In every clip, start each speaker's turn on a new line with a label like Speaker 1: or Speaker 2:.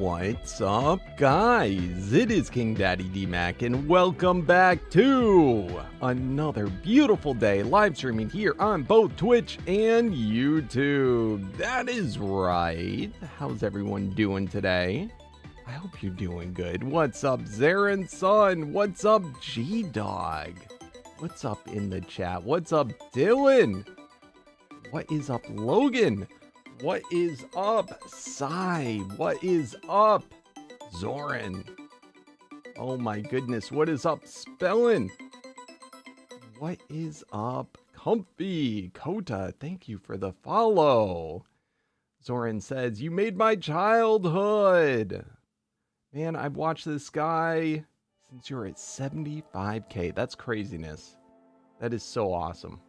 Speaker 1: What's up, guys? It is KingDaddyDMAC, and welcome back to another beautiful day live streaming here on both Twitch and YouTube. That is right. How's everyone doing today? I hope you're doing good. What's up, Zarin Son? What's up, G-Dog? What's up in the chat? What's up, Dylan? What is up, Logan? What is up, Sai? What is up, Zoran? Oh my goodness, what is up, Spellin? What is up, Comfy? Kota, thank you for the follow. Zoran says, you made my childhood. Man, I've watched this guy since you're at 75K. That's craziness. That is so awesome.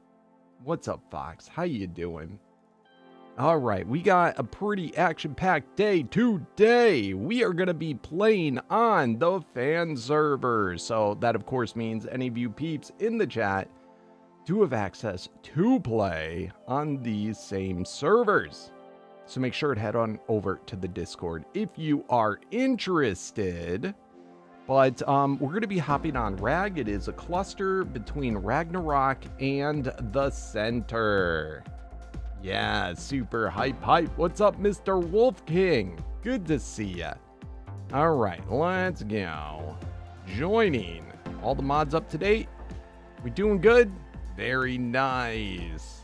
Speaker 1: What's up, Fox? How you doing? All right, we got a pretty action-packed day today. We are going to be playing on the fan server. So that, of course, means any of you peeps in the chat do have access to play on these same servers. So make sure to head on over to the Discord if you are interested. But we're going to be hopping on Rag. It is a cluster between Ragnarok and the center. Yeah, super hype. What's up, Mr. Wolf King? Good to see ya. All right, let's go. Joining. All the mods up to date? We doing good? Very nice.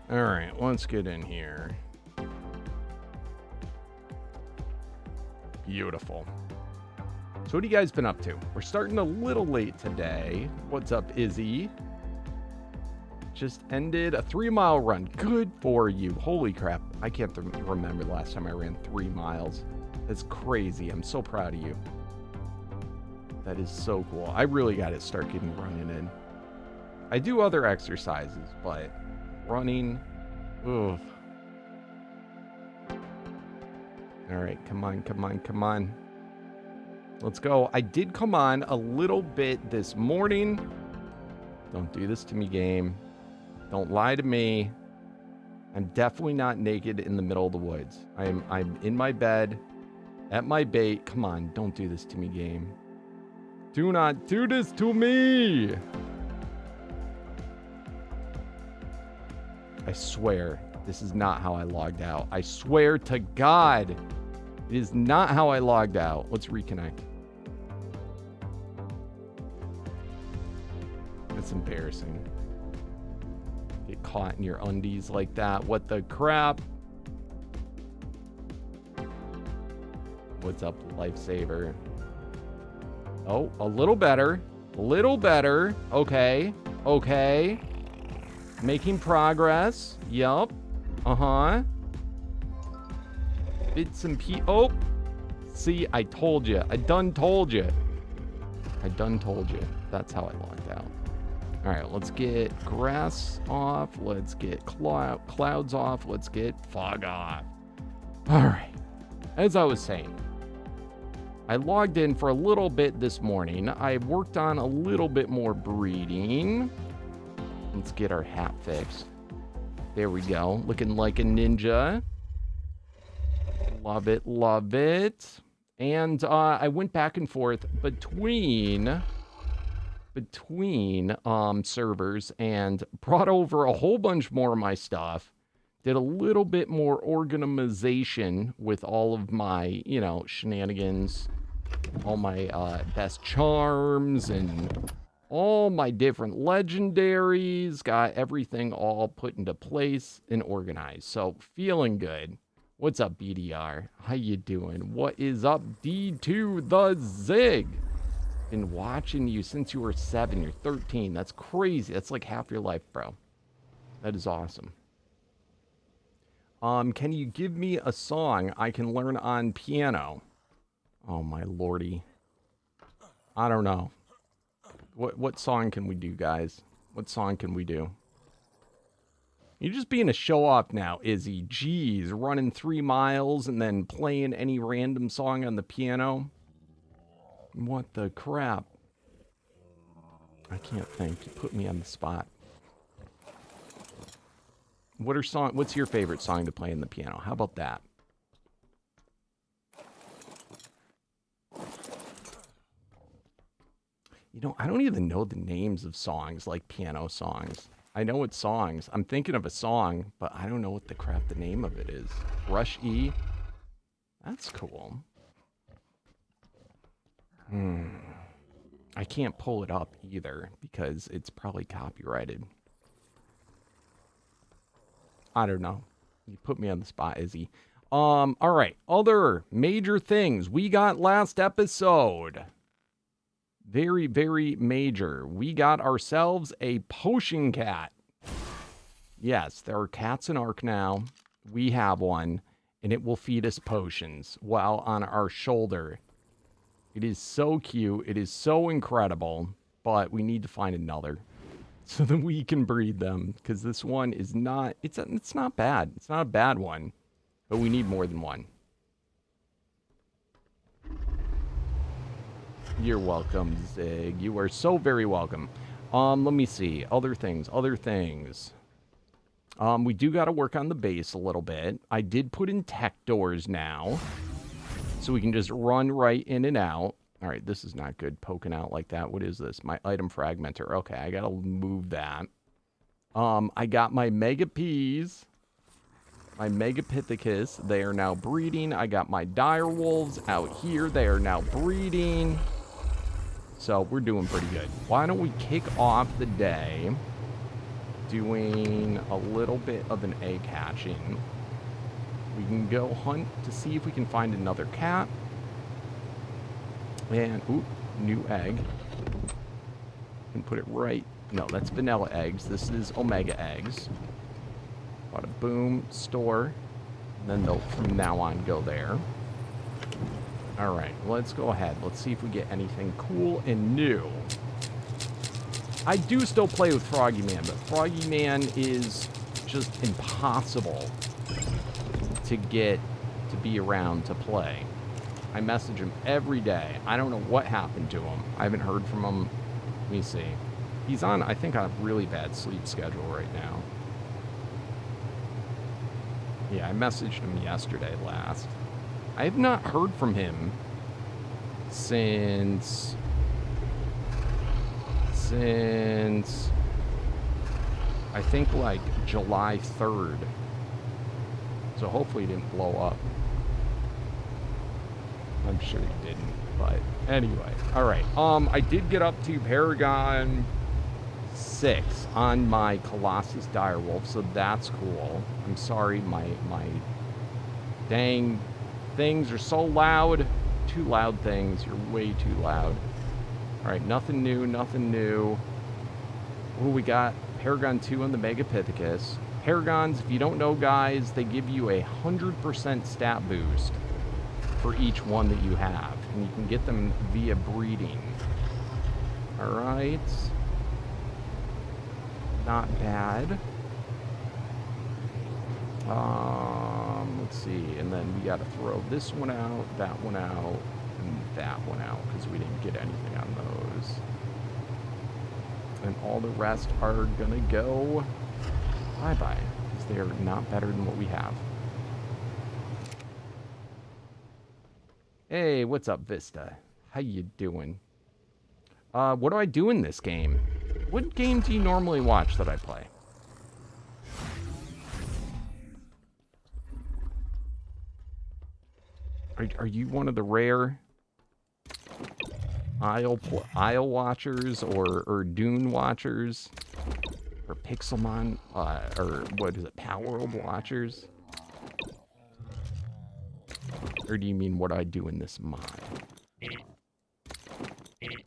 Speaker 1: All right, let's get in here. Beautiful. So what have you guys been up to? We're starting a little late today. What's up, Izzy? Just ended a 3-mile run. Good for you. Holy crap. I can't remember the last time I ran 3 miles. That's crazy. I'm so proud of you. That is so cool. I really got to start getting running in. I do other exercises, but running, oof. All right, come on. Let's go. I did come on a little bit this morning. Don't do this to me, game. Don't lie to me. I'm definitely not naked in the middle of the woods. I'm in my bed, at my bait. Come on, don't do this to me, game. Do not do this to me. I swear, this is not how I logged out. I swear to God, it is not how I logged out. Let's reconnect. That's embarrassing. Get caught in your undies like that. What the crap? What's up, lifesaver? Oh, a little better. A little better. Okay. Making progress. Yup. Uh-huh. Bits and oh. See, I told you. I done told you. That's how I logged out. All right, let's get grass off. Let's get clouds off. Let's get fog off. All right. As I was saying, I logged in for a little bit this morning. I worked on a little bit more breeding. Let's get our hat fixed. There we go. Looking like a ninja. Love it. And I went back and forth between servers and brought over a whole bunch more of my stuff. Did a little bit more organization with all of my, shenanigans, all my best charms and all my different legendaries. Got everything all put into place and organized. So feeling good. What's up, BDR? How you doing? What is up, D2 the Zig? Been watching you since you were 7. You're 13. That's crazy. That's like half your life, bro. That is awesome. Can you give me a song I can learn on piano? Oh my lordy. I don't know. What song can we do, guys? What song can we do? You're just being a show-off now, Izzy. Jeez, running 3 miles and then playing any random song on the piano. What the crap? I can't think. You put me on the spot. What's your favorite song to play on the piano? How about that? You know, I don't even know the names of songs, like piano songs. I know it's songs. I'm thinking of a song, but I don't know what the crap the name of it is. Rush E? That's cool. I can't pull it up either because it's probably copyrighted. I don't know. You put me on the spot, Izzy. All right. Other major things we got last episode. Very, very major. We got ourselves a potion cat. Yes, there are cats in Ark now. We have one, and it will feed us potions while on our shoulder. It is so cute. It is so incredible, but we need to find another so that we can breed them, because this one is not, it's not bad. It's not a bad one, but we need more than one. You're welcome, Zig. You are so very welcome. Let me see. Other things. We do got to work on the base a little bit. I did put in tech doors now, so we can just run right in and out. All right, this is not good, poking out like that. What is this? My item fragmenter. Okay, I got to move that. I got my mega peas. My Megapithecus. They are now breeding. I got my dire wolves out here. They are now breeding. So we're doing pretty good. Why don't we kick off the day doing a little bit of an egg hatching. We can go hunt to see if we can find another cat. And, ooh, new egg. And put it right. No, that's vanilla eggs. This is omega eggs. Bada boom, store. And then they'll, from now on, go there. All right, let's go ahead. Let's see if we get anything cool and new. I do still play with Froggy Man, but Froggy Man is just impossible to get to be around to play. I message him every day. I don't know what happened to him. I haven't heard from him. Let me see. He's on, I think, on a really bad sleep schedule right now. Yeah, I messaged him yesterday last. I have not heard from him since I think like July 3rd. So hopefully he didn't blow up. I'm sure he didn't, but anyway. All right. I did get up to Paragon 6 on my Colossus Direwolf, so that's cool. I'm sorry, my dang things are so loud. Too loud things. You're way too loud. All right, nothing new, nothing new. Oh, we got Paragon 2 on the Megapithecus. Paragons, if you don't know, guys, they give you 100% stat boost for each one that you have. And you can get them via breeding. All right. Not bad. Let's see. And then we got to throw this one out, that one out, and that one out, because we didn't get anything on those. And all the rest are gonna go bye-bye, because they're not better than what we have. Hey, what's up, Vista? How you doing? What do I do in this game? What game do you normally watch that I play? Are you one of the rare Isle watchers or Dune watchers? Or Pixelmon, or what is it, Power World watchers? Or do you mean what I do in this mod?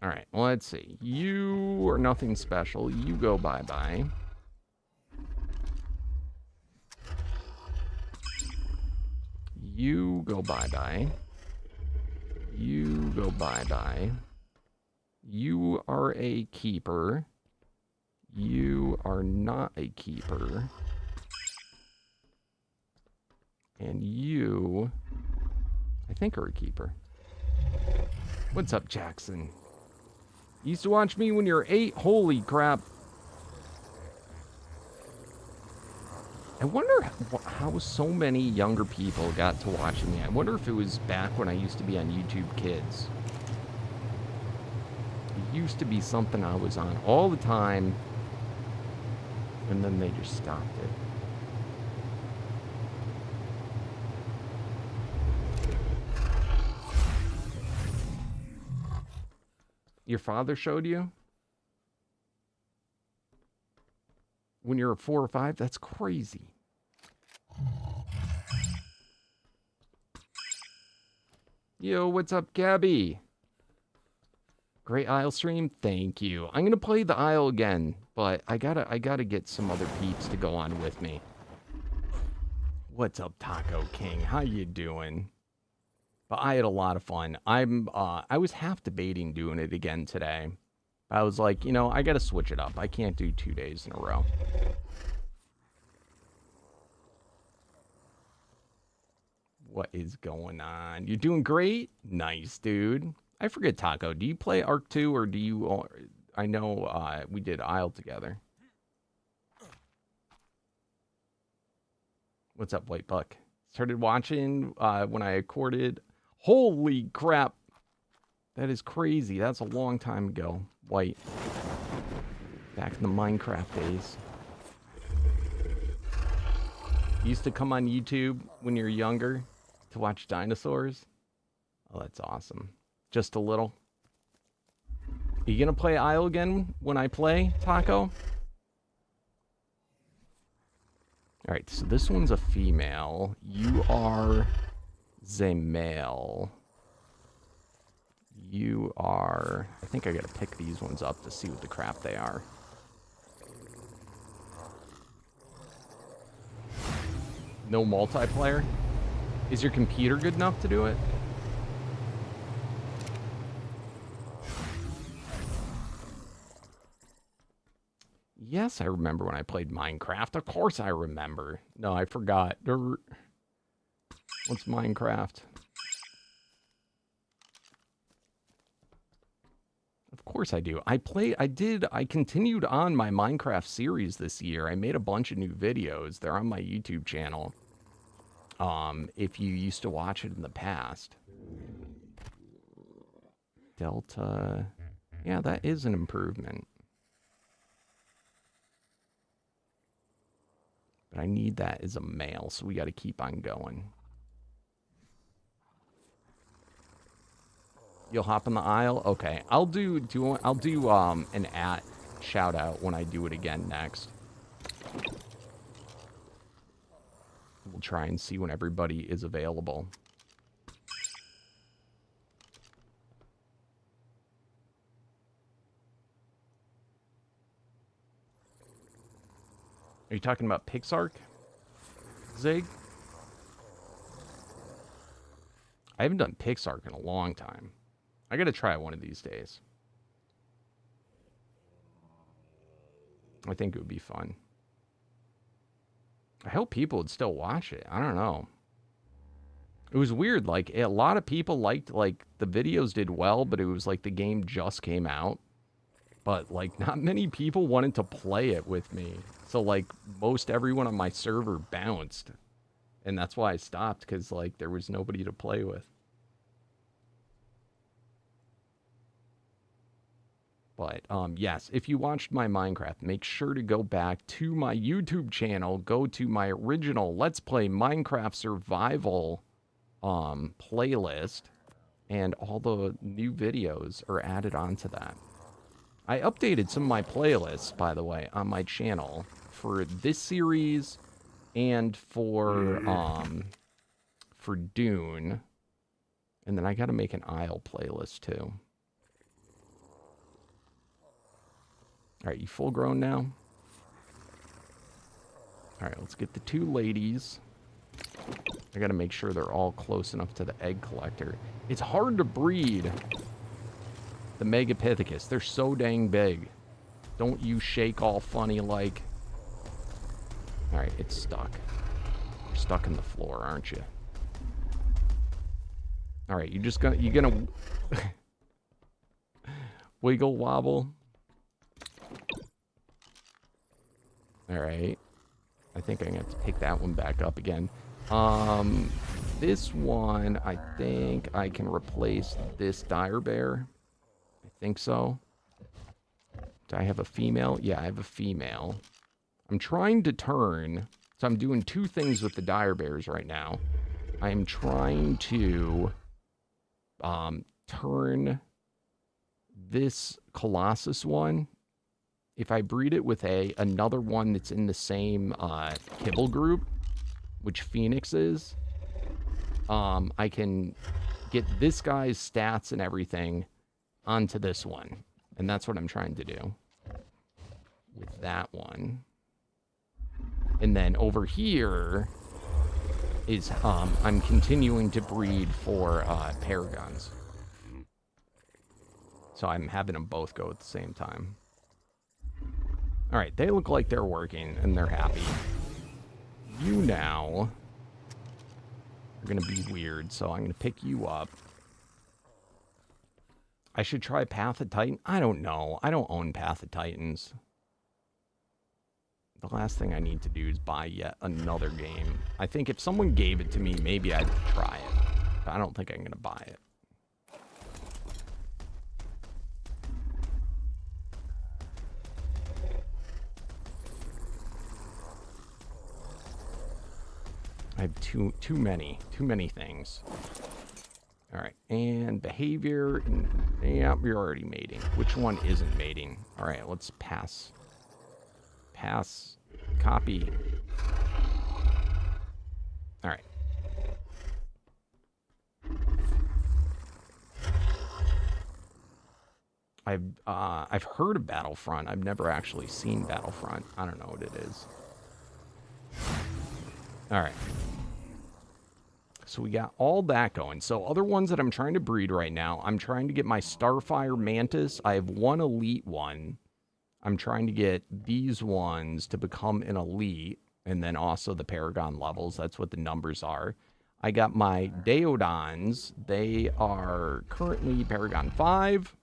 Speaker 1: Alright, well, let's see. You are nothing special. You go bye-bye. You go bye-bye. You go bye-bye. You are a keeper. You are not a keeper. And you, I think, are a keeper. What's up, Jackson? You used to watch me when you were 8? Holy crap. I wonder how so many younger people got to watching me. I wonder if it was back when I used to be on YouTube Kids. used to be something I was on all the time, and then they just stopped it. Your father showed you? When you're 4 or 5? That's crazy. Yo, what's up, Gabby? Great Isle stream, thank you. I'm gonna play the Isle again, but I gotta get some other peeps to go on with me. What's up, Taco King? How you doing? But I had a lot of fun. I was half debating doing it again today. I was like, you know, I gotta switch it up. I can't do 2 days in a row. What is going on? You're doing great? Nice, dude. I forget, Taco. Do you play Arc 2 or do you... I know we did Isle together. What's up, White Buck? Started watching when I recorded. Holy crap. That is crazy. That's a long time ago. White. Back in the Minecraft days. Used to come on YouTube when you're younger to watch dinosaurs. Oh, that's awesome. Just a little. Are you gonna play Isle again when I play, Taco? Alright, so this one's a female. You are the male. You are... I think I gotta pick these ones up to see what the crap they are. No multiplayer? Is your computer good enough to do it? Yes, I remember when I played Minecraft. Of course I remember. No, I forgot. What's Minecraft? Of course I do. I continued on my Minecraft series this year. I made a bunch of new videos. They're on my YouTube channel. If you used to watch it in the past. Delta. Yeah, that is an improvement. But I need that as a male, so we got to keep on going. You'll hop on the Isle? Okay. I'll do an shout out when I do it again next. We'll try and see when everybody is available. Are you talking about Pixark? Zig? I haven't done Pixark in a long time. I gotta try it one of these days. I think it would be fun. I hope people would still watch it. I don't know. It was weird. Like, a lot of people liked, like, the videos did well, but it was like the game just came out. But, like, not many people wanted to play it with me. So, like, most everyone on my server bounced. And that's why I stopped, because, like, there was nobody to play with. But, yes, if you watched my Minecraft, make sure to go back to my YouTube channel. Go to my original Let's Play Minecraft Survival playlist. And all the new videos are added onto that. I updated some of my playlists, by the way, on my channel for this series and for Dune. And then I got to make an Isle playlist, too. All right, you full grown now? All right, let's get the 2 ladies. I got to make sure they're all close enough to the egg collector. It's hard to breed the Megapithecus. They're so dang big. Don't you shake all funny like. All right, it's stuck. You're stuck in the floor, aren't you? All right, you're gonna wiggle wobble. All right. I think I'm going to have to pick that one back up again. This one, I think I can replace this dire bear. I think so. Do I have a female? Yeah, I have a female. I'm trying to turn. So I'm doing two things with the dire bears right now. I am trying to turn this Colossus one. If I breed it with another one that's in the same kibble group, which Phoenix is, I can get this guy's stats and everything onto this one. And that's what I'm trying to do with that one. And then over here is I'm continuing to breed for paragons. So I'm having them both go at the same time. All right, they look like they're working and they're happy. You now are going to be weird, so I'm going to pick you up. I should try Path of Titan. I don't know. I don't own Path of Titans. The last thing I need to do is buy yet another game. I think if someone gave it to me, maybe I'd try it. But I don't think I'm going to buy it. I have too many things. All right, and behavior. And, yeah, you're already mating. Which one isn't mating? All right, let's pass. Pass. Copy. All right. I've heard of Battlefront. I've never actually seen Battlefront. I don't know what it is. All right. So we got all that going. So other ones that I'm trying to breed right now, I'm trying to get my Starfire Mantis. I have one elite one. I'm trying to get these ones to become an elite, and then also the Paragon levels. That's what the numbers are. I got my Deodons. They are currently Paragon 5.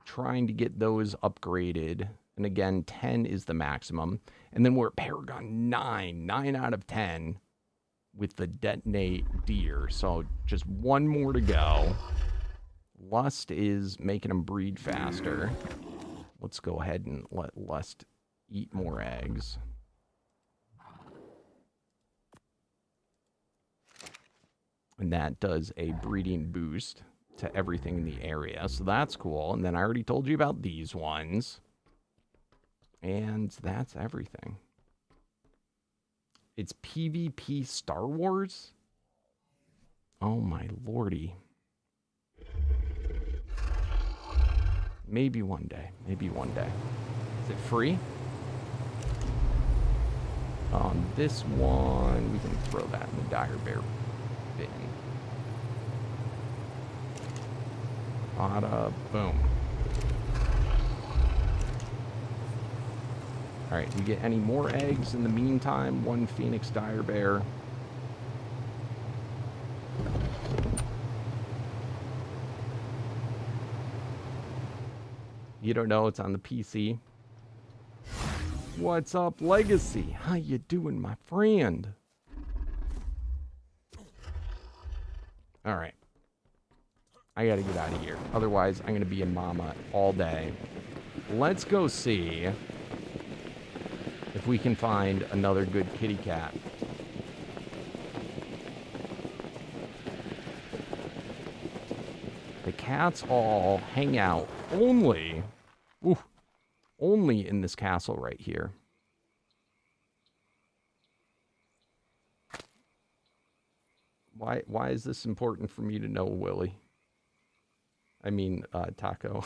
Speaker 1: Trying to get those upgraded. And again, 10 is the maximum. And then we're at Paragon 9. 9 out of 10 with the Detonate Deer. So just one more to go. Lust is making them breed faster. Let's go ahead and let Lust eat more eggs. And that does a breeding boost to everything in the area. So that's cool. And then I already told you about these ones. And that's everything. It's PvP Star Wars? Oh my lordy. Maybe one day. Maybe one day. Is it free? On this one, we can throw that in the dire bear bin. Bada boom. All right, we get any more eggs in the meantime? One Phoenix dire bear. You don't know it's on the PC. What's up, Legacy? How you doing, my friend? All right. I gotta get out of here. Otherwise, I'm gonna be in Mama all day. Let's go see if we can find another good kitty cat. The cats all hang out only in this castle right here. Why is this important for me to know, Willie? I mean, Taco.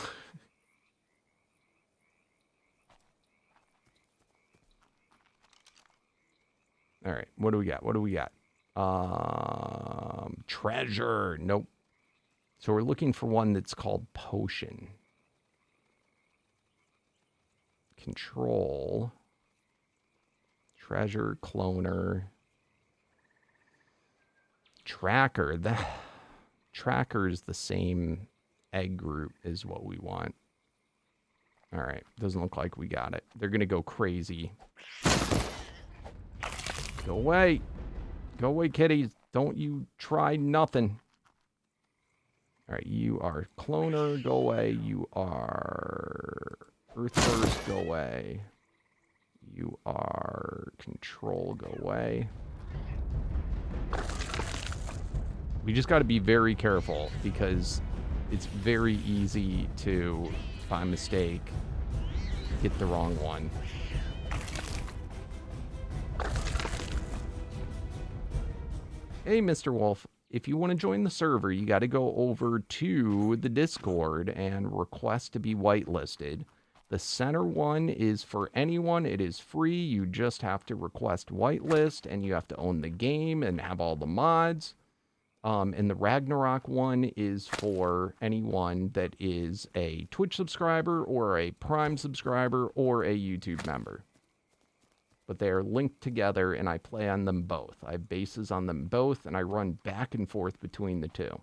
Speaker 1: All right, what do we got? What do we got? Treasure. Nope. So we're looking for one that's called Potion. Control. Treasure, cloner. Tracker. That tracker is the same egg group as what we want. All right, doesn't look like we got it. They're gonna go crazy. Go away. Go away, kitties. Don't you try nothing. All right, you are cloner. Go away. You are Earth Burst, go away. You are Control, go away. We just got to be very careful because it's very easy to, by mistake, hit the wrong one. Hey, Mr. Wolf, if you want to join the server, you got to go over to the Discord and request to be whitelisted. The center one is for anyone. It is free. You just have to request whitelist, and you have to own the game and have all the mods. And the Ragnarok one is for anyone that is a Twitch subscriber or a Prime subscriber or a YouTube member. But they are linked together, and I play on them both. I have bases on them both, and I run back and forth between the two.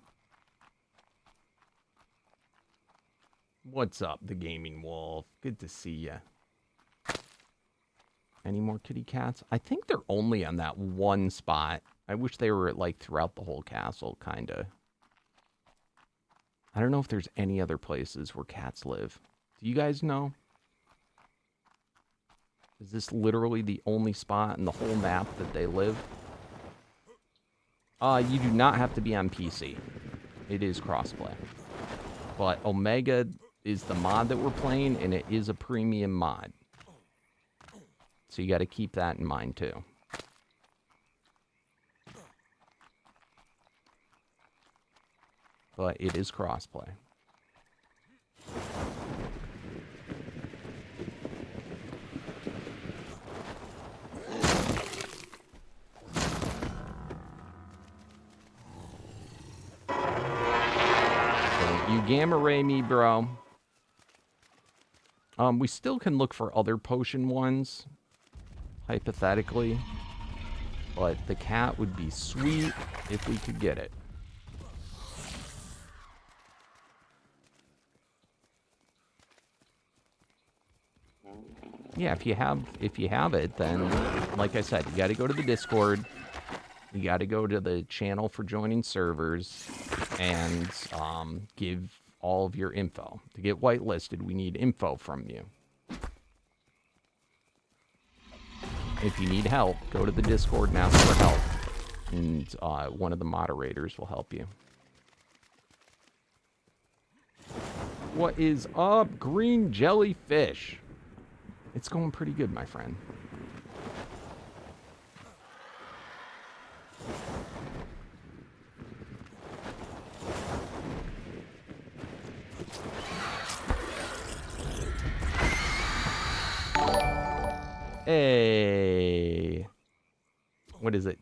Speaker 1: What's up, the Gaming Wolf? Good to see ya. Any more kitty cats? I think they're only on that one spot. I wish they were, like, throughout the whole castle, kind of. I don't know if there's any other places where cats live. Do you guys know? Is this literally the only spot in the whole map that they live? You do not have to be on PC. It is crossplay. But Omega is the mod that we're playing, and it is a premium mod. So you got to keep that in mind, too. But it is crossplay. You gamma ray me, bro. We still can look for other potion ones, hypothetically. But the cat would be sweet if we could get it. Yeah, if you have it, then, like I said, you got to go to the Discord. You got to go to the channel for joining servers and give all of your info. To get whitelisted, we need info from you. If you need help, go to the Discord and ask for help. And one of the moderators will help you. What is up, green jellyfish? It's going pretty good, my friend. Hey. What is it?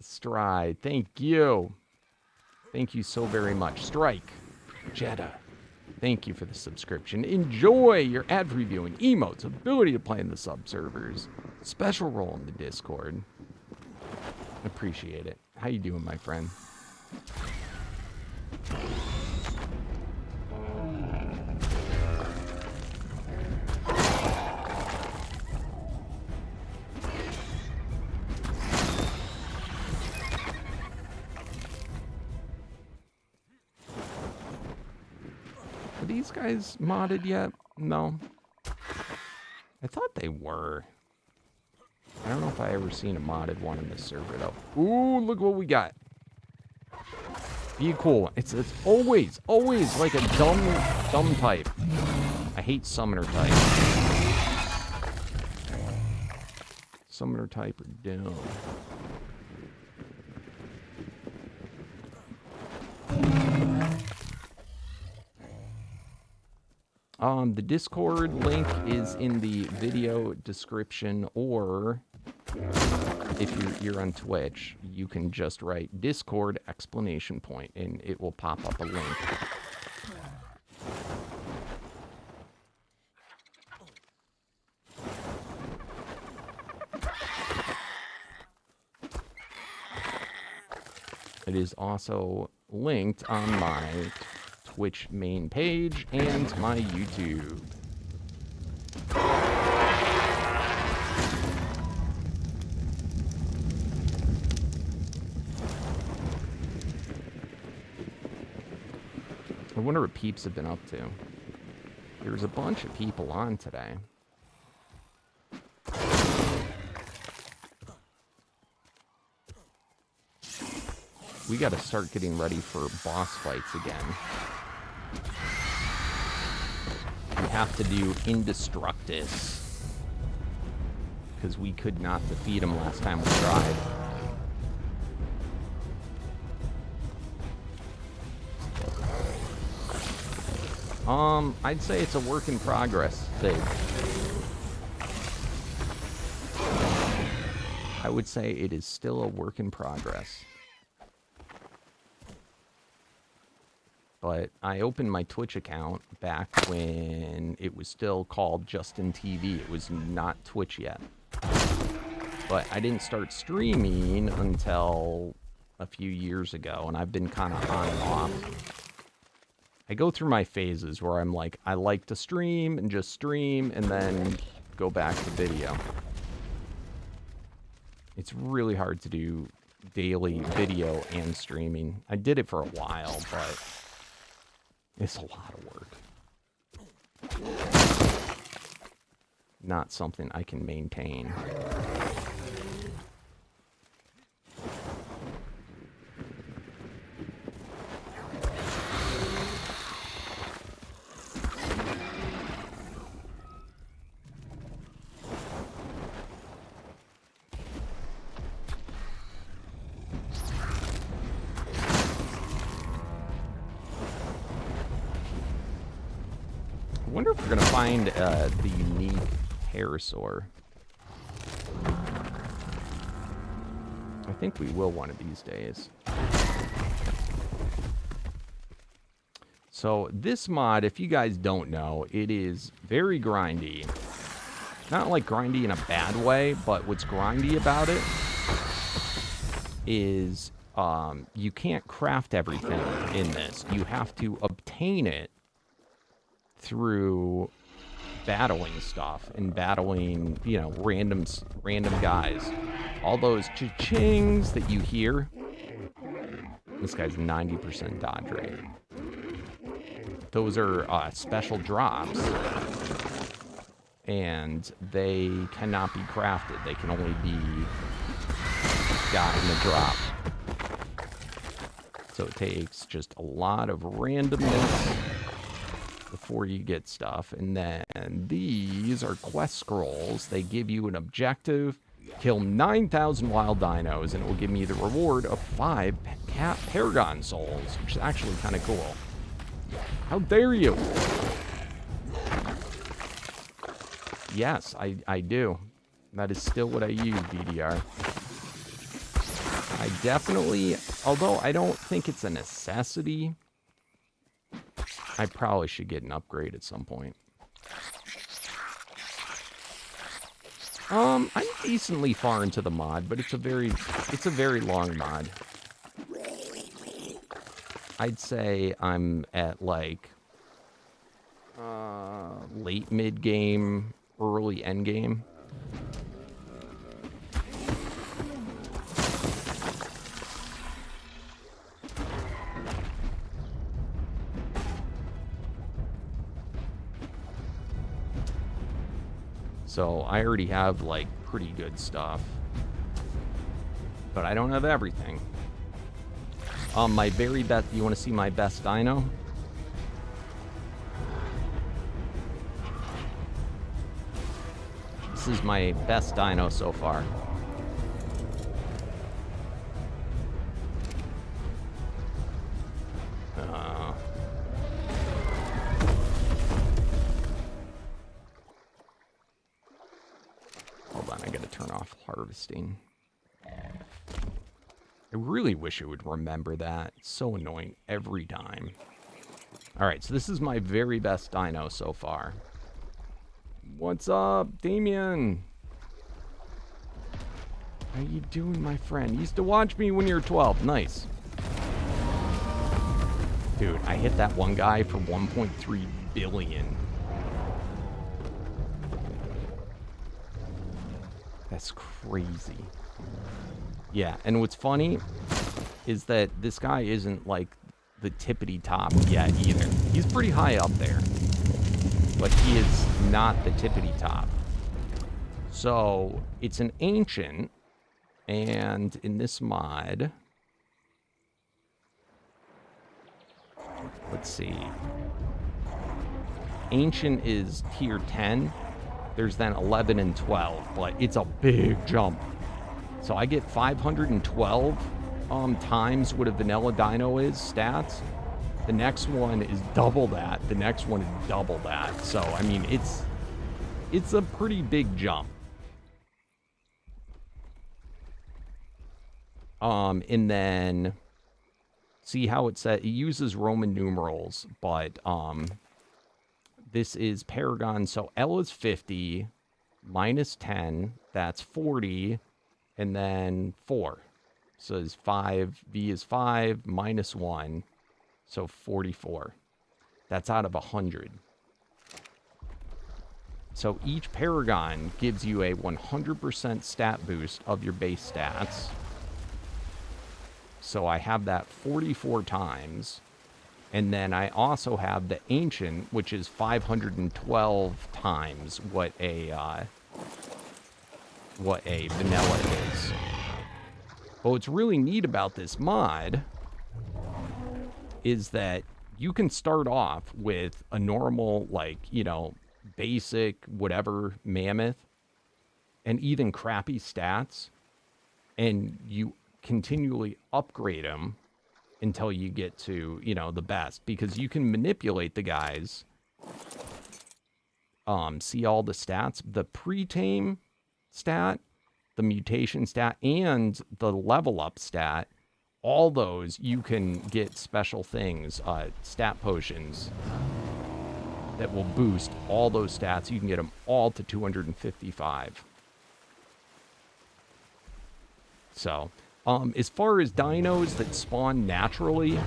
Speaker 1: Stride. Thank you. Thank you so very much. Strike. Jeddah. Thank you for the subscription. Enjoy your ad reviewing, emotes, ability to play in the sub-servers, special role in the Discord. Appreciate it. How you doing, my friend? These guys modded yet? No. I thought they were. I don't know if I ever seen a modded one in this server though. Ooh, look what we got. Be cool. It's always like a dumb type. I hate summoner type. Summoner type are dumb. The Discord link is in the video description, or if you're on Twitch, you can just write Discord ! And it will pop up a link. It is also linked on my Twitch main page and my YouTube. I wonder what peeps have been up to. there's a bunch of people on today. We got to start getting ready for boss fights again. We have to do Indestructus, because we could not defeat him last time we tried. I'd say it's a work in progress, Sig. I would say it is still a work in progress. But I opened my Twitch account back when it was still called Justin TV. It was not Twitch yet. But I didn't start streaming until a few years ago, and I've been kind of on and off. I go through my phases where I'm like, I like to stream and just stream and then go back to video. It's really hard to do daily video and streaming. I did it for a while, but it's a lot of work. Not something I can maintain. I wonder if we're going to find the unique pterosaur. I think we will one of these days. So this mod, if you guys don't know, it is very grindy. Not like grindy in a bad way, but what's grindy about it is you can't craft everything in this. You have to obtain it through battling stuff and battling, you know, random guys. All those cha-chings that you hear. This guy's 90% dodge rate. Those are special drops. And they cannot be crafted. They can only be got in the drop. So it takes just a lot of randomness before you get stuff. And then these are quest scrolls. They give you an objective. Kill 9,000 wild dinos, and it will give me the reward of 5 Paragon souls, which is actually kind of cool. How dare you? Yes, I do. That is still what I use, BDR. I definitely, although I don't think it's a necessity, I probably should get an upgrade at some point. I'm decently far into the mod, but it's a very long mod. I'd say I'm at like late mid game, early end game. So I already have like pretty good stuff, but I don't have everything. My very best, you want to see my best dino? This is my best dino so far. Hold on, I gotta turn off harvesting. I really wish it would remember that. It's so annoying every time. Alright, so this is my very best dino so far. What's up, Damien? How you doing, my friend? You used to watch me when you were 12. Nice. Dude, I hit that one guy for 1.3 billion. That's crazy. Yeah, and what's funny is that this guy isn't like the tippity top yet either. He's pretty high up there. but he is not the tippity top. So it's an ancient, and in this mod, let's see. Ancient is tier 10. There's then 11 and 12, but it's a big jump. So I get 512 times what a vanilla dino is stats. The next one is double that. The next one is double that. So I mean, it's a pretty big jump. And then see how it said it uses Roman numerals, but this is Paragon. So L is 50 minus 10, that's 40, and then 4. So it's 5, V is 5 minus 1, so 44. That's out of 100. So each Paragon gives you a 100% stat boost of your base stats. So I have that 44 times. And then I also have the Ancient, which is 512 times what a vanilla is. But what's really neat about this mod is that you can start off with a normal, like, you know, basic whatever mammoth and even crappy stats, and you continually upgrade them until you get to, you know, the best, because you can manipulate the guys. See all the stats, the pre-tame stat, the mutation stat, and the level up stat. All those you can get special things, stat potions that will boost all those stats. You can get them all to 255. So as far as dinos that spawn naturally,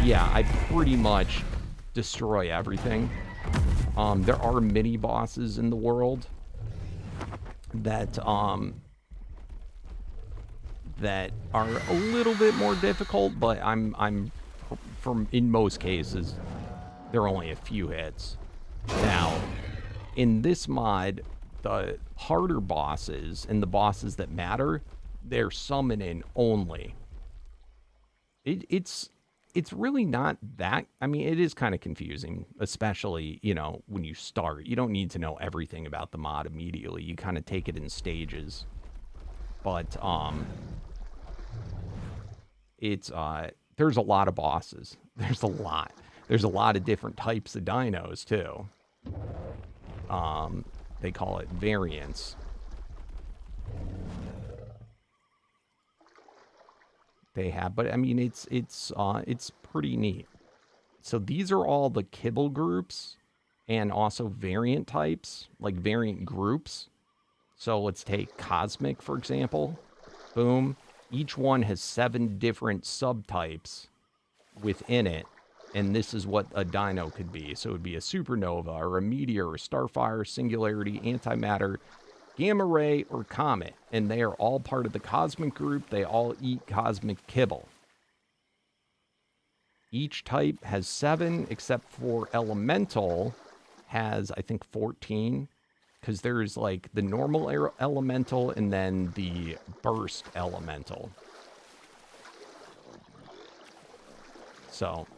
Speaker 1: yeah, I pretty much destroy everything. There are mini bosses in the world that that are a little bit more difficult, but I'm from in most cases they're only a few hits. Now, in this mod, the harder bosses and the bosses that matter, they're summoning only. It's really not that. I mean, it is kind of confusing, especially, you know, when you start. You don't need to know everything about the mod immediately. You kind of take it in stages. But it's there's a lot of bosses. There's a lot of different types of dinos too. They call it variants. They have, but I mean, it's pretty neat. So these are all the kibble groups and also variant types, like variant groups. So let's take Cosmic, for example. Boom. Each one has 7 different subtypes within it. And this is what a dino could be. So it would be a supernova or a meteor or starfire, singularity, antimatter, gamma ray, or comet. And they are all part of the cosmic group. They all eat cosmic kibble. Each type has 7, except for elemental has, I think, 14. Because there's like the normal elemental and then the burst elemental. So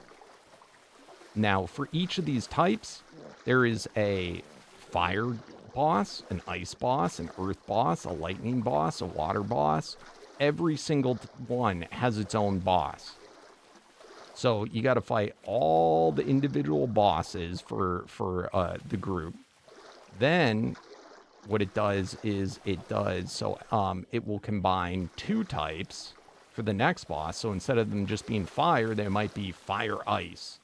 Speaker 1: now for each of these types, there is a fire boss, an ice boss, an earth boss, a lightning boss, a water boss. Every single one has its own boss. So you got to fight all the individual bosses for the group. Then what it does is it will combine 2 types for the next boss. So instead of them just being fire, they might be fire ice.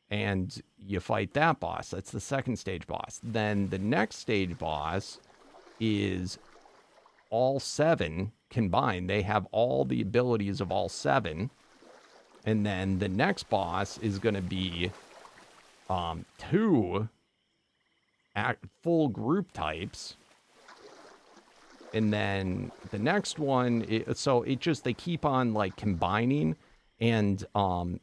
Speaker 1: And you fight that boss. That's the second stage boss. Then the next stage boss is all 7 combined. They have all the abilities of all 7. And then the next boss is going to be 2 full group types. And then the next one, they keep on like combining. And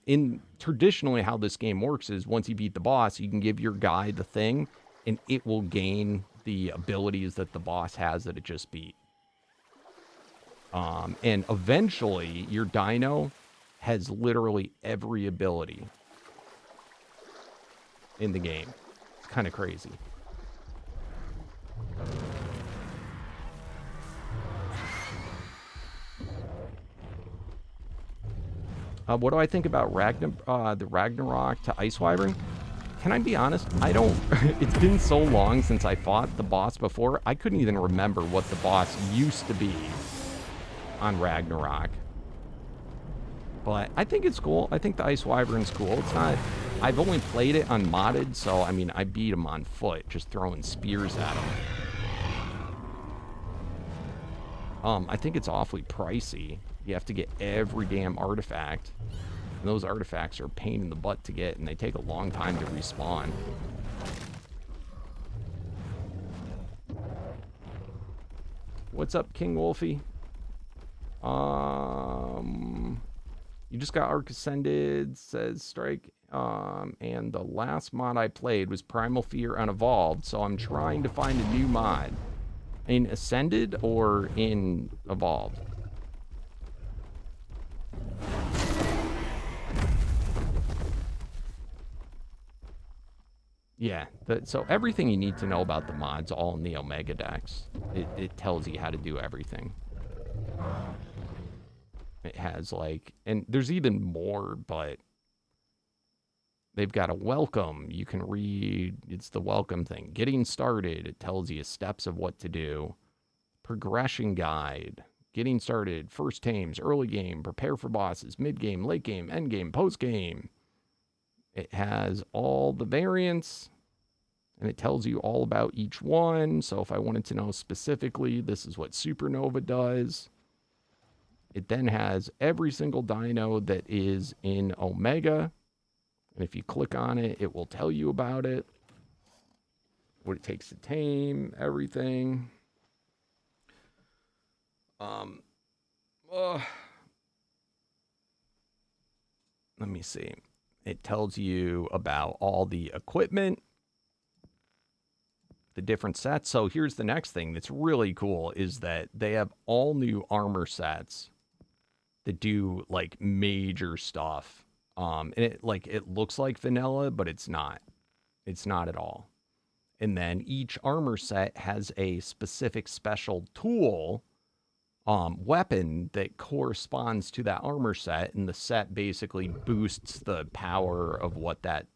Speaker 1: in traditionally how this game works is once you beat the boss, you can give your guy the thing, and it will gain the abilities that the boss has that it just beat. And eventually, your Dino has literally every ability in the game. It's kind of crazy. What do I think about the Ragnarok to Ice Wyvern? Can I be honest? I don't... It's been so long since I fought the boss before, I couldn't even remember what the boss used to be on Ragnarok. But I think it's cool. I think the Ice Wyvern's cool. It's not... I've only played it unmodded, so, I mean, I beat him on foot, just throwing spears at him. I think it's awfully pricey. You have to get every damn artifact. And those artifacts are a pain in the butt to get, and they take a long time to respawn. What's up, King Wolfie? You just got Arc Ascended, says Strike. And the last mod I played was Primal Fear Unevolved, so I'm trying to find a new mod. In Ascended or in Evolved? Yeah, so everything you need to know about the mods all in the Omega Dex. It tells you how to do everything. It has like, and there's even more, but they've got a welcome. You can read, it's the welcome thing. Getting started, it tells you steps of what to do. Progression guide. Getting started, first tames, early game, prepare for bosses, mid game, late game, end game, post game. It has all the variants, and it tells you all about each one. So if I wanted to know specifically, this is what Supernova does. It then has every single dino that is in Omega. And if you click on it, it will tell you about it. What it takes to tame, everything. Let me see. It tells you about all the equipment, the different sets. So here's the next thing that's really cool is that they have all new armor sets that do like major stuff. And it looks like vanilla, but it's not. It's not at all. And then each armor set has a specific special tool, weapon that corresponds to that armor set, and the set basically boosts the power of what that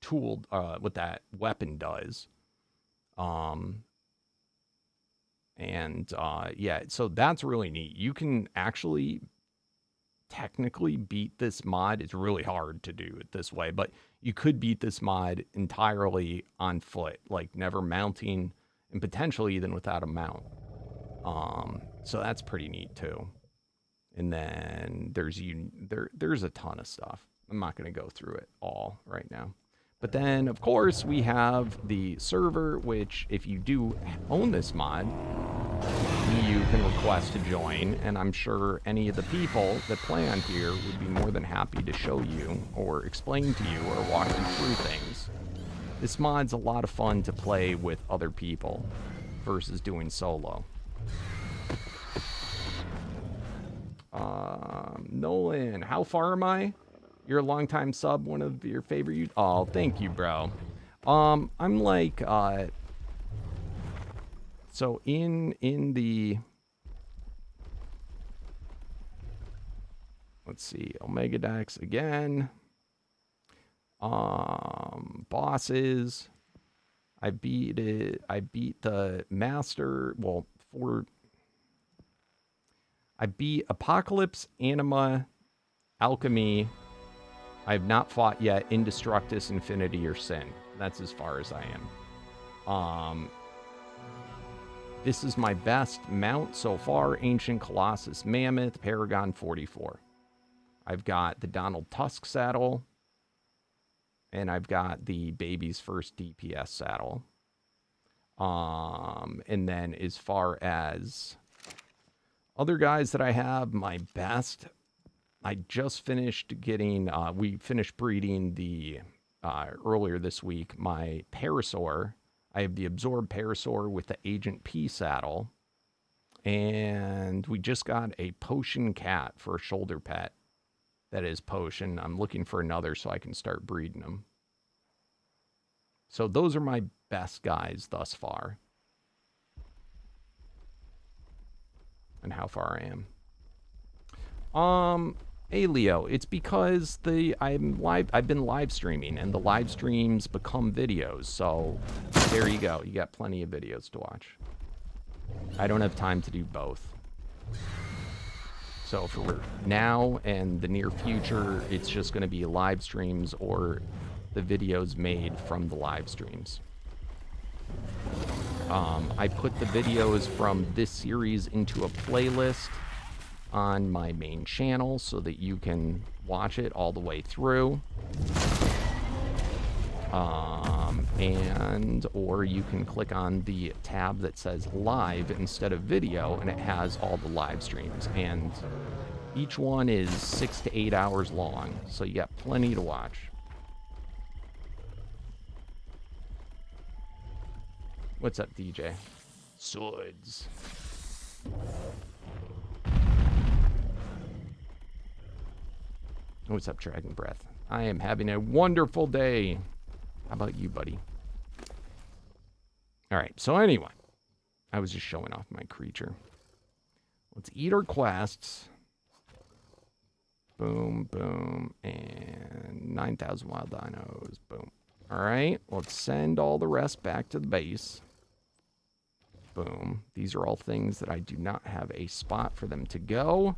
Speaker 1: tool, what that weapon does. Yeah, so that's really neat. You can actually technically beat this mod. It's really hard to do it this way, but you could beat this mod entirely on foot, like never mounting, and potentially even without a mount. So that's pretty neat too. And then there's a ton of stuff. I'm not going to go through it all right now. But then, of course, we have the server, which if you do own this mod, you can request to join. And I'm sure any of the people that play on here would be more than happy to show you or explain to you or walk you through things. This mod's a lot of fun to play with other people versus doing solo. Nolan, how far am I? You're a longtime sub, one of your favorite. Oh, thank you, bro. I'm like, so in the, let's see, Omega Dex again. Bosses. I beat it. I beat the master. Well, I beat Apocalypse, Anima, Alchemy. I have not fought yet Indestructus, Infinity, or Sin. That's as far as I am. This is my best mount so far. Ancient Colossus Mammoth, Paragon 44. I've got the Donald Tusk saddle. And I've got the Baby's First DPS saddle. And then as far as other guys that I have, my best I just finished getting, we finished breeding the, earlier this week, my Parasaur. I have the Absorb Parasaur with the Agent P saddle. And we just got a Potion Cat for a shoulder pet. That is Potion. I'm looking for another so I can start breeding them. So those are my best guys thus far. And how far I am. Hey Leo, it's because I've been live streaming and the live streams become videos. So there you go. You got plenty of videos to watch. I don't have time to do both. So for now and the near future, it's just going to be live streams or the videos made from the live streams. I put the videos from this series into a playlist on my main channel so that you can watch it all the way through. Or you can click on the tab that says live instead of video, and it has all the live streams. And each one is 6 to 8 hours long, so you got plenty to watch. What's up, DJ? Swords. What's up, Dragon Breath? I am having a wonderful day. How about you, buddy? All right, so anyway, I was just showing off my creature. Let's eat our quests. Boom, boom, and 9,000 wild dinos. Boom. All right, let's send all the rest back to the base. Boom. These are all things that I do not have a spot for them to go.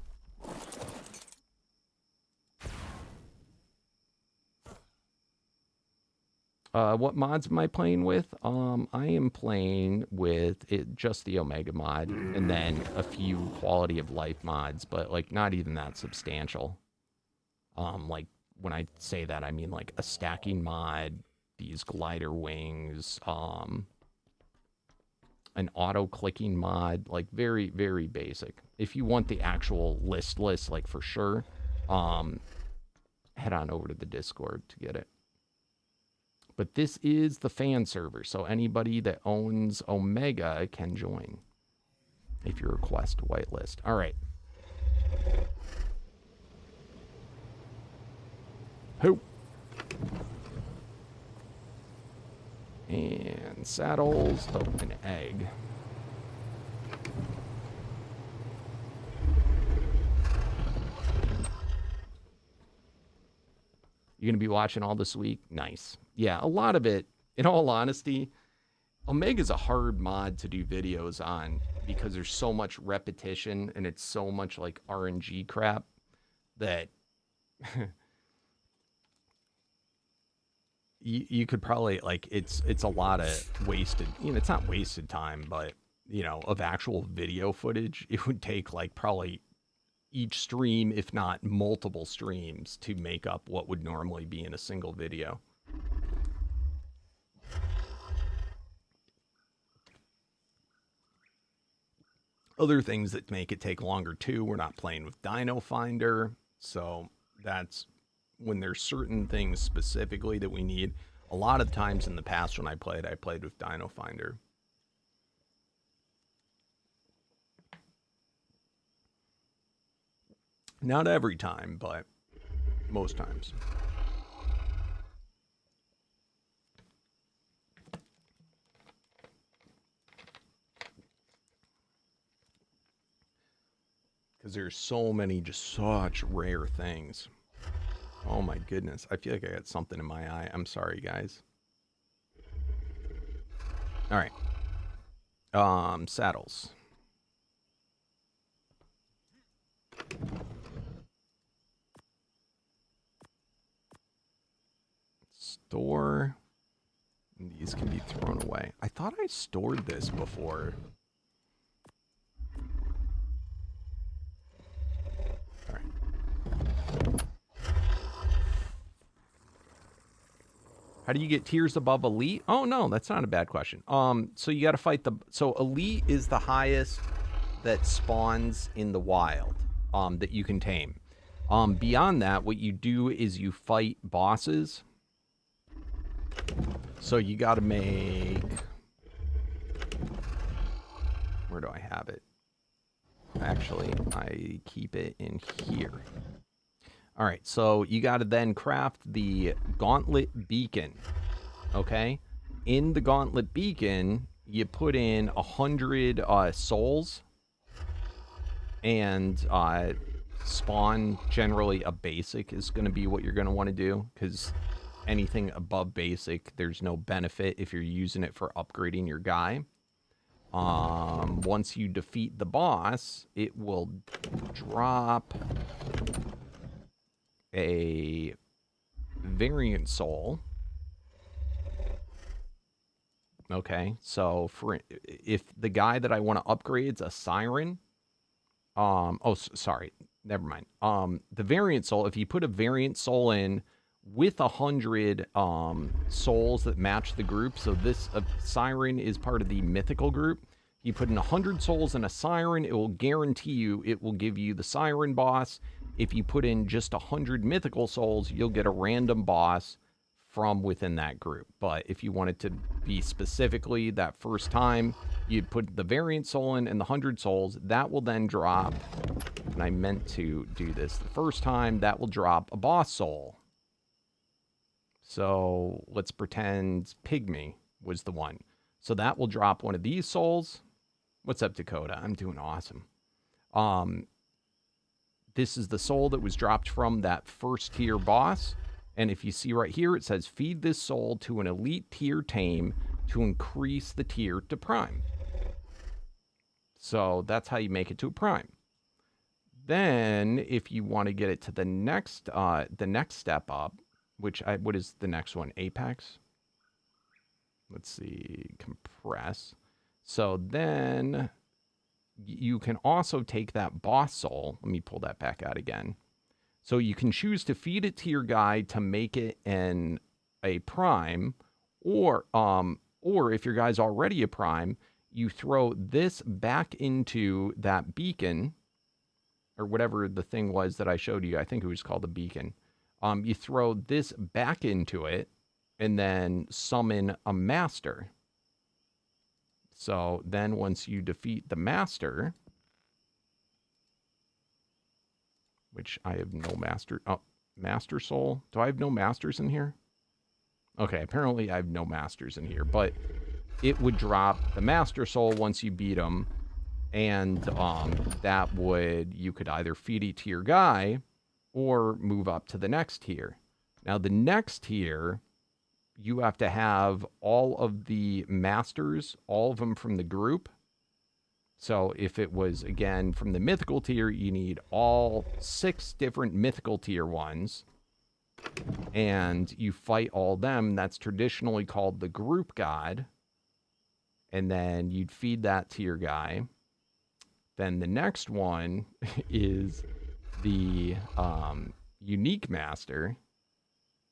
Speaker 1: What mods am I playing with? I am playing with just the Omega mod and then a few quality of life mods, but like not even that substantial. Like when I say that, I mean like a stacking mod, these glider wings, an auto clicking mod, like very, very basic. If you want the actual list, like for sure, head on over to the Discord to get it. But this is the fan server, so anybody that owns Omega can join if you request whitelist. All right. Who? And saddles. Oh, an egg. You're going to be watching all this week? Nice. Yeah, a lot of it, in all honesty, Omega's a hard mod to do videos on because there's so much repetition and it's so much like RNG crap that you could probably, like, it's a lot of wasted, you know, it's not wasted time, but, you know, of actual video footage, it would take like probably each stream, if not multiple streams, to make up what would normally be in a single video. Other things that make it take longer too, we're not playing with Dino Finder, so that's when there's certain things specifically that we need. A lot of times in the past when I played with Dino Finder. Not every time, but most times. Because there's so many, just such rare things. Oh my goodness. I feel like I got something in my eye. I'm sorry, guys. All right. Saddles. Store. And these can be thrown away. I thought I stored this before. All right. How do you get tiers above elite? Oh no, that's not a bad question. So you got to fight so elite is the highest that spawns in the wild, that you can tame. Beyond that, what you do is you fight bosses. So you got to make... Where do I have it? Actually, I keep it in here. All right, so you got to then craft the Gauntlet Beacon, okay? In the Gauntlet Beacon, you put in 100 souls and spawn generally a basic is going to be what you're going to want to do, because anything above basic, there's no benefit if you're using it for upgrading your guy. Once you defeat the boss, it will drop a variant soul. Okay, so if the guy that I want to upgrade is a siren, sorry, never mind. The variant soul, if you put a variant soul in with 100 souls that match the group, so this siren is part of the mythical group. You put in 100 souls in a siren, it will guarantee you it will give you the siren boss. If you put in just 100 mythical souls, you'll get a random boss from within that group. But if you wanted to be specifically that first time, you'd put the variant soul in and the 100 souls. That will then drop, and I meant to do this the first time, that will drop a boss soul. So let's pretend Pygmy was the one. So that will drop one of these souls. What's up, Dakota? I'm doing awesome. This is the soul that was dropped from that first tier boss. And if you see right here, it says feed this soul to an elite tier tame to increase the tier to prime. So that's how you make it to a prime. Then if you want to get it to the next step up, what is the next one? Apex? Let's see, compress. So then you can also take that boss soul. Let me pull that back out again. So you can choose to feed it to your guy to make it a prime, or if your guy's already a prime, you throw this back into that beacon, or whatever the thing was that I showed you. I think it was called the beacon. You throw this back into it, and then summon a master. So then once you defeat the master, which I have no master, master soul. Do I have no masters in here? Okay, apparently I have no masters in here, but it would drop the master soul once you beat him, and you could either feed it to your guy or move up to the next tier. Now the next tier, you have to have all of the masters, all of them from the group. So if it was, again, from the mythical tier, you need all 6 different mythical tier ones. And you fight all them. That's traditionally called the group god. And then you'd feed that to your guy. Then the next one is the unique master.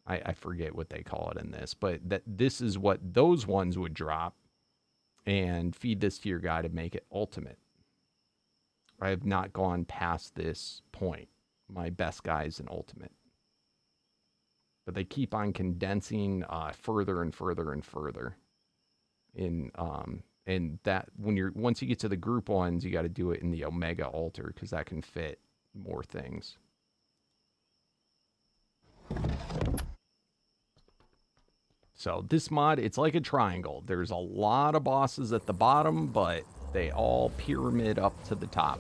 Speaker 1: I forget what they call it in this, but this is what those ones would drop, and feed this to your guy to make it ultimate. I have not gone past this point. My best guy is an ultimate, but they keep on condensing further and further and further. And that once you get to the group ones, you got to do it in the Omega altar, because that can fit more things. So this mod, it's like a triangle. There's a lot of bosses at the bottom, but they all pyramid up to the top.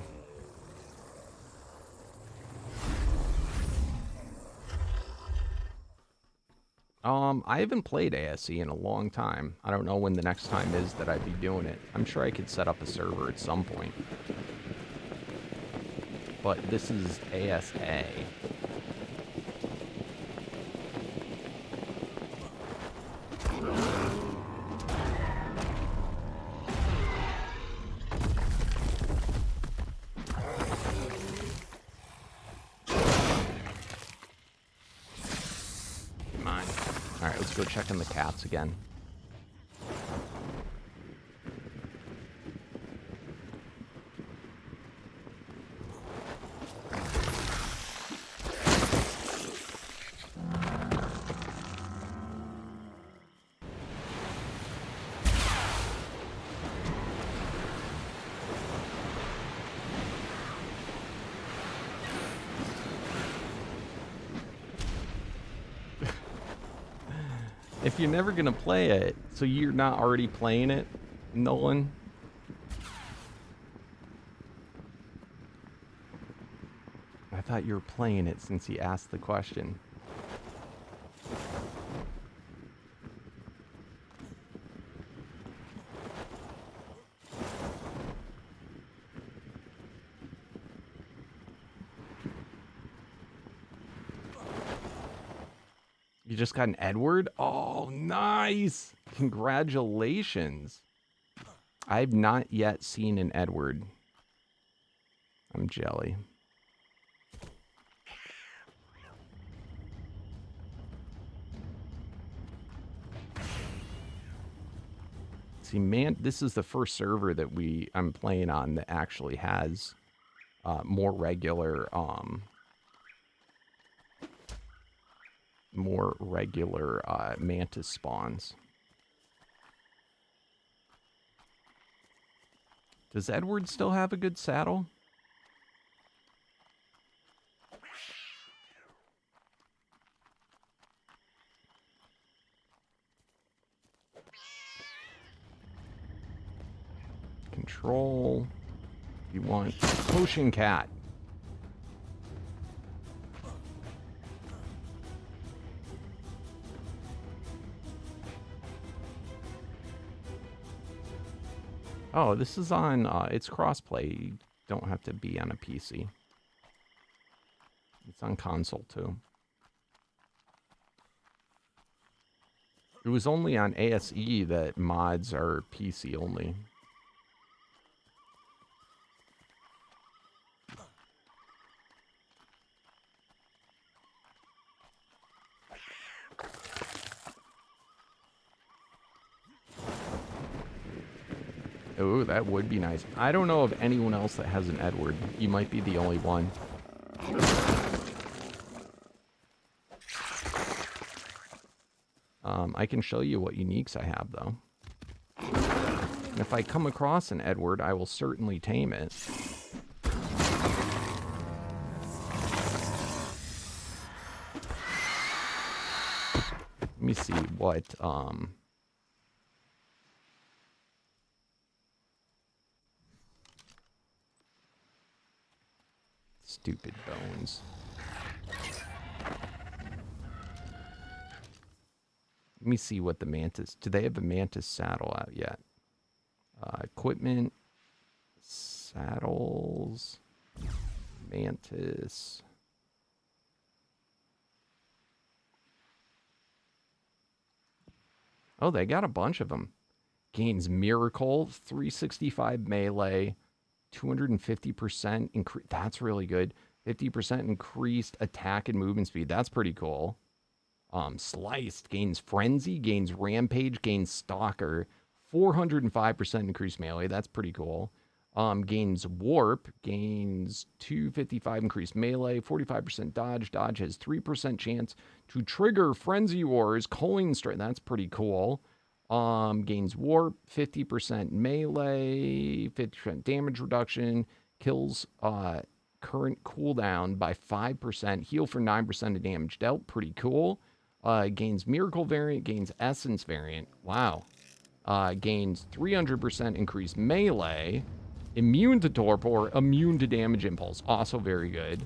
Speaker 1: I haven't played ASE in a long time. I don't know when the next time is that I'd be doing it. I'm sure I could set up a server at some point. But this is ASA. Go checking the cats again. if you're never gonna play it, so you're not already playing it, Nolan? I thought you were playing it since he asked the question. You just got an Edward? Oh, nice! Congratulations. I've not yet seen an Edward. I'm jelly. See, man, this is the first server that I'm playing on that actually has more regular mantis spawns. Does Edward still have a good saddle? Control. You want Potion Cat. Oh, this is on, it's crossplay. You don't have to be on a PC. It's on console, too. It was only on ASE that mods are PC only. Oh, that would be nice. I don't know of anyone else that has an Edward. You might be the only one. I can show you what uniques I have, though. And if I come across an Edward, I will certainly tame it. Let me see what, stupid bones. Let me see what the mantis... Do they have a mantis saddle out yet? Equipment. Saddles. Mantis. Oh, they got a bunch of them. Gains Miracle, 365 melee, 250% increase. That's really good. 50% increased attack and movement speed. That's pretty cool. Sliced gains Frenzy, gains Rampage, gains Stalker, 405% increased melee. That's pretty cool. Gains Warp, gains 255 increased melee, 45% dodge. Dodge has 3% chance to trigger Frenzy Wars, Coin Strike. That's pretty cool. Gains Warp, 50% melee, 50% damage reduction, kills current cooldown by 5%, heal for 9% of damage dealt. Pretty cool. Gains Miracle variant, gains Essence variant. Wow. Gains 300% increased melee, immune to Torpor, immune to damage impulse. Also very good.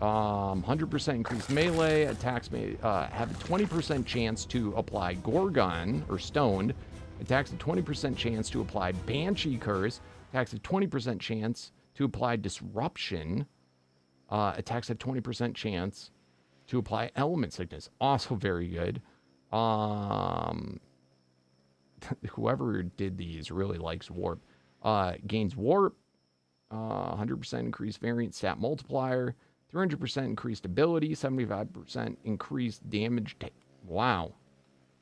Speaker 1: 100% increased melee. Attacks may have a 20% chance to apply Gorgon, or Stoned. Attacks a 20% chance to apply Banshee Curse. Attacks a 20% chance to apply Disruption. Attacks have 20% chance to apply Element Sickness. Also very good. Whoever did these really likes Warp. Gains Warp. 100% increased variant stat multiplier. 300% increased ability. 75% increased damage. Wow.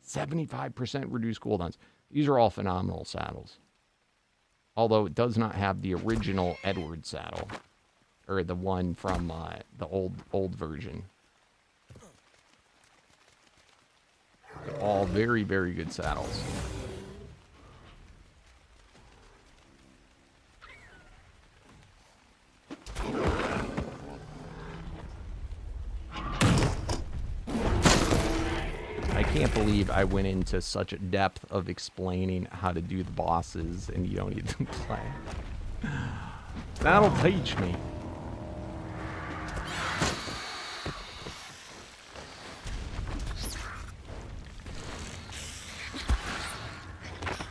Speaker 1: 75% reduced cooldowns. These are all phenomenal saddles. Although it does not have the original Edward saddle. Or the one from the old version. They're all very, very good saddles. I can't can't believe I went into such a depth of explaining how to do the bosses and you don't even play. That'll teach me.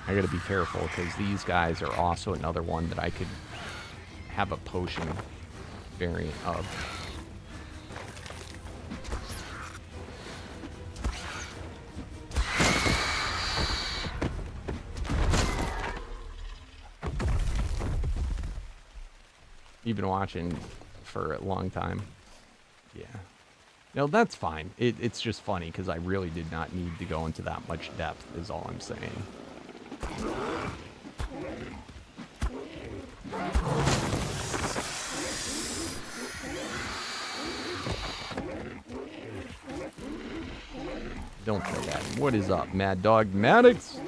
Speaker 1: I gotta be careful because these guys are also another one that I could have a potion variant of. You've been watching for a long time. Yeah. No, that's fine. It's just funny because I really did not need to go into that much depth is all I'm saying. Don't play that. What is up, Mad Dog Maddox?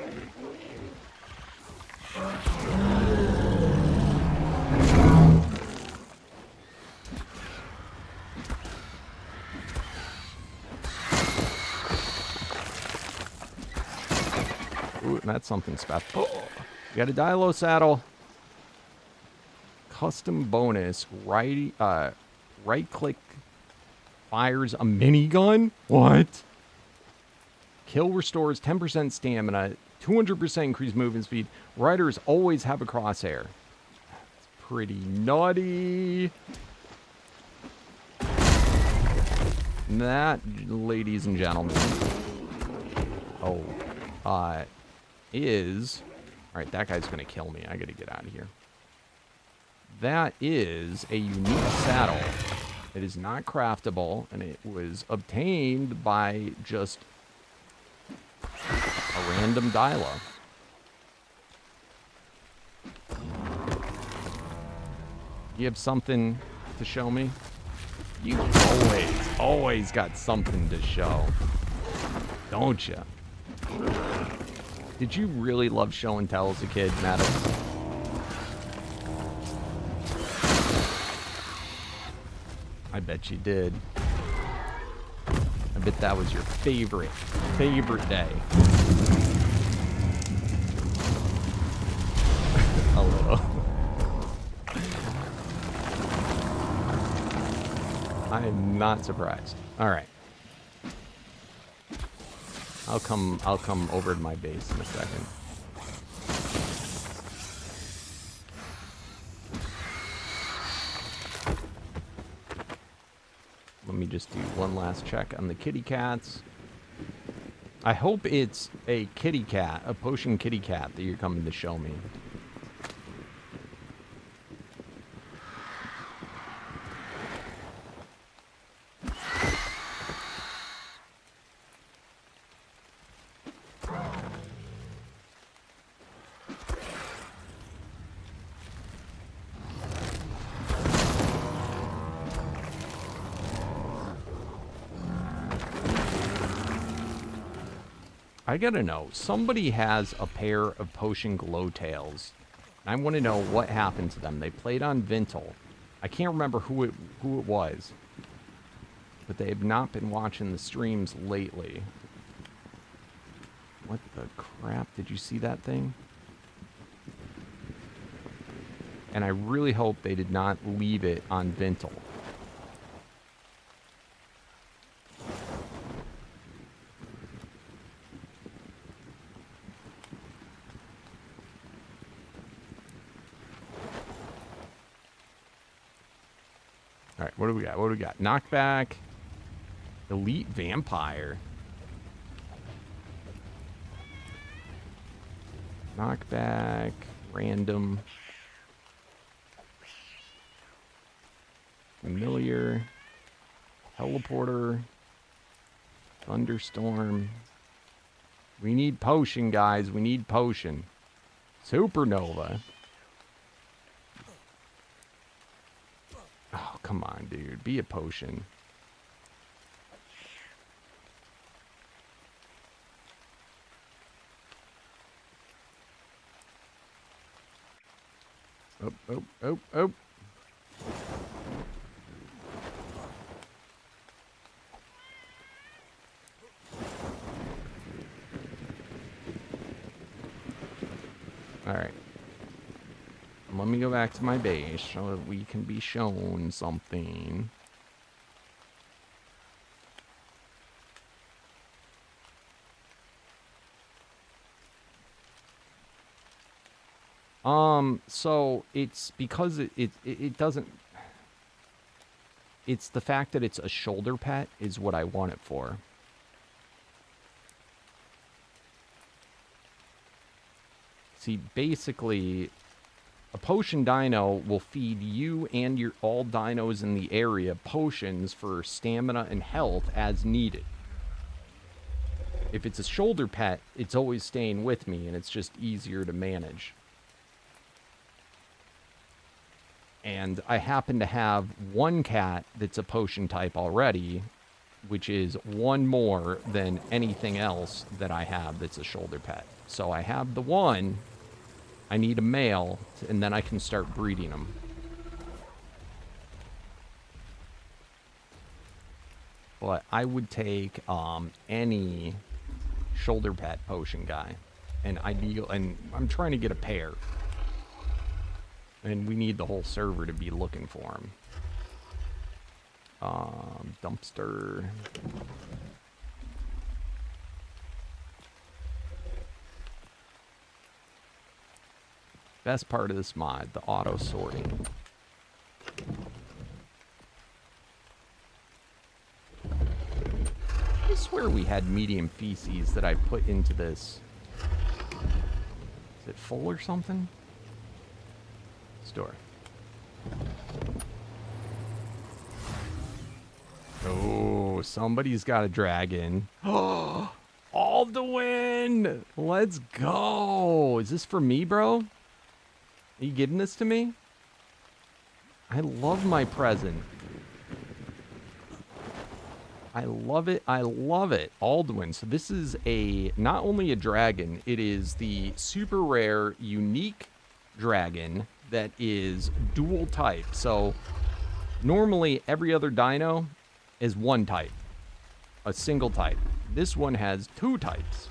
Speaker 1: Ooh, that's something special. Oh, you got a Dilo saddle. Custom bonus. Right click fires a minigun. What? Kill restores 10% stamina, 200% increased movement speed. Riders always have a crosshair. That's pretty naughty. That, ladies and gentlemen, is... Alright, that guy's going to kill me. I got to get out of here. That is a unique saddle. It is not craftable, and it was obtained by just a random Dilo. You have something to show me? You always got something to show. Don't you? Did you really love show and tell as a kid, Maddox? I bet you did. I bet that was your favorite day. A little. I am not surprised. All right. I'll come over to my base in a second. Let me just do one last check on the kitty cats. I hope it's a kitty cat, a potion kitty cat that you're coming to show me. I gotta know, somebody has a pair of potion glowtails. I want to know what happened to them. They played on Vintal. I can't remember who it was, but they have not been watching the streams lately. What the crap? Did you see that thing? And I really hope they did not leave it on Vintal. Alright, what do we got? What do we got? Knockback. Elite Vampire. Knockback. Random. Familiar. Teleporter. Thunderstorm. We need potion, guys. We need potion. Supernova. Oh, come on, dude. Be a potion. Oh. Alright. Let me go back to my base so that we can be shown something. So it's because it doesn't... It's the fact that it's a shoulder pet is what I want it for. See, basically, a potion dino will feed you and your all dinos in the area potions for stamina and health as needed. If it's a shoulder pet, it's always staying with me, and it's just easier to manage. And I happen to have one cat that's a potion type already, which is one more than anything else that I have that's a shoulder pet. So I have the one, I need a male, and then I can start breeding them. But I would take any shoulder pet potion guy. And I'm trying to get a pair. And we need the whole server to be looking for him. Dumpster. Best part of this mod, the auto sorting. I swear we had medium feces that I put into this. Is it full or something? Store. Oh, somebody's got a dragon. Oh, Alduin! Let's go! Is this for me, bro? Are you giving this to me? I love my present. I love it. I love it. Alduin. So this is not only a dragon, it is the super rare, unique dragon that is dual type. So normally every other dino is one type, a single type. This one has two types,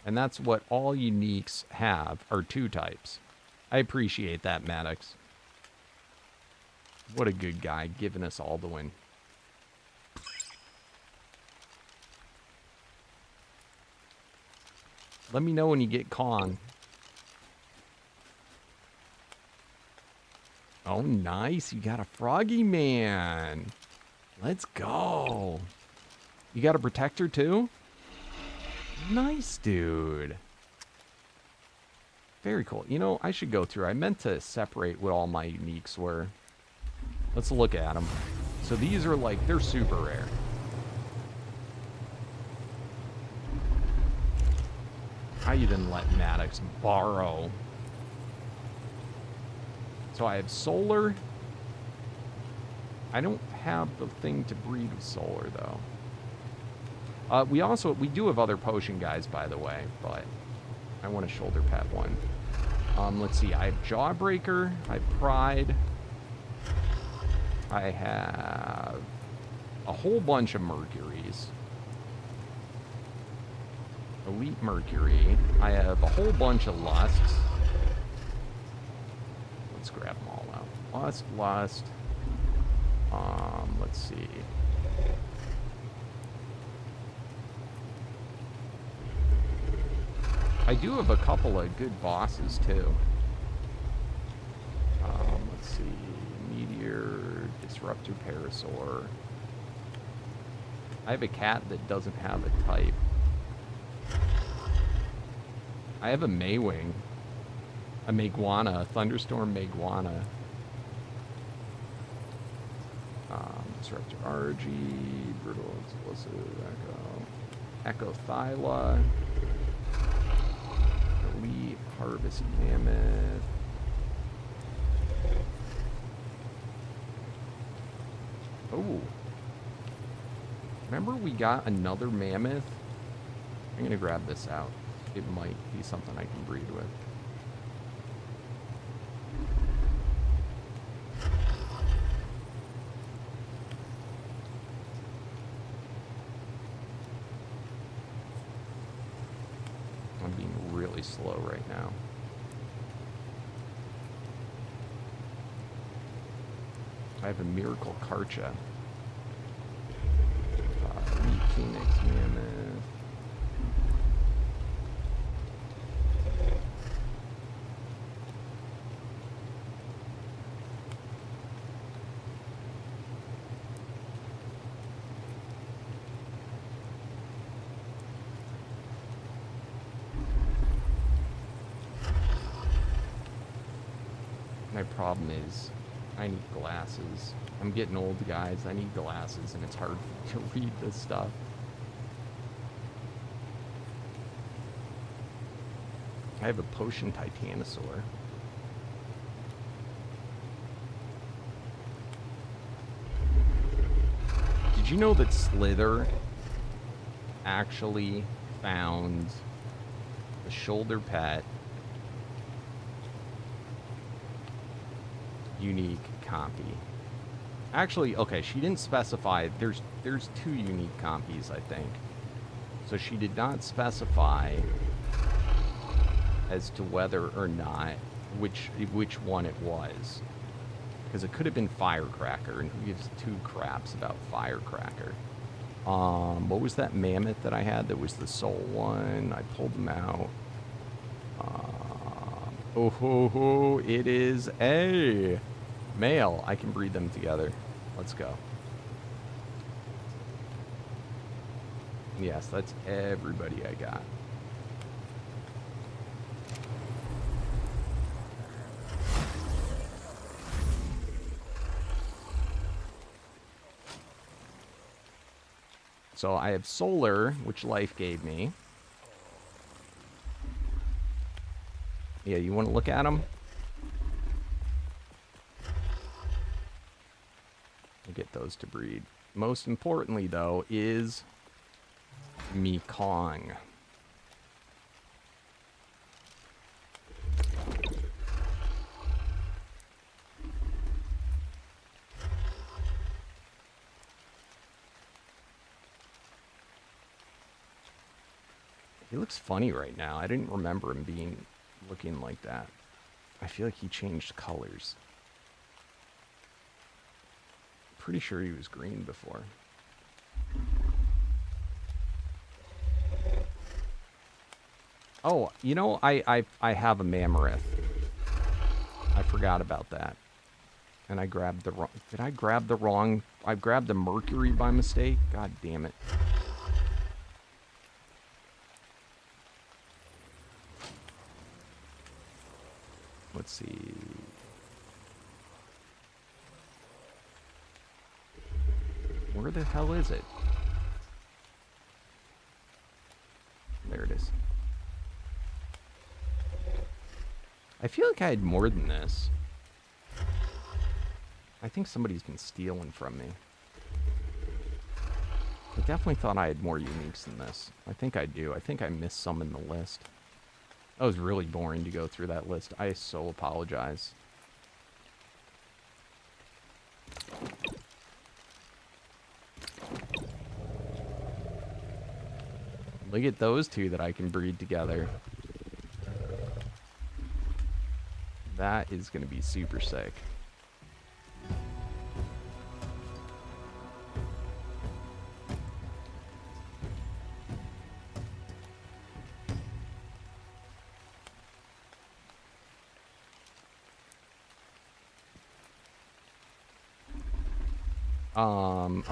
Speaker 1: and that's what all uniques have, are two types. I appreciate that, Maddox. What a good guy, giving us Alduin. Let me know when you get Kong. Oh, nice. You got a Froggy Man. Let's go. You got a Protector, too? Nice, dude. Very cool. You know, I should go through. I meant to separate what all my uniques were. Let's look at them. So these are like, they're super rare. I even let Maddox borrow. So I have solar. I don't have the thing to breed with solar, though. We do have other potion guys, by the way, but I want a shoulder pad one. Let's see. I have Jawbreaker. I have Pride. I have a whole bunch of Mercuries. Elite Mercury. I have a whole bunch of Lusts. Let's grab them all out. Lust. Let's see. I do have a couple of good bosses, too. Let's see. Meteor, Disruptor, Parasaur. I have a cat that doesn't have a type. I have a Maywing. A Maguana, a Thunderstorm Maguana. Disruptor RG, Brutal Explosive, Echo Thyla, Elite, Harvest Mammoth. Oh. Remember we got another Mammoth? I'm gonna grab this out. It might be something I can breed with. I'm being really slow right now. I have a Miracle Karcha. Wheat Phoenix Mammoth. My problem is I need glasses. I'm getting old, guys. I need glasses, and it's hard to read this stuff. I have a Potion Titanosaur. Did you know that Slither actually found the shoulder pet unique copy? Actually, okay, she didn't specify. There's 2 unique copies, I think. So she did not specify as to whether or not which one it was, because it could have been Firecracker, and who gives 2 craps about Firecracker? What was that mammoth that I had? That was the soul one. I pulled them out. It is a male. I can breed them together. Let's go. Yes, that's everybody I got. So I have Solar, which life gave me. Yeah, you want to look at them? I'll get those to breed. Most importantly, though, is Mekong. He looks funny right now. I didn't remember him looking like that. I feel like he changed colors. Pretty sure he was green before. Oh, you know, I have a Mammoth. I forgot about that. And I grabbed the wrong... Did I grab the wrong... I grabbed the Mercury by mistake? God damn it. Let's see. Where the hell is it? There it is. I feel like I had more than this. I think somebody's been stealing from me. I definitely thought I had more uniques than this. I think I do. I think I missed some in the list. That was really boring to go through that list. I so apologize. Look at those 2 that I can breed together. That is going to be super sick.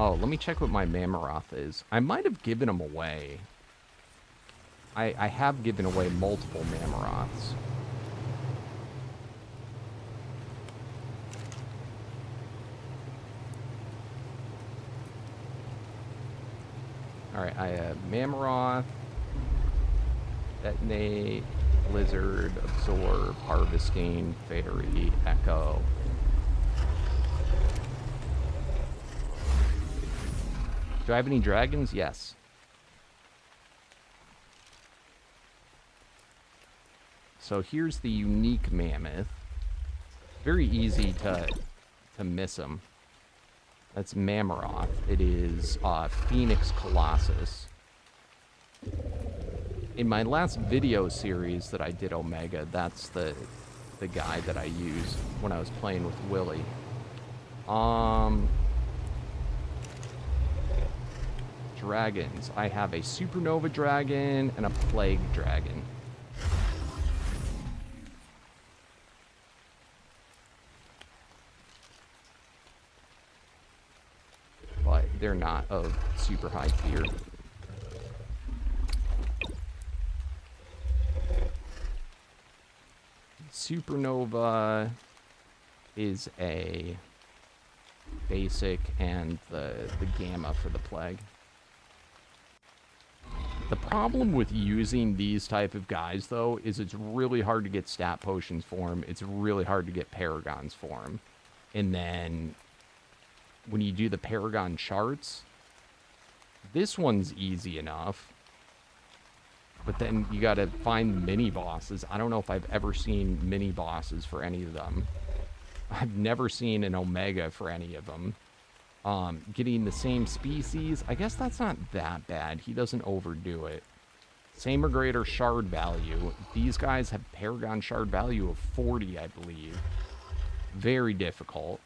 Speaker 1: Oh, let me check what my Mammoth is. I might have given them away. I have given away multiple Mammoths. Alright, I have Mammoth, Detonate, Blizzard, Absorb, Harvesting, Fairy, Echo. Do I have any dragons? Yes. So here's the unique Mammoth. Very easy to miss him. That's Mammoth. It is Phoenix Colossus. In my last video series that I did Omega, that's the guy that I used when I was playing with Willie. Dragons. I have a supernova dragon and a plague dragon. But they're not of super high tier. Supernova is a basic, and the gamma for the plague. The problem with using these type of guys, though, is it's really hard to get stat potions for them. It's really hard to get paragons for them. And then when you do the paragon charts, this one's easy enough. But then you got to find mini bosses. I don't know if I've ever seen mini bosses for any of them. I've never seen an Omega for any of them. Getting the same species, I guess that's not that bad. He doesn't overdo it. Same or greater shard value. These guys have Paragon shard value of 40, I believe. Very difficult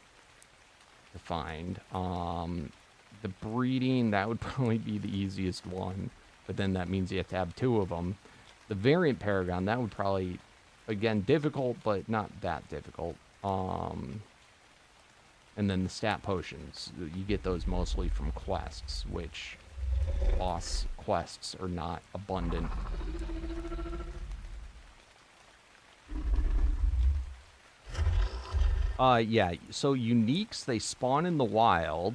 Speaker 1: to find. The breeding, that would probably be the easiest one. But then that means you have to have 2 of them. The variant Paragon, that would probably, again, difficult, but not that difficult. And then the stat potions, you get those mostly from quests, which boss quests are not abundant. Yeah, so uniques, they spawn in the wild.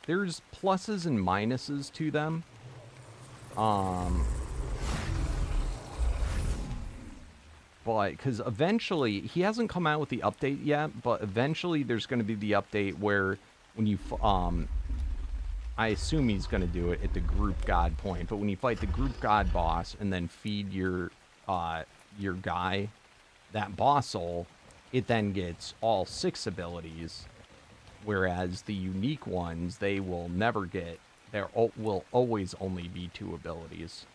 Speaker 1: There's pluses and minuses to them. But because eventually, he hasn't come out with the update yet, but eventually there's going to be the update where when you, I assume he's going to do it at the group god point, but when you fight the group god boss and then feed your guy that boss soul, it then gets all 6 abilities, whereas the unique ones, they will never get, there will always only be 2 abilities.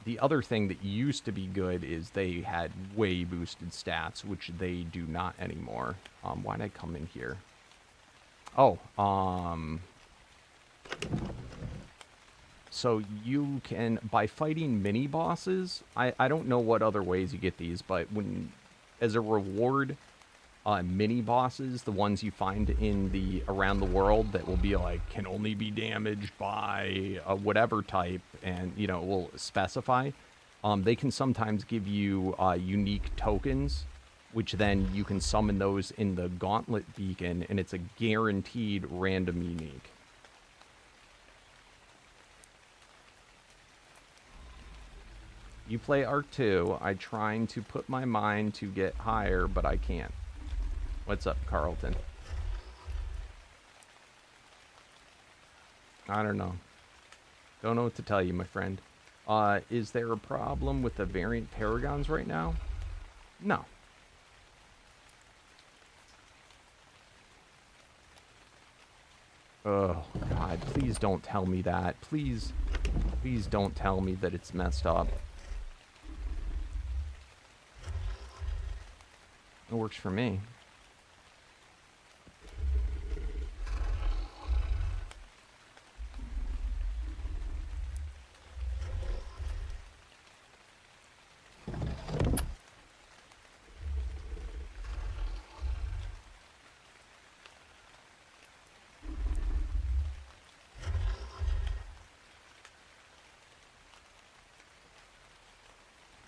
Speaker 1: The other thing that used to be good is they had way boosted stats, which they do not anymore. Why'd I come in here? Oh, so you can, by fighting mini bosses, I don't know what other ways you get these, but when, as a reward, mini bosses, the ones you find in the around the world that will be like can only be damaged by a whatever type, and you know, will specify, they can sometimes give you unique tokens, which then you can summon those in the gauntlet beacon, and it's a guaranteed random unique. You play Arc 2. I'm trying to put my mind to get higher, but I can't. What's up, Carlton? I don't know. Don't know what to tell you, my friend. Is there a problem with the variant paragons right now? No. Oh, God. Please don't tell me that. Please don't tell me that it's messed up. It works for me.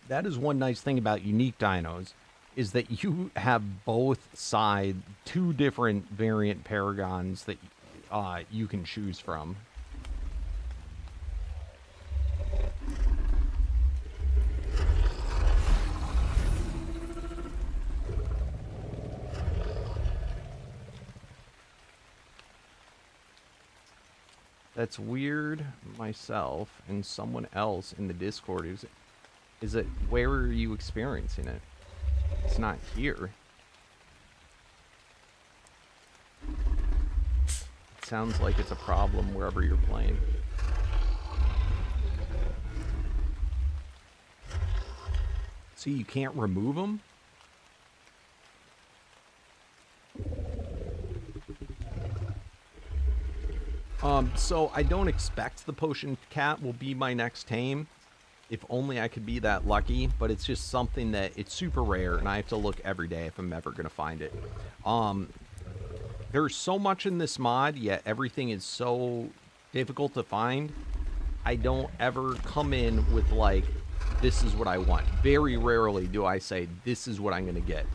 Speaker 1: That is one nice thing about unique dinos, is that you have both side 2 different variant paragons that you can choose from. That's weird. Myself and someone else in the Discord is it, where are you experiencing it? It's not here. It sounds like it's a problem wherever you're playing. So you can't remove them? So I don't expect the potion cat will be my next tame. If only I could be that lucky, but it's just something that it's super rare, and I have to look every day if I'm ever going to find it. There's so much in this mod, yet everything is so difficult to find. I don't ever come in with, like, this is what I want. Very rarely do I say, this is what I'm going to get.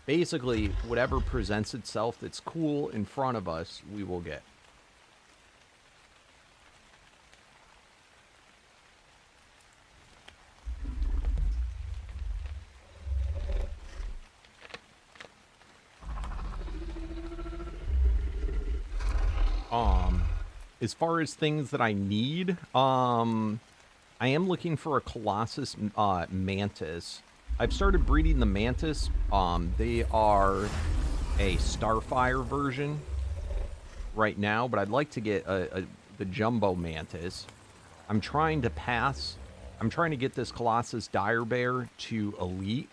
Speaker 1: Basically, whatever presents itself that's cool in front of us, we will get. As far as things that I need, I am looking for a Colossus Mantis. I've started breeding the Mantis. They are a Starfire version right now, but I'd like to get the Jumbo Mantis. I'm trying to get this Colossus Dire Bear to Elite,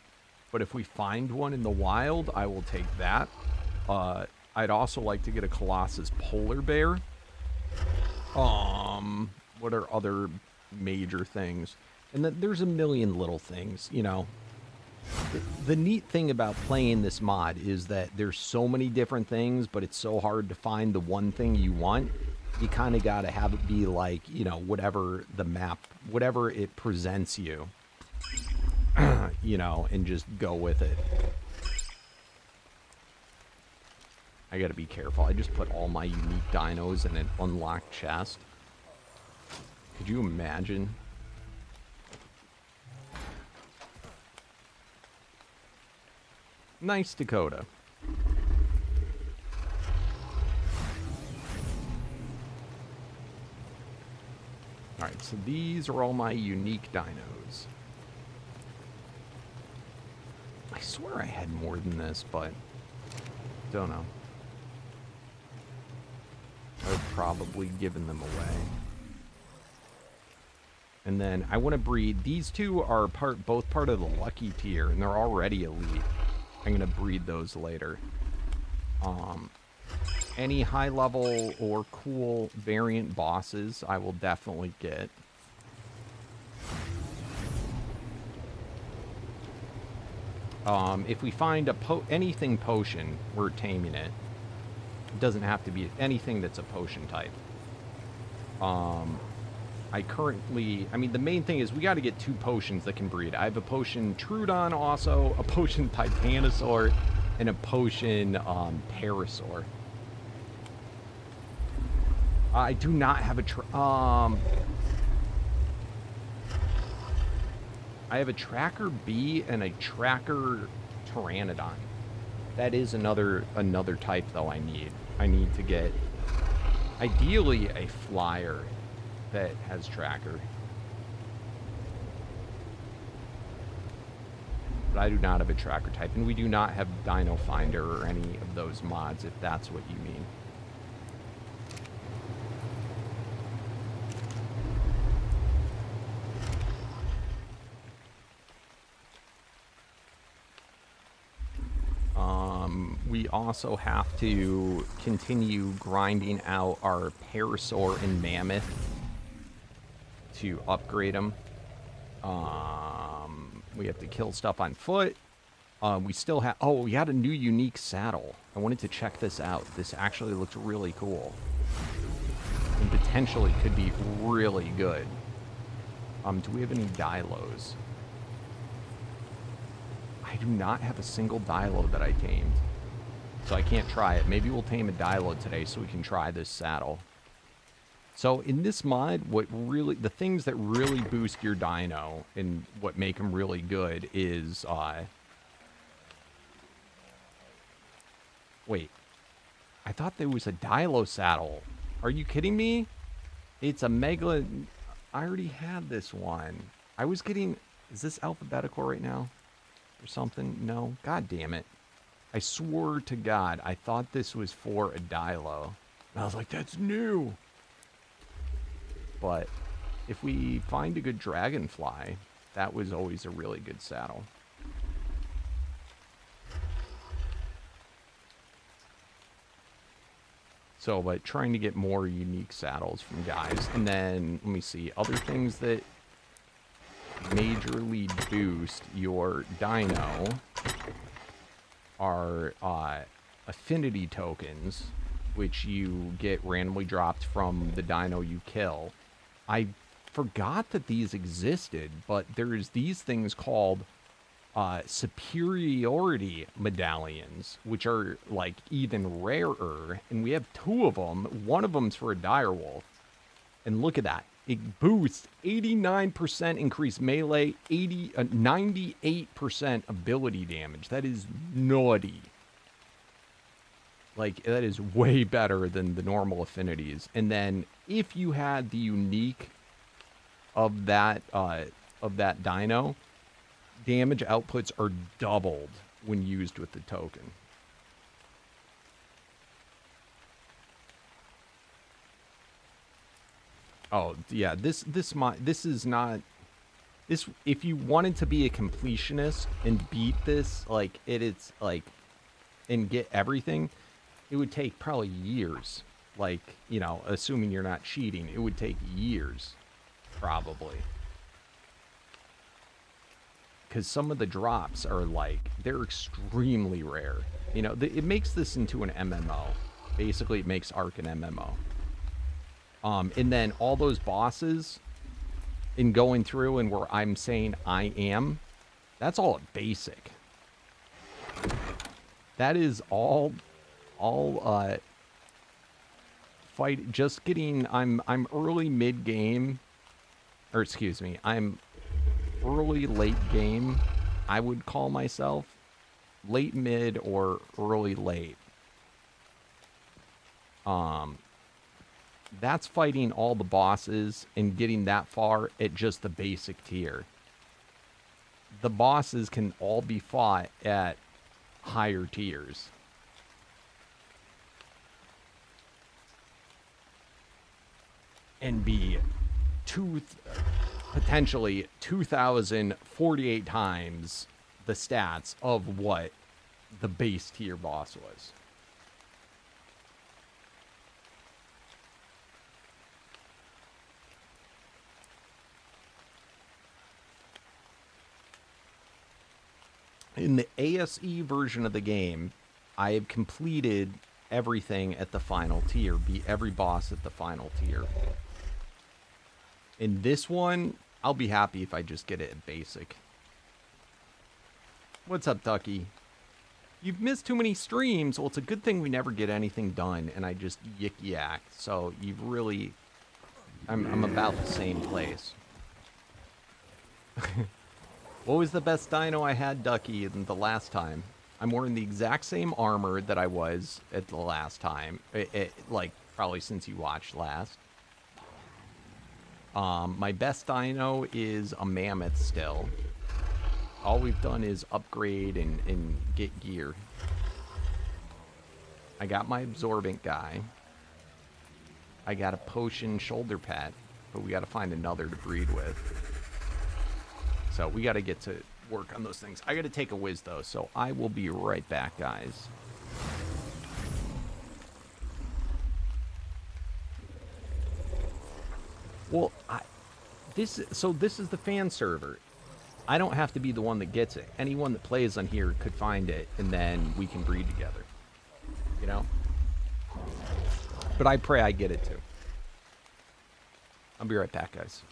Speaker 1: but if we find one in the wild, I will take that. I'd also like to get a Colossus Polar Bear. What are other major things? And then there's a million little things, you know. The neat thing about playing this mod is that there's so many different things, but it's so hard to find the one thing you want. You kind of got to have it be like, you know, whatever the map, whatever it presents you, you know, and just go with it. I gotta be careful. I just put all my unique dinos in an unlocked chest. Could you imagine? Nice, Dakota. Alright, so these are all my unique dinos. I swear I had more than this, but don't know. I've probably given them away. And then I want to breed. These two are both part of the lucky tier, and they're already elite. I'm going to breed those later. Any high level or cool variant bosses, I will definitely get. If we find anything potion, we're taming it. It doesn't have to be anything that's a potion type. I mean, the main thing is we got to get 2 potions that can breed. I have a potion Trudon also, a potion Titanosaur, and a potion Parasaur. I do not have a I have a Tracker B and a Tracker Pteranodon. That is another type, though, I need. I need to get, ideally, a flyer that has Tracker. But I do not have a Tracker type, and we do not have Dino Finder or any of those mods, if that's what you mean. We also have to continue grinding out our Parasaur and Mammoth to upgrade them. We have to kill stuff on foot. We still have... Oh, we had a new unique saddle. I wanted to check this out. This actually looks really cool. And potentially could be really good. Do we have any Dilos? I do not have a single Dilo that I tamed. So I can't try it. Maybe we'll tame a Dilo today so we can try this saddle. So in this mod, the things that really boost your dino and what make them really good is, wait, I thought there was a Dilo saddle. Are you kidding me? It's a Mega, I already had this one. I was getting, is this alphabetical right now or something? No, god damn it. I swore to God, I thought this was for a Dilo. And I was like, that's new. But if we find a good Dragonfly, that was always a really good saddle. So, but trying to get more unique saddles from guys. And then, let me see, other things that majorly boost your Dino are affinity tokens, which you get randomly dropped from the Dino you kill. I forgot that these existed, but there's these things called superiority medallions, which are like even rarer, and we have 2 of them. One of them's for a direwolf, and look at that. It boosts 89% increased melee, 98% ability damage. That is naughty. Like, that is way better than the normal affinities. And then if you had the unique of that Dino, damage outputs are doubled when used with the token. Oh, yeah, this is not... This, if you wanted to be a completionist and beat this, like, it's, like, and get everything, it would take probably years. Like, you know, assuming you're not cheating, it would take years, probably. Because some of the drops are, like, they're extremely rare. You know, it makes this into an MMO. Basically, it makes Ark an MMO. And then all those bosses, in going through and where I'm saying I am, that's all at basic. That is all fight, just getting, I'm early mid game, or excuse me, I'm early late game, I would call myself. Late mid or early late. That's fighting all the bosses and getting that far at just the basic tier. The bosses can all be fought at higher tiers. And be potentially 2,048 times the stats of what the base tier boss was. In the ASE version of the game, I have completed everything at the final tier, beat every boss at the final tier. In this one, I'll be happy if I just get it at basic. What's up, Ducky? You've missed too many streams. Well, it's a good thing we never get anything done, and I just yik-yak. So you've really... I'm about the same place. What was the best dino I had, Ducky, in the last time? I'm wearing the exact same armor that I was at the last time. Like, probably since you watched last. My best dino is a mammoth still. All we've done is upgrade and get gear. I got my absorbent guy. I got a potion shoulder pet, but we got to find another to breed with. So we got to get to work on those things. I got to take a whiz, though, so I will be right back, guys. Well, this is the fan server. I don't have to be the one that gets it. Anyone that plays on here could find it, and then we can breed together. You know? But I pray I get it, too. I'll be right back, guys.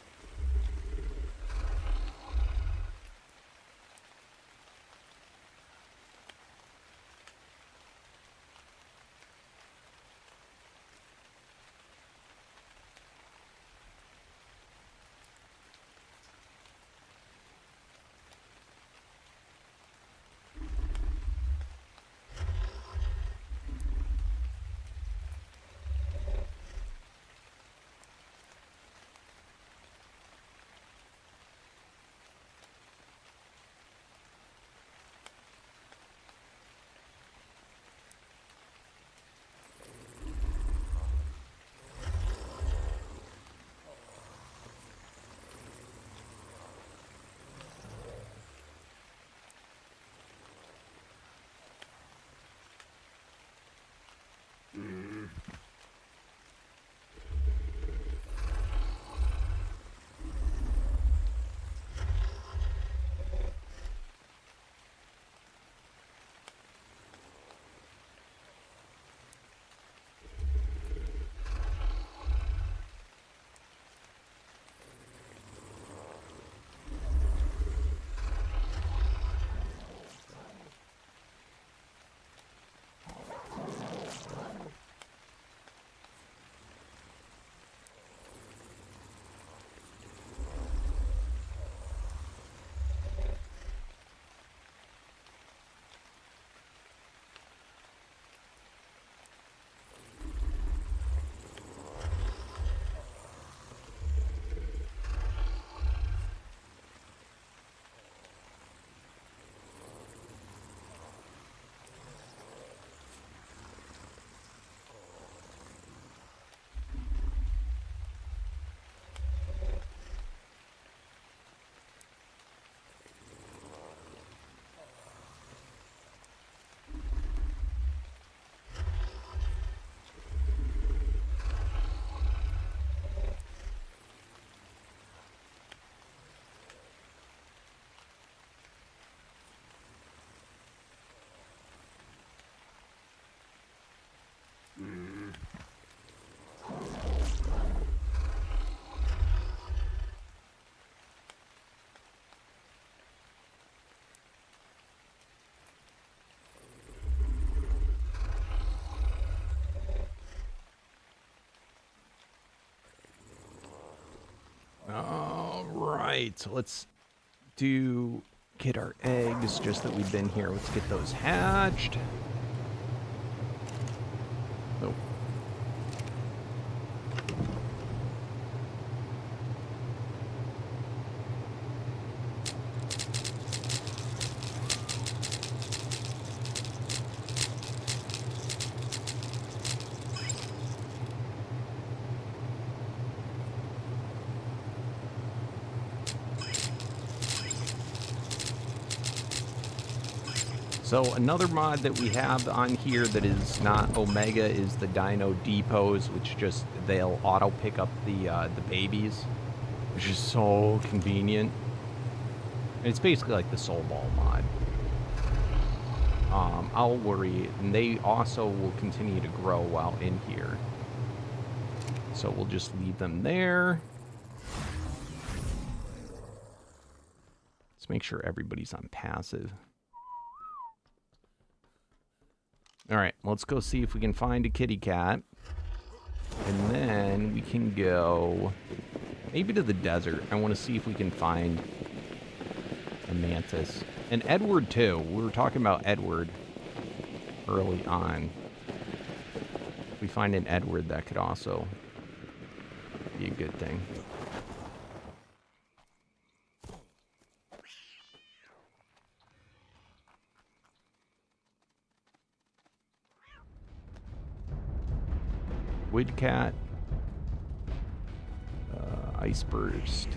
Speaker 1: right, so let's get our eggs, just that we've been here. Let's get those hatched. Nope. So another mod that we have on here that is not Omega is the Dino depots, which just they'll auto pick up the babies, which is so convenient. And it's basically like the Soul Ball mod. I'll worry, and they also will continue to grow while in here. So we'll just leave them there. Let's make sure everybody's on passive. All right, let's go see if we can find a kitty cat. And then we can go maybe to the desert. I want to see if we can find a mantis. And Edward, too. We were talking about Edward early on. If we find an Edward, that could also be a good thing. Woodcat, Ice Burst,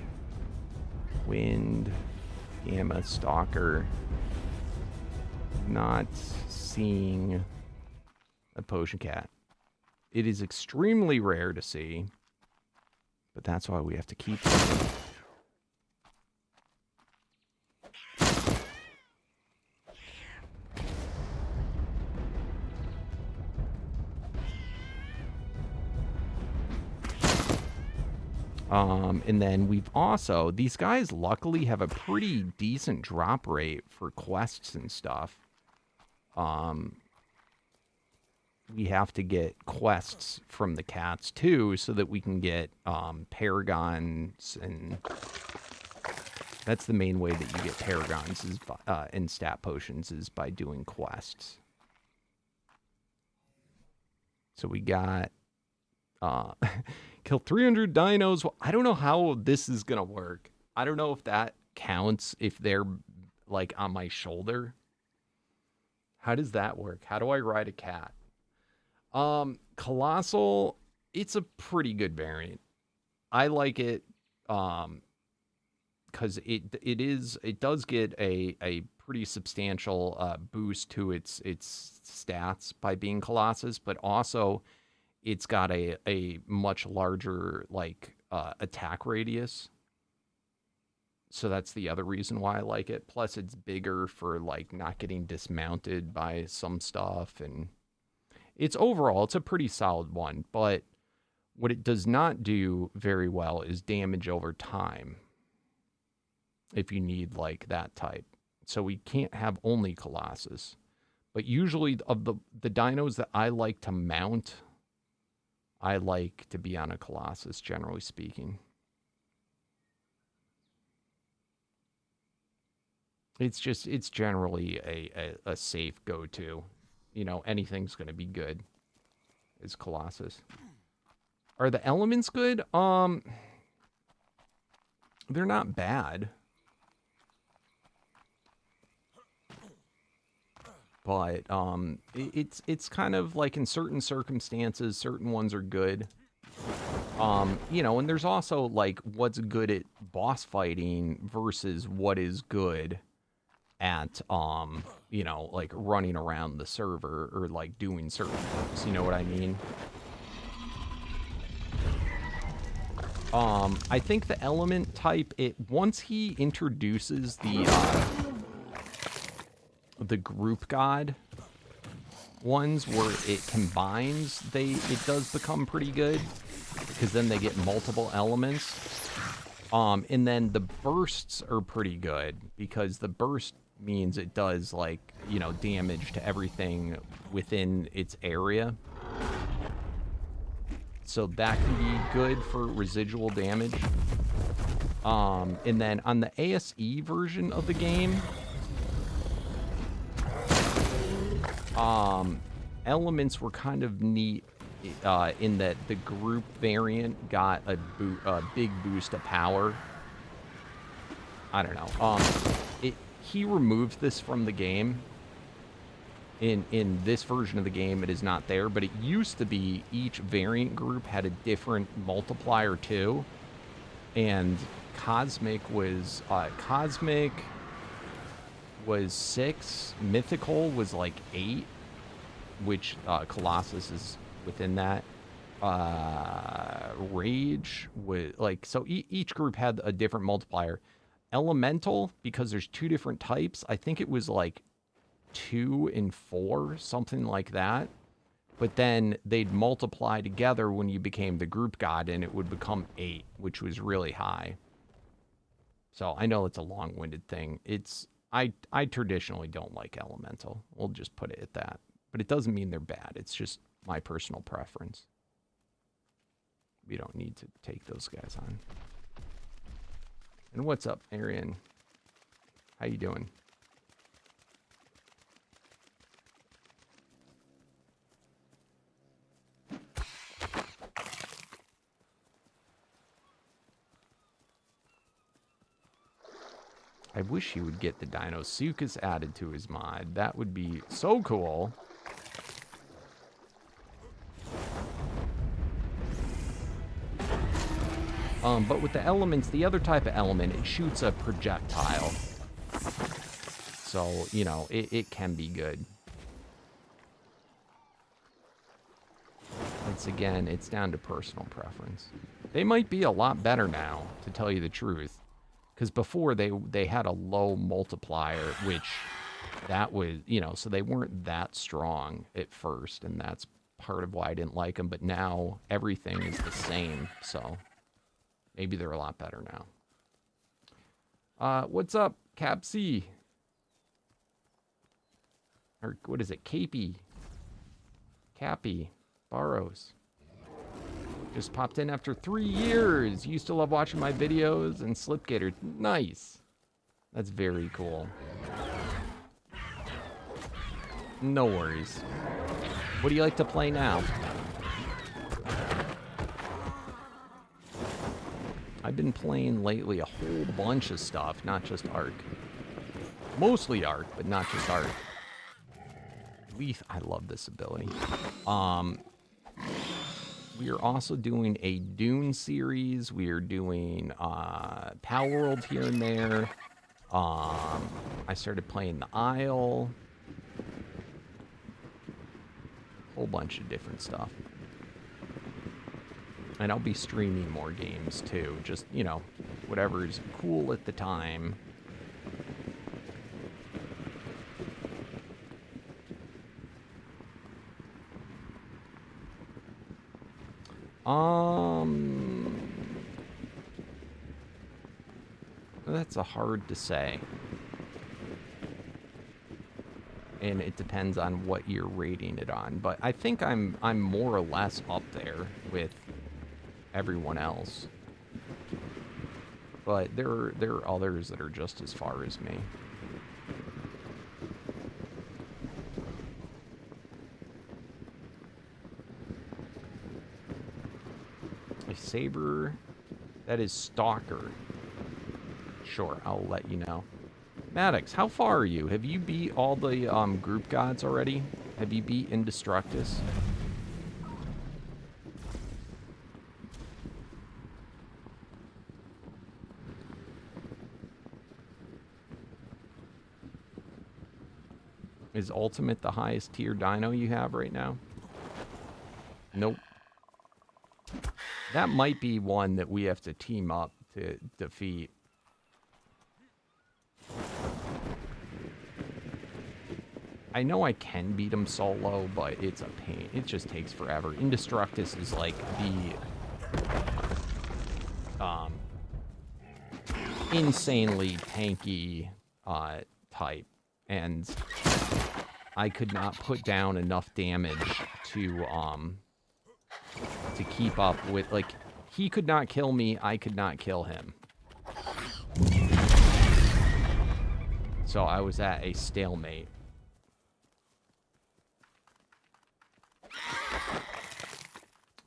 Speaker 1: Wind, Gamma, Stalker. Not seeing a Potion Cat. It is extremely rare to see, but that's why we have to keep them. And then we've also, these guys luckily have a pretty decent drop rate for quests and stuff. We have to get quests from the cats too, so that we can get paragons, and that's the main way that you get paragons is by, and stat potions is by doing quests. So we got kill 300 dinos. Well, I don't know how this is gonna work. I don't know if that counts if they're like on my shoulder. How does that work? How do I ride a cat? Colossal, it's a pretty good variant. I like it because it does get a pretty substantial boost to its stats by being Colossus, but also it's got a much larger like attack radius. So that's the other reason why I like it. Plus it's bigger for like not getting dismounted by some stuff, and it's overall it's a pretty solid one, but what it does not do very well is damage over time if you need like that type. So we can't have only Colossus. But usually of the dinos that I like to mount, I like to be on a Colossus, generally speaking. It's generally a safe go-to. You know, anything's going to be good as Colossus. Are the elements good? They're not bad. But it's kind of like in certain circumstances, certain ones are good. You know, and there's also like what's good at boss fighting versus what is good at you know, like running around the server or like doing certain things. You know what I mean? I think the element type, once he introduces the group god ones where it combines, it does become pretty good because then they get multiple elements. And then the bursts are pretty good because the burst means it does like, you know, damage to everything within its area. So that can be good for residual damage. And then on the ASE version of the game, elements were kind of neat in that the group variant got a big boost of power. I don't know. He removed this from the game. In this version of the game, it is not there, but it used to be each variant group had a different multiplier too. And Cosmic was 6, Mythical was like 8, which Colossus is within that. Rage was like, so each group had a different multiplier. Elemental, because there's 2 different types, I think it was like 2 and 4, something like that. But then they'd multiply together when you became the group god, and it would become 8, which was really high. So I know it's a long-winded thing. I traditionally don't like Elemental. We'll just put it at that. But it doesn't mean they're bad. It's just my personal preference. We don't need to take those guys on. And what's up, Arian? How you doing? I wish he would get the Dinosuchus added to his mod. That would be so cool. But with the elements, the other type of element, it shoots a projectile. So, you know, it can be good. It's down to personal preference. They might be a lot better now, to tell you the truth. Because before, they had a low multiplier, which that was, you know, so they weren't that strong at first, and that's part of why I didn't like them. But now, everything is the same, so maybe they're a lot better now. What's up, Cap C? Or what is it, Capey? Cappy. Barrows. Just popped in after 3 years. Used to love watching my videos and Slipgator. Nice. That's very cool. No worries. What do you like to play now? I've been playing lately a whole bunch of stuff, not just Ark. Mostly Ark, but not just Ark. I love this ability. We are also doing a Dune series. We are doing Power World here and there. I started playing the Isle. Whole bunch of different stuff. And I'll be streaming more games too. Just, you know, whatever's cool at the time. That's hard to say. And it depends on what you're rating it on. But I think I'm more or less up there with everyone else. But there are others that are just as far as me. A saber, that is Stalker. Sure, I'll let you know. Maddox, how far are you? Have you beat all the group gods already? Have you beat Indestructus? Is Ultimate the highest tier dino you have right now? Nope. That might be one that we have to team up to defeat. I know I can beat him solo, but it's a pain. It just takes forever. Indestructus is like the insanely tanky type, and I could not put down enough damage to keep up with, like, he could not kill me, I could not kill him. So I was at a stalemate.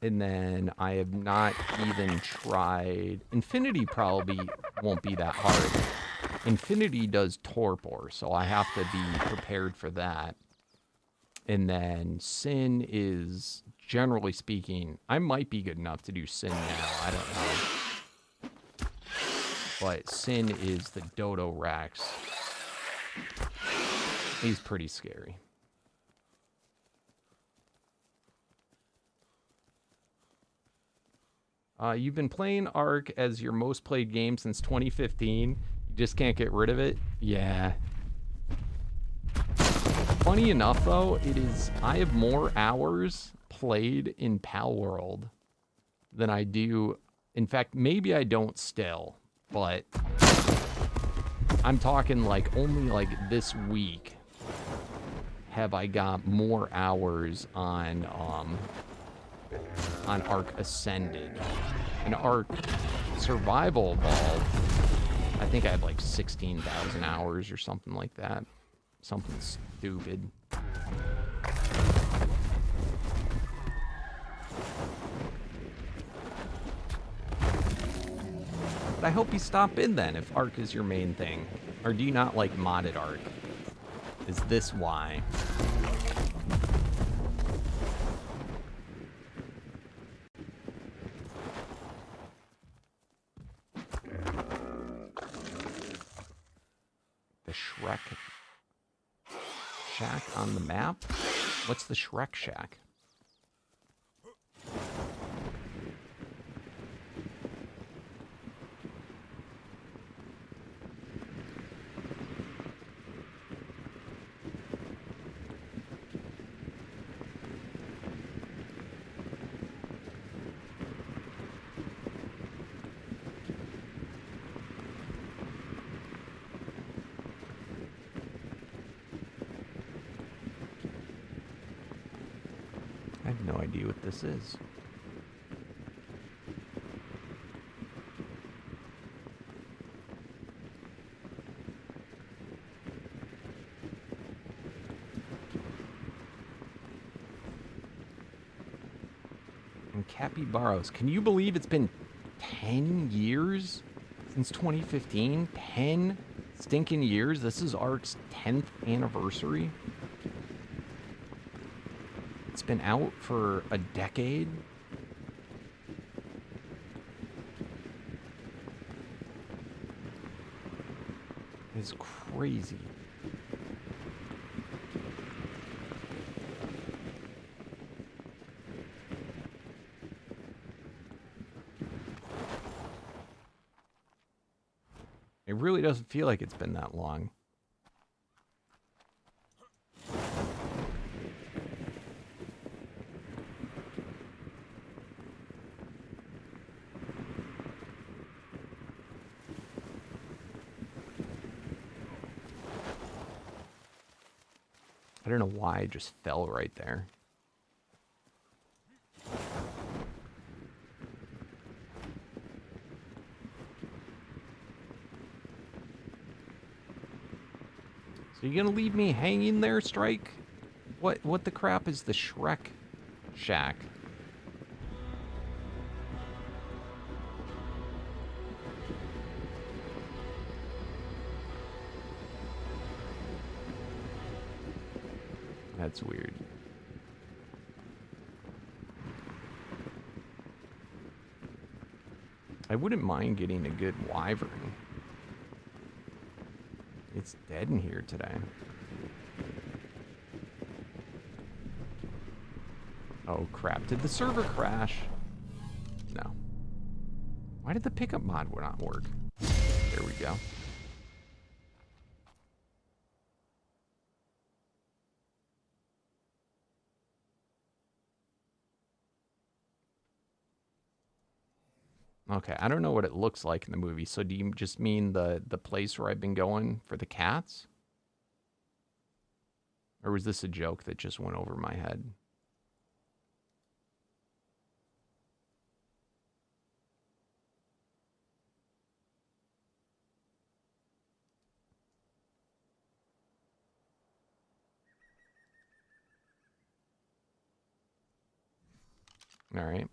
Speaker 1: And then I have not even tried... Infinity probably won't be that hard. Infinity does torpor, so I have to be prepared for that. And then Sin is, generally speaking, I might be good enough to do Sin now. I don't know. But Sin is the Dodo Rex. He's pretty scary. You've been playing Ark as your most played game since 2015. You just can't get rid of it? Yeah. Funny enough, though, I have more hours played in Pal World than I do. In fact, maybe I don't still, but I'm talking like only like this week have I got more hours on Ark Ascended. And Ark Survival Evolved, I think I had like 16,000 hours or something like that. Something stupid. But I hope you stop in then if Ark is your main thing. Or do you not like modded Ark? Is this why? The Shrek Shack on the map? What's the Shrek Shack? I have no idea what this is. And capybaras. Can you believe it's been 10 years since 2015? 10 stinking years? This is Ark's 10th anniversary. It's been out for a decade. It's crazy. It really doesn't feel like it's been that long. I don't know why I just fell right there. So you gonna leave me hanging there, Strike? What the crap is the Shrek Shack? That's weird. I wouldn't mind getting a good wyvern. It's dead in here today. Oh crap, did the server crash? No. Why did the pickup mod not work? There we go. Okay, I don't know what it looks like in the movie. So do you just mean the place where I've been going for the cats? Or was this a joke that just went over my head? All right.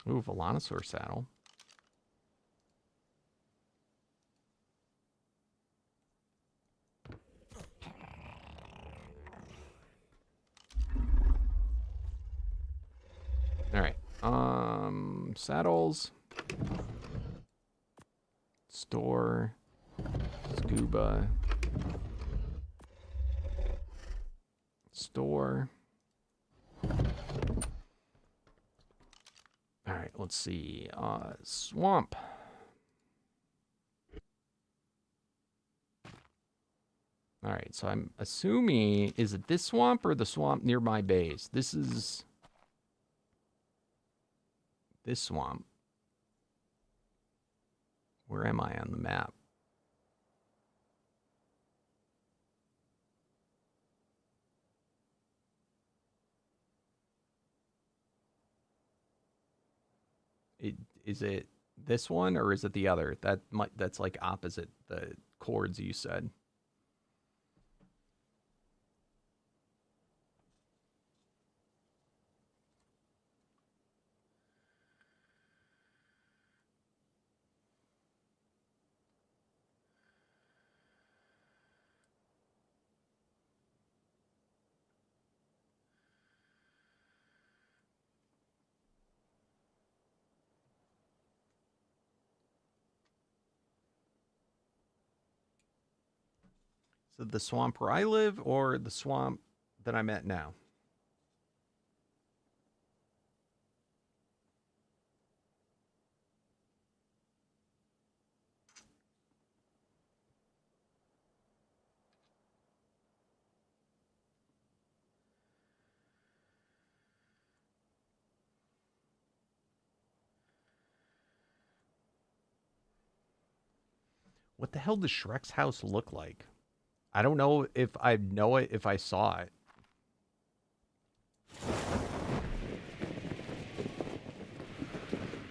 Speaker 1: Ooh, Velonosaur saddle. All right. Saddles. Store. Scuba. Store. All right, let's see. Swamp. All right, so I'm assuming, is it this swamp or the swamp near my base? This is this swamp. Where am I on the map? Is it this one or is it the other? That's like opposite the chords you said. So the swamp where I live or the swamp that I'm at now? What the hell does Shrek's house look like? I don't know if I know it if I saw it.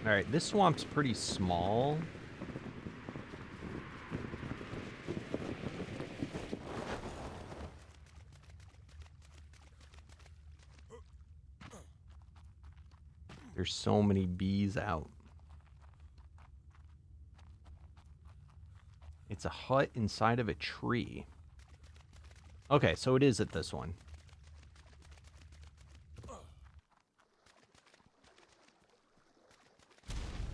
Speaker 1: All right, this swamp's pretty small. There's so many bees out. It's a hut inside of a tree. Okay, so it is at this one.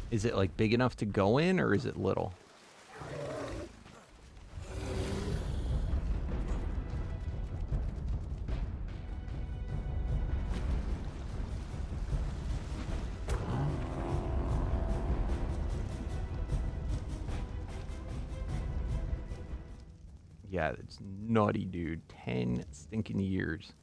Speaker 1: Is it like big enough to go in or is it little? Yeah, it's nutty, dude. 10 stinking years.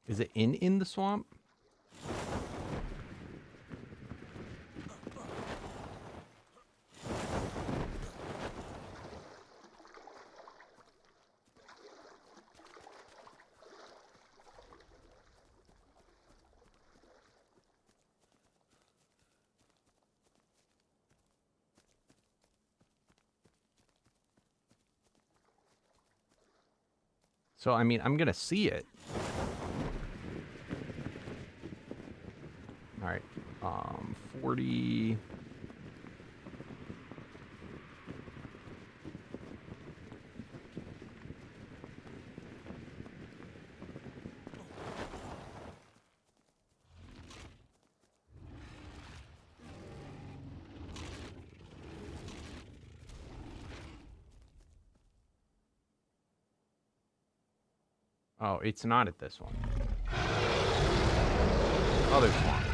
Speaker 1: Is it in the swamp? So, I mean, I'm going to see it. All right. 40... Oh, it's not at this one. Other swamp.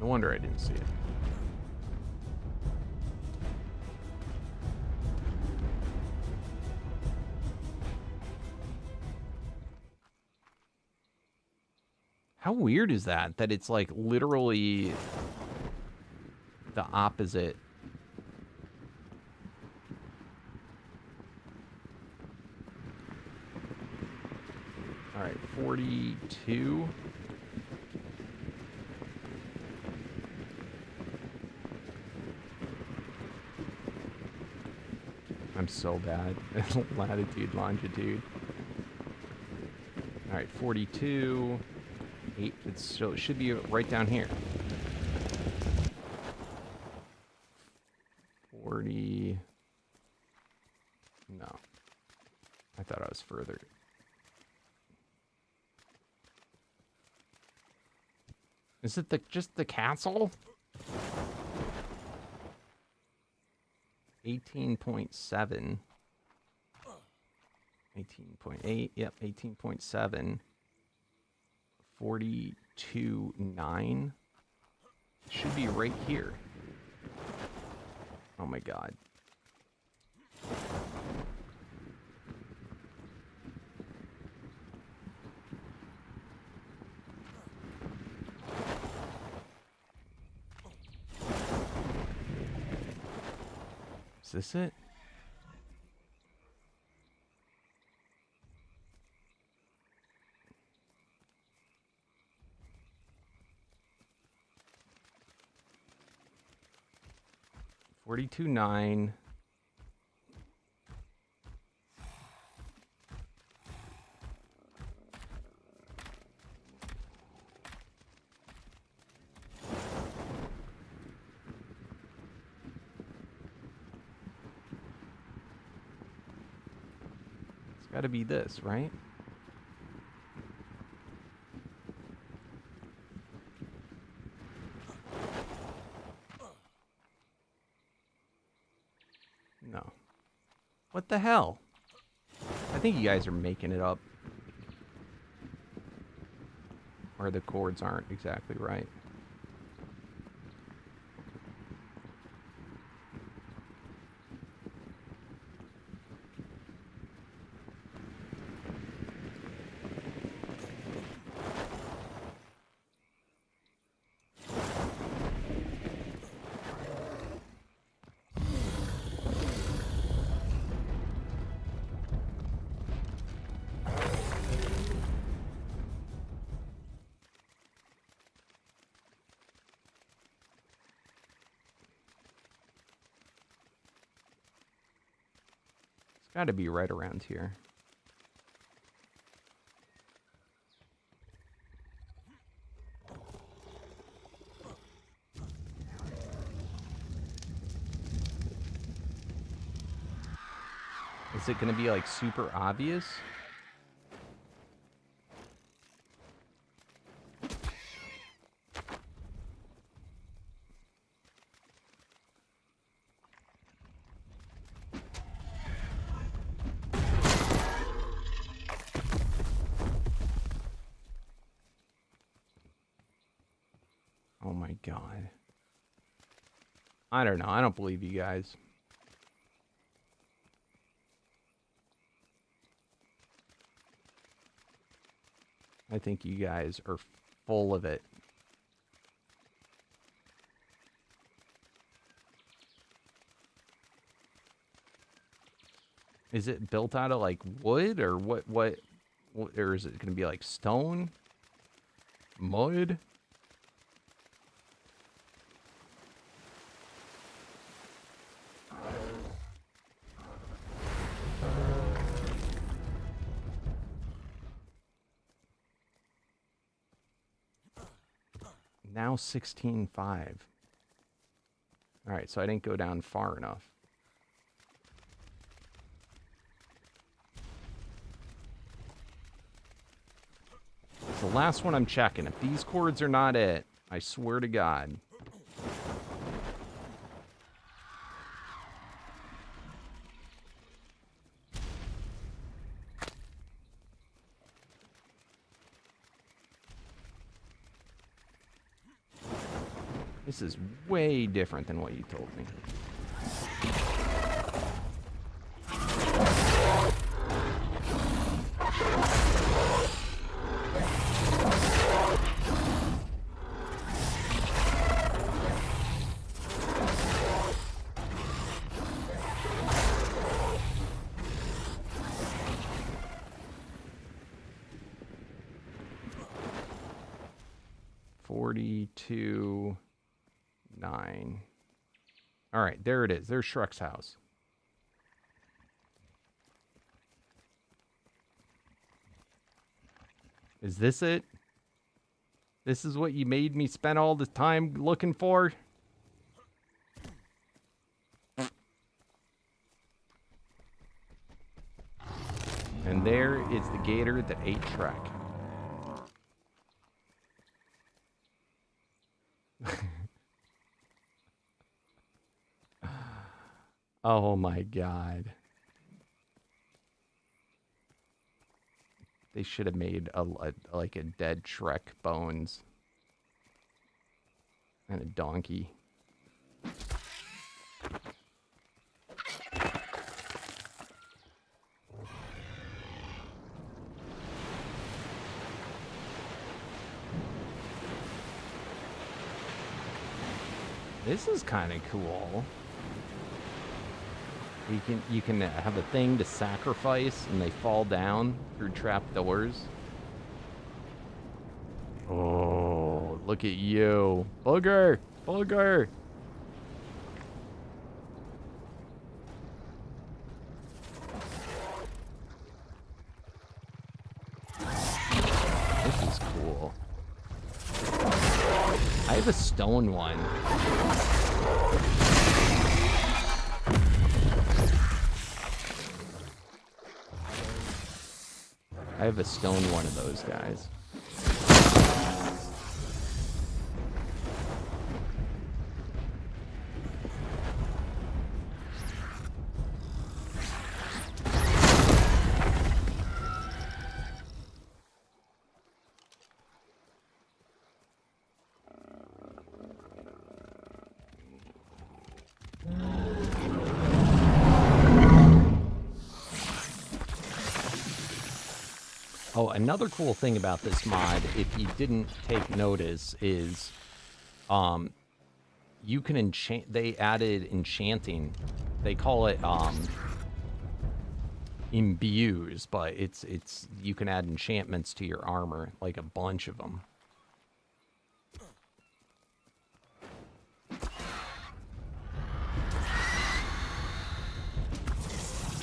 Speaker 1: No wonder I didn't see it. How weird is that? That it's like literally the opposite. All right, 42. so bad. Latitude, longitude. All right, 42. 8. So it should be right down here. 40. No. I thought I was further. Is it just the castle? 18.7. 18.8. Yep, 18.7. 42.9. Should be right here. Oh my god. Is this it? $42.9. It's got to be this, right? No. What the hell? I think you guys are making it up. Or the chords aren't exactly right. Got to be right around here. Is it going to be like super obvious? Oh my god. I don't know. I don't believe you guys. I think you guys are full of it. Is it built out of like wood or what or is it going to be like stone? Mud? Now 16.5. All right, so I didn't go down far enough. It's the last one I'm checking. If these chords are not it, I swear to God. This is way different than what you told me. $42.9. All right, there it is. There's Shrek's house. Is this it? This is what you made me spend all this time looking for? And there is the gator that ate Shrek. Oh my god. They should have made like a dead Shrek bones. And a donkey. This is kind of cool. You can have a thing to sacrifice, and they fall down through trap doors. Oh, look at you, booger, booger. This is cool. I have a stone one. I have a stone one of those guys. Oh, another cool thing about this mod, if you didn't take notice, is you can enchant. They added enchanting. They call it imbues, but it's you can add enchantments to your armor, like a bunch of them.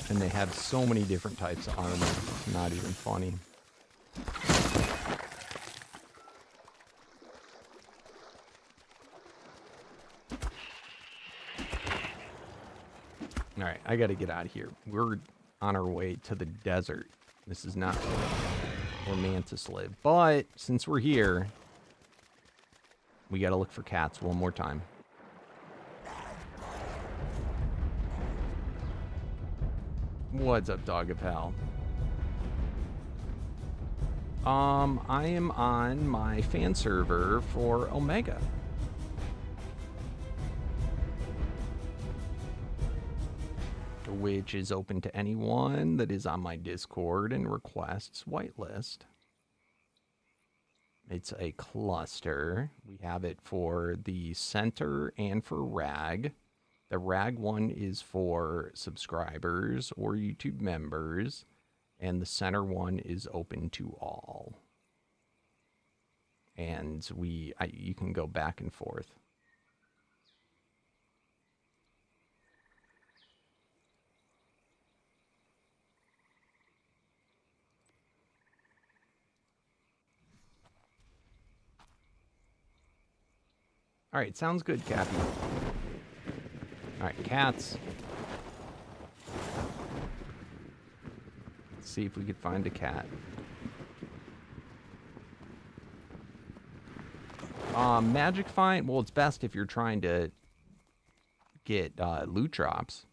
Speaker 1: And they have so many different types of armor. It's not even funny. All right, I got to get out of here. We're on our way to the desert. This is not where Mantis live. But since we're here, we got to look for cats one more time. What's up, Dog of Hell? I am on my fan server for Omega. Which is open to anyone that is on my Discord and requests whitelist. It's a cluster. We have it for the center and for RAG. The RAG one is for subscribers or YouTube members, and the center one is open to all. And you can go back and forth. All right, sounds good, Cappy. All right, cats. Let's see if we could find a cat. Magic find? Well, it's best if you're trying to get loot drops.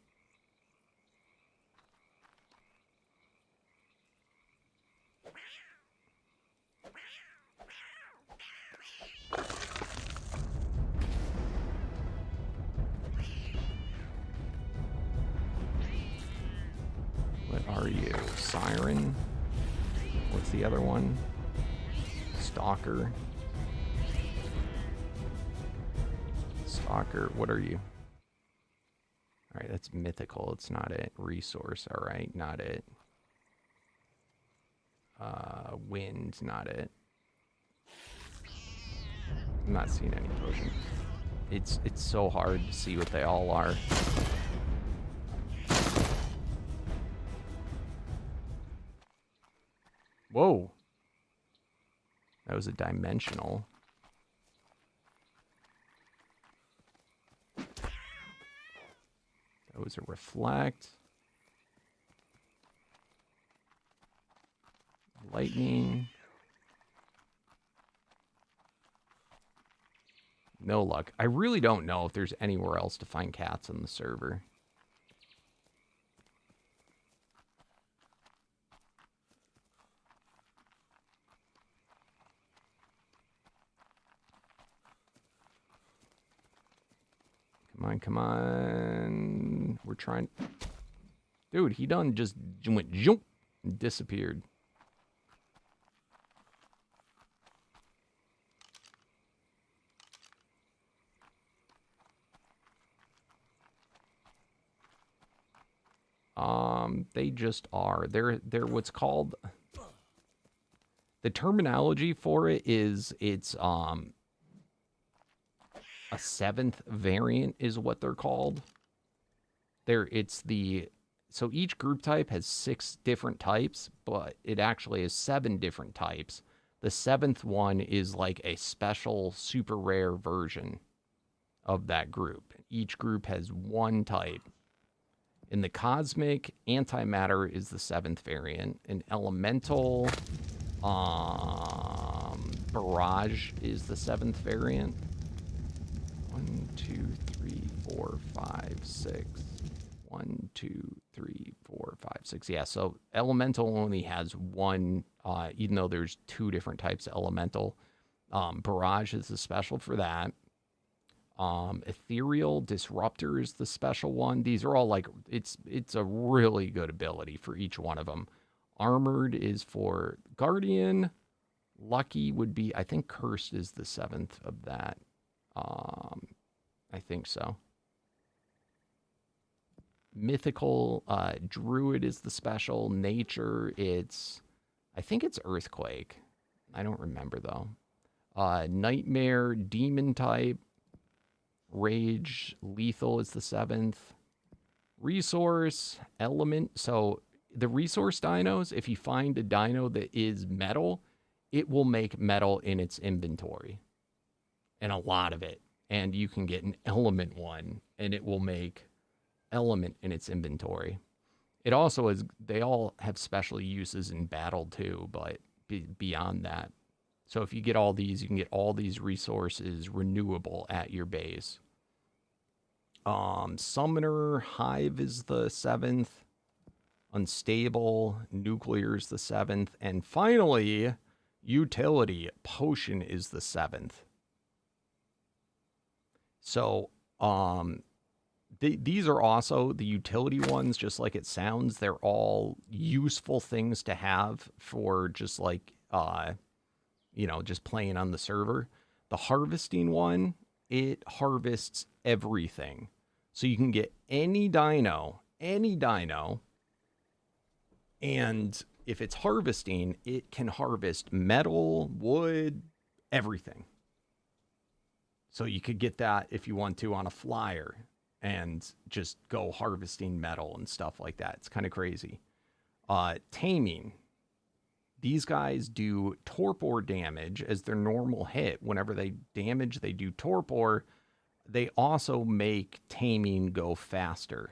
Speaker 1: What are you? Siren? What's the other one? Stalker. Stalker, what are you? Alright, that's mythical. It's not it. Resource, alright, not it. Wind, not it. I'm not seeing any potion. It's so hard to see what they all are. Whoa. That was a dimensional. That was a reflect. Lightning. No luck. I really don't know if there's anywhere else to find cats on the server. Come on, come on. We're trying. Dude, he done just went jump and disappeared. They just are. They're what's called, the terminology for it is it's a 7th variant is what they're called. So each group type has 6 different types, but it actually has 7 different types. The 7th one is like a special super rare version of that group. Each group has 1 type. In the cosmic, antimatter is the 7th variant. In elemental, barrage is the 7th variant. 1, 2, 3, 4, 5, 6. 1, 2, 3, 4, 5, 6. Yeah, so elemental only has 1, even though there's 2 different types of elemental. Barrage is the special for that. Ethereal Disruptor is the special one. These are all like, it's a really good ability for each one of them. Armored is for Guardian. Lucky would be, I think Cursed is the 7th of that. I think so. Mythical Druid is the special. Nature, I think it's Earthquake. I don't remember though. Nightmare, Demon type. Rage, Lethal is the 7th. Resource, Element. So the resource dinos, if you find a dino that is metal, it will make metal in its inventory. And a lot of it. And you can get an element one, and it will make element in its inventory. It also is, they all have special uses in battle too, but beyond that. So if you get all these, you can get all these resources renewable at your base. Summoner, Hive is the 7th. Unstable, Nuclear is the 7th. And finally, Utility, Potion is the 7th. So, these are also the utility ones, just like it sounds. They're all useful things to have for just like, just playing on the server. The harvesting one, it harvests everything. So you can get any dino, and if it's harvesting, it can harvest metal, wood, everything. So you could get that if you want to on a flyer and just go harvesting metal and stuff like that. It's kind of crazy. Taming. These guys do torpor damage as their normal hit. Whenever they damage, they do torpor. They also make taming go faster.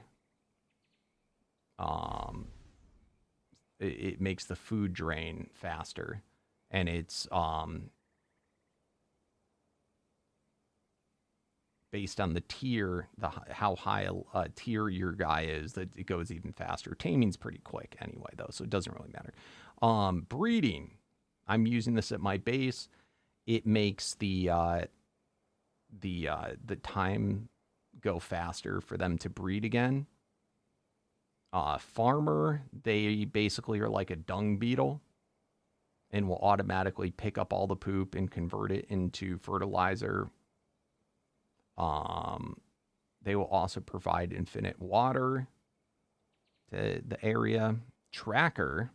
Speaker 1: It makes the food drain faster. And it's based on the tier, how high a tier your guy is, that it goes even faster. Taming's pretty quick anyway, though, so it doesn't really matter. Breeding. I'm using this at my base. It makes the time go faster for them to breed again. Farmer, they basically are like a dung beetle and will automatically pick up all the poop and convert it into fertilizer. They will also provide infinite water to the area. Tracker.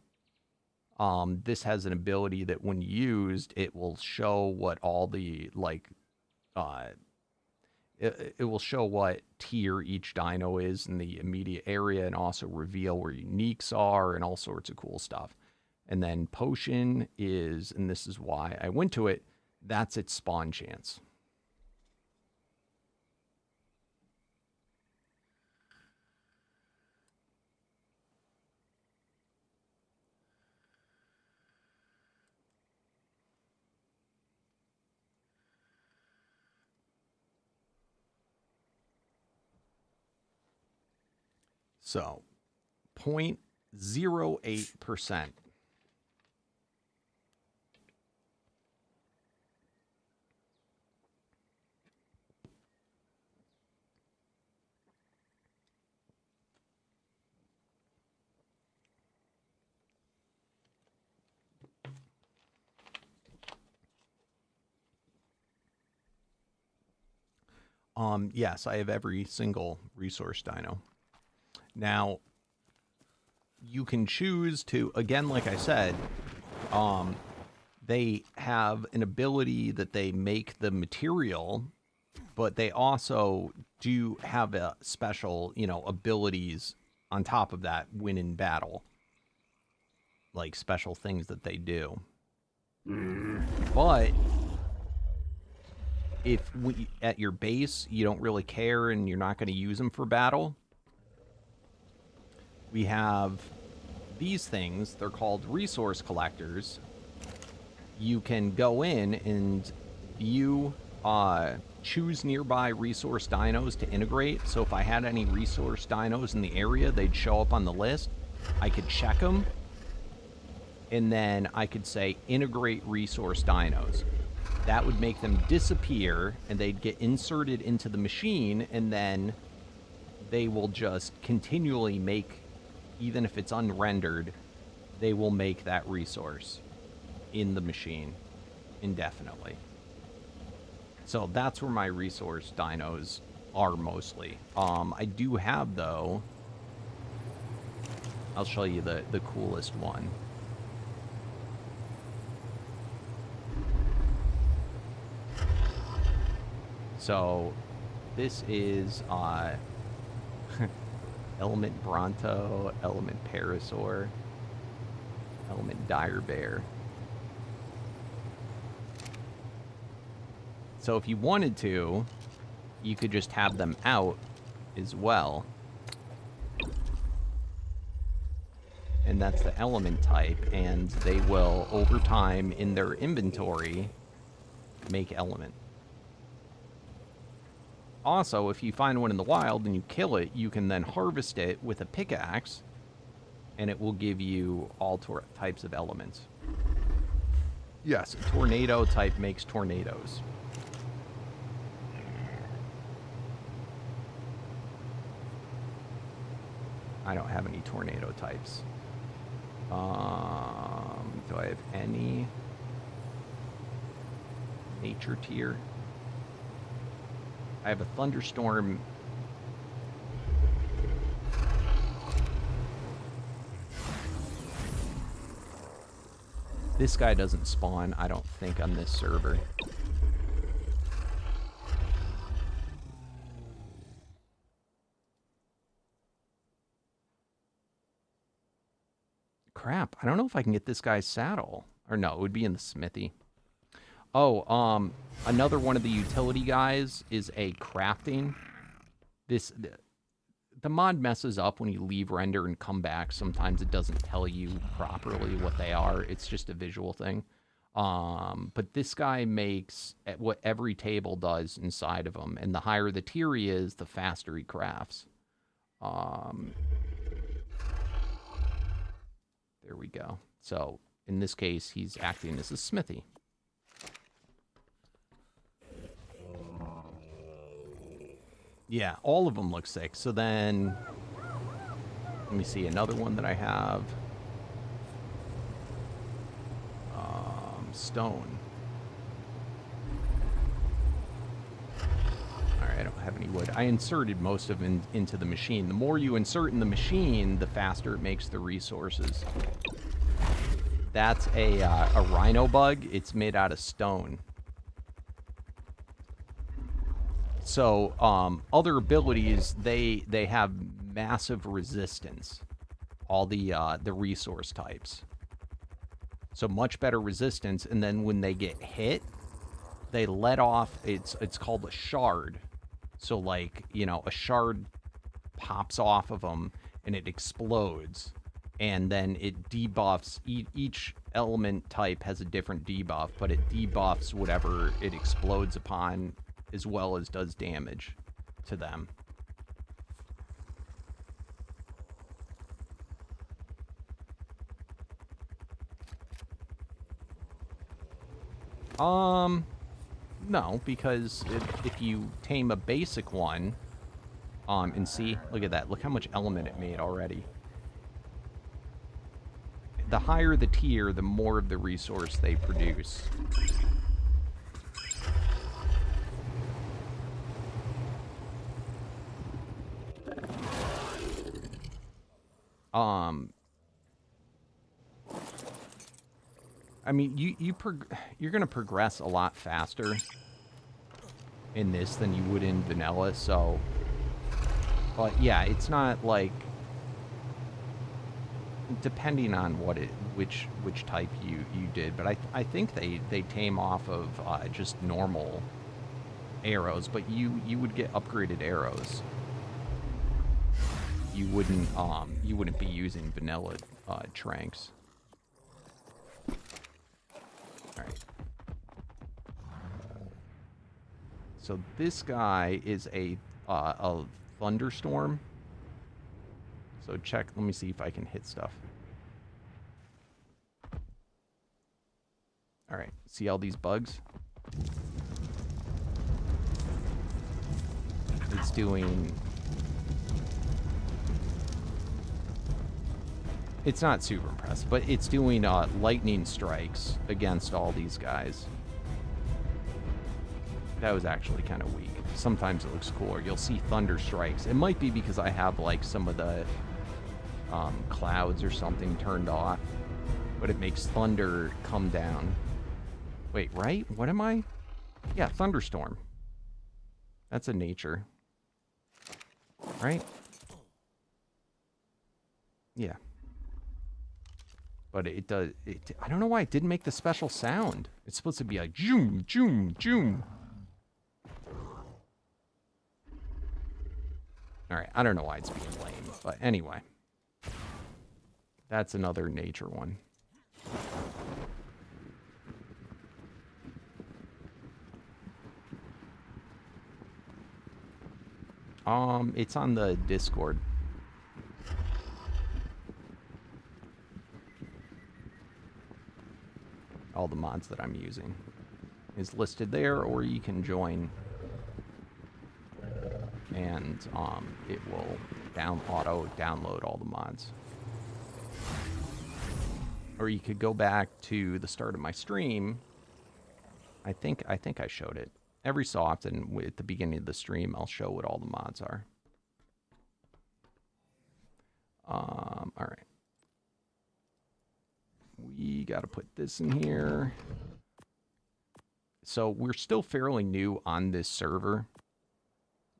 Speaker 1: This has an ability that when used, it will show what all the, it will show what tier each dino is in the immediate area and also reveal where uniques are and all sorts of cool stuff. And then potion is, and this is why I went to it, that's its spawn chance. So 0.08%. Yes, I have every single resource dino. Now, you can choose to, again, like I said, they have an ability that they make the material, but they also do have a special, abilities on top of that when in battle. Like special things that they do. But if at your base you don't really care and you're not going to use them for battle, we have these things. They're called resource collectors. You can go in and view, choose nearby resource dinos to integrate. So if I had any resource dinos in the area, they'd show up on the list. I could check them, and then I could say integrate resource dinos. That would make them disappear, and they'd get inserted into the machine, and then they will just continually make, even if it's unrendered, they will make that resource in the machine indefinitely. So that's where my resource dinos are mostly. I do have, though, I'll show you the coolest one. So this is Element Bronto, Element Parasaur, Element Dire Bear. So if you wanted to, you could just have them out as well. And that's the element type, and they will, over time, in their inventory, make element. Also, if you find one in the wild and you kill it, you can then harvest it with a pickaxe, and it will give you all types of elements. Yes, a tornado type makes tornadoes. I don't have any tornado types. Do I have any nature tier? I have a thunderstorm. This guy doesn't spawn, I don't think, on this server. Crap, I don't know if I can get this guy's saddle. Or no, it would be in the smithy. Oh, another one of the utility guys is a crafting. The mod messes up when you leave render and come back. Sometimes it doesn't tell you properly what they are. It's just a visual thing. But this guy makes what every table does inside of him. And the higher the tier he is, the faster he crafts. There we go. So, in this case, he's acting as a smithy. Yeah, all of them look sick. So then, let me see, another one that I have. Stone. Alright, I don't have any wood. I inserted most of them into the machine. The more you insert in the machine, the faster it makes the resources. That's a rhino bug. It's made out of stone. So, other abilities, they have massive resistance. All the resource types. So much better resistance, and then when they get hit, they let off, it's called a shard. So, like, you know, a shard pops off of them, and it explodes. And then it debuffs, each element type has a different debuff, but it debuffs whatever it explodes upon, as well as does damage to them. No, because if you tame a basic one, and see, look at that, look how much element it made already. The higher the tier, the more of the resource they produce. I mean, you're gonna progress a lot faster in this than you would in vanilla, so... But yeah, it's not like... Depending on which type you did, but I think they tame off of just normal arrows, but you would get upgraded arrows. You wouldn't be using vanilla tranks. Alright. So this guy is a thunderstorm. So check, let me see if I can hit stuff. Alright, see all these bugs? It's doing... It's not super impressive, but it's doing lightning strikes against all these guys. That was actually kind of weak. Sometimes it looks cooler. You'll see thunder strikes. It might be because I have like some of the clouds or something turned off, but it makes thunder come down. Wait, right? What am I? Yeah, thunderstorm. That's a nature. Right? Yeah. But it does... I don't know why it didn't make the special sound. It's supposed to be like... Joom, joom, joom. Alright, I don't know why it's being lame. But anyway. That's another nature one. It's on the Discord. All the mods that I'm using is listed there, or you can join and it will auto download all the mods. Or you could go back to the start of my stream. I think I showed it. Every so often at the beginning of the stream, I'll show what all the mods are. All right. We got to put this in here. So we're still fairly new on this server,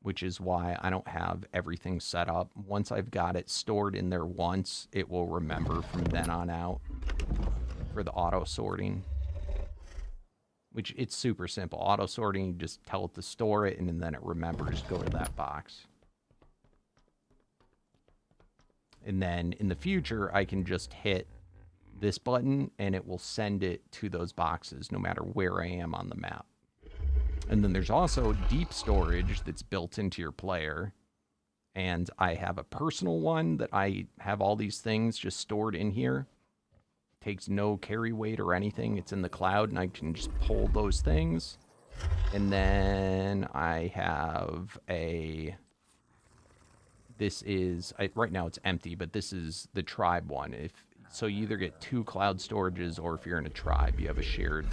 Speaker 1: which is why I don't have everything set up. Once I've got it stored in there once, it will remember from then on out for the auto sorting. Which, it's super simple. Auto sorting, you just tell it to store it, and then it remembers to go to that box. And then in the future, I can just hit this button, and it will send it to those boxes, no matter where I am on the map. And then there's also deep storage that's built into your player. And I have a personal one that I have all these things just stored in here. Takes no carry weight or anything. It's in the cloud, and I can just pull those things. And then I have a... This is... right now it's empty, but this is the tribe one. So you either get 2 cloud storages, or if you're in a tribe, you have a shared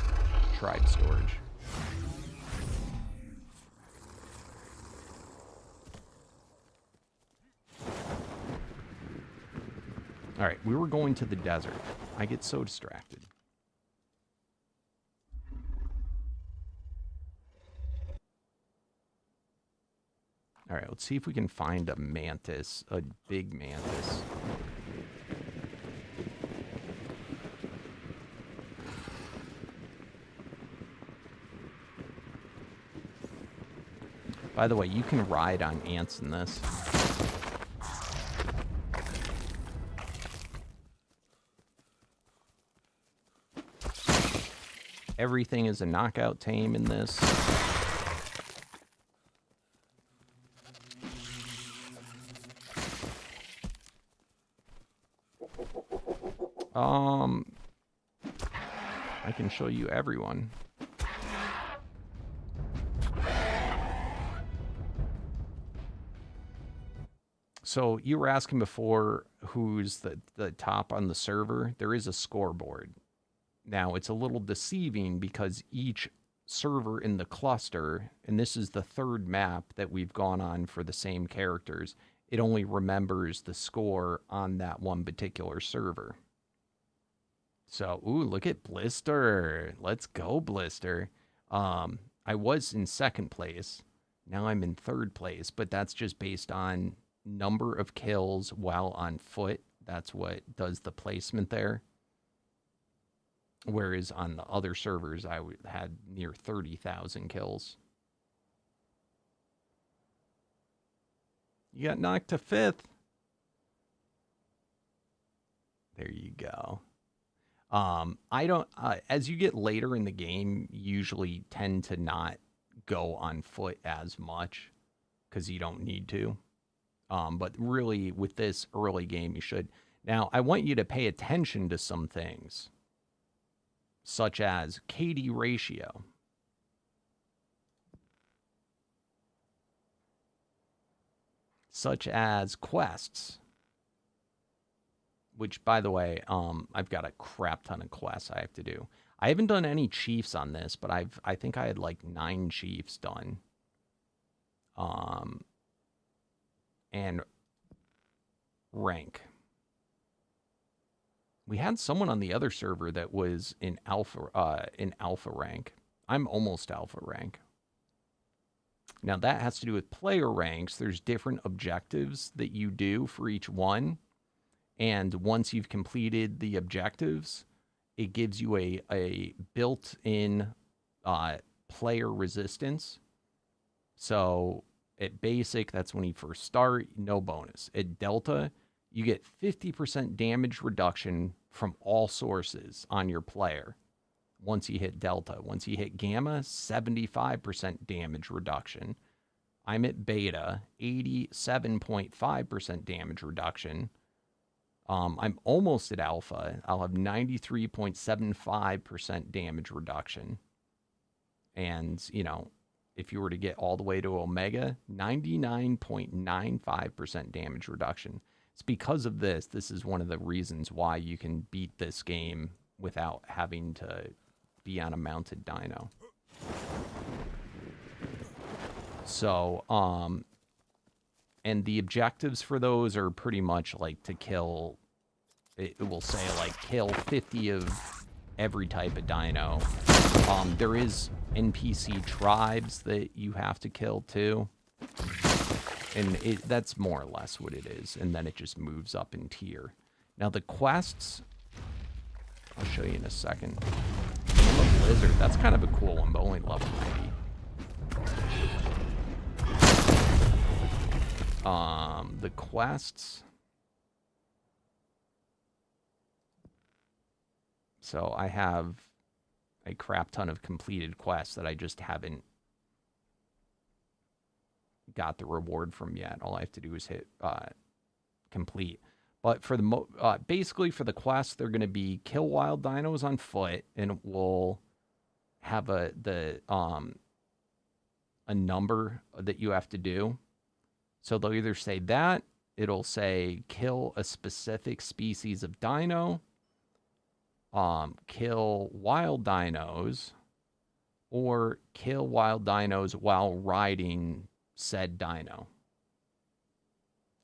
Speaker 1: tribe storage. All right, we were going to the desert. I get so distracted. All right, let's see if we can find a mantis, a big mantis. By the way, you can ride on ants in this. Everything is a knockout tame in this. I can show you everyone. So you were asking before who's the top on the server. There is a scoreboard. Now, it's a little deceiving because each server in the cluster, and this is the third map that we've gone on for the same characters, it only remembers the score on that one particular server. So, ooh, look at Blister. Let's go, Blister. I was in second place. Now I'm in third place, but that's just based on number of kills while on foot. That's what does the placement there. Whereas on the other servers, I had near 30,000 kills. You got knocked to 5th. There you go. I don't, as you get later in the game, you usually tend to not go on foot as much because you don't need to. But really, with this early game, you should. Now, I want you to pay attention to some things, such as KD ratio. Such as quests. Which, by the way, I've got a crap ton of quests I have to do. I haven't done any chiefs on this, but I think I had like 9 chiefs done. And rank. We had someone on the other server that was in alpha rank. I'm almost alpha rank. Now that has to do with player ranks. There's different objectives that you do for each one. And once you've completed the objectives, it gives you a built-in player resistance. So at basic, that's when you first start, no bonus. At delta, you get 50% damage reduction from all sources on your player once you hit delta. Once you hit gamma, 75% damage reduction. I'm at beta, 87.5% damage reduction. I'm almost at alpha. I'll have 93.75% damage reduction. And, you know, if you were to get all the way to omega, 99.95% damage reduction. It's because of this. This is one of the reasons why you can beat this game without having to be on a mounted dino. So, and the objectives for those are pretty much like to kill, it will say like kill 50 of every type of dino. There is NPC tribes that you have to kill too. And that's more or less what it is. And then it just moves up in tier. Now the quests, I'll show you in a second. I'm a Blizzard. That's kind of a cool one, but only level 90. The quests. So I have a crap ton of completed quests that I just haven't got the reward from yet. All I have to do is hit complete. But for the basically for the quests, they're going to be kill wild dinos on foot, and it will have a number that you have to do. So they'll either say that, it'll say kill a specific species of dino, kill wild dinos, or kill wild dinos while riding said dino.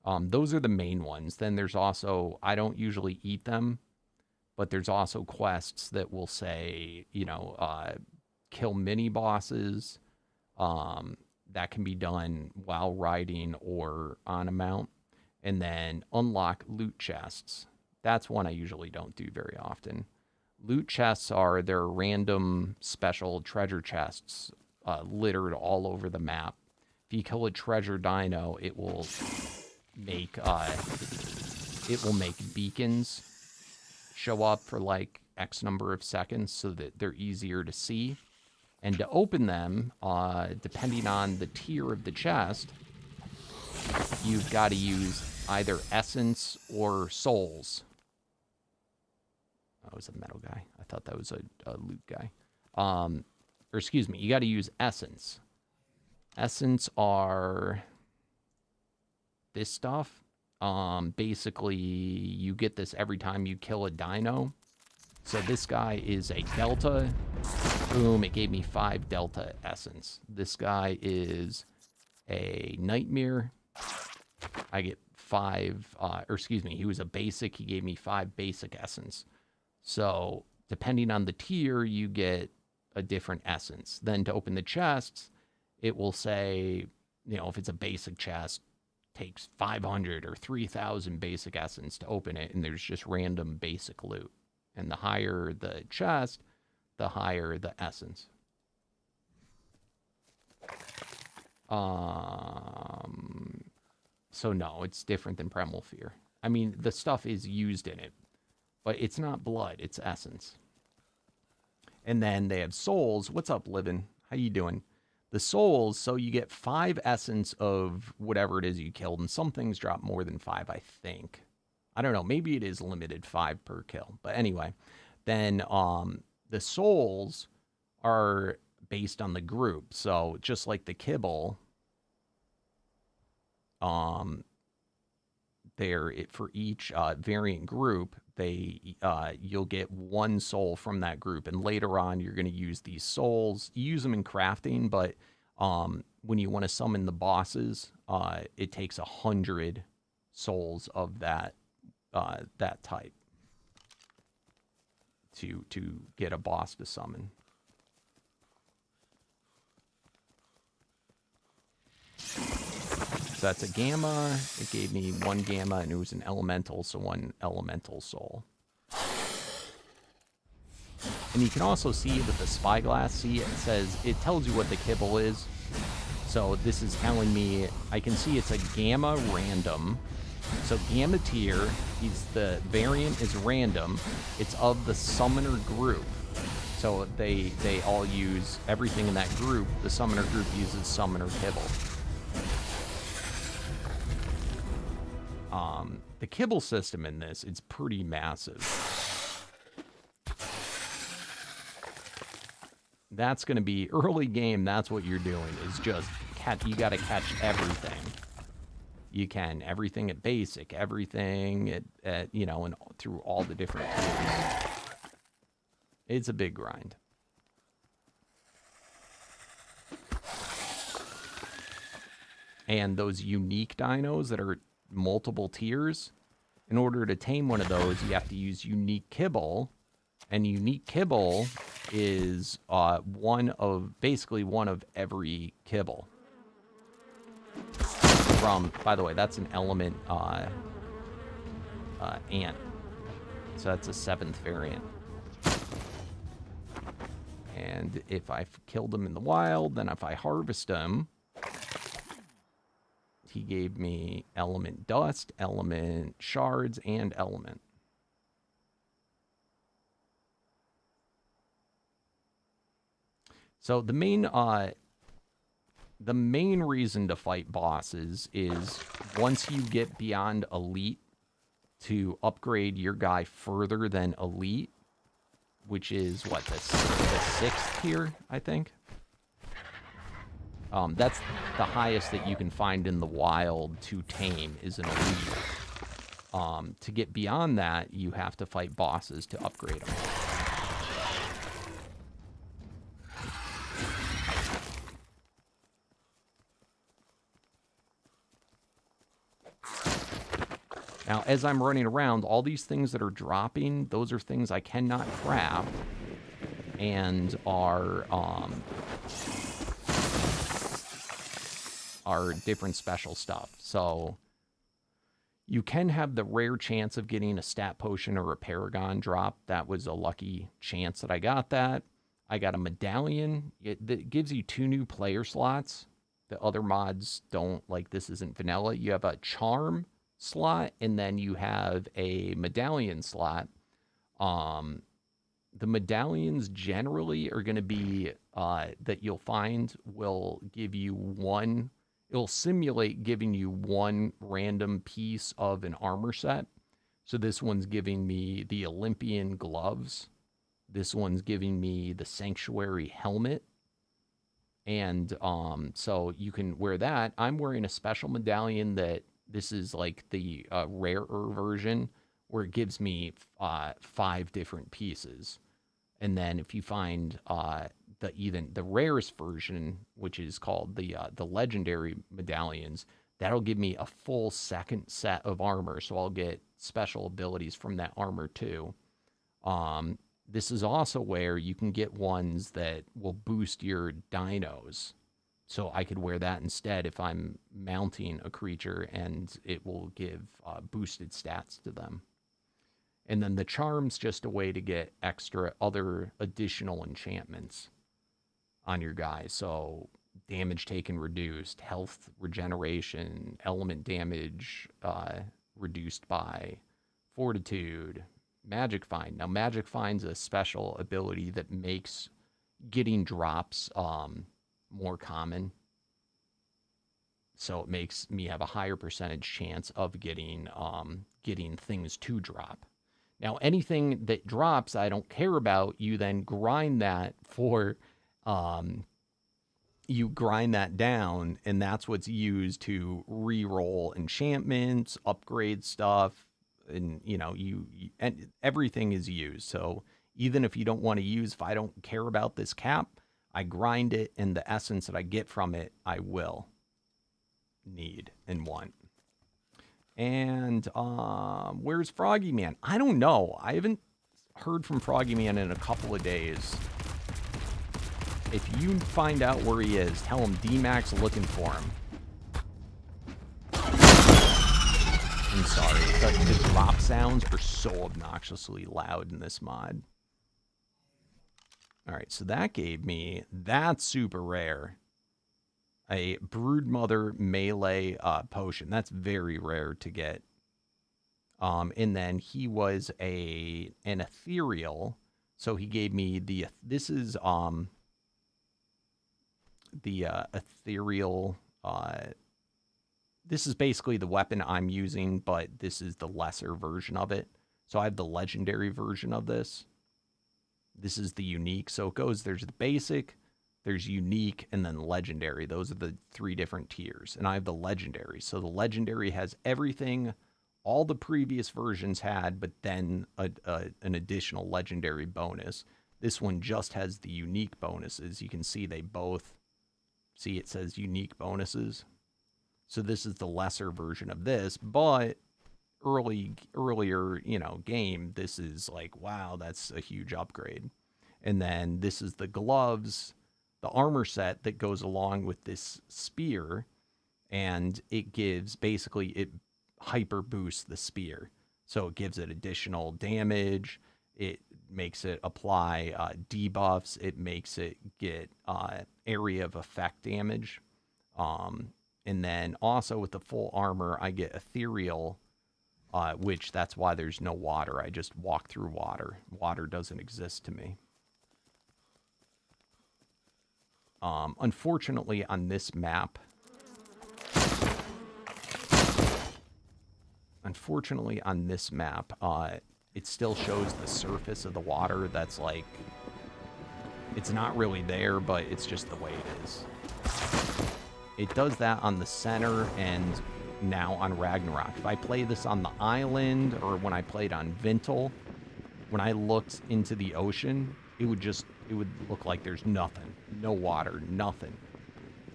Speaker 1: Those are the main ones. Then there's also, I don't usually eat them, but there's also quests that will say, you know, kill mini bosses. That can be done while riding or on a mount. And then unlock loot chests. That's one I usually don't do very often. Loot chests are their random special treasure chests littered all over the map. If if you kill a treasure dino, it will make beacons show up for like X number of seconds so that they're easier to see. And to open them, depending on the tier of the chest, you've got to use either essence or souls. That was a metal guy. I thought that was a loot guy. Or excuse me, you got to use essence. Essence are this stuff. Basically, you get this every time you kill a dino. So this guy is a delta. Boom, it gave me 5 delta essence. This guy is a nightmare. I get 5, or excuse me, he was a basic. He gave me 5 basic essence. So depending on the tier, you get a different essence. Then to open the chests, it will say, you know, if it's a basic chest, takes 500 or 3,000 basic essence to open it, and there's just random basic loot. And the higher the chest, the higher the essence. So no, it's different than Primal Fear. I mean, the stuff is used in it, but it's not blood, it's essence. And then they have souls. What's up, Livin? How you doing? The souls, so you get 5 essence of whatever it is you killed, and some things drop more than 5, I think. I don't know, maybe it is limited 5 per kill. But anyway, then the souls are based on the group. So just like the kibble, for each variant group, you'll get 1 soul from that group, and later on you're going to use these souls. You use them in crafting, but when you want to summon the bosses, it takes 100 souls of that type to get a boss to summon. So that's a gamma. It gave me 1 gamma, and it was an elemental, so 1 elemental soul. And you can also see with the spyglass, see it tells you what the kibble is. So this is telling me, I can see it's a gamma random. So gamma tier, the variant is random. It's of the summoner group. So they all use everything in that group. The summoner group uses summoner kibble. The kibble system in this, it's pretty massive. That's going to be early game. That's what you're doing, is just you got to catch everything. You can everything at basic, everything at you know, and through all the different tiers. It's a big grind. And those unique dinos that are multiple tiers, in order to tame one of those, you have to use unique kibble, and unique kibble is basically one of every kibble. By the way, that's an element ant, so that's a 7th variant. And if I killed them in the wild, then if I harvest them, he gave me element dust, element shards, and element. So the main reason to fight bosses is once you get beyond elite, to upgrade your guy further than elite, which is what, the 6th tier, I think. That's the highest that you can find in the wild to tame, is an elite. To get beyond that, you have to fight bosses to upgrade them. Now, as I'm running around, all these things that are dropping, those are things I cannot craft, and are different special stuff. So you can have the rare chance of getting a stat potion or a paragon drop. That was a lucky chance that I got that. I got a medallion. It gives you 2 new player slots the other mods don't, like, this isn't vanilla. You have a charm slot, and then you have a medallion slot. The medallions generally are going to be, that you'll find will give you one, it'll simulate giving you one random piece of an armor set. So this one's giving me the Olympian gloves. This one's giving me the Sanctuary helmet. And so you can wear that. I'm wearing a special medallion that this is like the rarer version where it gives me 5 different pieces. And then if you find the rarest version, which is called the legendary medallions, that'll give me a full second set of armor. So I'll get special abilities from that armor too. This is also where you can get ones that will boost your dinos. So I could wear that instead if I'm mounting a creature, and it will give boosted stats to them. And then the charm's just a way to get other additional enchantments on your guy. So damage taken reduced, health regeneration, element damage reduced by fortitude, magic find. Now magic find's a special ability that makes getting drops more common. So it makes me have a higher percentage chance of getting things to drop. Now, anything that drops, I don't care about. You then grind that you grind that down, and that's what's used to re-roll enchantments, upgrade stuff, and and everything is used. So even if you don't want to use, if I don't care about this cap, I grind it, and the essence that I get from it, I will need and want. And where's Froggy Man? I don't know. I haven't heard from Froggy Man in a couple of days. If you find out where he is, tell him DMAC's looking for him. I'm sorry. The drop sounds are so obnoxiously loud in this mod. All right, so that gave me, that's super rare, a Broodmother melee potion. That's very rare to get. And then he was an ethereal, so he gave me this is the ethereal. This is basically the weapon I'm using, but this is the lesser version of it. So I have the legendary version of this. This is the unique. So it goes, there's the basic, there's unique, and then legendary. Those are the 3 different tiers. And I have the legendary. So the legendary has everything all the previous versions had, but then an additional legendary bonus. This one just has the unique bonuses. You can see they both, see it says unique bonuses. So this is the lesser version of this, but earlier, game, this is like, wow, that's a huge upgrade. And then this is the gloves, the armor set that goes along with this spear, and it gives, basically, it hyper boosts the spear. So it gives it additional damage, it makes it apply debuffs, it makes it get area of effect damage. And then also with the full armor, I get ethereal, which that's why there's no water. I just walk through water. Water doesn't exist to me. Unfortunately, on this map, it still shows the surface of the water. That's like, it's not really there, but it's just the way it is. It does that on the center and now on Ragnarok. If I play this on the island or when I played on Vintel, when I looked into the ocean, it would look like there's nothing. No water, nothing.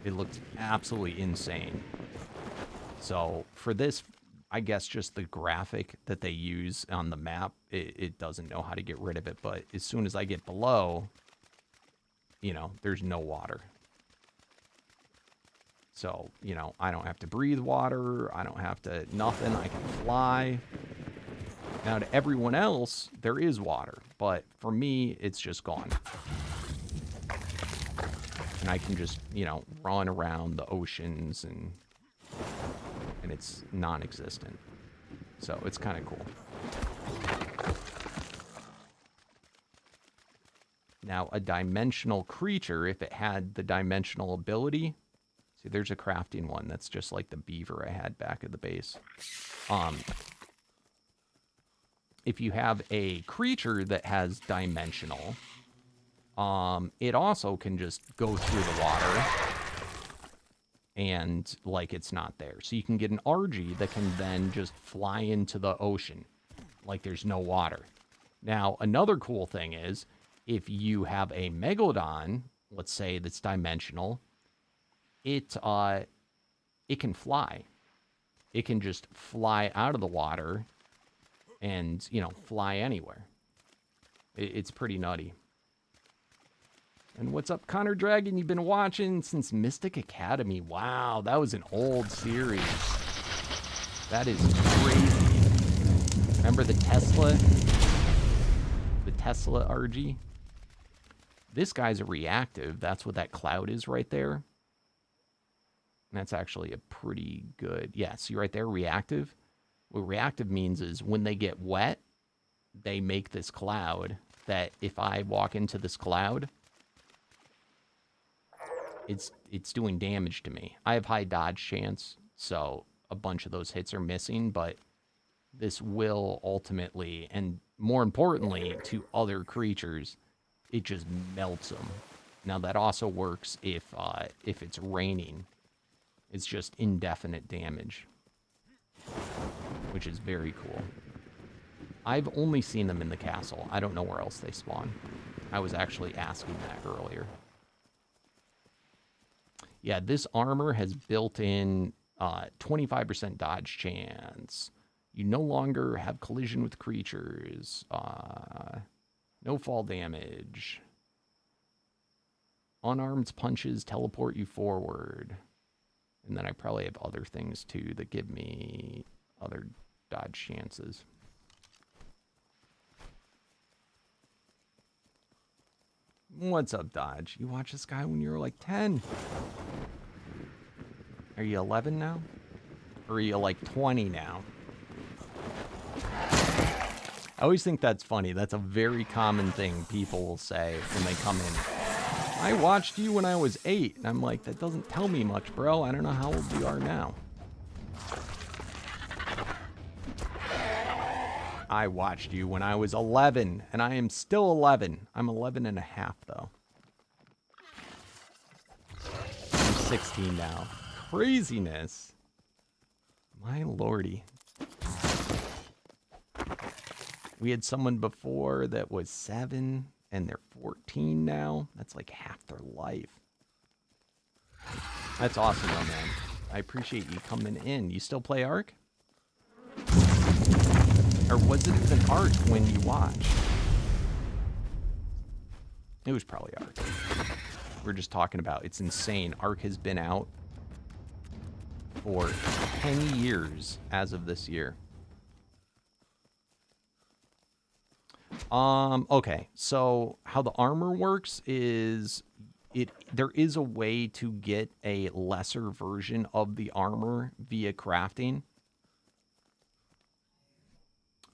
Speaker 1: It looked absolutely insane. So for this, I guess just the graphic that they use on the map, it doesn't know how to get rid of it. But as soon as I get below, there's no water. So, I don't have to breathe water. I don't have to, nothing. I can fly. Now, to everyone else, there is water. But for me, it's just gone. And I can just, you know, run around the oceans and it's non-existent. So it's kind of cool. Now, a dimensional creature, if it had the dimensional ability, see, there's a crafting one that's just like the beaver I had back at the base. If you have a creature that has dimensional, it also can just go through the water and like it's not there. So you can get an RG that can then just fly into the ocean like there's no water. Now, another cool thing is if you have a Megalodon, let's say that's dimensional, it can fly. It can just fly out of the water and, you know, fly anywhere. It's pretty nutty. And what's up, Connor Dragon? You've been watching since Mystic Academy. Wow, that was an old series. That is crazy. Remember the Tesla? The Tesla RG? This guy's a reactive. That's what that cloud is right there. And that's actually a pretty good... Yeah, see right there, reactive? What reactive means is when they get wet, they make this cloud that if I walk into this cloud, it's doing damage to me. I have high dodge chance, so a bunch of those hits are missing, but this will ultimately, and more importantly, to other creatures, it just melts them. Now that also works if it's raining. It's just indefinite damage, which is very cool. I've only seen them in the castle. I don't know where else they spawn. I was actually asking that earlier. Yeah, this armor has built-in 25% dodge chance. You no longer have collision with creatures. No fall damage. Unarmed punches teleport you forward. And then I probably have other things, too, that give me other dodge chances. What's up, Dodge? You watched this guy when you were like 10. Are you 11 now? Or are you like 20 now? I always think that's funny. That's a very common thing people will say when they come in. I watched you when I was 8. And I'm like, that doesn't tell me much, bro. I don't know how old you are now. I watched you when I was 11, and I am still 11. I'm 11 and a half, though. I'm 16 now. Craziness. My lordy. We had someone before that was 7, and they're 14 now. That's like half their life. That's awesome, though, man. I appreciate you coming in. You still play Ark? Or was it even Ark when you watched? It was probably Ark. We're just talking about, it's insane. Ark has been out for 10 years as of this year. Okay, so how the armor works is there is a way to get a lesser version of the armor via crafting.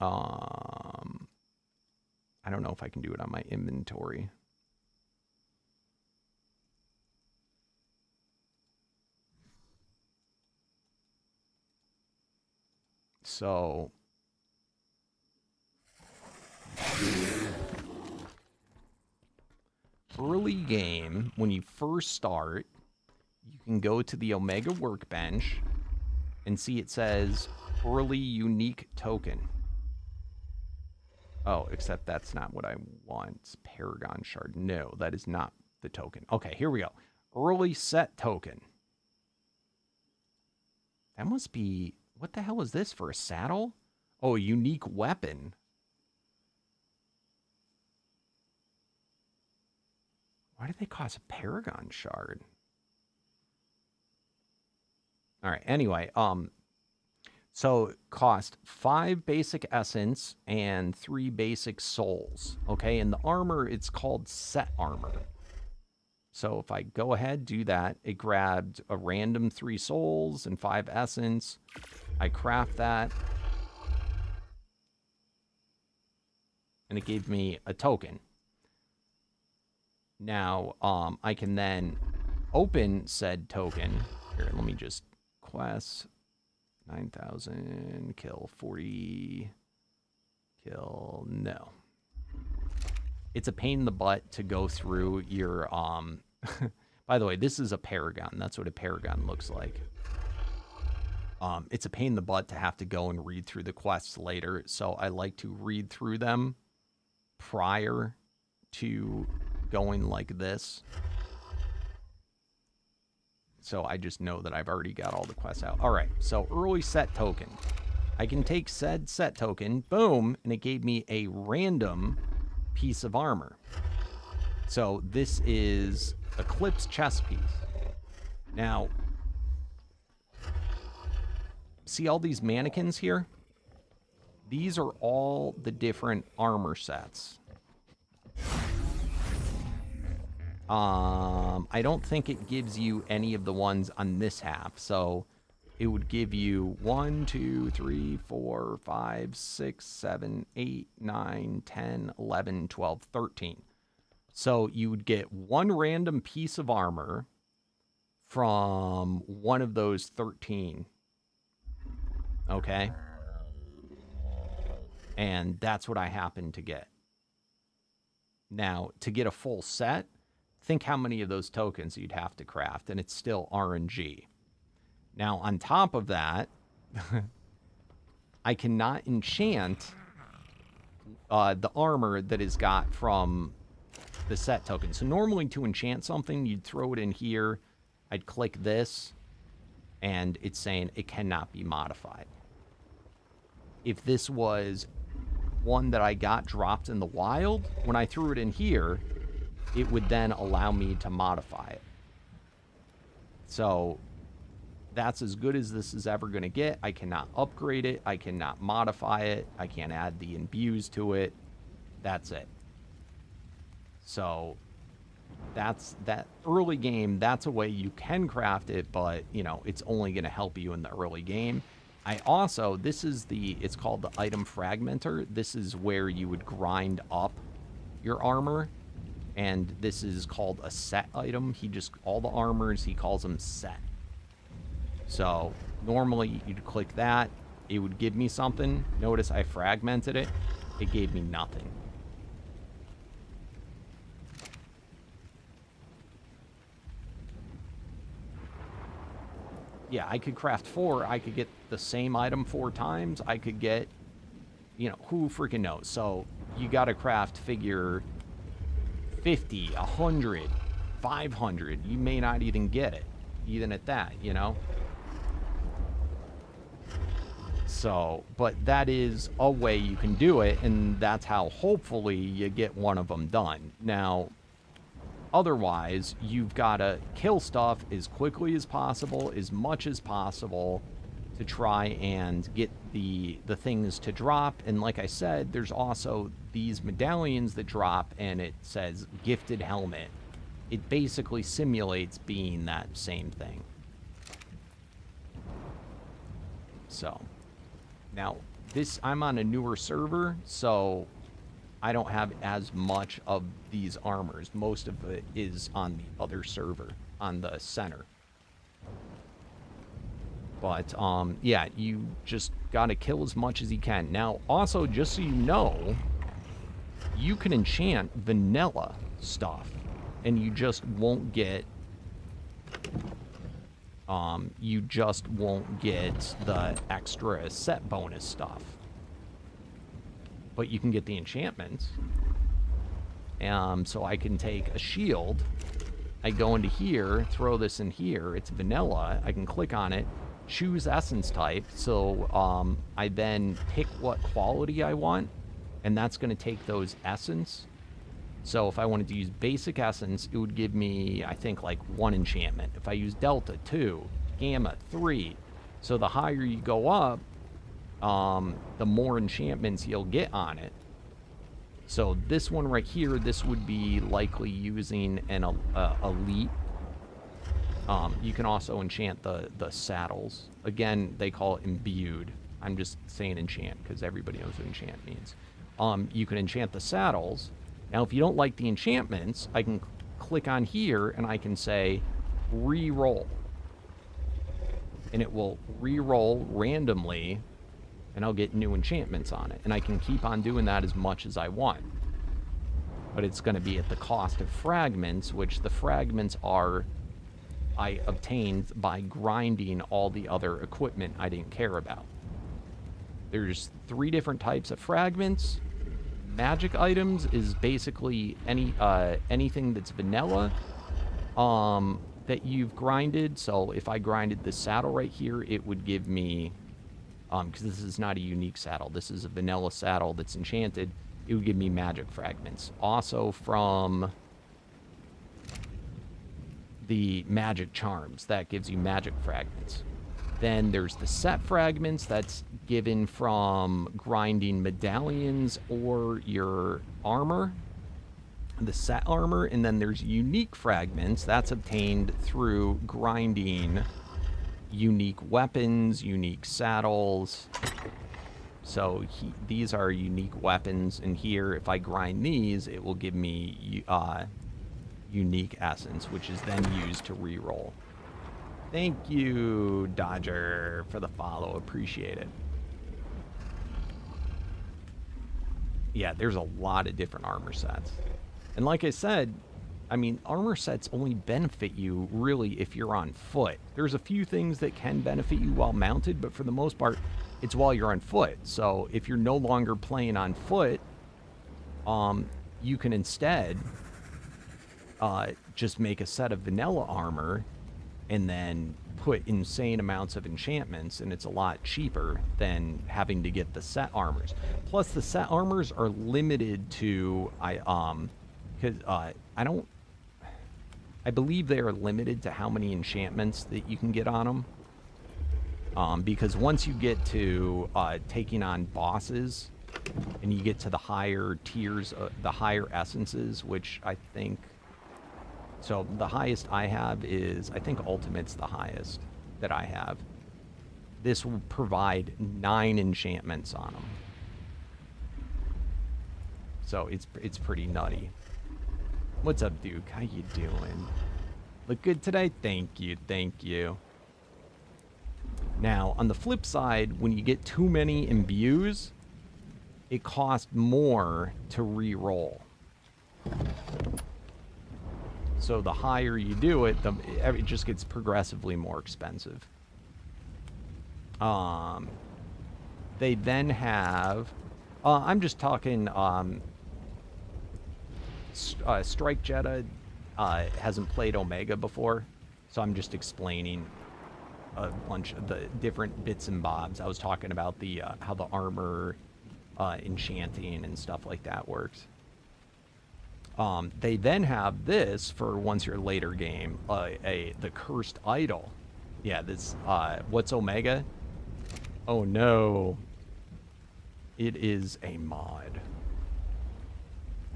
Speaker 1: I don't know if I can do it on my inventory. So early game, when you first start, you can go to the Omega Workbench and see it says early unique token. Oh, except that's not what I want. It's Paragon Shard. No, that is not the token. Okay, here we go. Early set token. That must be... What the hell is this for a saddle? Oh, a unique weapon. Why did they cost a Paragon Shard? All right, anyway, so it cost 5 basic essence and 3 basic souls. Okay, and the armor, it's called set armor. So if I go ahead, do that, it grabbed a random 3 souls and 5 essence. I craft that. And it gave me a token. Now, I can then open said token. Here, let me just quest 9,000, kill 40, kill, no. It's a pain in the butt to go through your, by the way, this is a paragon. That's what a paragon looks like. It's a pain in the butt to have to go and read through the quests later, so I like to read through them prior to going like this. So I just know that I've already got all the quests out. All right, so early set token. I can take said set token, boom, and it gave me a random piece of armor. So this is Eclipse chest piece. Now, see all these mannequins here? These are all the different armor sets. I don't think it gives you any of the ones on this half. So it would give you 1, 2, 3, 4, 5, 6, 7, 8, 9, 10, 11, 12, 13. So you would get one random piece of armor from one of those 13. Okay? And that's what I happen to get. Now, to get a full set, think how many of those tokens you'd have to craft, and it's still RNG. Now, on top of that, I cannot enchant the armor that is got from the set token. So normally to enchant something, you'd throw it in here. I'd click this, and it's saying it cannot be modified. If this was one that I got dropped in the wild, when I threw it in here, it would then allow me to modify it. So that's as good as this is ever going to get. I cannot upgrade it. I cannot modify it. I can't add the imbues to it. That's it. So that's that early game. That's a way you can craft it, but you know, it's only going to help you in the early game. I also, this is it's called the item fragmenter. This is where you would grind up your armor. And this is called a set item. All the armors, he calls them set. So normally you'd click that, it would give me something. Notice I fragmented it. It gave me nothing. Yeah, I could craft 4. I could get the same item 4 times. I could get, you know, who freaking knows. So you got to craft figure 50, 100, 500. You may not even get it, even at that, you know? So, but that is a way you can do it, and that's how hopefully you get one of them done. Now, otherwise, you've got to kill stuff as quickly as possible, as much as possible, to try and get the things to drop. And like I said, there's also these medallions that drop, and it says gifted helmet. It basically simulates being that same thing. So now I'm on a newer server, so I don't have as much of these armors. Most of it is on the other server, on the center. But, yeah, you just gotta kill as much as you can. Now, also, just so you know, you can enchant vanilla stuff, and you just won't get, the extra set bonus stuff. But you can get the enchantments. So I can take a shield, I go into here, throw this in here, it's vanilla, I can click on it, choose essence type, so I then pick what quality I want, and that's going to take those essence. So if I wanted to use basic essence, it would give me, I think, like 1 enchantment. If I use delta, 2, gamma, 3. So the higher you go up, the more enchantments you'll get on it. So this one right here, this would be likely using an elite. You can also enchant the saddles. Again, they call it imbued. I'm just saying enchant because everybody knows what enchant means. You can enchant the saddles. Now, if you don't like the enchantments, I can click on here and I can say re-roll. And it will re-roll randomly, and I'll get new enchantments on it. And I can keep on doing that as much as I want. But it's going to be at the cost of fragments, which the fragments are I obtained by grinding all the other equipment I didn't care about. There's 3 different types of fragments. Magic items is basically anything that's vanilla that you've grinded. So if I grinded this saddle right here, it would give me, because this is not a unique saddle, this is a vanilla saddle that's enchanted, it would give me magic fragments. Also from the magic charms, that gives you magic fragments. Then there's the set fragments, that's given from grinding medallions or your armor, the set armor. And then there's unique fragments, that's obtained through grinding unique weapons, unique saddles. So these are unique weapons, and here if I grind these, it will give me unique essence, which is then used to re-roll. Thank you, Dodger, for the follow. Appreciate it. Yeah, there's a lot of different armor sets. And like I said, I mean, armor sets only benefit you, really, if you're on foot. There's a few things that can benefit you while mounted, but for the most part, it's while you're on foot. So if you're no longer playing on foot, you can instead just make a set of vanilla armor and then put insane amounts of enchantments, and it's a lot cheaper than having to get the set armors. Plus, the set armors are limited to I believe they are limited to how many enchantments that you can get on them. Because once you get to taking on bosses, and you get to the higher tiers, the higher essences, which I think, so the highest I have is, I think Ultimate's the highest that I have. This will provide 9 enchantments on them. So it's pretty nutty. What's up, Duke? How you doing? Look good today? Thank you, thank you. Now, on the flip side, when you get too many imbues, it costs more to re-roll. So the higher you do it, it just gets progressively more expensive. They then have, I'm just talking, Strike Jetta hasn't played Omega before, so I'm just explaining a bunch of the different bits and bobs. I was talking about the how the armor enchanting and stuff like that works. They then have this for once your later game, the Cursed Idol. Yeah, this, what's Omega? Oh no. It is a mod.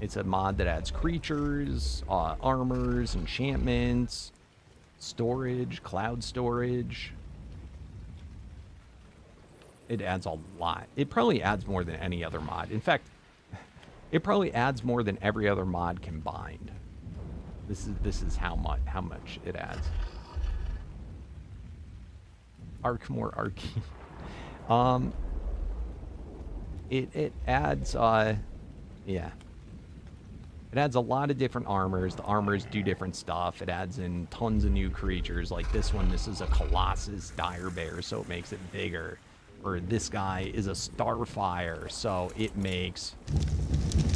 Speaker 1: It's a mod that adds creatures, armors, enchantments, storage, cloud storage. It adds a lot. It probably adds more than any other mod. In fact, it probably adds more than every other mod combined. This is how much it adds. More arcane. It adds yeah. It adds a lot of different armors. The armors do different stuff. It adds in tons of new creatures. Like this one, this is a Colossus Dire Bear, so it makes it bigger. Or this guy is a Starfire, so it makes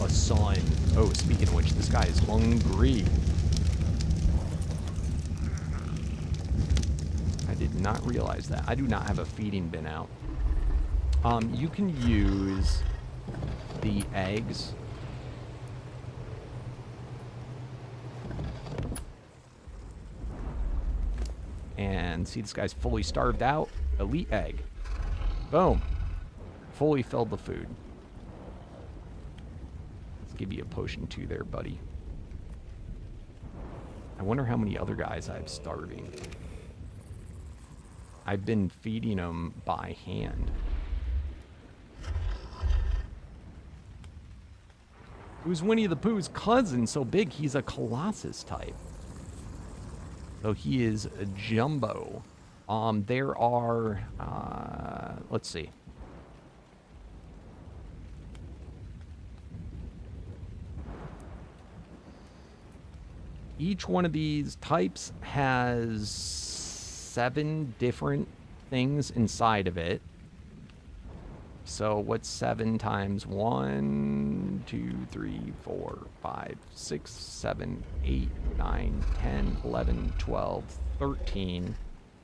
Speaker 1: a sun. Oh, speaking of which, this guy is hungry. I did not realize that. I do not have a feeding bin out. You can use the eggs. And see, this guy's fully starved out. Elite egg. Boom. Fully filled the food. give you a potion too there, buddy. I wonder how many other guys I have starving. I've been feeding them by hand. Who's Winnie the Pooh's cousin so big he's a Colossus type? So he is a jumbo. There are, let's see. Each one of these types has 7 different things inside of it. So what's 7 times 1, 2, 3, 4, 5, 6, 7, 8, 9, 10, 11, 12, 13.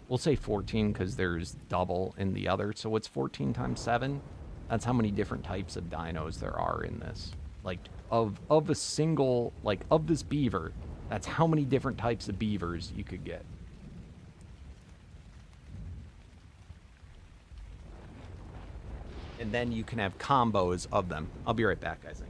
Speaker 1: We'll say 14 because there's double in the other. So what's 14 times 7? That's how many different types of dinos there are in this. Like, of a single, like, of this beaver, that's how many different types of beavers you could get. And then you can have combos of them. I'll be right back, guys.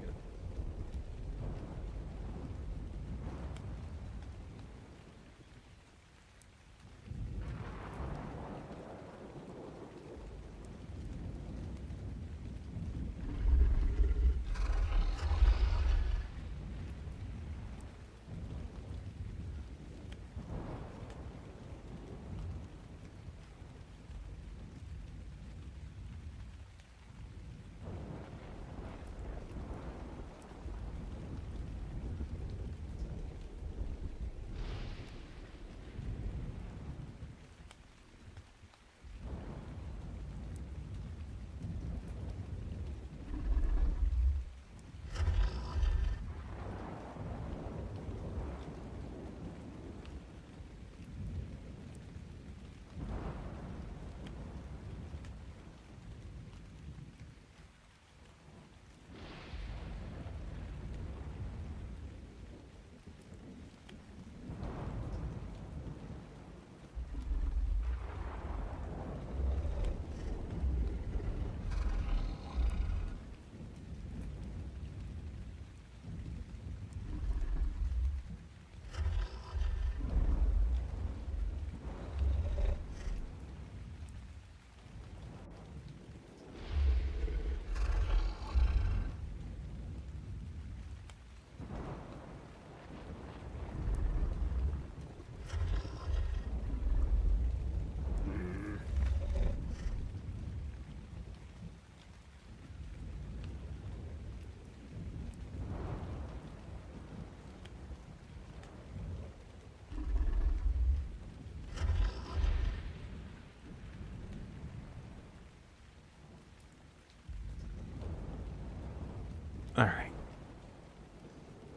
Speaker 1: Alright.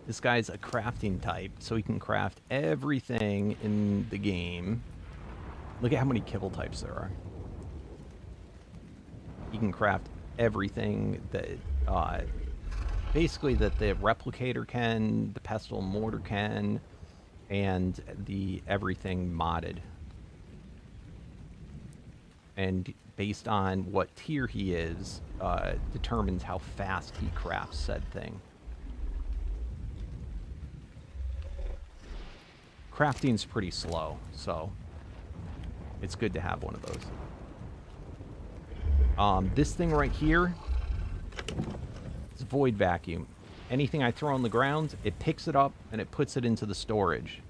Speaker 1: This guy's a crafting type, so he can craft everything in the game. Look at how many kibble types there are. He can craft everything that, basically that the replicator can, the pestle and mortar can, and the everything modded. And based on what tier he is, determines how fast he crafts said thing. Crafting's pretty slow, so it's good to have one of those. This thing right here, it's void vacuum. Anything I throw on the ground, it picks it up and it puts it into the storage.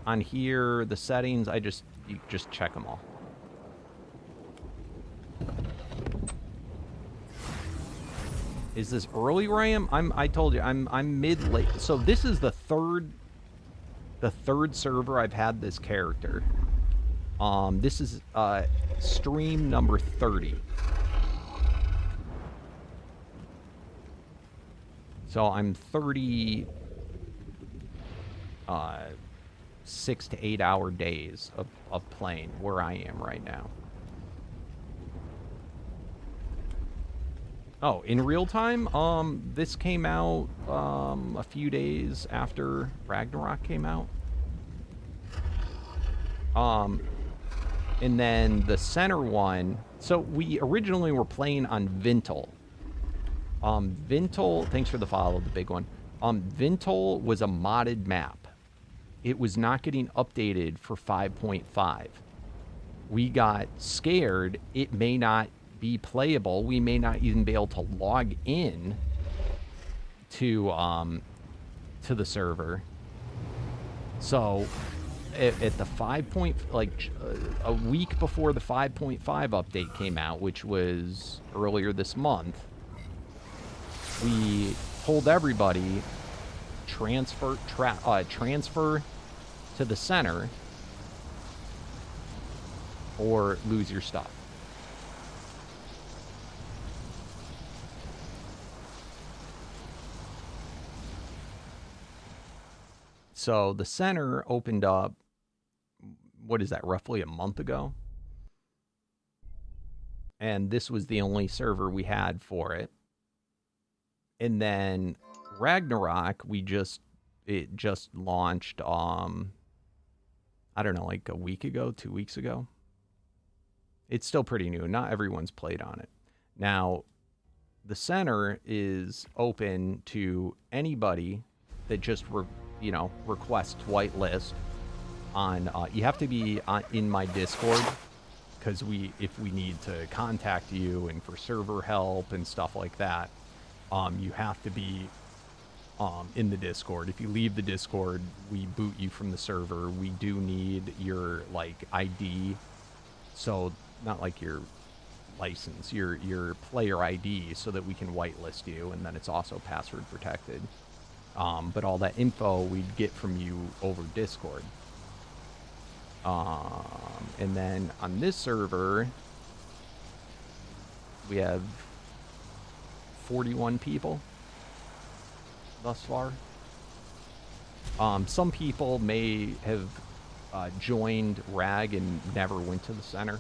Speaker 1: On here, the settings, you just check them all. Is this early where I am? I told you, I'm mid-late. So this is the third server I've had this character. This is stream number 30. So I'm 6 to 8 hour days of playing where I am right now. Oh, in real time? This came out a few days after Ragnarok came out. And then the center one, so we originally were playing on Vintal. Vintal, thanks for the follow, the big one. Vintal was a modded map. It was not getting updated for 5.5. We got scared. It may not be playable. We may not even be able to log in to the server. So at the 5 point, like a week before the 5.5 update came out, which was earlier this month, we told everybody transfer to the center or lose your stuff. So the center opened up, what is that, roughly a month ago? And this was the only server we had for it. And then Ragnarok, it just launched, I don't know, like a week ago, 2 weeks ago. It's still pretty new. Not everyone's played on it. Now, the center is open to anybody that just, requests whitelist on, you have to be in my Discord, because if we need to contact you and for server help and stuff like that, you have to be in the Discord. If you leave the Discord, we boot you from the server. We do need your ID, so not like your license, your player ID, so that we can whitelist you, and then it's also password protected. But all that info we'd get from you over Discord. And then on this server, we have 41 people thus far. Some people may have joined RAG and never went to the center.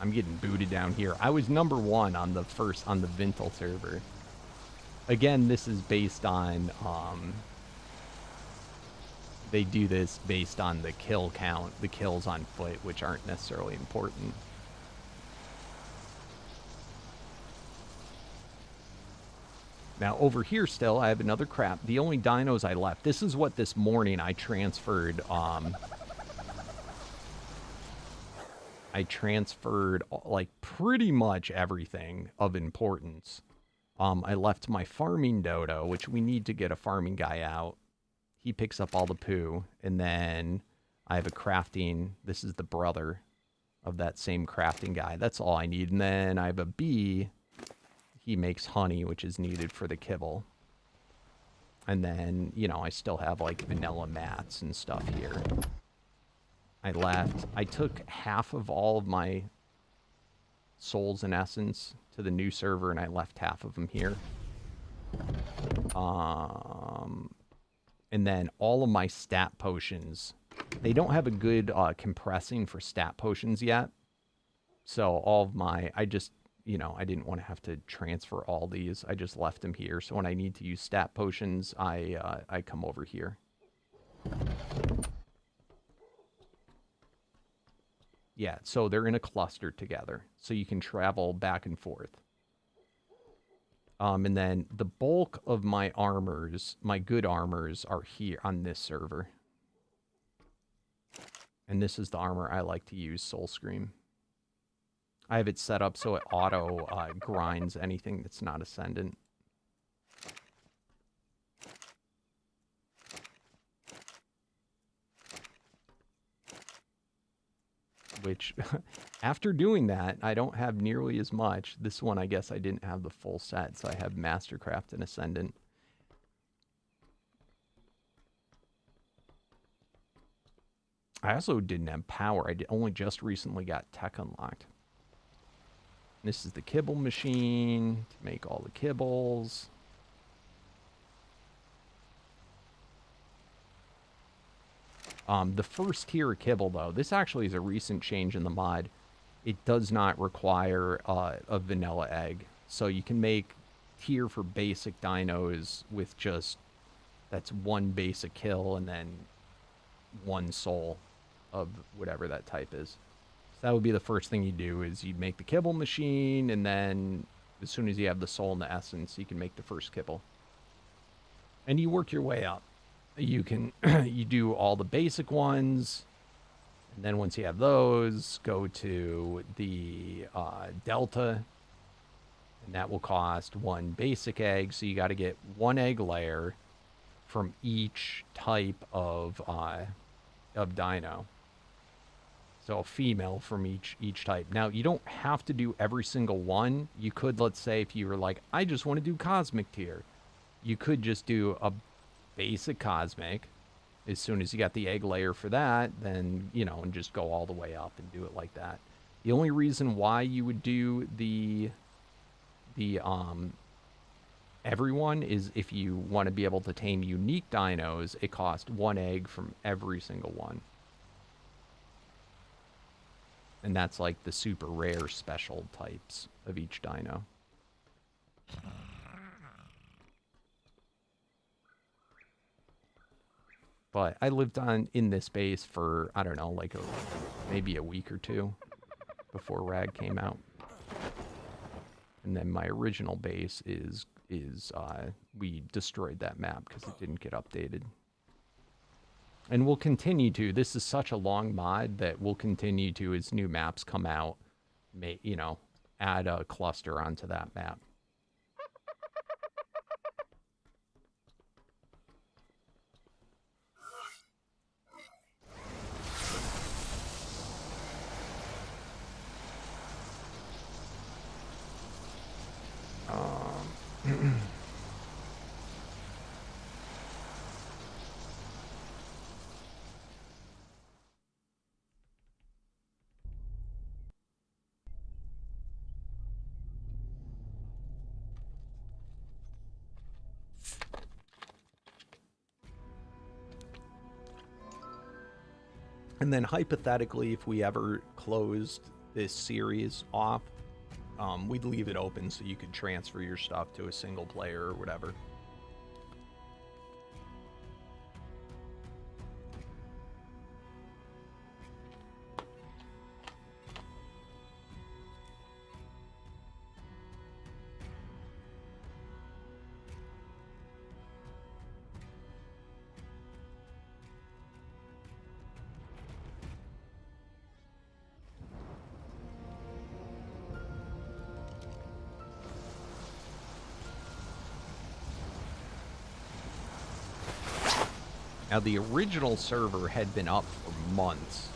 Speaker 1: I'm getting booted down here. I was number 1 on the Vintal server. Again, this is based on, they do this based on the kill count, the kills on foot, which aren't necessarily important. Now, over here still, I have another crap. The only dinos I left, this is what this morning I transferred, like, pretty much everything of importance. I left my farming dodo, which we need to get a farming guy out. He picks up all the poo. And then I have a crafting. This is the brother of that same crafting guy. That's all I need. And then I have a bee. He makes honey, which is needed for the kibble. And then, I still have, like, vanilla mats and stuff here. I took half of all of my souls and essence to the new server, and I left half of them here. And then all of my stat potions, they don't have a good compressing for stat potions yet. So all of my, I didn't want to have to transfer all these. I just left them here. So when I need to use stat potions, I come over here. Yeah, so they're in a cluster together, so you can travel back and forth. And then the bulk of my armors, my good armors, are here on this server. And this is the armor I like to use, Soul Scream. I have it set up so it auto grinds anything that's not Ascendant. Which, after doing that, I don't have nearly as much. This one, I guess I didn't have the full set, so I have Mastercraft and Ascendant. I also didn't have power. I only just recently got tech unlocked. This is the kibble machine to make all the kibbles. The first tier of kibble, though, this actually is a recent change in the mod. It does not require a vanilla egg. So you can make tier for basic dinos with just, that's one basic kill and then one soul of whatever that type is. So that would be the first thing you do, is you'd make the kibble machine, and then as soon as you have the soul and the essence, you can make the first kibble. And you work your way up. You can, you do all the basic ones, and then once you have those, go to the Delta, and that will cost 1 basic egg, so you got to get 1 egg layer from each type of dino. So a female from each type. Now, you don't have to do every single one. You could, let's say, if you were like, I just want to do cosmic tier, you could just do a basic cosmic. As soon as you got the egg layer for that, then, you know, and just go all the way up and do it like that. The only reason why you would do the everyone is if you want to be able to tame unique dinos, it costs 1 egg from every single one. And that's like the super rare special types of each dino. But I lived in this base for, I don't know, like maybe a week or 2 before Rag came out. And then my original base is we destroyed that map because it didn't get updated. And we'll continue to. This is such a long mod that we'll continue to, as new maps come out, you know, add a cluster onto that map. And then hypothetically, if we ever closed this series off, we'd leave it open so you could transfer your stuff to a single player or whatever. Now, the original server had been up for months.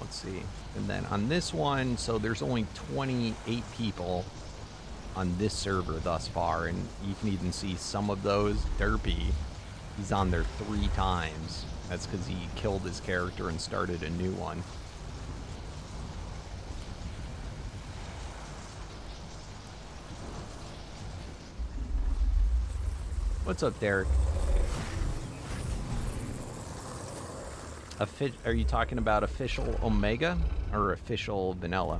Speaker 1: Let's see. And then on this one, so there's only 28 people on this server thus far, and you can even see some of those. Derpy, he's on there 3 times. That's because he killed his character and started a new one. What's up, Derek? Are you talking about official Omega or official Vanilla?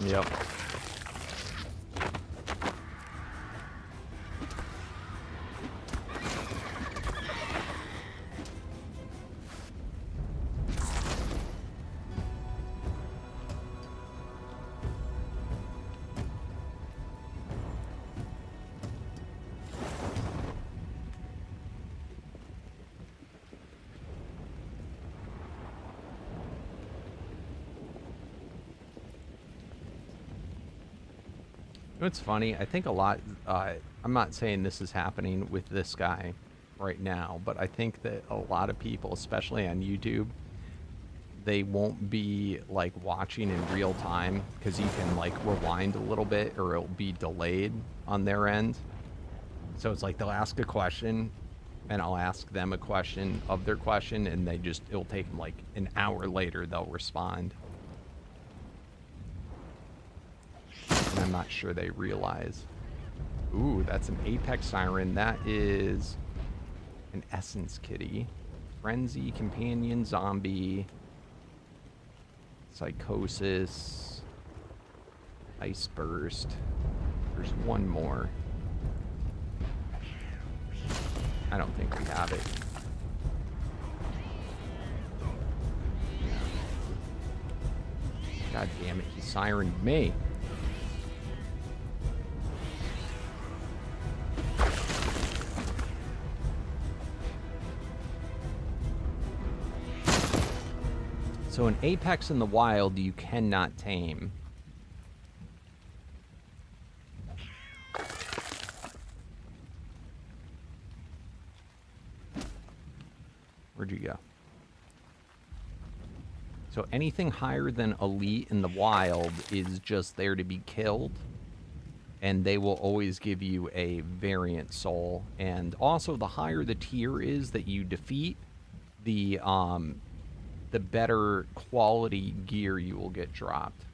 Speaker 1: Yep. It's funny, I think a lot, I'm not saying this is happening with this guy right now, but I think that a lot of people, especially on YouTube, they won't be like watching in real time because you can like rewind a little bit or it'll be delayed on their end. So it's like they'll ask a question and I'll ask them a question of their question, and it'll take them like an hour later they'll respond. And I'm not sure they realize. Ooh, that's an Apex Siren. That is An essence kitty. Frenzy, companion, zombie. Psychosis. Ice burst. There's one more. I don't think we have it. God damn it, he sirened me. So an apex in the wild you cannot tame. Where'd you go? So anything higher than elite in the wild is just there to be killed. And they will always give you a variant soul. And also the higher the tier is that you defeat, the better quality gear you will get dropped.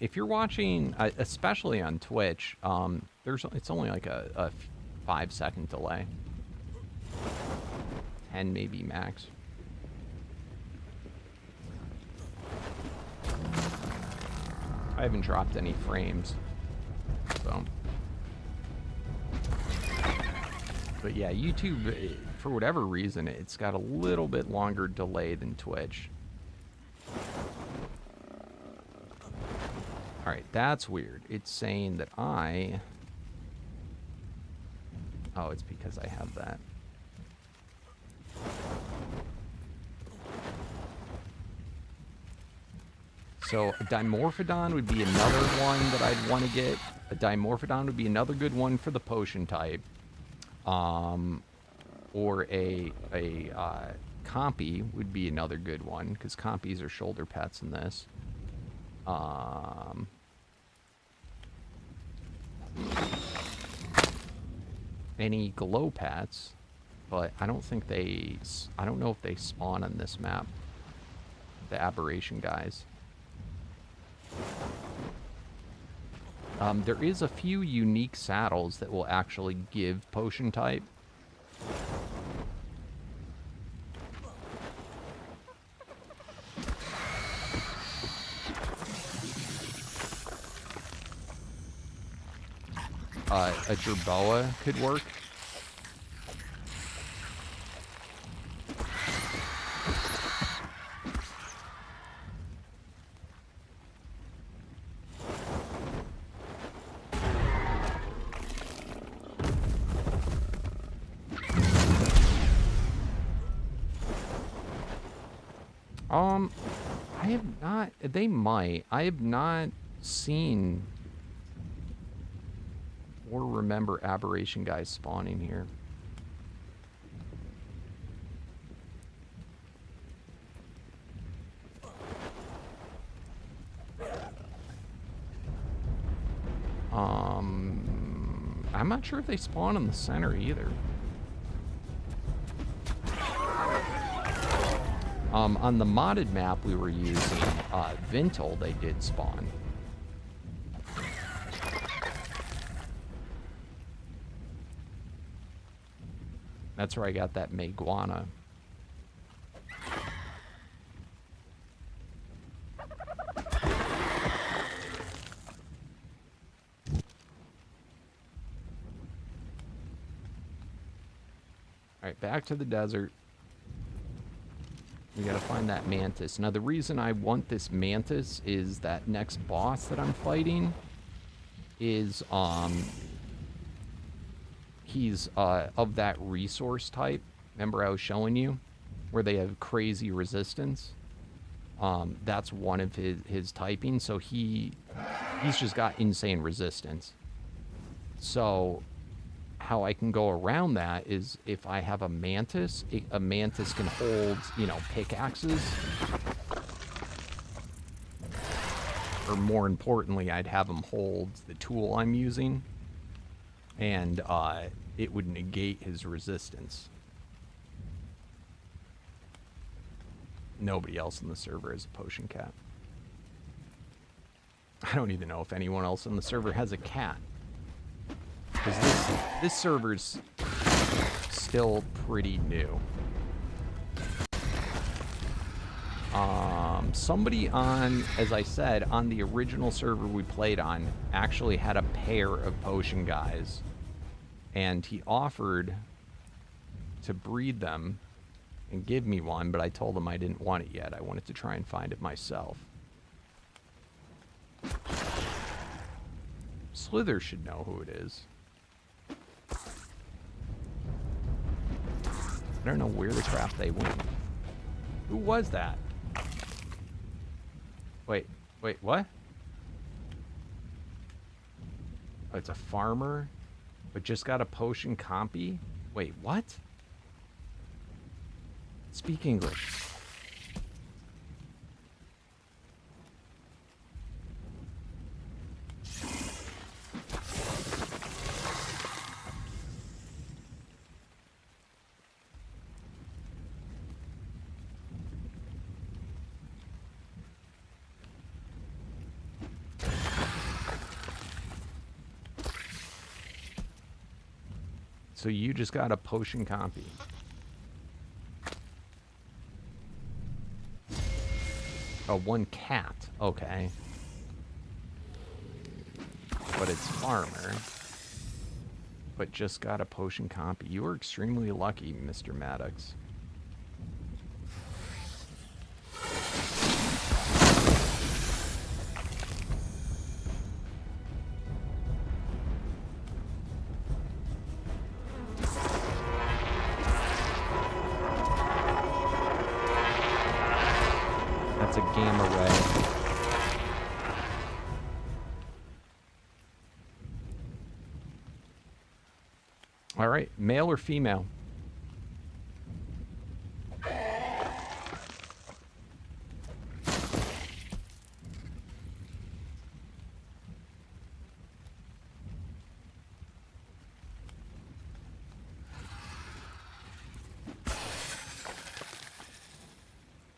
Speaker 1: If you're watching, especially on Twitch, it's only like a 5-second delay. 10 maybe max. I haven't dropped any frames, so. But yeah, YouTube, for whatever reason, it's got a little bit longer delay than Twitch. Alright, that's weird. It's saying that I... Oh, it's because I have that. So a Dimorphodon would be another one that I'd want to get. A Dimorphodon would be another good one for the potion type. Or a Compy would be another good one, because Compies are shoulder pets in this. Any glow pets, but I don't think I don't know if they spawn on this map. The aberration guys. There is a few unique saddles that will actually give potion type. A Jerboa could work. I have not, they might. I have not seen or remember aberration guys spawning here. I'm not sure if they spawn in the center either. On the modded map we were using, Vintal, they did spawn. That's where I got that Meguana. Alright, back to the desert. We gotta find that mantis. Now the reason I want this mantis is that next boss that I'm fighting is, he's of that resource type. Remember I was showing you? Where they have crazy resistance. That's one of his typing. So he's just got insane resistance. So how I can go around that is if I have a mantis can hold, you know, pickaxes. Or more importantly, I'd have him hold the tool I'm using. And it would negate his resistance. Nobody else in the server is a potion cat. I don't even know if anyone else in the server has a cat. Because this server's still pretty new. Somebody on, as I said, on the original server we played on, actually had a pair of potion guys. And he offered to breed them and give me one, but I told him I didn't want it yet. I wanted to try and find it myself. Slither should know who it is. I don't know where the crap they went. Who was that? Wait, what? Oh, it's a farmer, but just got a potion compy? Wait, what? Speak English. So you just got a potion compy. Oh, one cat. Okay. But it's farmer. But just got a potion compy. You were extremely lucky, Mr. Maddox. All right, male or female?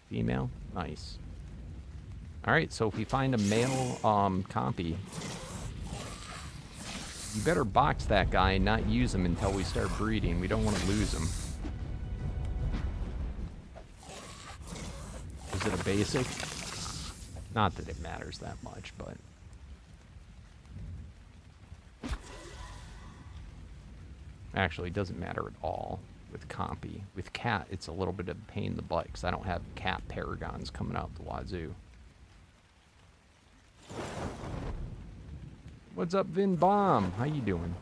Speaker 1: Female? Nice. All right, so if we find a male compy, you better box that guy and not use him until we start breeding. We don't want to lose him. Is it a basic? Not that it matters that much, but... Actually, it doesn't matter at all with compy. With cat, it's a little bit of a pain in the butt because I don't have cat paragons coming out the wazoo. What's up, Vin Bomb? How you doing?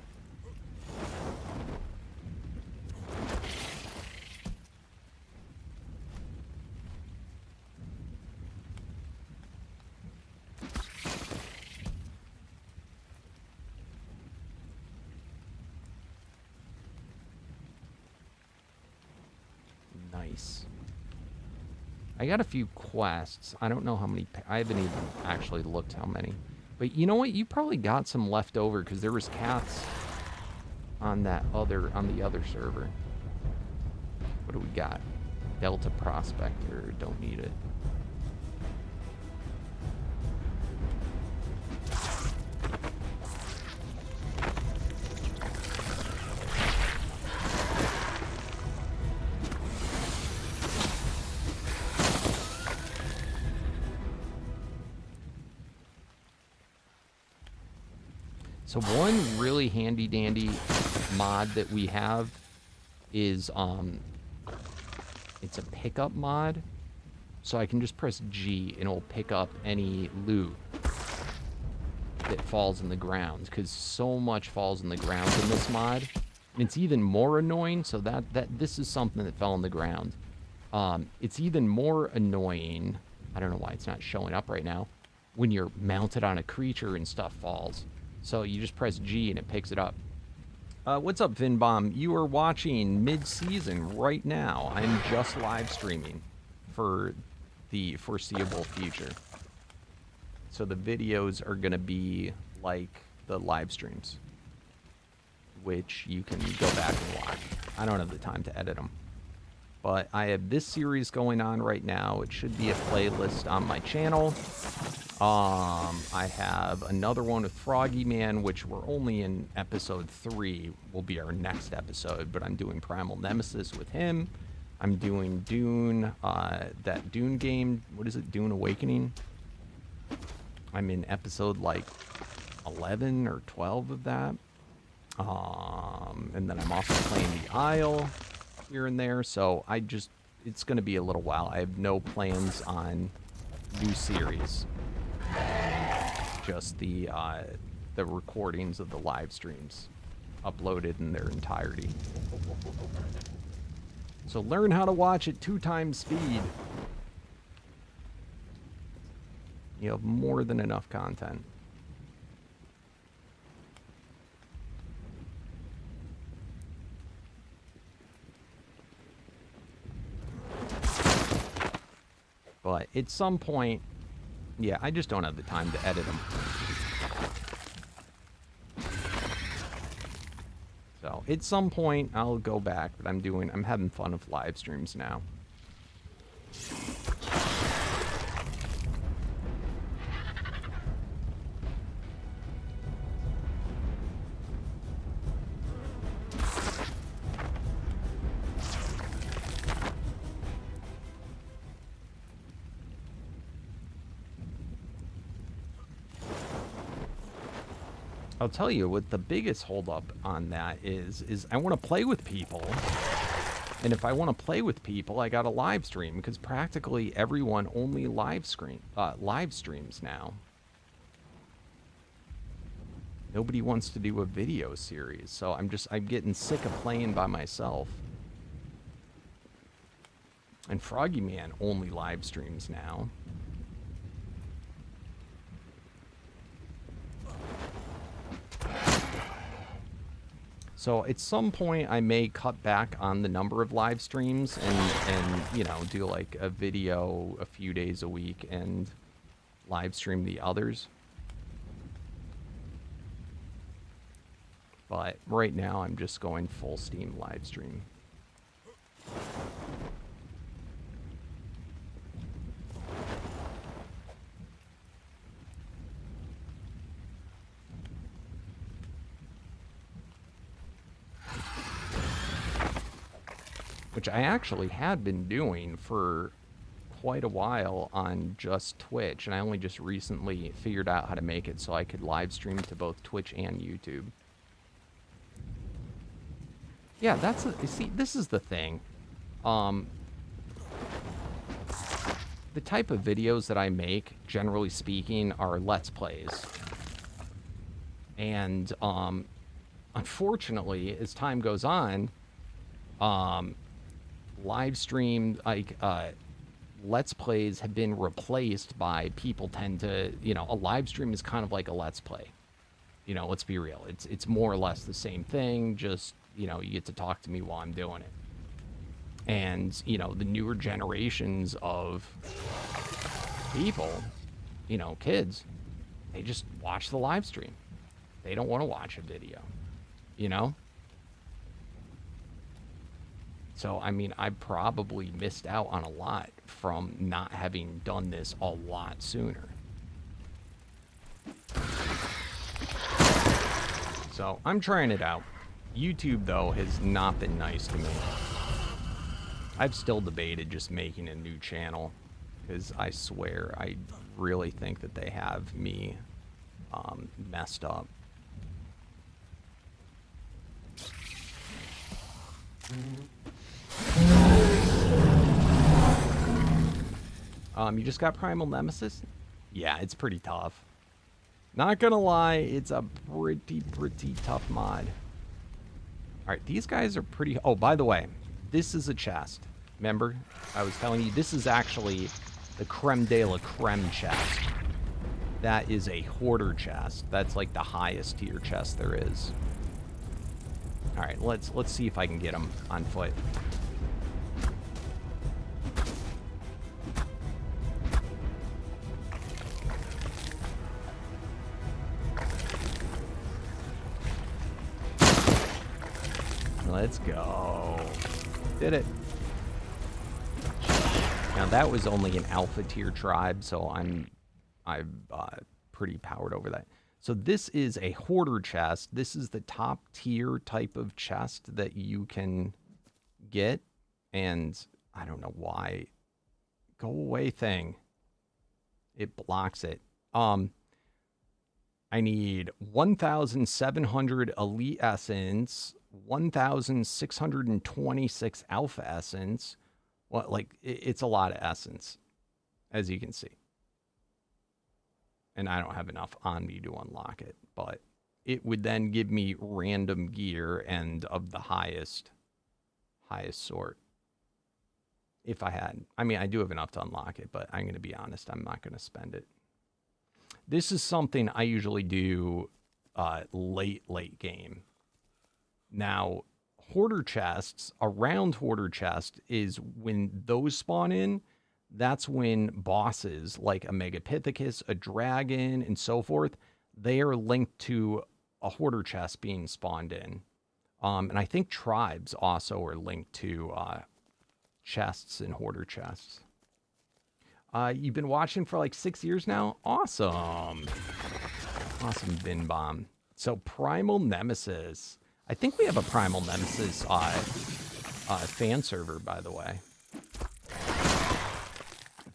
Speaker 1: Nice. I got a few quests. I don't know how many. I haven't even actually looked how many. But you know what? You probably got some left over because there was cats on the other server. What do we got? Delta Prospector. Don't need it. So one really handy dandy mod that we have is it's a pickup mod. So I can just press G and it'll pick up any loot that falls in the ground, because so much falls in the ground in this mod. And it's even more annoying. So that this is something that fell on the ground. It's even more annoying. I don't know why it's not showing up right now. When you're mounted on a creature and stuff falls. So you just press G and it picks it up. What's up, Vinbomb? You are watching mid-season right now. I'm just live streaming for the foreseeable future. So the videos are going to be like the live streams, which you can go back and watch. I don't have the time to edit them. But I have this series going on right now. It should be a playlist on my channel. I have another one with Froggy Man, which we're only in episode 3, will be our next episode, but I'm doing Primal Nemesis with him. I'm doing Dune, that Dune game, what is it, Dune Awakening? I'm in episode, like, 11 or 12 of that. And then I'm also playing The Isle here and there, so it's going to be a little while. I have no plans on new series. Just the recordings of the live streams uploaded in their entirety. So learn how to watch at 2 times speed. You have more than enough content. But at some point, yeah, I just don't have the time to edit them. So at some point, I'll go back, but I'm having fun with live streams now. I'll tell you what the biggest holdup on that is I want to play with people. And if I want to play with people, I got to live stream, because practically everyone only live streams now. Nobody wants to do a video series, so I'm getting sick of playing by myself. And Froggy Man only live streams now. So at some point I may cut back on the number of live streams and you know, do like a video a few days a week and live stream the others. But right now I'm just going full steam live stream. Which I actually had been doing for quite a while on just Twitch, and I only just recently figured out how to make it so I could live stream to both Twitch and YouTube. Yeah, see, this is the thing. The type of videos that I make, generally speaking, are Let's Plays. And, unfortunately, as time goes on, live stream, like, Let's Plays have been replaced by people tend to, you know, a live stream is kind of like a Let's Play. You know, let's be real. It's more or less the same thing, just, you know, you get to talk to me while I'm doing it. And, you know, the newer generations of people, you know, kids, they just watch the live stream. They don't want to watch a video, you know? So, I mean, I probably missed out on a lot from not having done this a lot sooner. So, I'm trying it out. YouTube, though, has not been nice to me. I've still debated just making a new channel, because I swear, I really think that they have me messed up. You just got Primal Nemesis? Yeah, it's pretty tough. Not gonna lie, it's a pretty tough mod. Alright, these guys are pretty... Oh, by the way, this is a chest. Remember? I was telling you, this is actually the creme de la creme chest. That is a hoarder chest. That's like the highest tier chest there is. Alright, let's see if I can get him on foot. Let's go. Did it. Now that was only an alpha tier tribe, so I'm pretty powered over that. So this is a hoarder chest. This is the top tier type of chest that you can get, and I don't know why. Go away thing. It blocks it. I need 1,700 elite essence, 1,626 alpha essence. Well, like, it's a lot of essence, as you can see. And I don't have enough on me to unlock it, but it would then give me random gear and of the highest sort. If I had. I mean, I do have enough to unlock it, but I'm going to be honest, I'm not going to spend it. This is something I usually do late game. Now, hoarder chests, around hoarder chest is when those spawn in, that's when bosses like a Megapithecus, a dragon, and so forth, they are linked to a hoarder chest being spawned in. And I think tribes also are linked to chests and hoarder chests. You've been watching for like 6 years now? Awesome. Awesome, Bin Bomb. So Primal Nemesis. I think we have a Primal Nemesis fan server, by the way.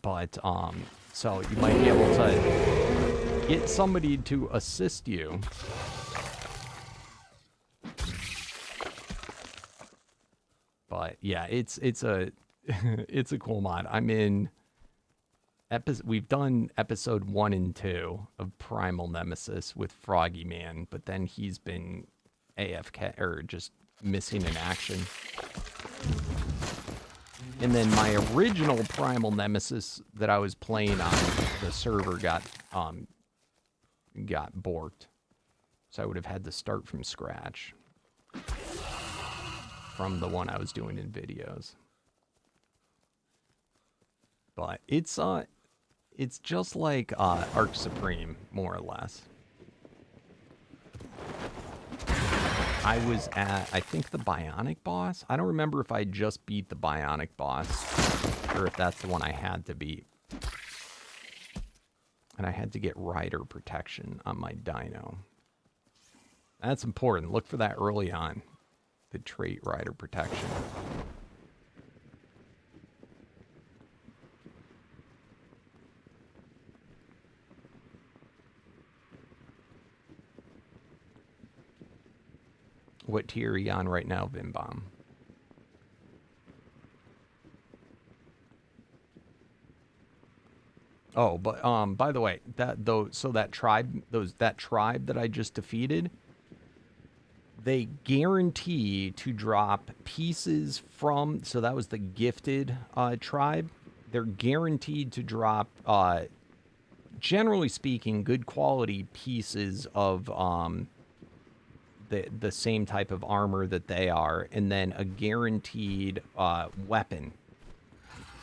Speaker 1: But, so you might be able to get somebody to assist you. But yeah, it's a it's a cool mod. I'm in we've done episode 1 and 2 of Primal Nemesis with Froggy Man, but then he's been AFK or just missing in action. And then my original Primal Nemesis that I was playing on the server got borked. So I would have had to start from scratch from the one I was doing in videos. But it's just like Arc Supreme, more or less. I was at, I think, the Bionic boss. I don't remember if I just beat the Bionic boss or if that's the one I had to beat. And I had to get rider protection on my Dino. That's important. Look for that early on. The trait rider protection. What tier are you on right now, Vimbomb? Oh, but by the way, that tribe that I just defeated, they guarantee to drop pieces from, so that was the gifted tribe. They're guaranteed to drop, generally speaking, good quality pieces of the same type of armor that they are, and then a guaranteed weapon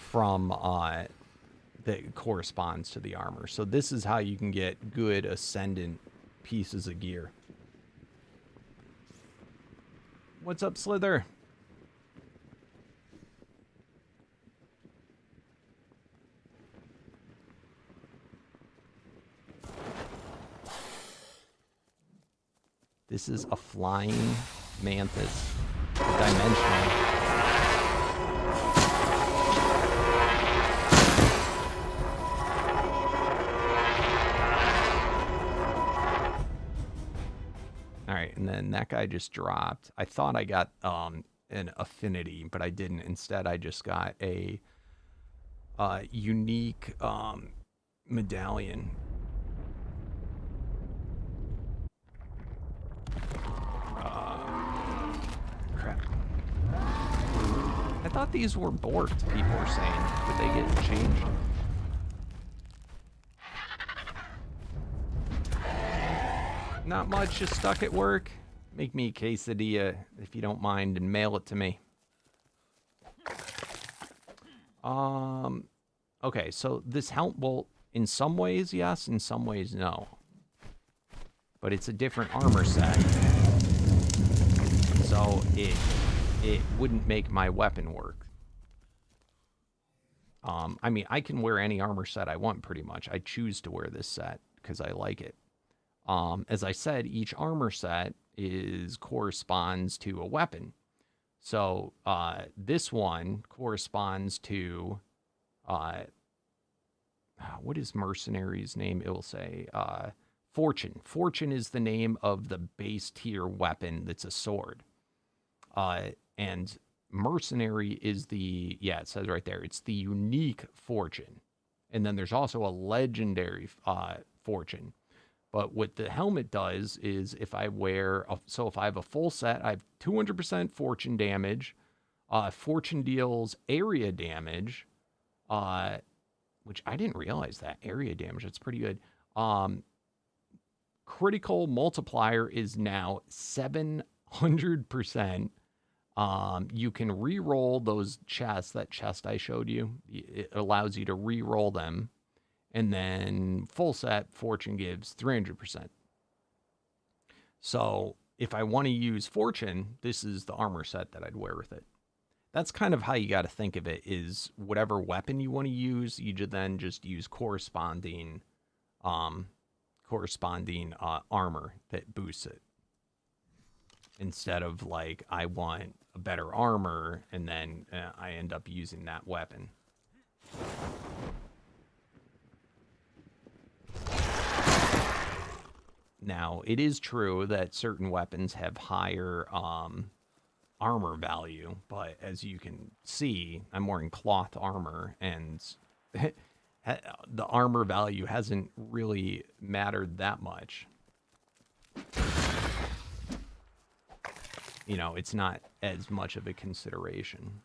Speaker 1: from that corresponds to the armor. So this is how you can get good Ascendant pieces of gear. What's up, Slither? This is a flying mantis, dimensional. All right, and then that guy just dropped. I thought I got an affinity, but I didn't. Instead, I just got a unique medallion. Crap. I thought these were borked, people were saying. Did they get changed? Not much, just stuck at work. Make me a quesadilla, if you don't mind, and mail it to me. Okay, so this helmet, well, in some ways, yes, in some ways, no. But it's a different armor set. So it wouldn't make my weapon work. I mean, I can wear any armor set I want pretty much. I choose to wear this set because I like it. As I said, each armor set corresponds to a weapon. So this one corresponds to what is Mercenary's name? It will say Fortune. Fortune is the name of the base tier weapon that's a sword. And Mercenary is it says right there, it's the unique Fortune. And then there's also a legendary Fortune. But what the helmet does is if I if I have a full set, I have 200% Fortune damage. Fortune deals area damage, which I didn't realize that. Area damage, that's pretty good. Critical multiplier is now 700%. You can re-roll those chests, that chest I showed you. It allows you to re-roll them. And then full set, Fortune gives 300%. So if I want to use Fortune, this is the armor set that I'd wear with it. That's kind of how you got to think of it, is whatever weapon you want to use, you then just use corresponding armor that boosts it. Instead of like, I want a better armor, and then I end up using that weapon. Now, it is true that certain weapons have higher armor value, but as you can see, I'm wearing cloth armor, and the armor value hasn't really mattered that much. You know, it's not as much of a consideration.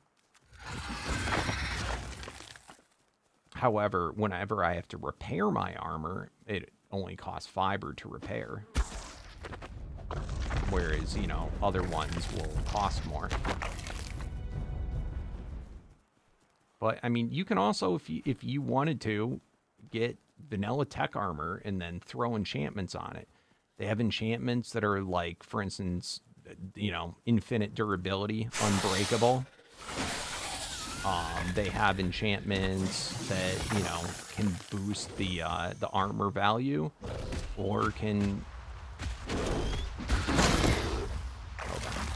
Speaker 1: However, whenever I have to repair my armor, it only costs fiber to repair. Whereas, you know, other ones will cost more. But, I mean, you can also, if you wanted to, get vanilla tech armor and then throw enchantments on it. They have enchantments that are like, for instance, you know, infinite durability, unbreakable. They have enchantments that, you know, can boost the armor value, or can... Hold on.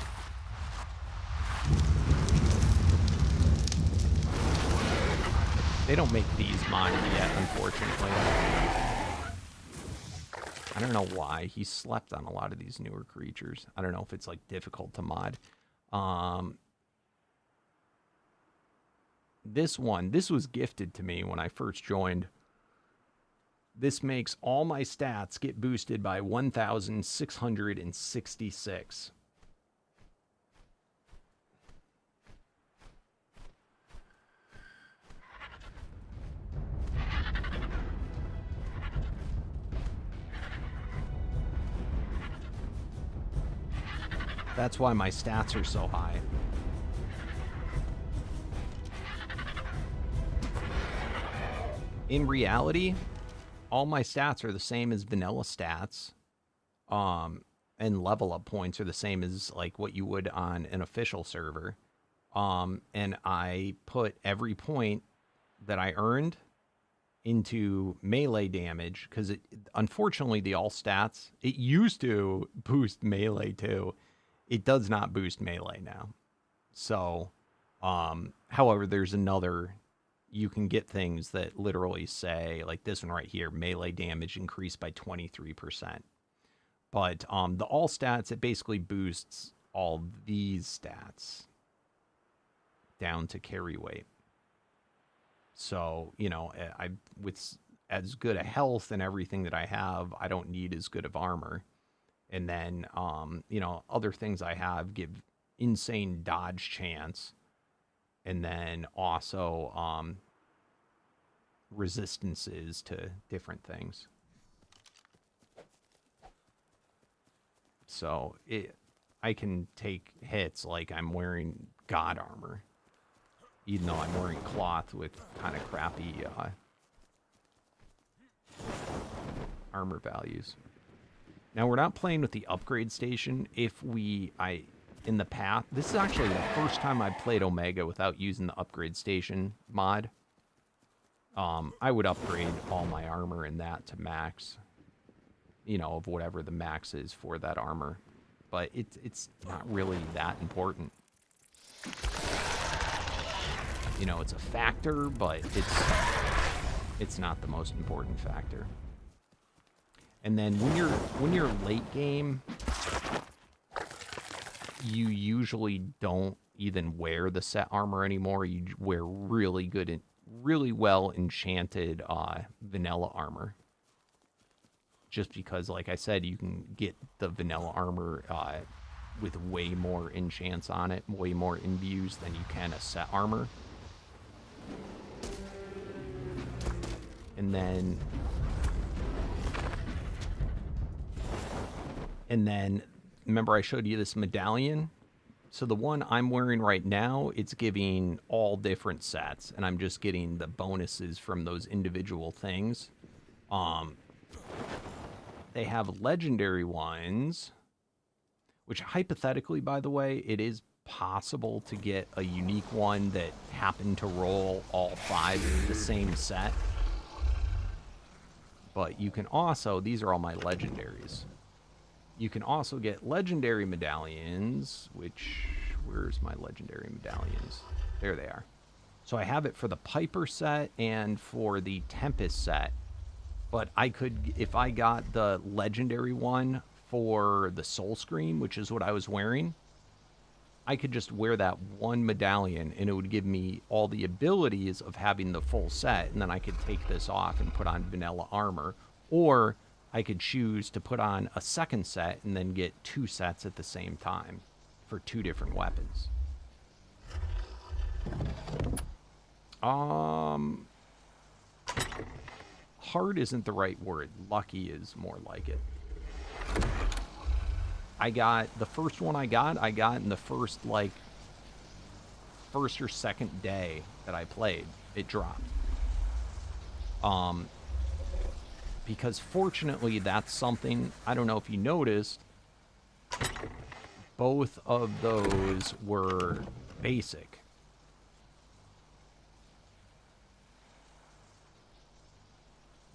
Speaker 1: They don't make these modded yet, unfortunately. I don't know why. He slept on a lot of these newer creatures. I don't know if it's, like, difficult to mod. This was gifted to me when I first joined. This makes all my stats get boosted by 1,666. That's why my stats are so high. In reality, all my stats are the same as vanilla stats. And level up points are the same as like what you would on an official server. And I put every point that I earned into melee damage, because unfortunately the all stats, it used to boost melee too. It does not boost melee now. So, however, there's another... You can get things that literally say, like this one right here, melee damage increased by 23%. But the all stats, it basically boosts all these stats down to carry weight. So, you know, with as good a health and everything that I have, I don't need as good of armor. And then, you know, other things I have give insane dodge chance. And then also resistances to different things. So I can take hits like I'm wearing god armor, even though I'm wearing cloth with kind of crappy armor values. Now, we're not playing with the upgrade station. In the past, this is actually the first time I played Omega without using the upgrade station mod. I would upgrade all my armor in that to max, you know, of whatever the max is for that armor. But it's not really that important. You know, it's a factor, but it's not the most important factor. And then when you're late game, you usually don't even wear the set armor anymore. You wear really good and really well enchanted vanilla armor. Just because, like I said, you can get the vanilla armor with way more enchants on it, way more imbues than you can a set armor. And then remember I showed you this medallion? So the one I'm wearing right now, it's giving all different sets, and I'm just getting the bonuses from those individual things. They have legendary ones, which hypothetically, by the way, it is possible to get a unique one that happened to roll all 5 in the same set. But you can also, these are all my legendaries. You can also get legendary medallions, which, where's my legendary medallions? There they are. So I have it for the Piper set and for the Tempest set. But I could, if I got the legendary one for the Soul Scream, which is what I was wearing, I could just wear that one medallion and it would give me all the abilities of having the full set, and then I could take this off and put on vanilla armor. Or I could choose to put on a second set and then get 2 sets at the same time for 2 different weapons. Hard isn't the right word. Lucky is more like it. I got, the first one I got in the first or second day that I played. It dropped. Because fortunately, that's something, I don't know if you noticed, both of those were basic.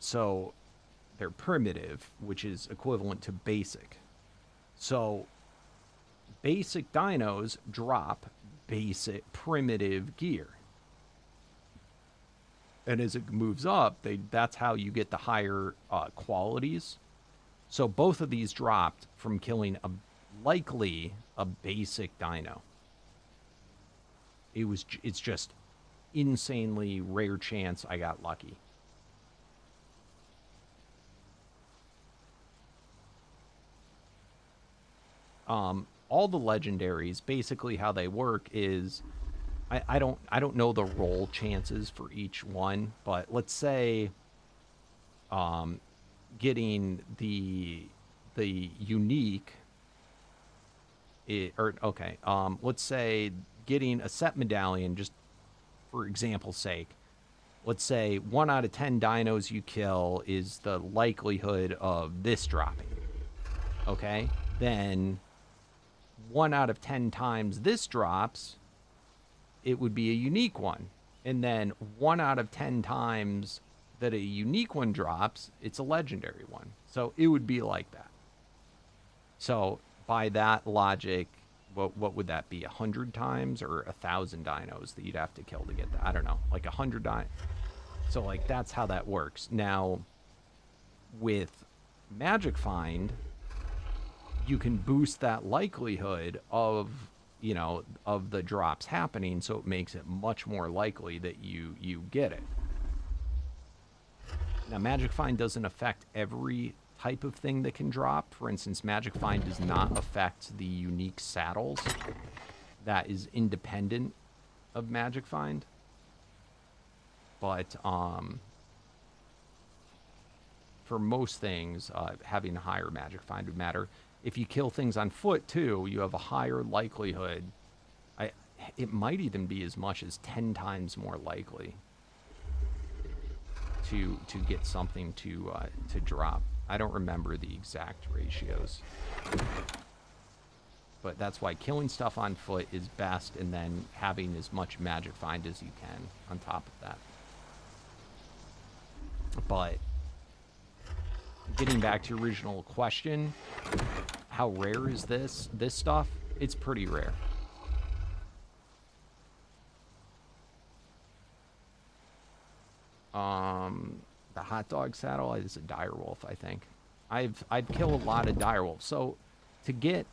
Speaker 1: So they're primitive, which is equivalent to basic. So basic dinos drop basic primitive gear. And as it moves up, that's how you get the higher qualities. So both of these dropped from killing likely a basic dino. It's just insanely rare chance I got lucky. All the legendaries, basically how they work is, I don't know the roll chances for each one, but let's say getting the unique let's say getting a set medallion, just for example's sake, let's say 1 out of 10 dinos you kill is the likelihood of this dropping. Okay? Then 1 out of 10 times this drops, it would be a unique one. And then 1 out of 10 times that a unique one drops, it's a legendary one. So it would be like that. So by that logic, what would that be? 100 times or 1,000 dinos that you'd have to kill to get that? I don't know, like 100 dinos. So like that's how that works. Now with Magic Find, you can boost that likelihood of, you know, of the drops happening, so it makes it much more likely that you get it. Now, Magic Find doesn't affect every type of thing that can drop. For instance, Magic Find does not affect the unique saddles. That is independent of Magic Find. But for most things, having a higher Magic Find would matter. If you kill things on foot, too, you have a higher likelihood. It might even be as much as 10 times more likely to get something to drop. I don't remember the exact ratios. But that's why killing stuff on foot is best, and then having as much Magic Find as you can on top of that. But getting back to your original question, how rare is this stuff? It's pretty rare. The hot dog saddle is a direwolf, I think. I'd kill a lot of direwolves. So to get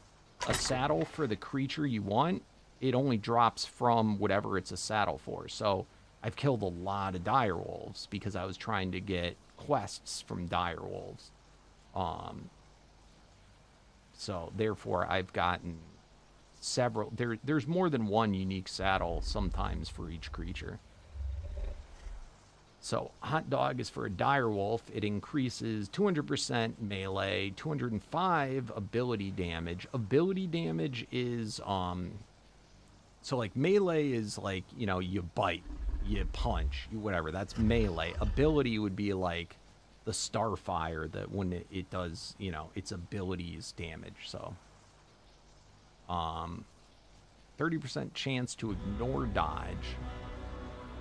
Speaker 1: a saddle for the creature you want, it only drops from whatever it's a saddle for. So I've killed a lot of direwolves because I was trying to get quests from direwolves. So therefore I've gotten several. There's more than one unique saddle sometimes for each creature. So hot dog is for a direwolf. It increases 200% melee, 205 ability damage. Ability damage is so like melee is like, you know, you bite, you punch, you whatever. That's melee. Ability would be like the Starfire, that when it does, you know, its abilities damage. So 30% chance to ignore dodge.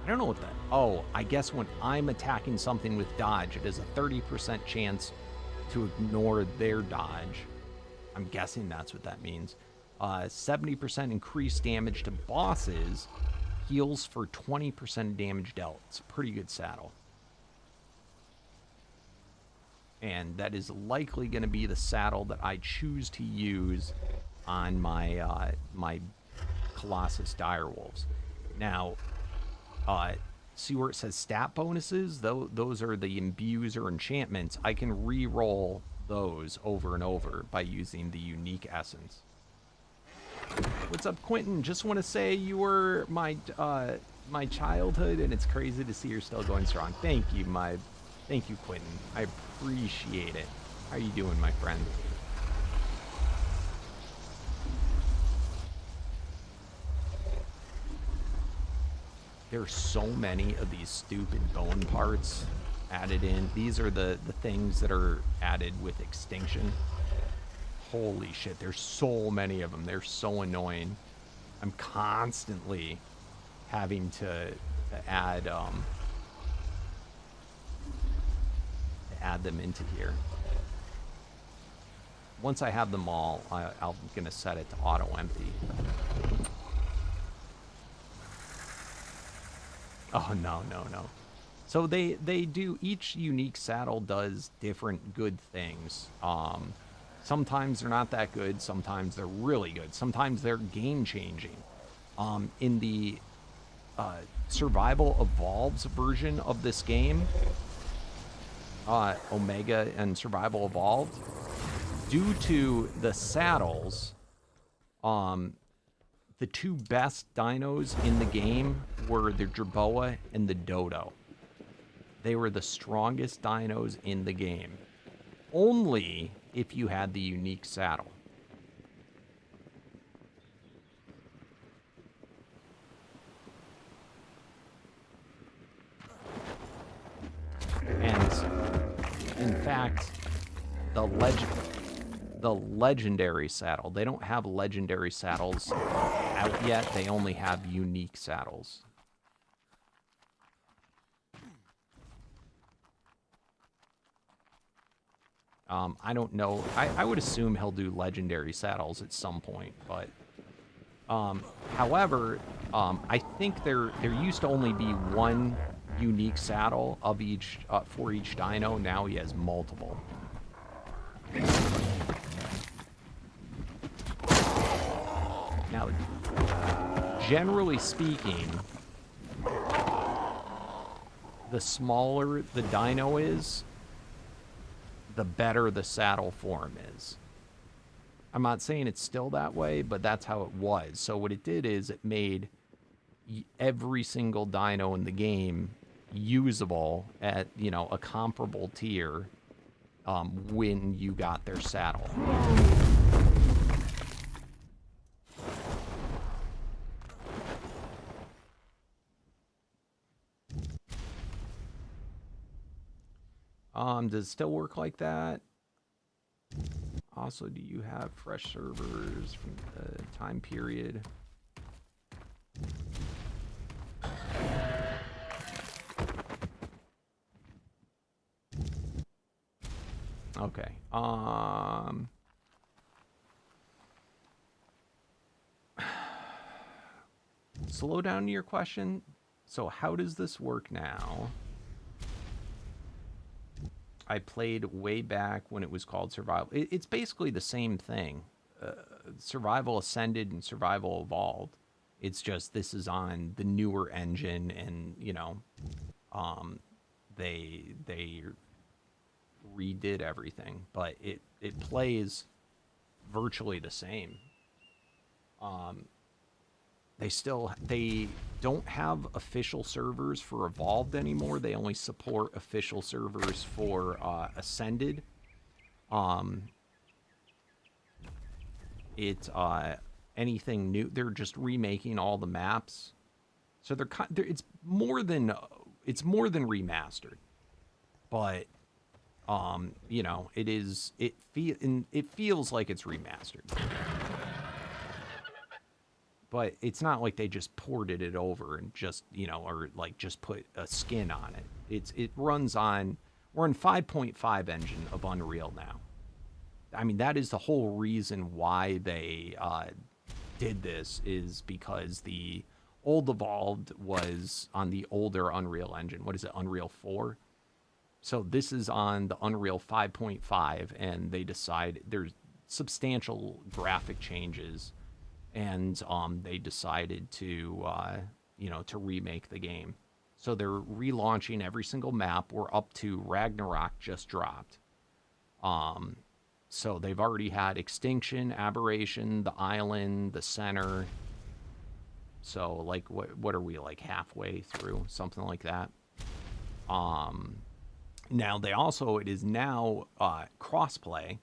Speaker 1: I don't know what that... Oh, I guess when I'm attacking something with dodge, it is a 30% chance to ignore their dodge. I'm guessing that's what that means. 70% increased damage to bosses. Heals for 20% damage dealt. It's a pretty good saddle. And that is likely going to be the saddle that I choose to use on my my Colossus Direwolves. Now... see where it says stat bonuses? Those are the imbues or enchantments. I can re-roll those over and over by using the unique essence. What's up, Quentin? Just want to say you were my childhood, and it's crazy to see you're still going strong. Thank you, Quentin. I appreciate it. How are you doing, my friend? There's so many of these stupid bone parts added in. These are the things that are added with extinction. Holy shit, there's so many of them. They're so annoying. I'm constantly having to add them into here. Once I have them all, I'm gonna set it to auto empty. Oh, no. So they do, each unique saddle does different good things. Sometimes they're not that good. Sometimes they're really good. Sometimes they're game-changing. In the Survival Evolves version of this game, Omega and Survival Evolved, due to the saddles, the two best dinos in the game were the Jerboa and the Dodo. They were the strongest dinos in the game. Only if you had the unique saddle. And in fact, the legendary saddle, they don't have legendary saddles out yet. They only have unique saddles. I don't know. I would assume he'll do legendary saddles at some point, but however, I think there used to only be one unique saddle of each for each dino. Now he has multiple. Now, generally speaking, the smaller the dino is, the better the saddle form is. I'm not saying it's still that way, but that's how it was. So what it did is it made every single dino in the game usable at, you know, a comparable tier when you got their saddle. Does it still work like that? Also, do you have fresh servers from the time period? Okay. Slow down to your question. So how does this work now? I played way back when it was called Survival. It's basically the same thing. Survival Ascended and Survival Evolved. It's just this is on the newer engine, and you know, they redid everything, but it plays virtually the same. They don't have official servers for Evolved anymore. They only support official servers for Ascended. Anything new, they're just remaking all the maps. So it's more than remastered. But you know, it feels like it's remastered. But it's not like they just ported it over and just, you know, or like just put a skin on it. It runs on, we're on 5.5 engine of Unreal now. I mean, that is the whole reason why they did this, is because the old Evolved was on the older Unreal Engine. What is it, Unreal 4? So this is on the Unreal 5.5, and they decide there's substantial graphic changes, and they decided to, you know, to remake the game. So they're relaunching every single map. We're up to Ragnarok just dropped. So they've already had Extinction, Aberration, the Island, the Center. So like, what are we, like halfway through, something like that? Now they also, it is now crossplay.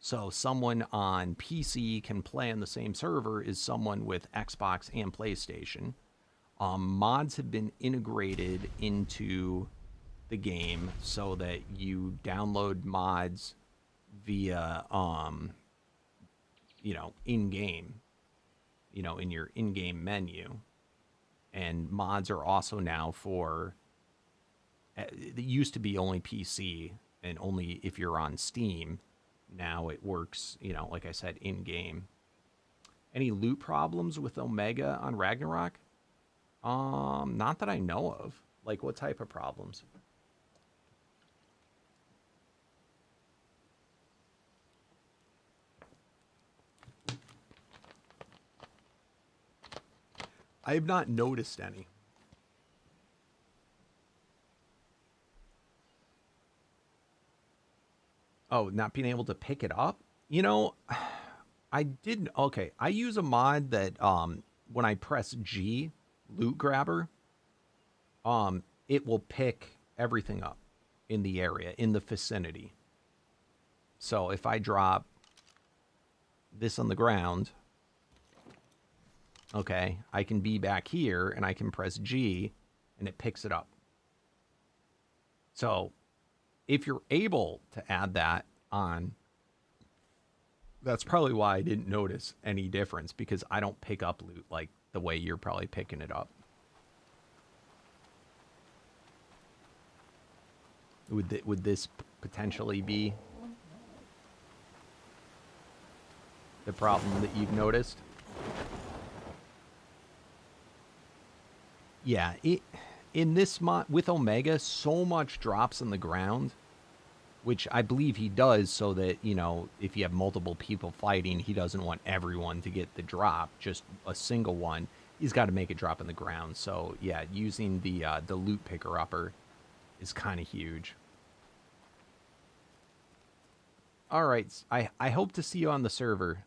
Speaker 1: So someone on PC can play on the same server as someone with Xbox and PlayStation. Mods have been integrated into the game so that you download mods via, you know, in-game, you know, in your in-game menu. And mods are also now for, it used to be only PC and only if you're on Steam. Now it works, you know, like I said, in-game. Any loot problems with Omega on Ragnarok? Not that I know of. Like, what type of problems? I have not noticed any. Oh, not being able to pick it up? You know, I didn't. Okay, I use a mod that when I press G, loot grabber, it will pick everything up in the area, in the vicinity. So if I drop this on the ground, okay, I can be back here and I can press G and it picks it up. So if you're able to add that on, that's probably why I didn't notice any difference, because I don't pick up loot like the way you're probably picking it up. Would this potentially be the problem that you've noticed? Yeah, in this mod with Omega, so much drops on the ground, which I believe he does so that, you know, if you have multiple people fighting, he doesn't want everyone to get the drop, just a single one. He's got to make it drop on the ground. So yeah, using the loot picker upper is kind of huge. All right, I hope to see you on the server,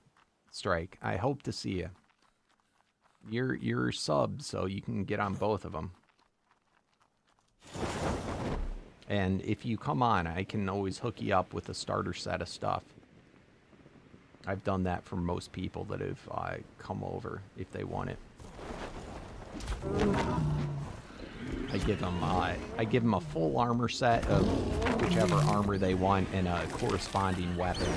Speaker 1: Strike. I hope to see you. You're subbed, so you can get on both of them. And if you come on, I can always hook you up with a starter set of stuff. I've done that for most people that have come over if they want it. I give them a full armor set of whichever armor they want and a corresponding weapon.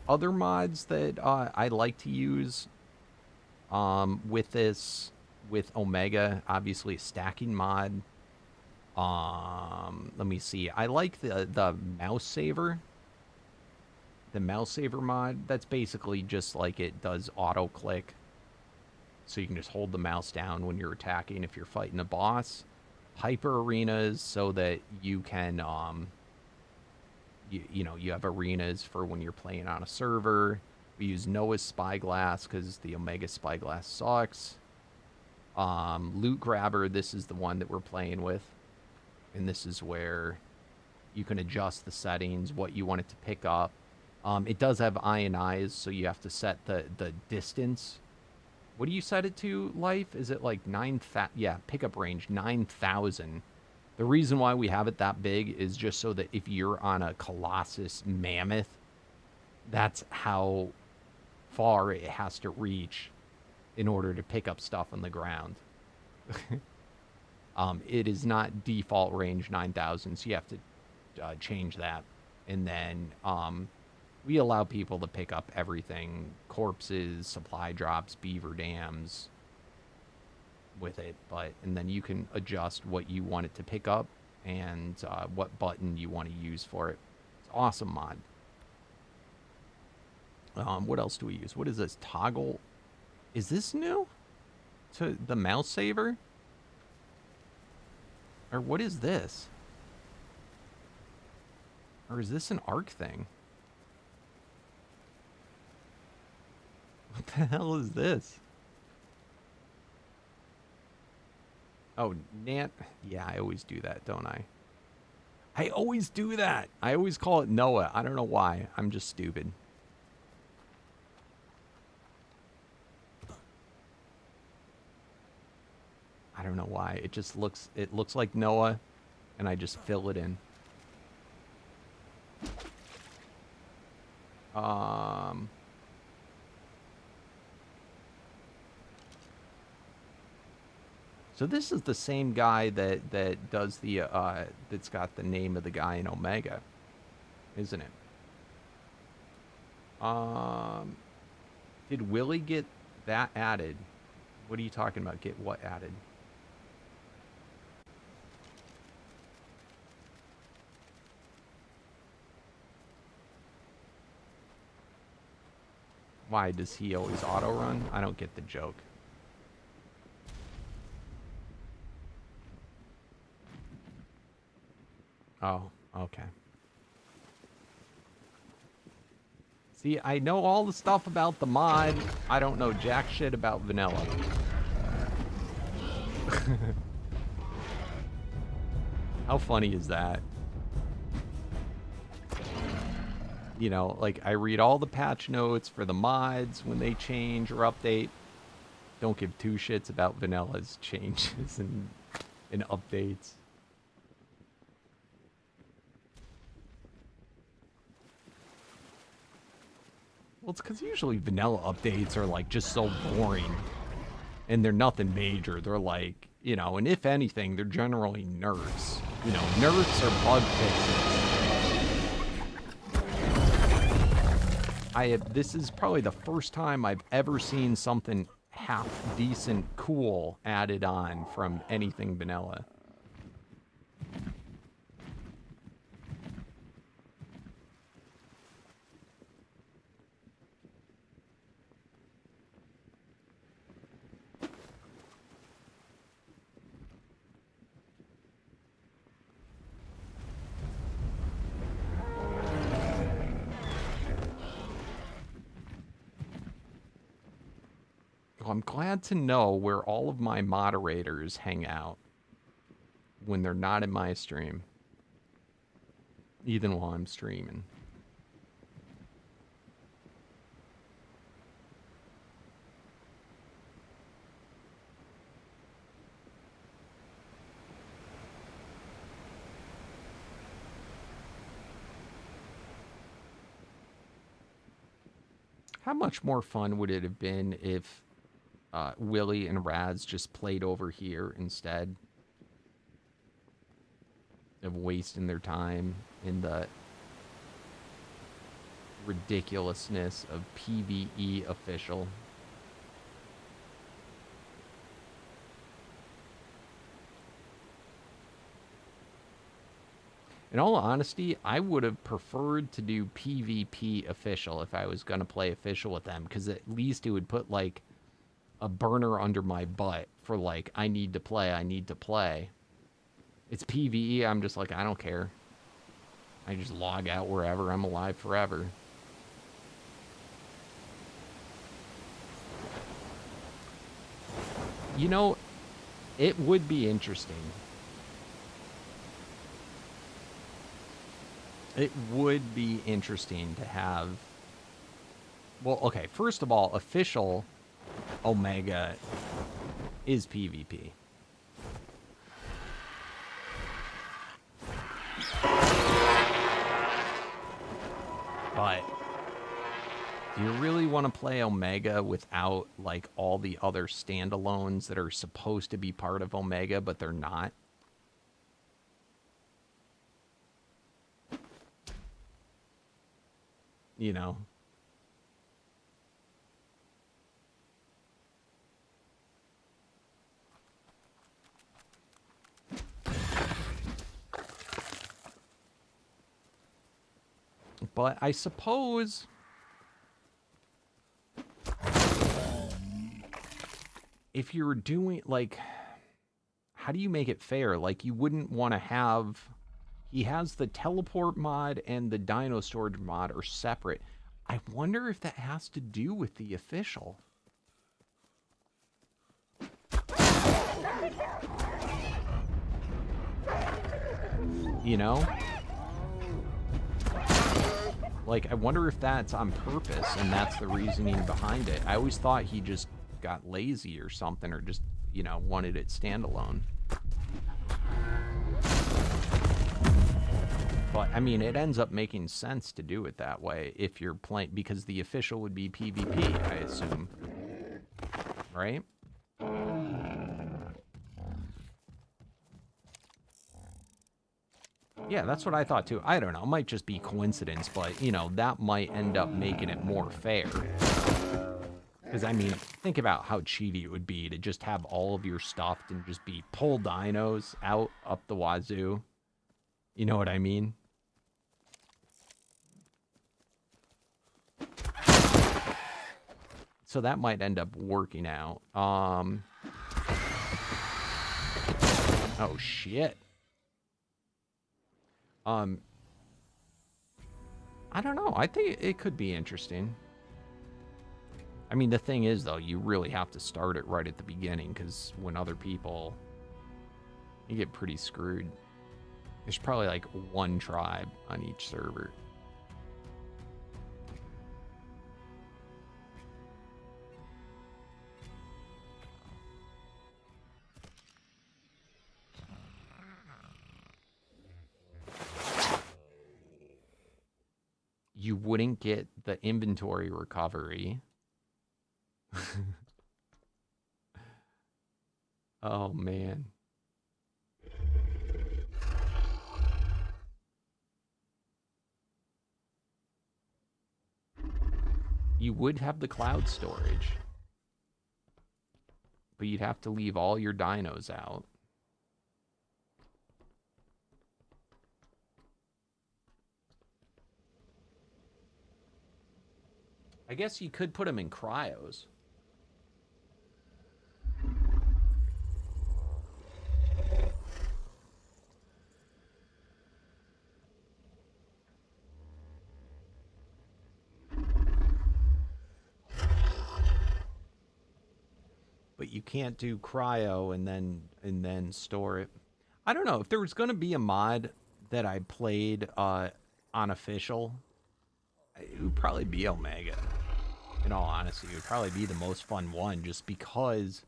Speaker 1: Other mods that I like to use, with this, with Omega, obviously a stacking mod. Let me see. I like the mouse saver. The mouse saver mod. That's basically just like it does auto click. So you can just hold the mouse down when you're attacking if you're fighting a boss. Hyper arenas so that you can you know, you have arenas for when you're playing on a server. We use Noah's Spyglass because the Omega Spyglass sucks. Loot Grabber, this is the one that we're playing with. And this is where you can adjust the settings, what you want it to pick up. It does have ionize, so you have to set the distance. What do you set it to, Life? Is it like 9,000? Yeah, pickup range, 9,000. The reason why we have it that big is just so that if you're on a Colossus Mammoth, that's how far it has to reach in order to pick up stuff on the ground. It is not default range 9,000, so you have to change that. And then we allow people to pick up everything, corpses, supply drops, beaver dams with it. And then you can adjust what you want it to pick up and what button you want to use for it. It's an awesome mod. What else do we use? What is this? Toggle. Is this new to the mouse saver? Or what is this? Or is this an arc thing? What the hell is this? Oh, Nant. Yeah, I always do that, don't I? I always do that. I always call it Noah. I don't know why. I'm just stupid. I don't know why. It just looks, it looks like Noah, and I just fill it in. So this is the same guy that does the that's got the name of the guy in Omega, isn't it? Did Willie get that added? What are you talking about? Get what added? Why does he always auto run? I don't get the joke. Oh, okay. See, I know all the stuff about the mod. I don't know jack shit about vanilla. How funny is that? You know, like, I read all the patch notes for the mods when they change or update. Don't give two shits about vanilla's changes and updates. Well, it's because usually vanilla updates are, like, just so boring. And they're nothing major. They're like, you know, and if anything, they're generally nerfs. You know, nerfs or bug fixes. This is probably the first time I've ever seen something half decent cool added on from anything vanilla. I'm glad to know where all of my moderators hang out when they're not in my stream, even while I'm streaming. How much more fun would it have been if Willie and Raz just played over here instead of wasting their time in the ridiculousness of PvE official? In all honesty, I would have preferred to do PvP official if I was going to play official with them, because at least it would put, like, a burner under my butt for, like, I need to play, I need to play. It's PvE, I'm just like, I don't care. I just log out wherever, I'm alive forever. You know, it would be interesting. It would be interesting to have... Well, okay, first of all, official Omega is PvP. But do you really want to play Omega without, like, all the other standalones that are supposed to be part of Omega, but they're not? You know? But I suppose... if you're doing, like... how do you make it fair? Like, you wouldn't want to have... he has the teleport mod and the Dino storage mod are separate. I wonder if that has to do with the official. You know? Like, I wonder if that's on purpose and that's the reasoning behind it. I always thought he just got lazy or something, or just, you know, wanted it standalone. But, I mean, it ends up making sense to do it that way if you're playing, because the official would be PvP, I assume. Right? Yeah, that's what I thought too. I don't know, it might just be coincidence, but, you know, that might end up making it more fair. Because, I mean, think about how cheaty it would be to just have all of your stuff and just be pull dinos out up the wazoo. You know what I mean? So that might end up working out. Oh, shit. I don't know. I think it could be interesting. I mean, the thing is, though, you really have to start it right at the beginning, because when other people... you get pretty screwed. There's probably, like, one tribe on each server. You wouldn't get the inventory recovery. Oh, man. You would have the cloud storage, but you'd have to leave all your dinos out. I guess you could put them in cryos. But you can't do cryo and then store it. I don't know if there was going to be a mod that I played on official. It would probably be Omega. In all honesty, it would probably be the most fun one, just because,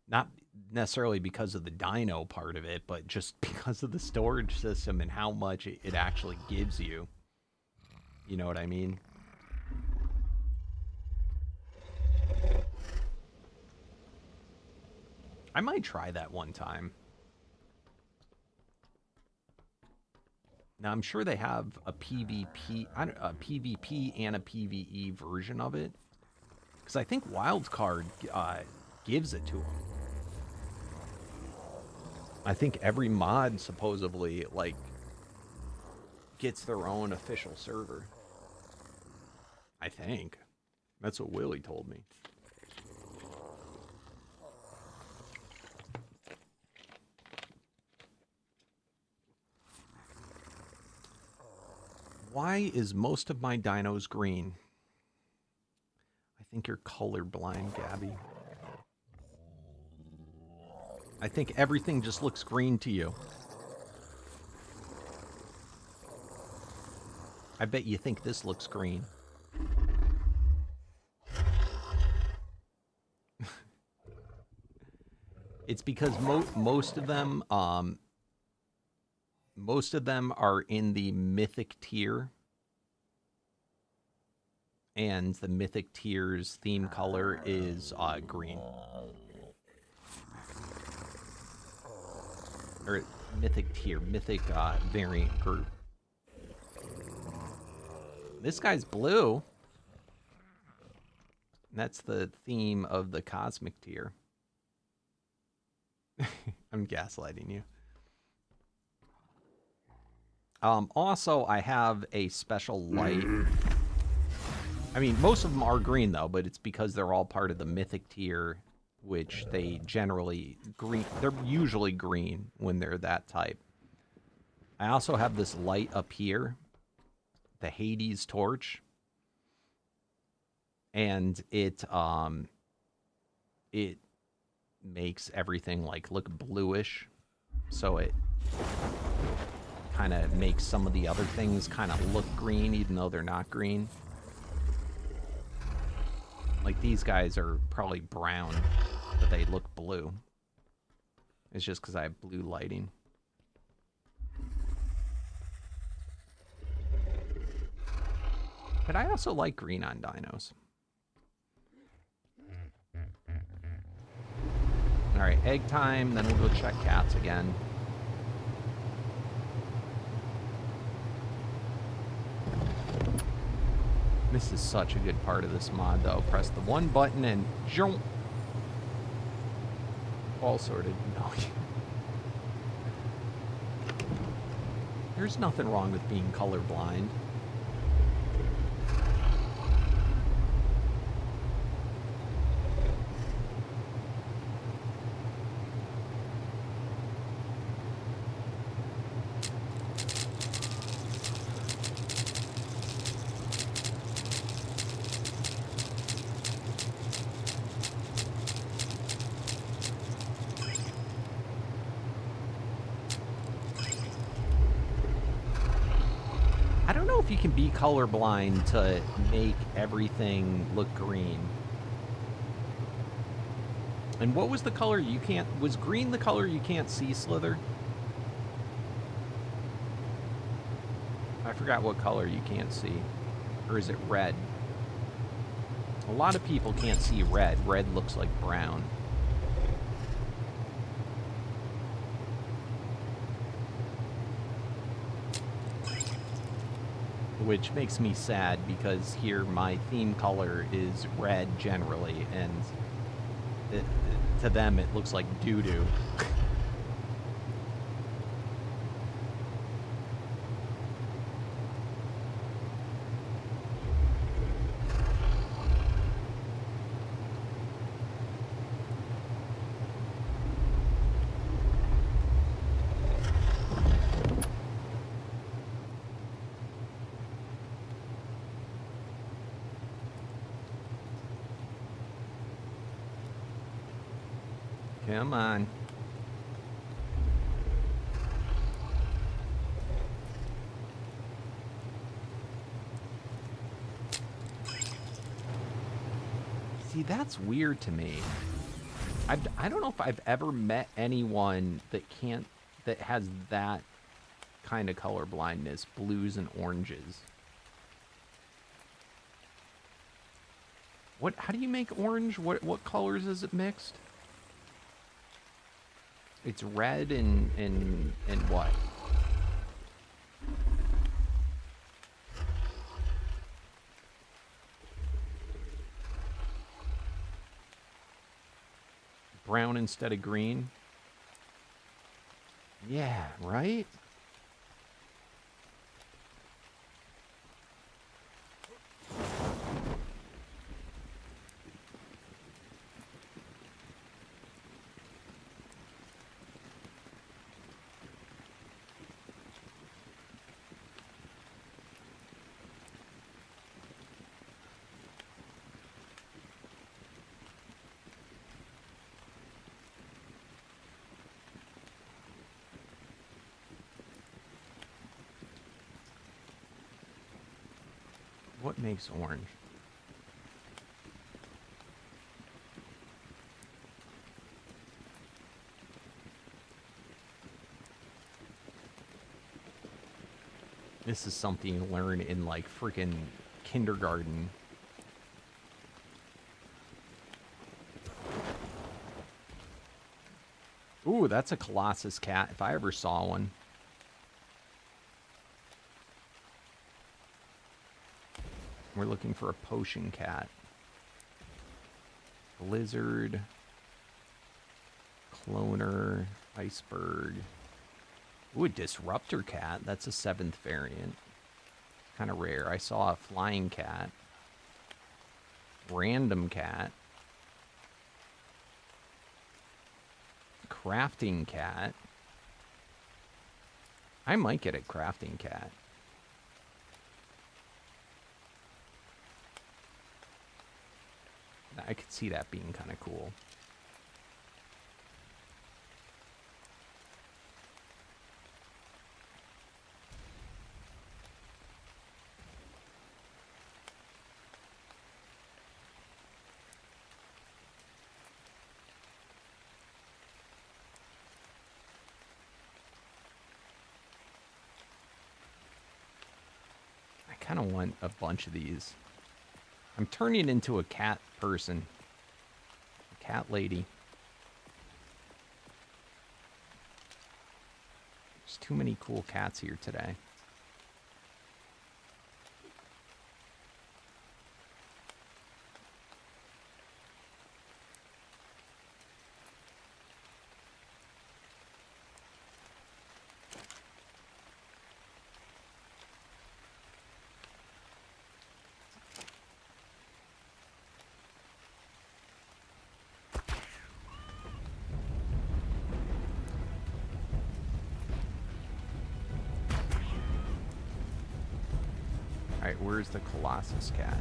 Speaker 1: not necessarily because of the dino part of it, but just because of the storage system and how much it actually gives you. You know what I mean? I might try that one time. Now, I'm sure they have a PvP and a PvE version of it. Because I think Wildcard gives it to them. I think every mod supposedly, like, gets their own official server. I think. That's what Willie told me. Why is most of my dinos green? I think you're colorblind, Gabby. I think everything just looks green to you. I bet you think this looks green. It's because most of them are in the mythic tier, and the mythic tier's theme color is green, or mythic tier, mythic variant group. This guy's blue. That's the theme of the cosmic tier. I'm gaslighting you. Also, I have a special light. I mean, most of them are green, though, but it's because they're all part of the mythic tier, which they generally green. They're usually green when they're that type. I also have this light up here, the Hades torch, and it makes everything like look bluish, so it kind of makes some of the other things kind of look green even though they're not green. Like these guys are probably brown, but they look blue. It's just because I have blue lighting. But I also like green on dinos. Alright, egg time, then we'll go check cats again. This is such a good part of this mod, though. Press the one button and jump. All sorted. No. There's nothing wrong with being colorblind. If you can be colorblind to make everything look green. And what was the color you can't... Was green the color you can't see, Slither? I forgot what color you can't see. Or is it red? A lot of people can't see red. Red looks like brown. Which makes me sad because here my theme color is red generally, and to them it looks like doo-doo. Come on. See, that's weird to me. I don't know if I've ever met anyone that has that kind of color blindness, blues and oranges. How do you make orange? What colors is it mixed? It's red and what? Brown instead of green? Yeah, right? What makes orange? This is something you learn in, like, freaking kindergarten. Ooh, that's a Colossus cat, if I ever saw one. We're looking for a potion cat. Lizard. Cloner. Iceberg. Ooh, a disruptor cat. That's a 7th variant. Kind of rare. I saw a flying cat. Random cat. Crafting cat. I might get a crafting cat. I could see that being kind of cool. I kind of want a bunch of these. I'm turning into a cat person. A cat lady. There's too many cool cats here today. Alright, where's the Colossus cat?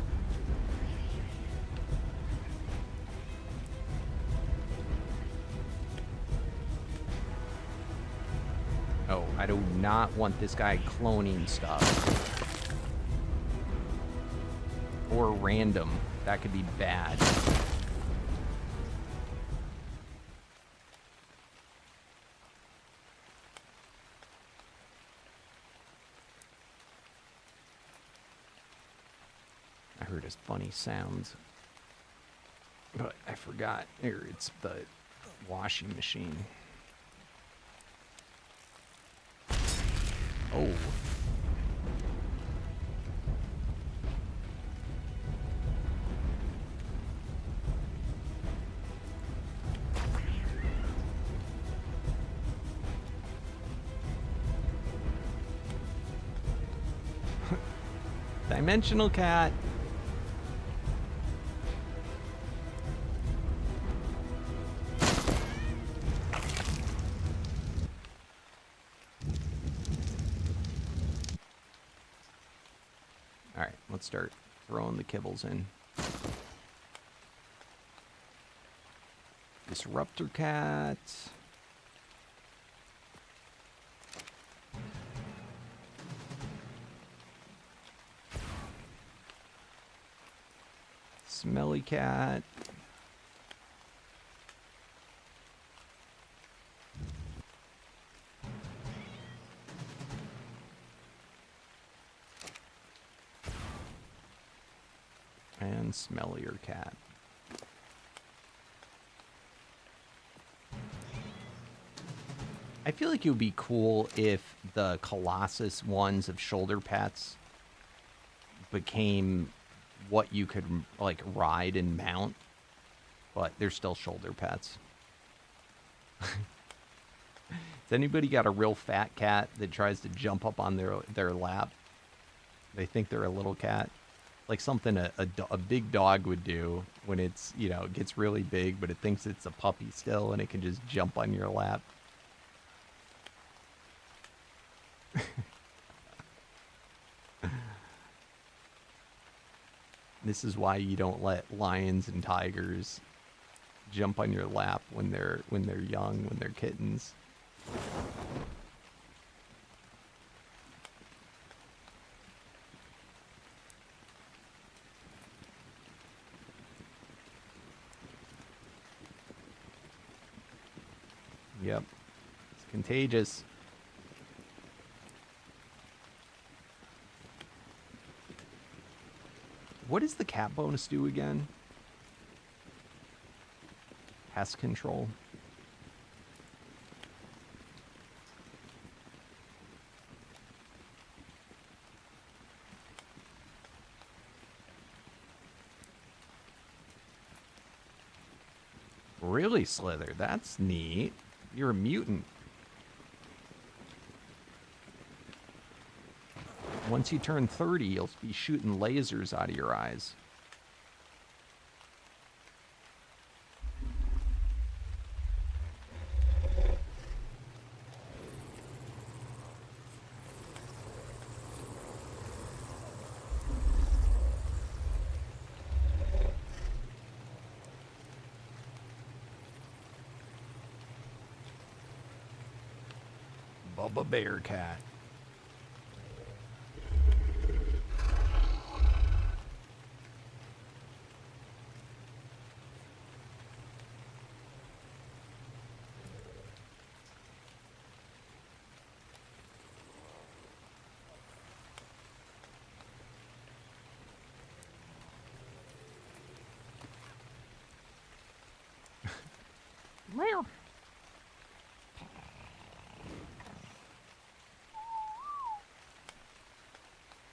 Speaker 1: Oh, I do not want this guy cloning stuff. Or random. That could be bad. I heard his funny sounds. But I forgot. Here, it's the washing machine. Oh. Dimensional cat. All right, let's start throwing the kibbles in. Disruptor cat. Smelly cat. And smellier cat. I feel like it would be cool if the Colossus ones of shoulder pets became what you could, like, ride and mount, but they're still shoulder pets. Has anybody got a real fat cat that tries to jump up on their lap? They think they're a little cat. Like something a big dog would do when it's, you know, it gets really big, but it thinks it's a puppy still, and it can just jump on your lap. This is why you don't let lions and tigers jump on your lap when they're young, when they're kittens. Yep. It's contagious. What does the cat bonus do again? Pest control. Really, Slither? That's neat. You're a mutant. Once you turn 30, you'll be shooting lasers out of your eyes. Bubba Bear Cat. Meow.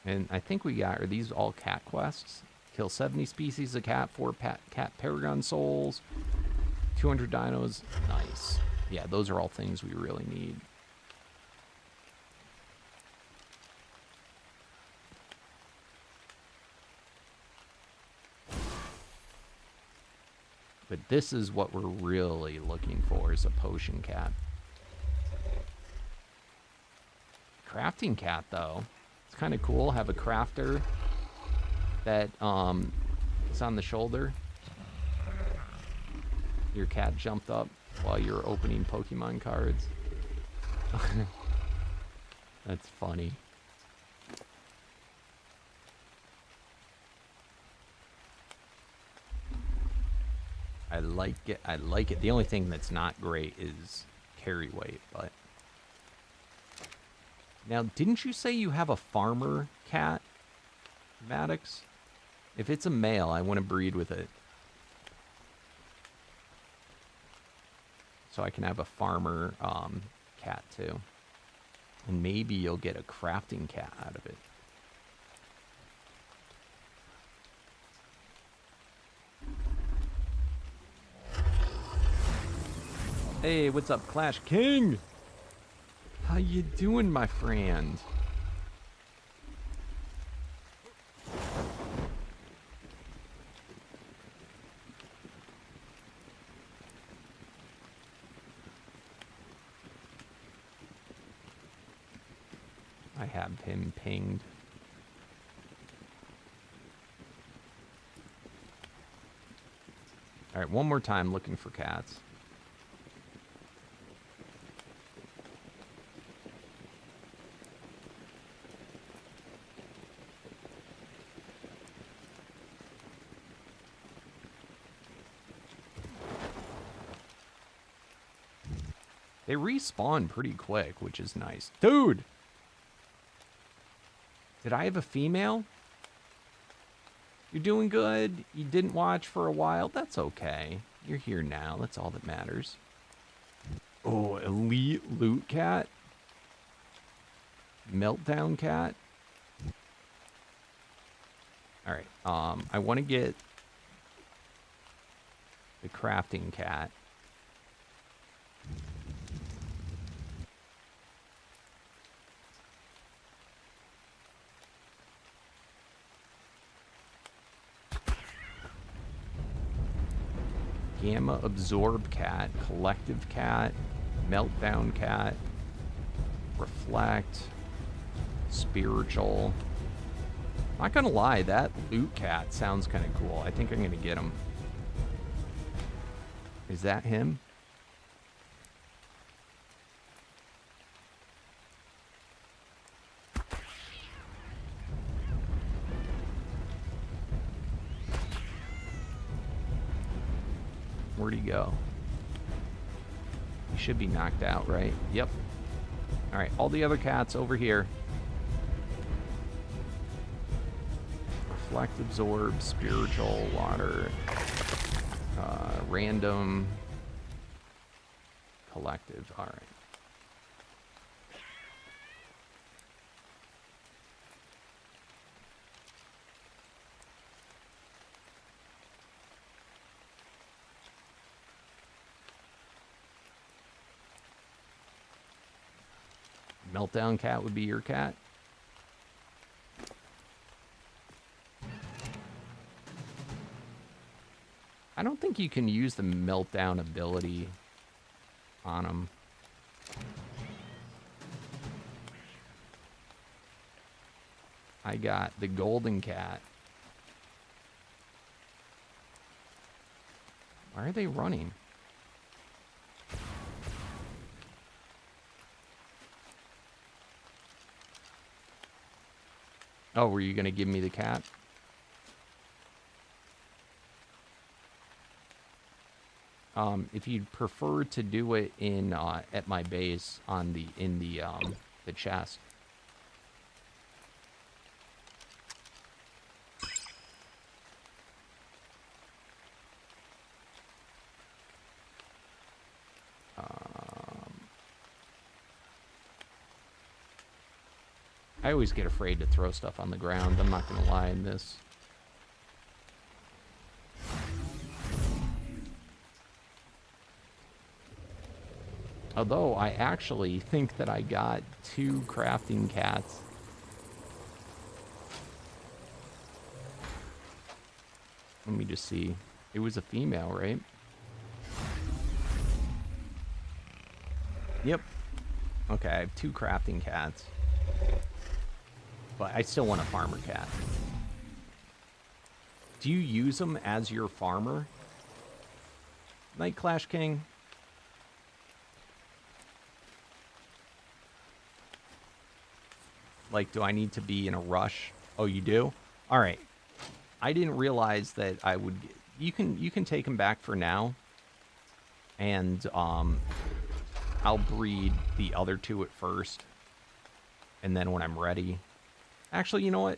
Speaker 1: And I think we got, are these all cat quests? Kill 70 species of cat, 4 cat paragon souls, 200 dinos. Nice. Yeah, those are all things we really need. But this is what we're really looking for, is a potion cat. Crafting cat, though. It's kind of cool. Have a crafter that is on the shoulder. Your cat jumped up while you're opening Pokemon cards. That's funny. I like it. I like it. The only thing that's not great is carry weight, but... Now, didn't you say you have a farmer cat, Maddox? If it's a male, I want to breed with it. So I can have a farmer cat, too. And maybe you'll get a crafting cat out of it. Hey, what's up, Clash King? How you doing, my friend? I have him pinged. All right, one more time looking for cats. They respawn pretty quick, which is nice. Dude! Did I have a female? You're doing good? You didn't watch for a while? That's okay. You're here now. That's all that matters. Oh, elite loot cat? Meltdown cat? Alright, I want to get the crafting cat. Gamma Absorb cat, Collective cat, Meltdown cat, Reflect, Spiritual. Not gonna lie, that loot cat sounds kind of cool. I think I'm gonna get him. Is that him? Where'd he go? He should be knocked out, right? Yep. All right, all the other cats over here. Reflect, absorb, spiritual, water, random, collective. All right. Meltdown cat would be your cat. I don't think you can use the meltdown ability on him. I got the golden cat. Why are they running? Oh, were you going to give me the cat? If you'd prefer to do it in at my base on the chest. I always get afraid to throw stuff on the ground. I'm not going to lie in this. Although I actually think that I got 2 crafting cats. Let me just see. It was a female, right? Yep. Okay, I have 2 crafting cats. But I still want a farmer cat. Do you use them as your farmer? Night Clash King? Like, do I need to be in a rush? Oh, you do? All right. I didn't realize that I would... You can take them back for now. And, I'll breed the other 2 at first. And then when I'm ready... Actually, you know what?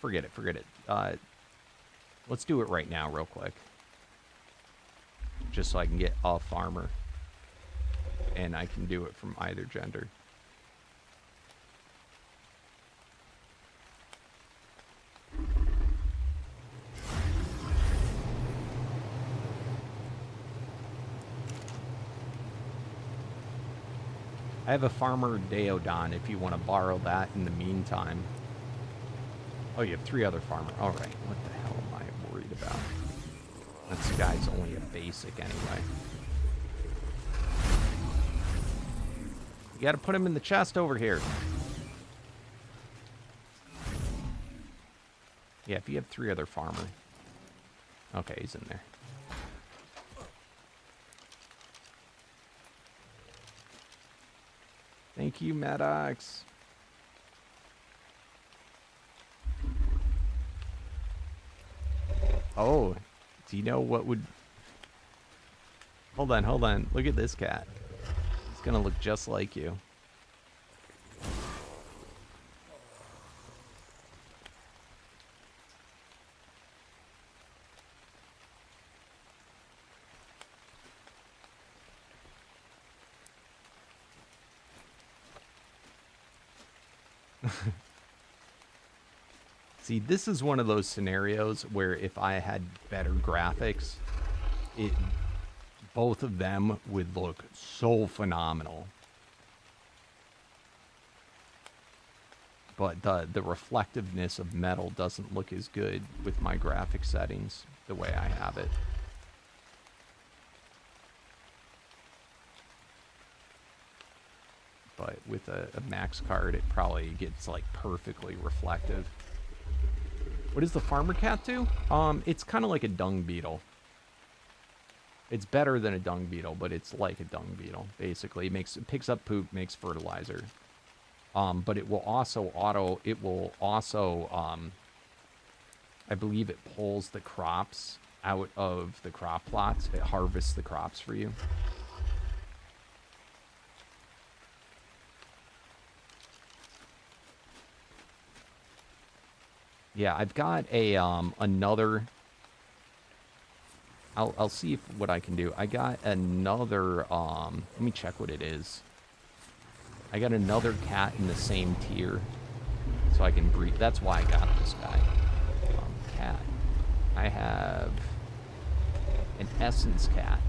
Speaker 1: Forget it, forget it. Let's do it right now real quick. Just so I can get a farmer. And I can do it from either gender. I have a farmer Deodon if you want to borrow that in the meantime. Oh, you have 3 other farmers. All right. What the hell am I worried about? This guy's only a basic anyway. You got to put him in the chest over here. Yeah, if you have 3 other farmers. Okay, he's in there. Thank you, Maddox. Oh, Dino, what would... Hold on, hold on. Look at this cat. It's gonna look just like you. See, this is one of those scenarios where if I had better graphics, both of them would look so phenomenal. But the reflectiveness of metal doesn't look as good with my graphic settings the way I have it. But with a max card, it probably gets like perfectly reflective. What does the farmer cat do? It's kind of like a dung beetle. It's better than a dung beetle, but it's like a dung beetle. Basically, it picks up poop, makes fertilizer. But it will also I believe it pulls the crops out of the crop plots. It harvests the crops for you. Yeah, I've got a another. I'll see if what I can do. I got another. Let me check what it is. I got another cat in the same tier, so I can breed. That's why I got this guy. Cat. I have an essence cat.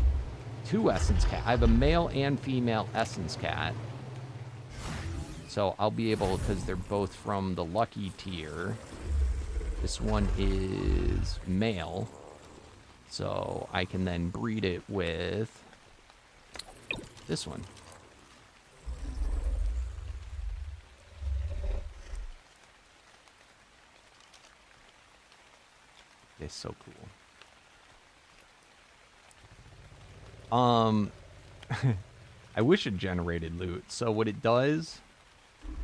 Speaker 1: 2 essence cat. I have a male and female essence cat. So I'll be able, because they're both from the lucky tier. This one is male. So I can then breed it with this one. It's so cool. I wish it generated loot. So what it does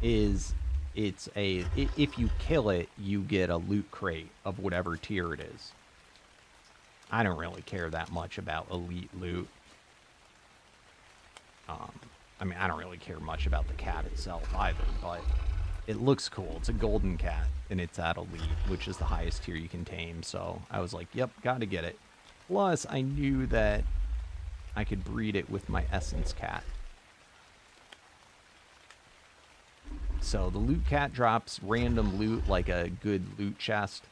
Speaker 1: is if you kill it, you get a loot crate of whatever tier it is. I don't really care that much about elite loot. I mean, I don't really care much about the cat itself either, but it looks cool. It's a golden cat, and it's at elite, which is the highest tier you can tame. So I was like, yep, gotta get it. Plus, I knew that I could breed it with my essence cat. So the loot cat drops random loot, like a good loot chest.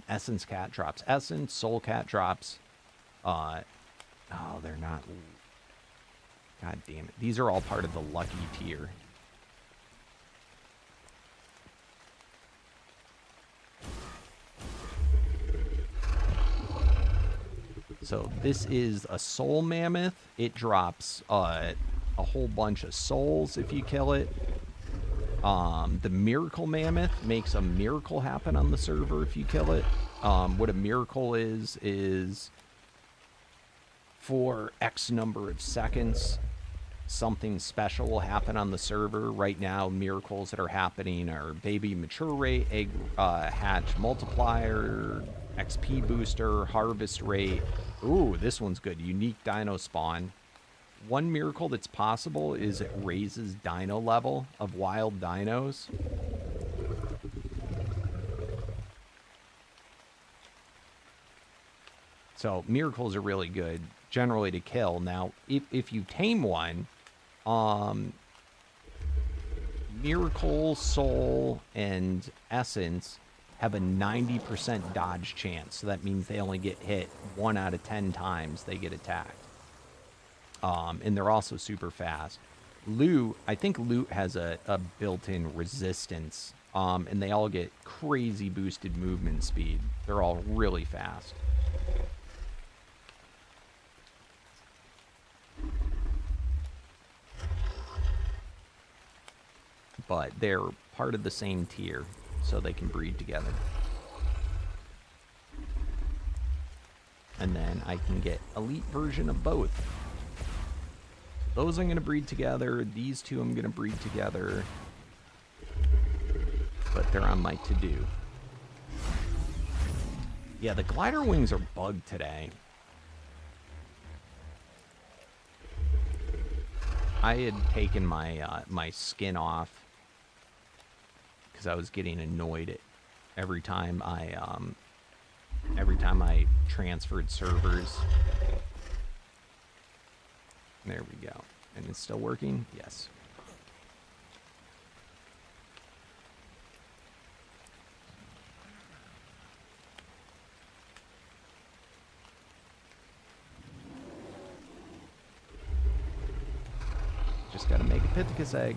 Speaker 1: Essence cat drops essence. Soul cat drops. Oh, they're not. God damn it. These are all part of the lucky tier. So this is a soul mammoth. It drops a whole bunch of souls if you kill it. The miracle mammoth makes a miracle happen on the server if you kill it. What a miracle is for X number of seconds, something special will happen on the server. Right now, miracles that are happening are baby mature rate, egg hatch multiplier, XP booster, harvest rate. Ooh, this one's good. Unique dino spawn. One miracle that's possible is it raises dino level of wild dinos. So miracles are really good generally to kill. Now, if you tame one, miracle, soul, and essence have a 90% dodge chance. So that means they only get hit 1 out of 10 times they get attacked. And they're also super fast. Loot, I think loot has a built-in resistance. And they all get crazy boosted movement speed. They're all really fast. But they're part of the same tier, so they can breed together. And then I can get elite version of both. Those I'm going to breed together. These two I'm going to breed together. But they're on my to-do. Yeah, the glider wings are bugged today. I had taken my my skin off because I was getting annoyed at every time I transferred servers. There we go. And it's still working? Yes. Just gotta make a Pithecus egg.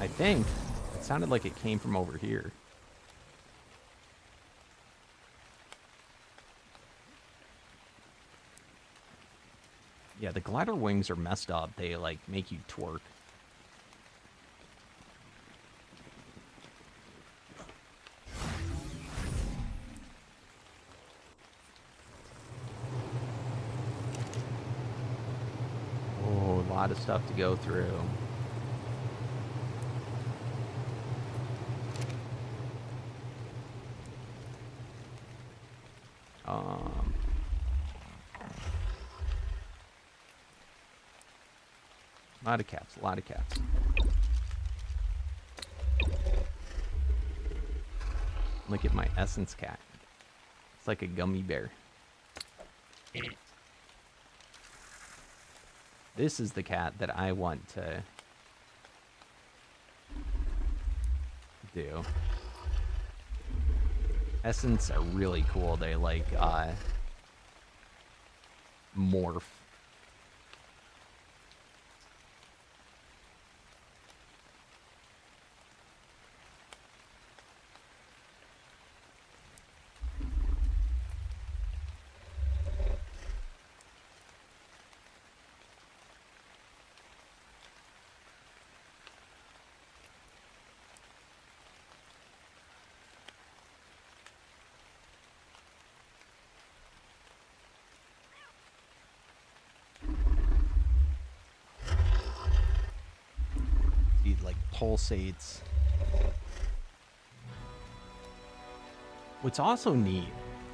Speaker 1: I think. It sounded like it came from over here. Yeah, the glider wings are messed up. They, like, make you twerk. Oh, a lot of stuff to go through. A lot of cats, a lot of cats. Look at my essence cat. It's like a gummy bear. This is the cat that I want to do. Essence are really cool. They like morph. Like pulsates. What's also neat,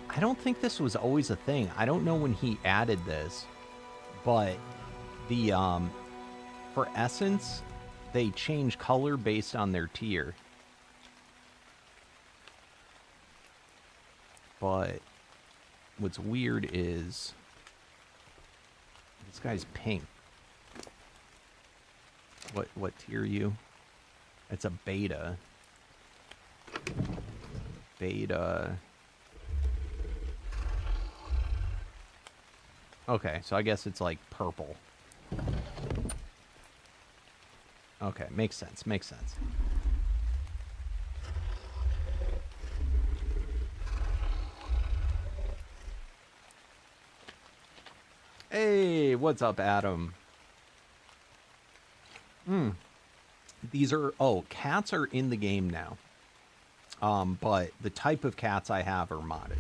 Speaker 1: I don't think this was always a thing. I don't know when he added this, but the for essence, they change color based on their tier. But what's weird is this guy's pink. What tier are you? It's a beta. Beta. Okay, so I guess it's like purple. Okay, makes sense, makes sense. Hey, what's up, Adam? These are, oh, cats are in the game now. But the type of cats I have are modded.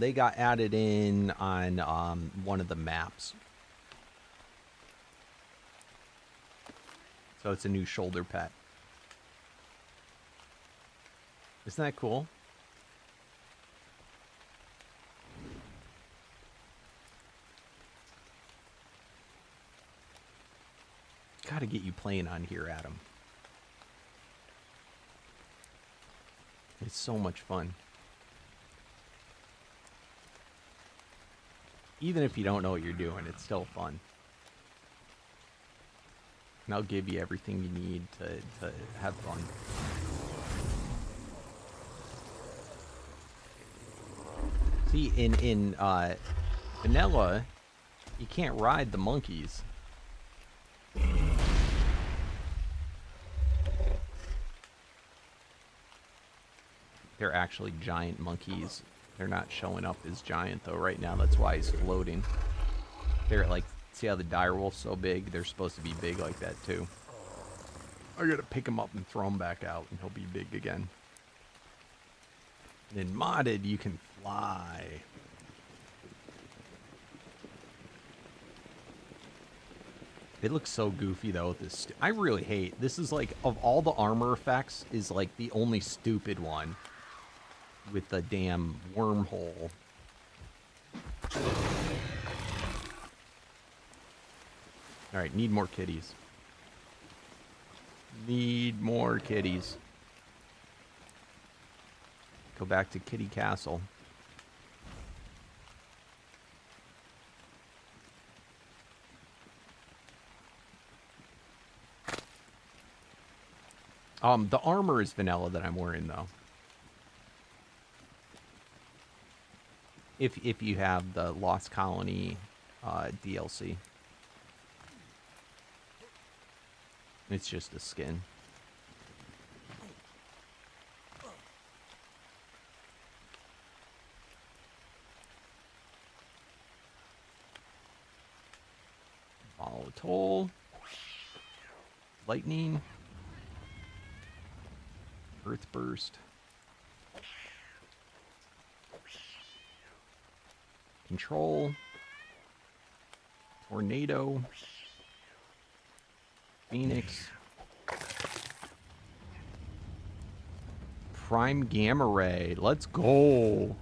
Speaker 1: They got added in on one of the maps. So it's a new shoulder pet. Isn't that cool? Gotta get you playing on here, Adam. It's so much fun. Even if you don't know what you're doing, it's still fun. And I'll give you everything you need to have fun. See, in vanilla, you can't ride the monkeys. They're actually giant monkeys. They're not showing up as giant, though, right now. That's why he's floating. They're like, see how the direwolf's so big? They're supposed to be big like that, too. I gotta pick him up and throw him back out, and he'll be big again. And in modded, you can fly. It looks so goofy, though, with this. I really hate. This is like, of all the armor effects, is like the only stupid one. With the damn wormhole. Alright, need more kitties. Need more kitties. Go back to Kitty Castle. The armor is vanilla that I'm wearing, though. If you have the Lost Colony DLC. It's just a skin. Volatile. Lightning. Earth Burst. Control. Tornado. Phoenix. Prime Gamma Ray. Let's go.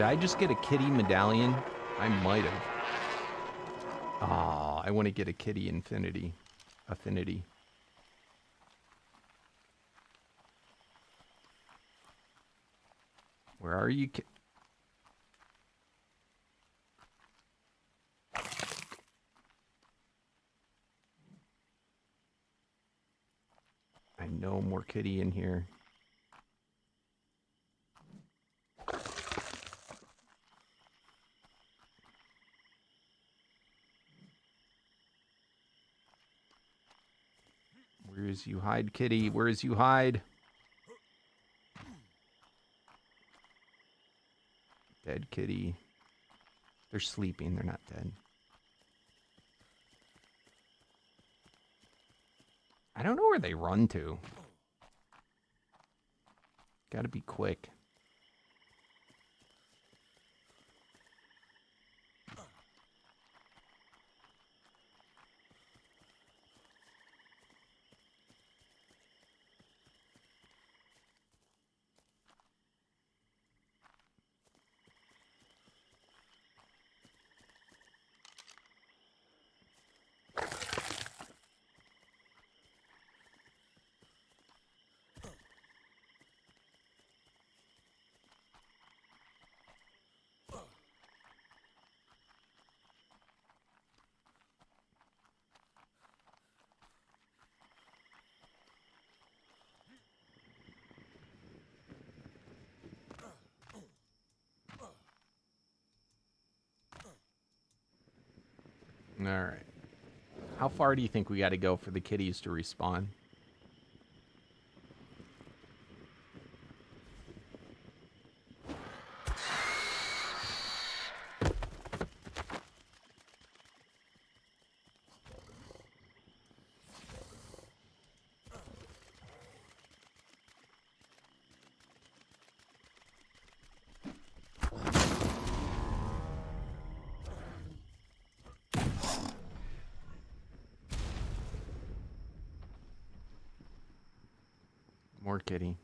Speaker 1: Did I just get a kitty medallion? I might have. Ah, I want to get a kitty affinity. Where are you? I know more kitty in here. Where is you hide, kitty? Where is you hide? Dead kitty. They're sleeping. They're not dead. I don't know where they run to. Gotta be quick. All right. How far do you think we got to go for the kitties to respawn? More kitty.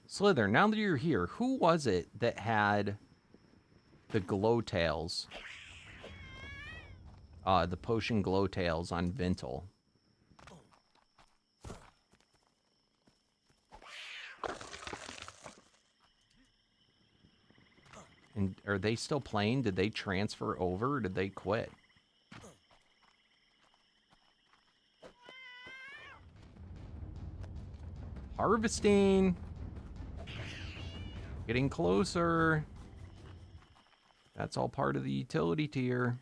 Speaker 1: Slither, now that you're here, who was it that had the glow tails? The potion glow tails on Vintal. And are they still playing? Did they transfer over or did they quit? Harvesting. Getting closer. That's all part of the utility tier.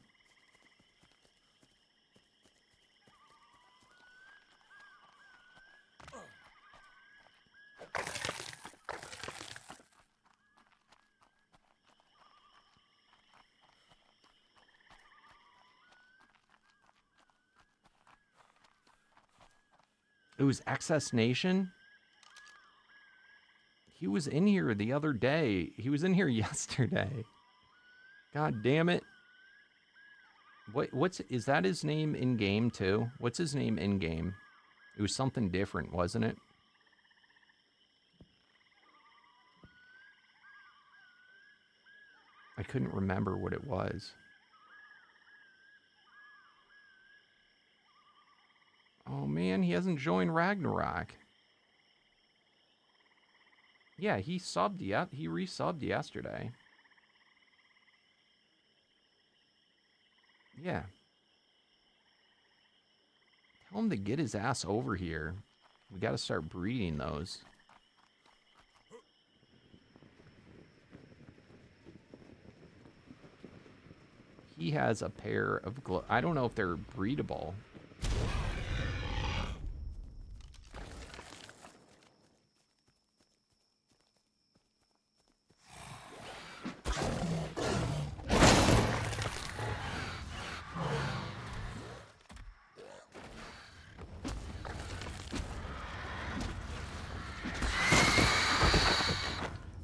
Speaker 1: It was Excess Nation. He was in here the other day. He was in here yesterday. God damn it. Is that his name in game too? What's his name in game? It was something different, wasn't it? I couldn't remember what it was. Oh man, he hasn't joined Ragnarok. Yeah, he subbed he resubbed yesterday. Yeah. Tell him to get his ass over here. We gotta start breeding those. He has a pair of glow. I don't know if they're breedable.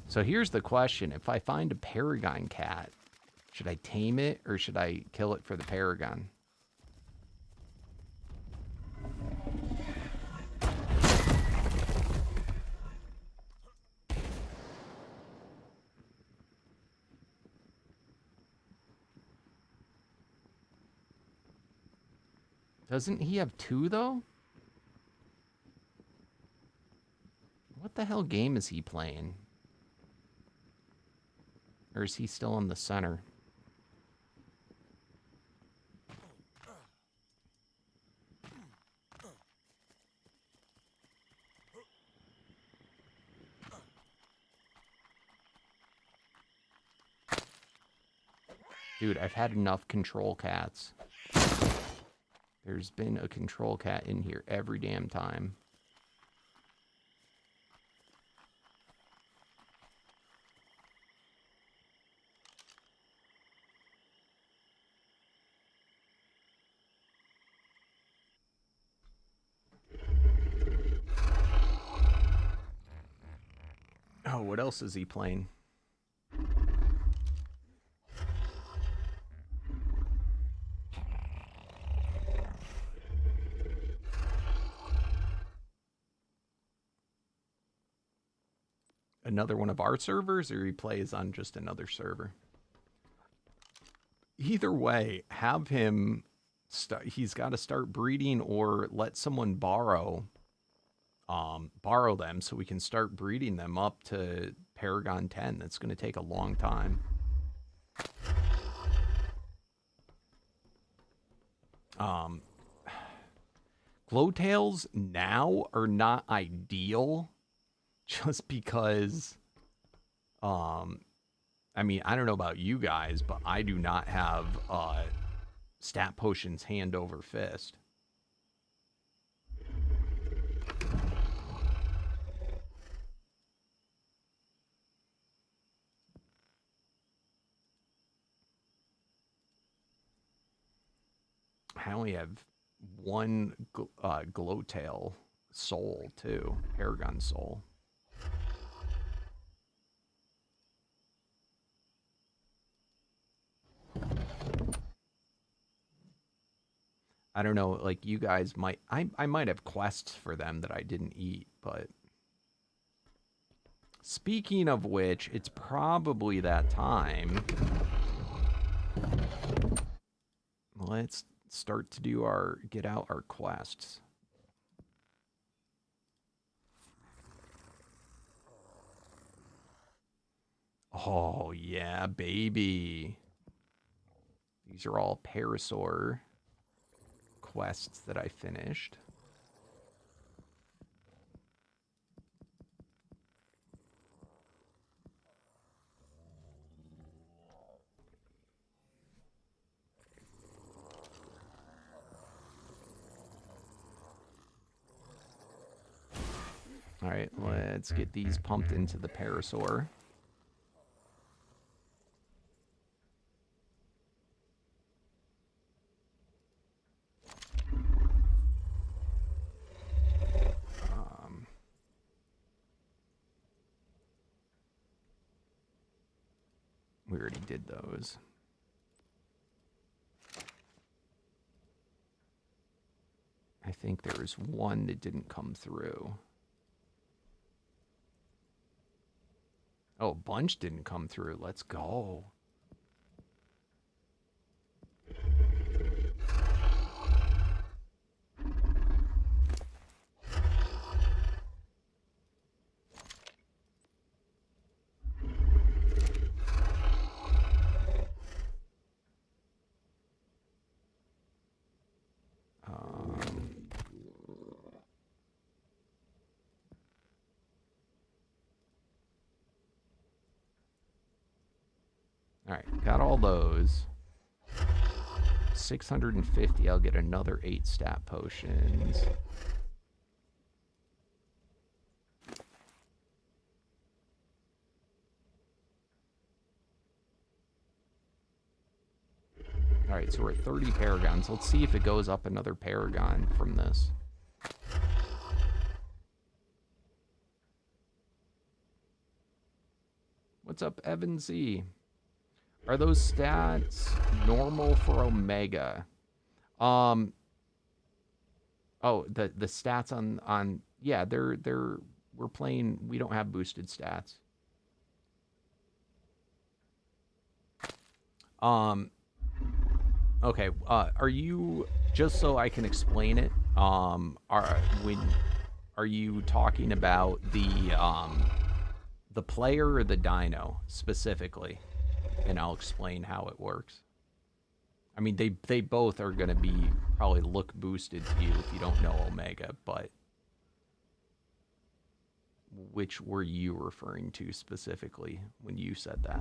Speaker 1: So here's the question. If I find a Paragon cat, should I tame it or should I kill it for the Paragon? Doesn't he have 2, though? What the hell game is he playing? Or is he still in the center? Dude, I've had enough control cats. There's been a control cat in here every damn time. Oh, what else is he playing? Another one of our servers, or he plays on just another server? Either way, have him he's got to start breeding or let someone borrow them so we can start breeding them up to Paragon 10. That's going to take a long time. Glowtails now are not ideal just because I mean, I don't know about you guys, but I do not have stat potions hand over fist. I only have one glowtail soul, too. Paragon soul. I don't know, like, you guys might... I might have quests for them that I didn't eat, but... Speaking of which, it's probably that time. Let's start to do get out our quests. Oh, yeah, baby. These are all Parasaur quests that I finished. All right, let's get these pumped into the Parasaur. We already did those. I think there was one that didn't come through. Oh, a bunch didn't come through. Let's go. All right, got all those. 650, I'll get another 8 stat potions. All right, so we're at 30 paragons. Let's see if it goes up another paragon from this. What's up, Evan Z? Are those stats normal for Omega? Oh, the stats on yeah, we're playing, we don't have boosted stats. Okay, are you just so I can explain it, are you talking about the player or the dino specifically? And I'll explain how it works. I mean, they both are going to be probably look boosted to you if you don't know Omega, but which were you referring to specifically when you said that?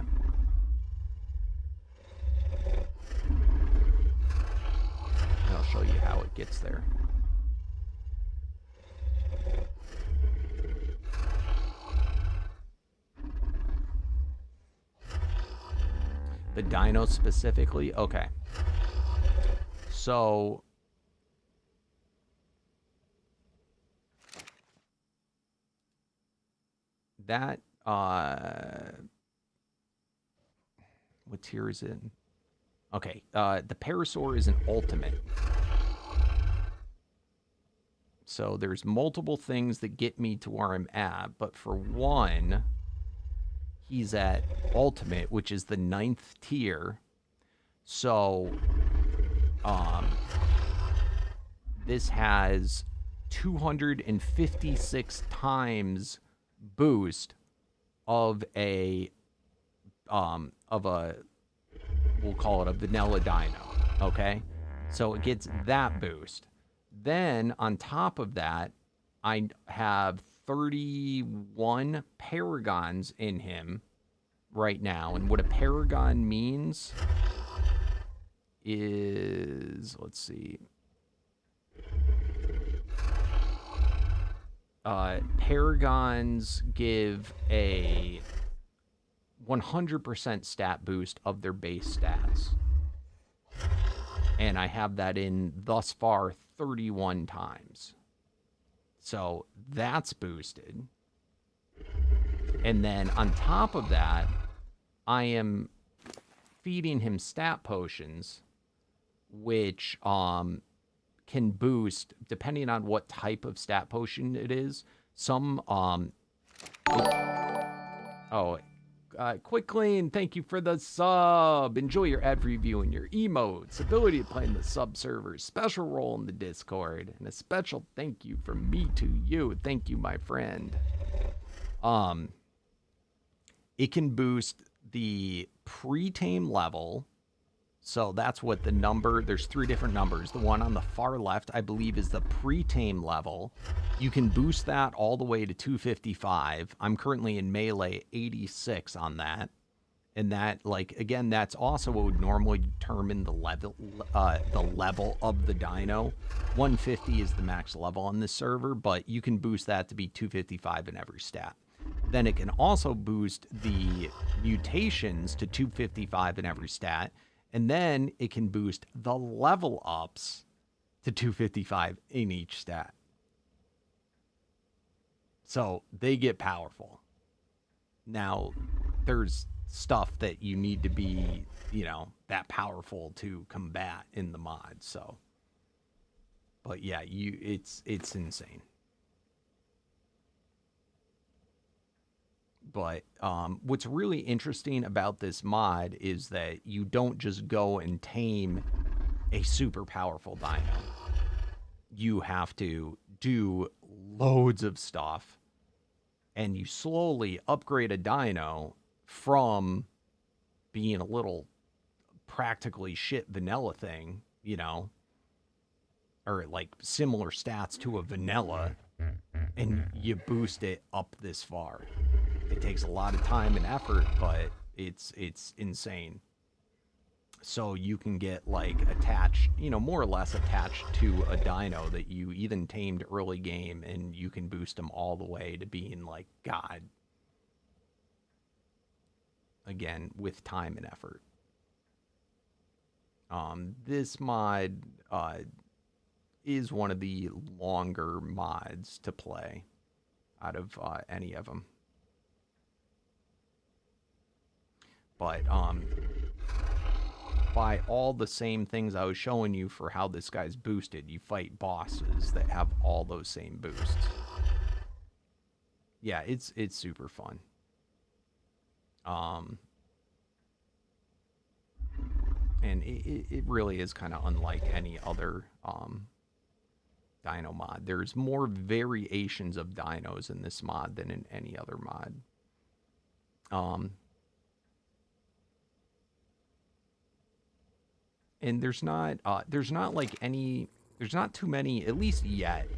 Speaker 1: And I'll show you how it gets there. The dino specifically? Okay. So that what tier is it? Okay, the Parasaur is an ultimate. So there's multiple things that get me to where I'm at, but for one, he's at ultimate, which is the 9th tier. So this has 256 times boost of a we'll call it a vanilla dino, okay? So it gets that boost. Then on top of that, I have 31 paragons in him right now. And what a paragon means is, let's see. Paragons give a 100% stat boost of their base stats. And I have that in thus far 31 times. So that's boosted. And then on top of that, I am feeding him stat potions, which can boost, depending on what type of stat potion it is. Some, Quick Clean, thank you for the sub. Enjoy your ad review and your emotes, ability to play in the sub servers, special role in the Discord, and a special thank you from me to you. Thank you, my friend. It can boost the pre-tame level. So that's what the number, there's 3 different numbers. The one on the far left, I believe, is the pre-tame level. You can boost that all the way to 255. I'm currently in melee 86 on that. And that, like, again, that's also what would normally determine the level of the dino. 150 is the max level on this server, but you can boost that to be 255 in every stat. Then it can also boost the mutations to 255 in every stat. And then it can boost the level ups to 255 in each stat. So they get powerful. Now, there's stuff that you need to be, you know, that powerful to combat in the mod. So, but yeah, it's insane. But what's really interesting about this mod is that you don't just go and tame a super powerful dino. You have to do loads of stuff, and you slowly upgrade a dino from being a little practically shit vanilla thing, you know, or like similar stats to a vanilla, and you boost it up this far. It takes a lot of time and effort, but it's insane. So you can get like attached, you know, more or less attached to a dino that you even tamed early game, and you can boost them all the way to being like God. Again, with time and effort. This mod is one of the longer mods to play out of any of them. But by all the same things I was showing you for how this guy's boosted, you fight bosses that have all those same boosts. Yeah, it's super fun. And it really is kind of unlike any other Dino mod. There's more variations of dinos in this mod than in any other mod. And there's not too many, at least yet,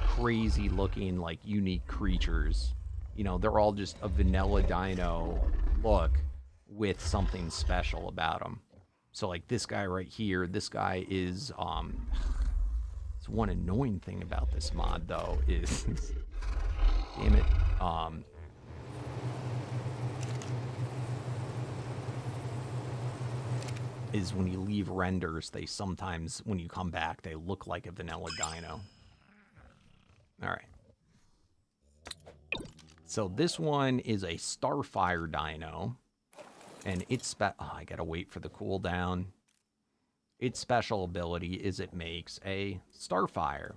Speaker 1: crazy looking like unique creatures. You know, they're all just a vanilla dino look with something special about them. So like this guy right here, this guy is it's one annoying thing about this mod though is damn it, is when you leave renders, they sometimes, when you come back, they look like a vanilla dino. All right. So this one is a Starfire dino, and it's I gotta wait for the cooldown. Its special ability is it makes a Starfire,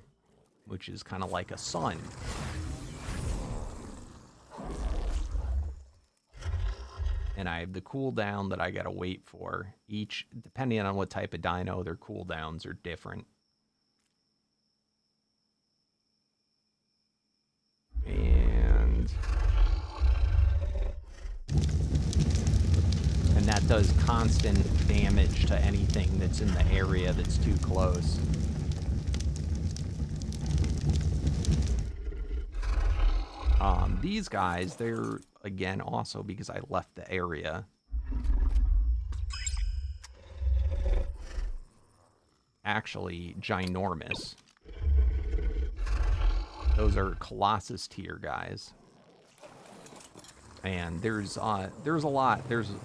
Speaker 1: which is kind of like a sun. And I have the cooldown that I gotta wait for. Each, depending on what type of dino, their cooldowns are different. And that does constant damage to anything that's in the area that's too close. These guys, they're, again, also because I left the area, actually ginormous. Those are Colossus tier guys. And there's a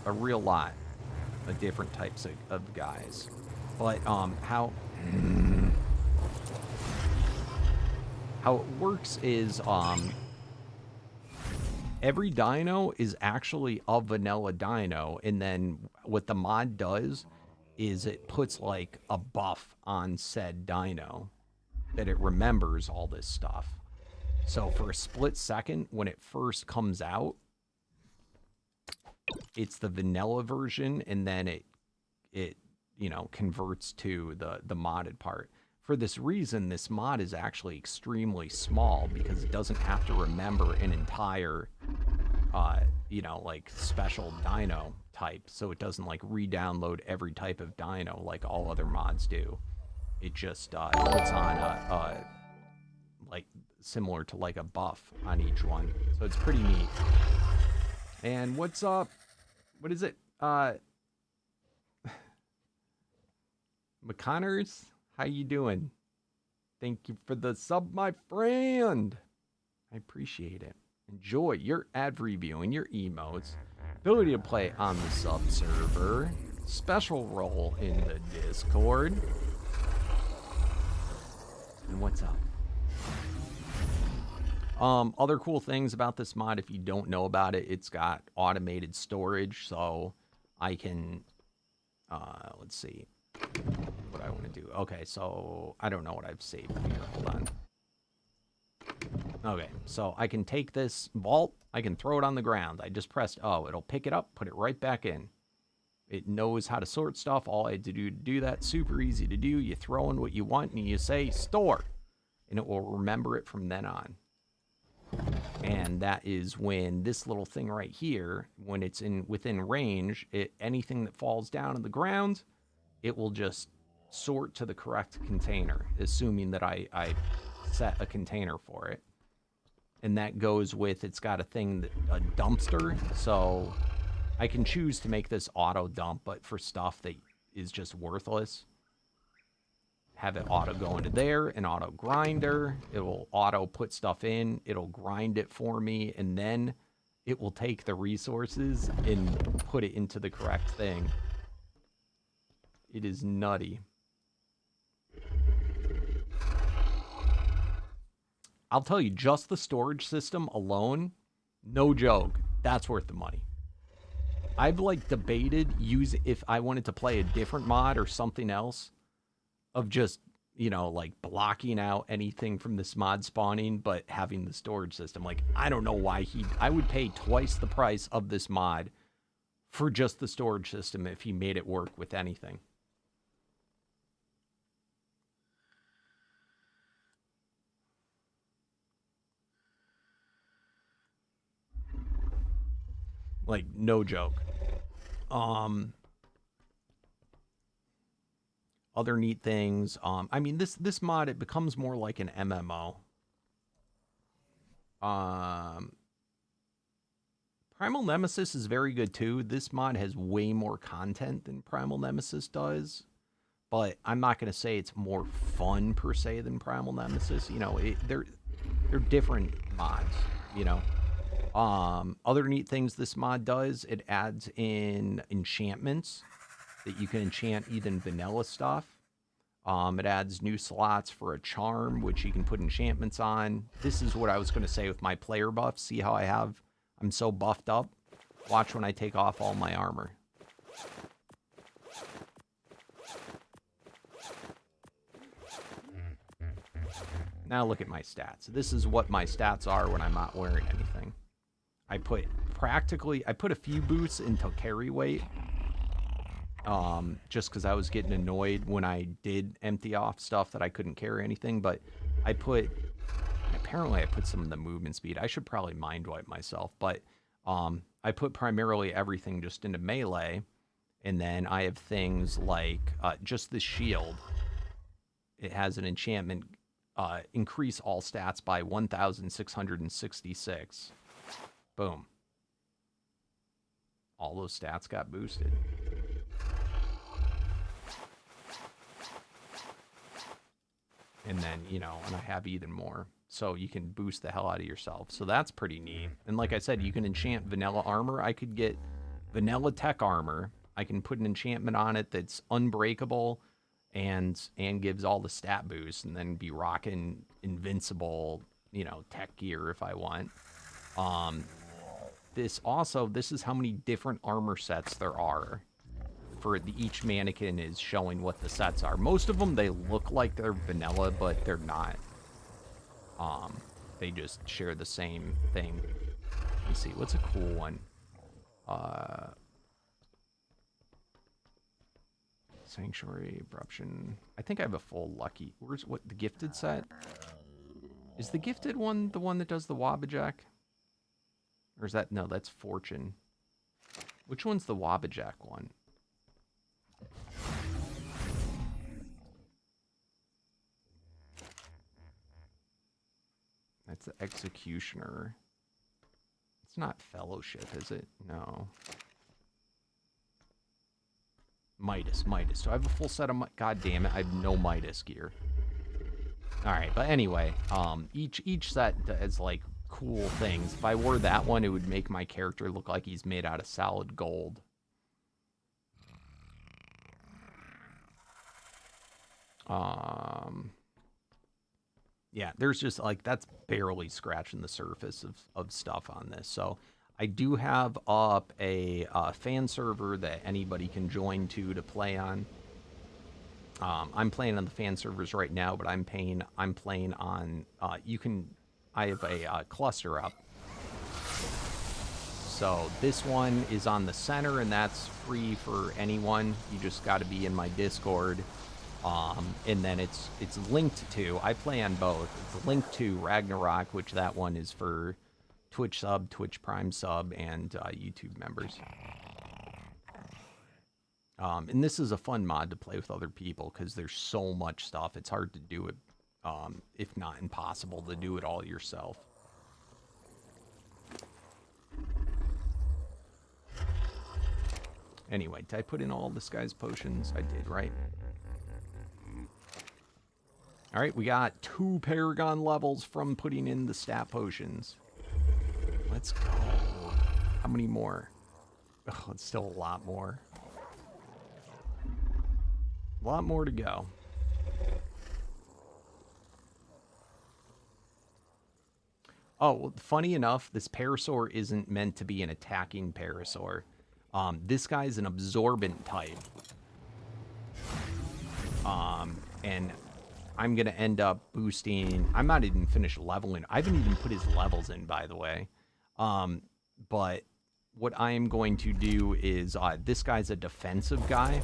Speaker 1: real lot of different types of guys. But how it works is every dino is actually a vanilla dino, and then what the mod does is it puts like a buff on said dino that it remembers all this stuff. So for a split second, when it first comes out, it's the vanilla version, and then it you know, converts to the modded part. For this reason, this mod is actually extremely small because it doesn't have to remember an entire you know, like special dino type, so it doesn't like re-download every type of dino like all other mods do. It just puts on a like similar to like a buff on each one, so it's pretty neat. And what's up? What is it? McConnors, how you doing? Thank you for the sub, my friend. I appreciate it. Enjoy your ad review and your emotes. Ability to play on the sub server. Special role in the Discord. And what's up? Other cool things about this mod, if you don't know about it, it's got automated storage, so I can, let's see what I want to do. Okay, so I don't know what I've saved here. Hold on. Okay, so I can take this vault, I can throw it on the ground. I just pressed O. It'll pick it up, put it right back in. It knows how to sort stuff. All I had to do that, super easy to do. You throw in what you want and you say store, and it will remember it from then on. And that is when this little thing right here, when it's within range, anything that falls down on the ground, it will just sort to the correct container, assuming that I set a container for it. And that goes with, it's got a dumpster, so I can choose to make this auto dump, but for stuff that is just worthless, have it auto go into there, an auto grinder. It will auto put stuff in. It'll grind it for me, and then it will take the resources and put it into the correct thing. It is nutty. I'll tell you, just the storage system alone, no joke, that's worth the money. I've like debated if I wanted to play a different mod or something else, of just, you know, like blocking out anything from this mod spawning, but having the storage system. Like, I don't know why I would pay twice the price of this mod for just the storage system if he made it work with anything. Like, no joke. Other neat things. I mean, this mod, it becomes more like an MMO. Primal Nemesis is very good too. This mod has way more content than Primal Nemesis does, but I'm not going to say it's more fun per se than Primal Nemesis. You know, they're different mods. You know, other neat things this mod does, it adds in enchantments that you can enchant even vanilla stuff. It adds new slots for a charm, which you can put enchantments on. This is what I was going to say with my player buff. See how I'm so buffed up? Watch when I take off all my armor. Now look at my stats. This is what my stats are when I'm not wearing anything. I put a few boosts into carry weight. Just because I was getting annoyed when I did empty off stuff that I couldn't carry anything, but apparently I put some of the movement speed. I should probably mind wipe myself, but I put primarily everything just into melee, and then I have things like just the shield. It has an enchantment, increase all stats by 1,666. Boom. All those stats got boosted. And then, you know, and I have even more. So you can boost the hell out of yourself. So that's pretty neat. And like I said, you can enchant vanilla armor. I could get vanilla tech armor. I can put an enchantment on it that's unbreakable and gives all the stat boosts, and then be rocking invincible, you know, tech gear if I want. This is how many different armor sets there are. For each mannequin is showing what the sets are. Most of them, they look like they're vanilla, but they're not. They just share the same thing. Let me see, what's a cool one? Sanctuary, Eruption. I think I have a full lucky. Where's the gifted set? Is the gifted one the one that does the Wabbajack? Or is that, no, that's Fortune. Which one's the Wabbajack one? That's the Executioner. It's not Fellowship, is it? No. Midas. So I have a full set of... God damn it, I have no Midas gear. Alright, but anyway, each set has, like, cool things. If I wore that one, it would make my character look like he's made out of solid gold. Yeah, there's just, like, that's barely scratching the surface of stuff on this. So I do have up a fan server that anybody can join to play on. I'm playing on the fan servers right now, but I'm playing on, I have a cluster up. So this one is on the center, and that's free for anyone. You just got to be in my Discord. And then it's linked to, I play on both. It's linked to Ragnarok, which that one is for Twitch sub, Twitch Prime sub, and YouTube members. And this is a fun mod to play with other people because there's so much stuff. It's hard to do it, if not impossible, to do it all yourself. Anyway, did I put in all this guy's potions? I did, right? All right, we got 2 Paragon levels from putting in the stat potions. Let's go. How many more? Oh, it's still a lot more. A lot more to go. Oh, well, funny enough, this Parasaur isn't meant to be an attacking Parasaur. This guy's an absorbent type. And I'm going to end up boosting... I'm not even finished leveling. I haven't even put his levels in, by the way. But what I am going to do is, this guy's a defensive guy.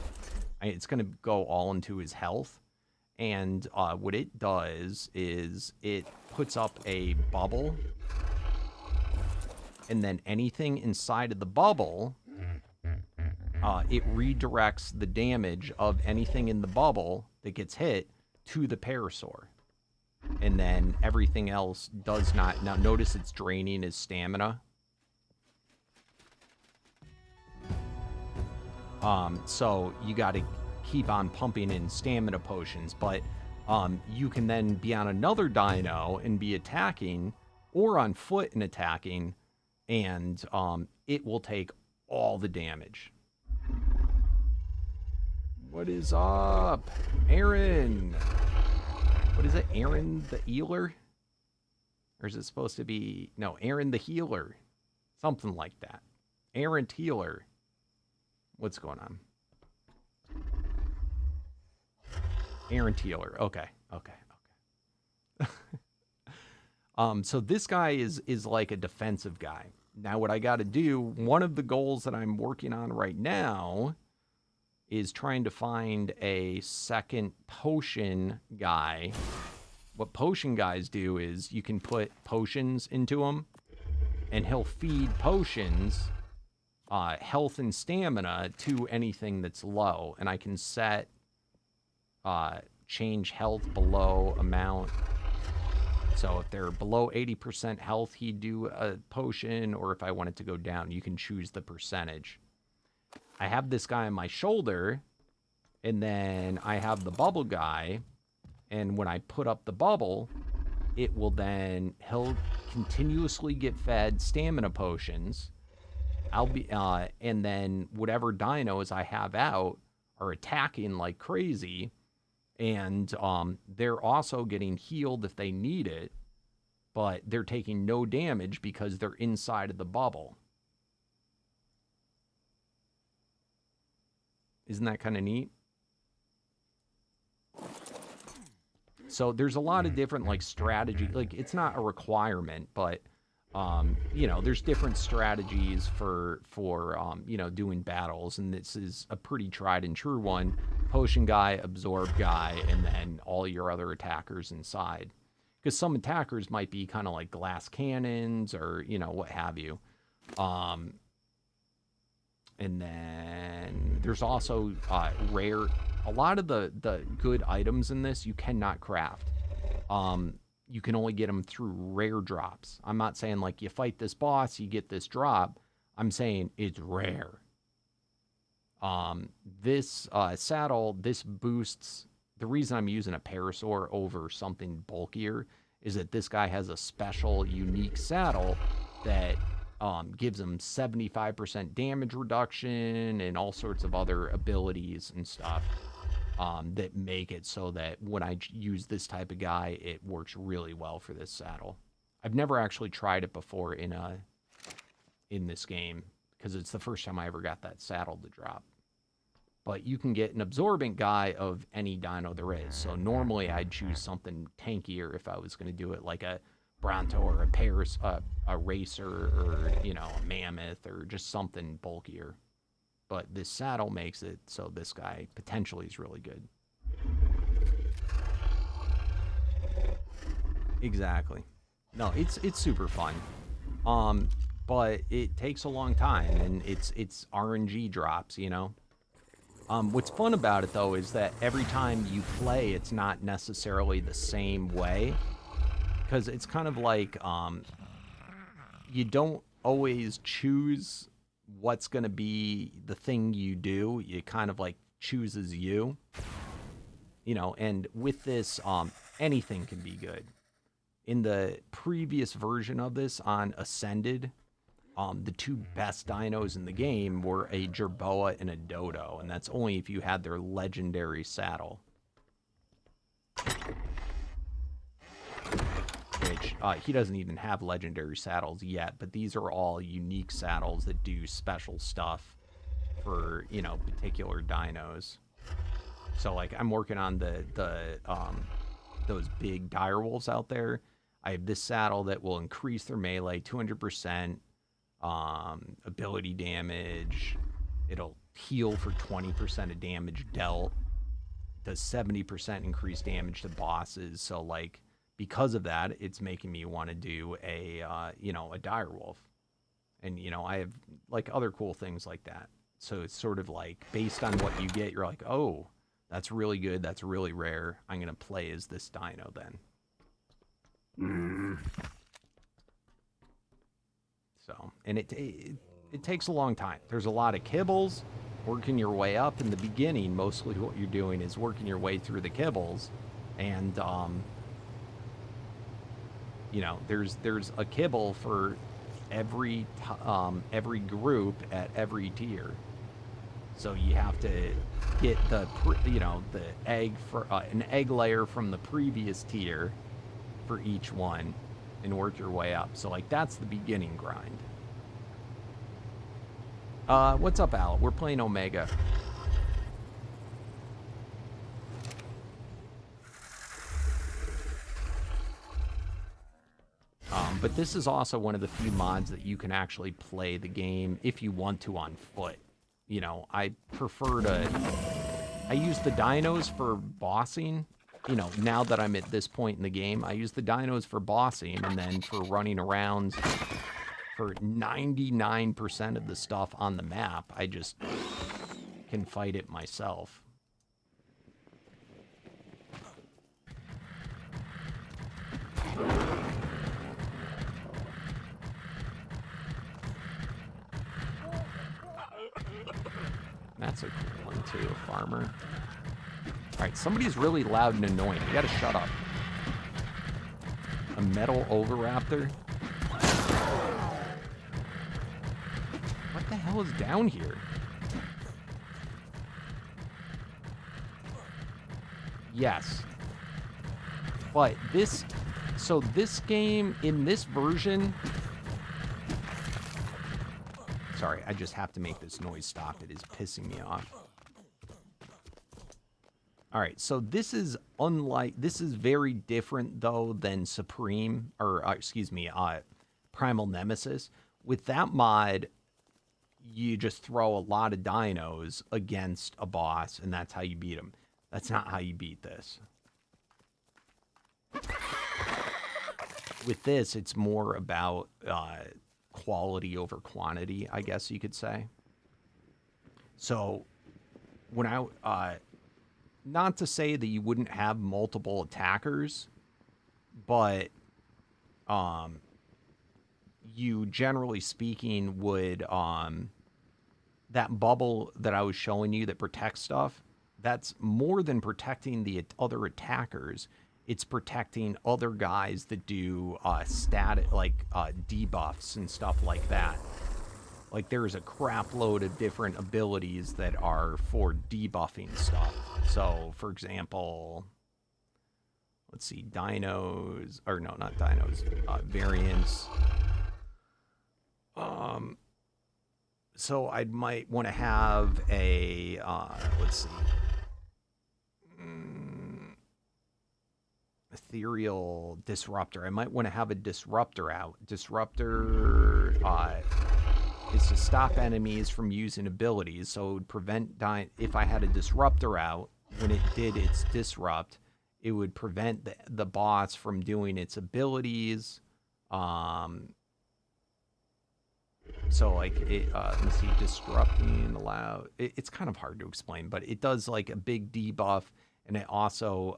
Speaker 1: It's going to go all into his health. And what it does is it puts up a bubble. And then anything inside of the bubble, it redirects the damage of anything in the bubble that gets hit to the parasaur. And then everything else does not. Now notice it's draining his stamina. So you got to keep on pumping in stamina potions, but you can then be on another dino and be attacking, or on foot and attacking, and it will take all the damage. What is up, Aaron? What is it, Aaron the Healer? Or is it supposed to be, no, Aaron the Healer? Something like that. Aaron Healer. What's going on? Aaron Healer. Okay. So this guy is like a defensive guy. Now what I got to do, one of the goals that I'm working on right now is trying to find a second potion guy. What potion guys do is you can put potions into him, and he'll feed potions, health and stamina, to anything that's low. And I can set change health below amount. So if they're below 80% health, he'd do a potion, or if I want it to go down, you can choose the percentage. I have this guy on my shoulder, and then I have the bubble guy, and when I put up the bubble, it will then, he'll continuously get fed stamina potions. I'll be, and then whatever dinos I have out are attacking like crazy, and they're also getting healed if they need it, but they're taking no damage because they're inside of the bubble. Isn't that kind of neat? So there's a lot of different like strategy. Like, it's not a requirement, but you know, there's different strategies for you know, doing battles, and this is a pretty tried and true one. Potion guy, absorb guy, and then all your other attackers inside. Because some attackers might be kind of like glass cannons, or, you know, what have you. And then there's also rare. A lot of the good items in this you cannot craft. You can only get them through rare drops. I'm not saying like you fight this boss, you get this drop. I'm saying it's rare. This saddle, this boosts. The reason I'm using a parasaur over something bulkier is that this guy has a special, unique saddle that gives him 75% damage reduction and all sorts of other abilities and stuff that make it so that when I use this type of guy, it works really well for this saddle. I've never actually tried it before in this game, because it's the first time I ever got that saddle to drop. But you can get an absorbent guy of any dino there is. So normally I'd choose something tankier if I was going to do it, like a Bronto or a racer, or, you know, a mammoth, or just something bulkier. But this saddle makes it so this guy potentially is really good. Exactly. No, it's super fun. But it takes a long time, and it's RNG drops, you know. What's fun about it, though, is that every time you play, it's not necessarily the same way. Because it's kind of like, you don't always choose what's going to be the thing you do. It kind of like chooses you. You know, and with this, anything can be good. In the previous version of this on Ascended, the two best dinos in the game were a Jerboa and a Dodo, and that's only if you had their legendary saddle. Which, he doesn't even have legendary saddles yet, but these are all unique saddles that do special stuff for, you know, particular dinos. So, like, I'm working on those big direwolves out there. I have this saddle that will increase their melee 200%. ability damage. It'll heal for 20% of damage dealt. Does 70% increased damage to bosses. So like because of that, it's making me want to do a a direwolf. And I have like other cool things like that. So it's sort of like based on what you get, you're like, oh, that's really good. That's really rare. I'm gonna play as this dino then. So, and it takes a long time. There's a lot of kibbles, working your way up in the beginning. Mostly what you're doing is working your way through the kibbles, and there's a kibble for every group at every tier. So you have to get the egg for an egg layer from the previous tier for each one and work your way up. So like that's the beginning grind. What's up, Al? We're playing Omega. But this is also one of the few mods that you can actually play the game if you want to on foot. I prefer I use the dinos for bossing. Now that I'm at this point in the game, I use the dinos for bossing, and then for running around for 99% of the stuff on the map, I just can fight it myself. That's a cool one too, farmer. Alright, somebody's really loud and annoying. You gotta shut up. A metal Oviraptor? What the hell is down here? Yes. But this game, in this version... Sorry, I just have to make this noise stop. It is pissing me off. All right, so this is very different though than Supreme, or Primal Nemesis. With that mod, you just throw a lot of dinos against a boss, and that's how you beat him. That's not how you beat this. With this, it's more about quality over quantity, I guess you could say. So when not to say that you wouldn't have multiple attackers, but you generally speaking would that bubble that I was showing you that protects stuff, that's more than protecting the other attackers. It's protecting other guys that do static, like debuffs and stuff like that. Like there's a crap load of different abilities that are for debuffing stuff. So, for example, let's see, dinos, or no, not dinos, variants. So I might want to have a, let's see, ethereal disruptor. I might want to have a disruptor out. Disruptor is to stop enemies from using abilities, so it would prevent if I had a disruptor out, when it did its disrupt, it would prevent the boss from doing its abilities. So like it, let me see, disrupting allow. It's kind of hard to explain, but it does like a big debuff, and it also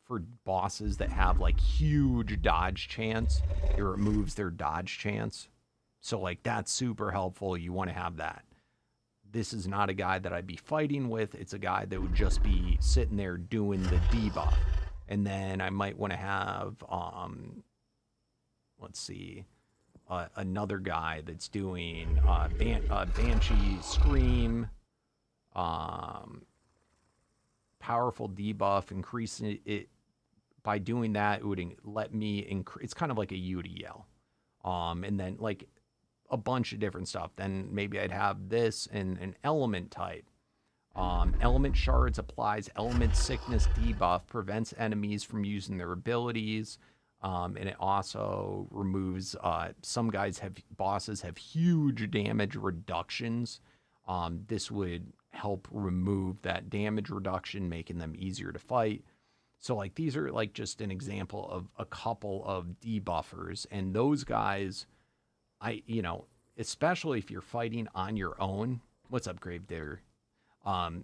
Speaker 1: for bosses that have like huge dodge chance, it removes their dodge chance. So like that's super helpful. You want to have that. This is not a guy that I'd be fighting with. It's a guy that would just be sitting there doing the debuff. And then I might want to have, let's see, another guy that's doing Banshee Scream, powerful debuff, increasing it. By doing that, it would let me increase. It's kind of like a UDL. And then like a bunch of different stuff. Then maybe I'd have this and an element type. Element shards applies element sickness debuff, prevents enemies from using their abilities. And it also removes, some bosses have huge damage reductions. This would help remove that damage reduction, making them easier to fight. So like these are like just an example of a couple of debuffers, and those guys, especially if you're fighting on your own. What's up, Gravedigger? Um,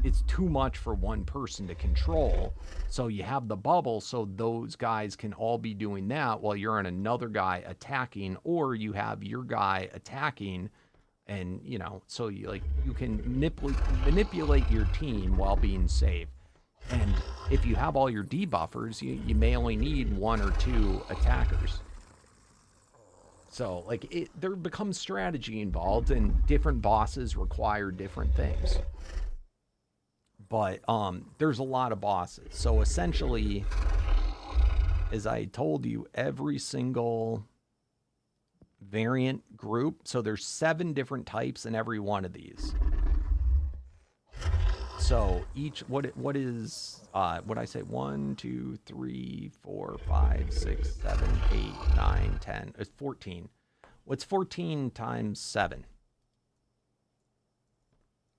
Speaker 1: it's too much for one person to control. So you have the bubble, so those guys can all be doing that while you're on another guy attacking, or you have your guy attacking, and so you can manipulate your team while being safe. And if you have all your debuffers, you may only need one or two attackers. So there becomes strategy involved, and different bosses require different things. But there's a lot of bosses. So essentially, as I told you, every single variant group, so there's 7 different types in every one of these. So each, what is, what I say, 1, 2, 3, 4, 5, 6, 7, 8, 9, 10, it's 14. What's 14 times 7?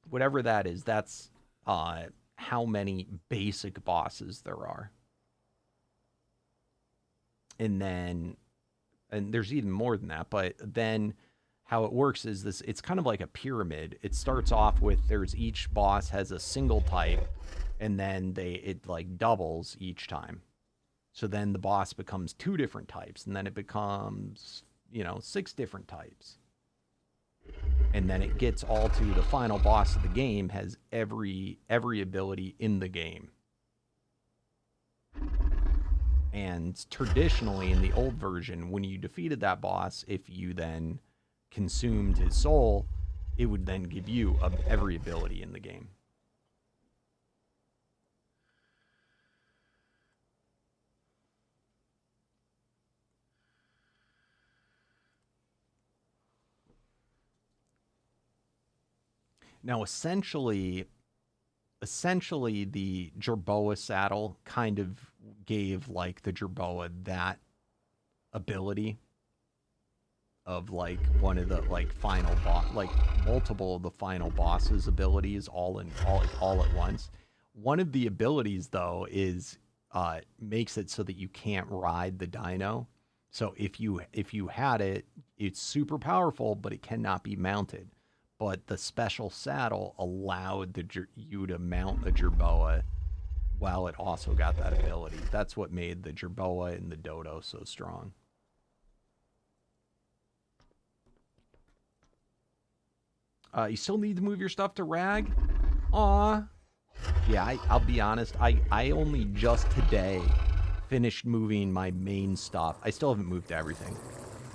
Speaker 1: Whatever that is, that's how many basic bosses there are. And there's even more than that, but then how it works is this, it's kind of like a pyramid. It starts off with each boss has a single type, and then it like doubles each time. So then the boss becomes 2 different types, and then it becomes, 6 different types. And then it gets all to the final boss of the game, has every ability in the game. And traditionally, in the old version, when you defeated that boss, if you then consumed his soul, it would then give you every ability in the game. Now, essentially the Jerboa saddle kind of gave like the Jerboa that ability of like one of the like final boss, like multiple of the final boss's abilities all at once. One of the abilities though is makes it so that you can't ride the Dino. So if you had it, it's super powerful, but it cannot be mounted. But the special saddle allowed you to mount the Jerboa while it also got that ability. That's what made the Jerboa and the Dodo so strong. You still need to move your stuff to Rag? Aw. Yeah, I'll be honest. I only just today finished moving my main stuff. I still haven't moved everything.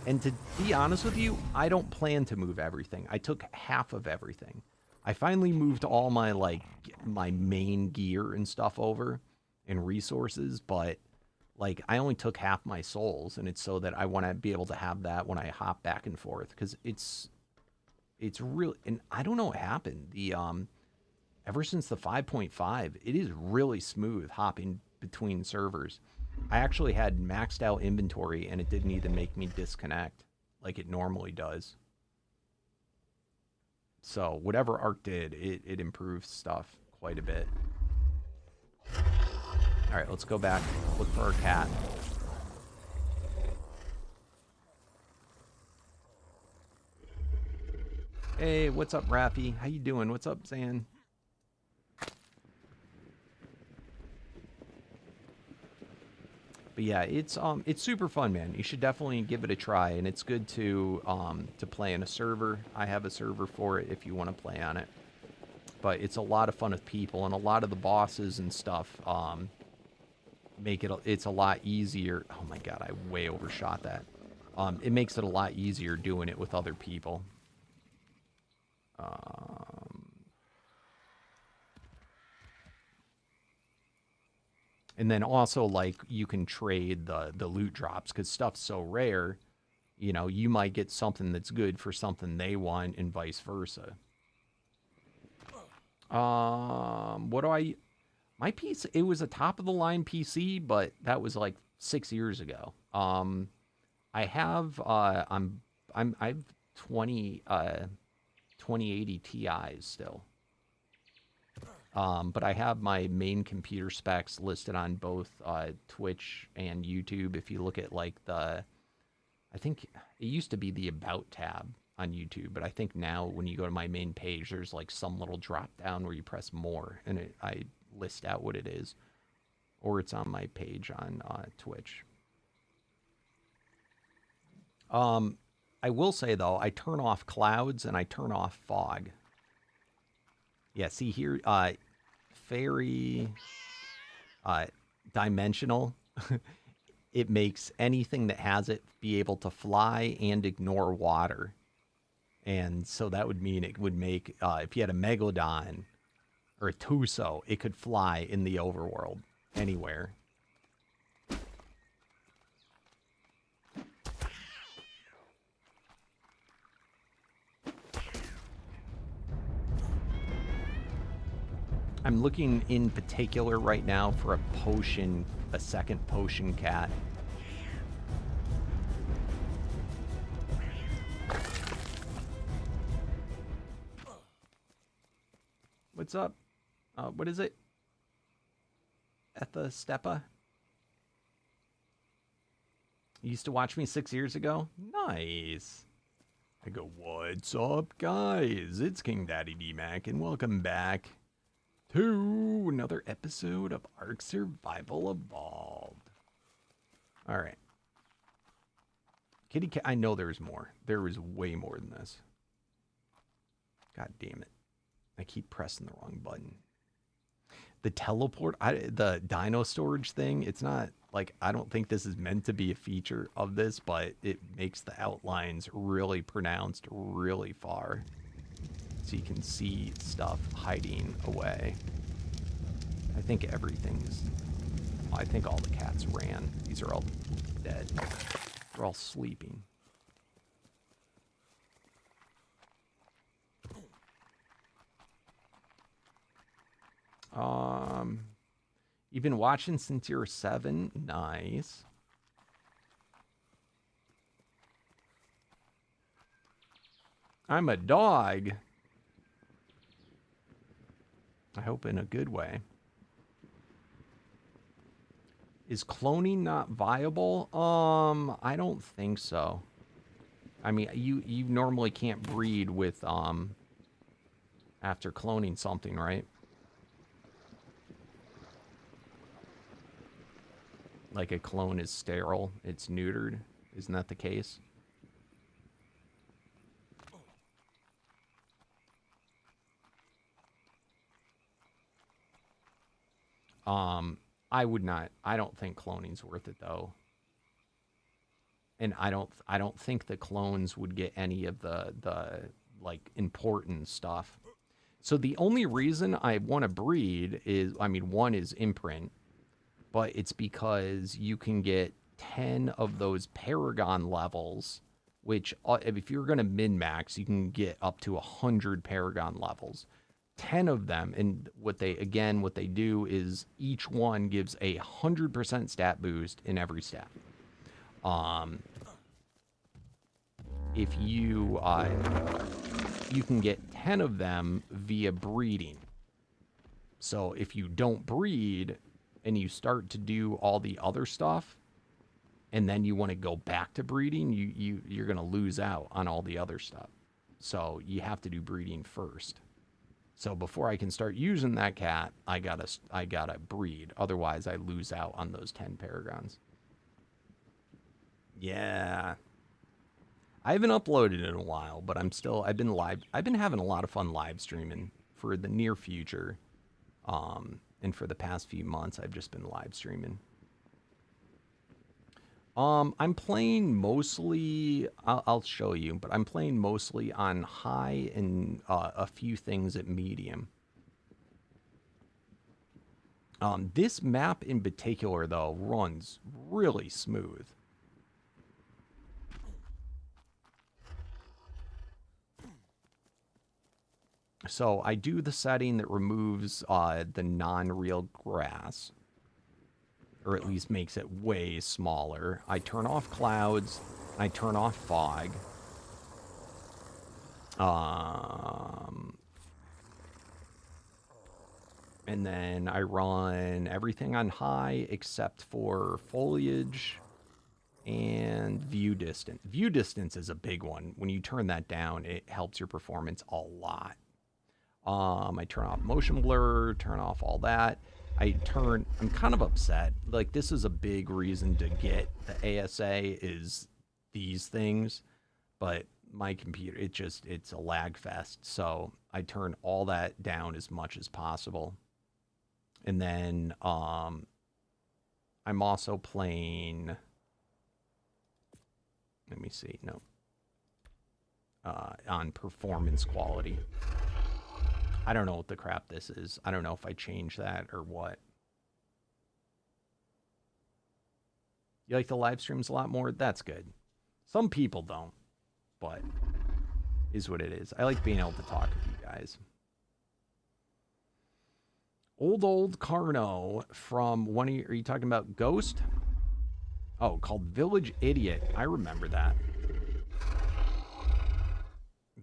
Speaker 1: And to be honest with you, I don't plan to move everything. I took half of everything. I finally moved all my my main gear and stuff over and resources, but I only took half my souls, and it's so that I want to be able to have that when I hop back and forth, because it's really, and I don't know what happened. The ever since the 5.5, it is really smooth hopping between servers. I actually had maxed out inventory, and it didn't even make me disconnect like it normally does. So whatever Arc did, it improved stuff quite a bit. All right, let's go back, look for our cat. Hey, what's up, Raffy? How you doing? What's up, Zan? But yeah, it's super fun, man. You should definitely give it a try, and it's good to play in a server. I have a server for it if you want to play on it. But it's a lot of fun with people, and a lot of the bosses and stuff make it's a lot easier. Oh my god, I way overshot that. It makes it a lot easier doing it with other people. And then also, you can trade the loot drops, because stuff's so rare. You might get something that's good for something they want, and vice versa. What do I... My PC, it was a top of the line PC, but that was like 6 years ago. I have I've 2080 Ti's still. But I have my main computer specs listed on both Twitch and YouTube. If you look at like I think it used to be the About tab on YouTube, but I think now when you go to my main page, there's like some little drop down where you press more, and I list out what it is, or it's on my page on Twitch. I will say though, I turn off clouds and I turn off fog. Yeah, see here, very dimensional. It makes anything that has it be able to fly and ignore water. And so that would mean it would make, if you had a Megalodon or a Tuso, it could fly in the overworld anywhere. I'm looking in particular right now for a potion, a second potion cat. What's up? What is it? Etha Stepa? You used to watch me 6 years ago? Nice. I go, what's up, guys? It's KingDaddyDMAC, and welcome back to another episode of Ark Survival Evolved. All right. Kitty cat, I know there's more. There is way more than this. God damn it. I keep pressing the wrong button. The teleport, the Dino storage thing, it's not like, I don't think this is meant to be a feature of this, but it makes the outlines really pronounced really far. So you can see stuff hiding away. I think everything's... I think all the cats ran. These are all dead. They're all sleeping. You've been watching since you were 7? Nice. I'm a dog. I hope in a good way. Is cloning not viable? I don't think so. I mean, you normally can't breed with after cloning something, right? Like a clone is sterile, it's neutered. Isn't that the case? I would not. I don't think cloning's worth it though. And I don't think the clones would get any of the like important stuff. So the only reason I want to breed is, I mean, one is imprint, but it's because you can get 10 of those Paragon levels, which if you're going to min-max, you can get up to 100 Paragon levels. 10 of them, and what they do is each one gives a 100% stat boost in every stat. If you can get 10 of them via breeding. So if you don't breed and you start to do all the other stuff, and then you want to go back to breeding, you're going to lose out on all the other stuff. So you have to do breeding first. So before I can start using that cat, I gotta breed. Otherwise, I lose out on those 10 Paragons. Yeah. I haven't uploaded in a while, but I've been having a lot of fun live streaming for the near future. And for the past few months, I've just been live streaming. I'm playing mostly, I'll show you, but I'm playing mostly on high and a few things at medium. This map in particular, though, runs really smooth. So I do the setting that removes the non-real grass, or at least makes it way smaller. I turn off clouds. I turn off fog. And then I run everything on high except for foliage and view distance. View distance is a big one. When you turn that down, it helps your performance a lot. I turn off motion blur, turn off all that. I'm kind of upset. Like, this is a big reason to get the ASA is these things, but my computer, it's a lag fest. So I turn all that down as much as possible. And then I'm also playing, let me see, no, on performance quality. I don't know what the crap this is. I don't know if I change that or what. You like the live streams a lot more? That's good. Some people don't, but is what it is. I like being able to talk with you guys. Old Carno from one of your, are you talking about Ghost? Oh, called Village Idiot. I remember that.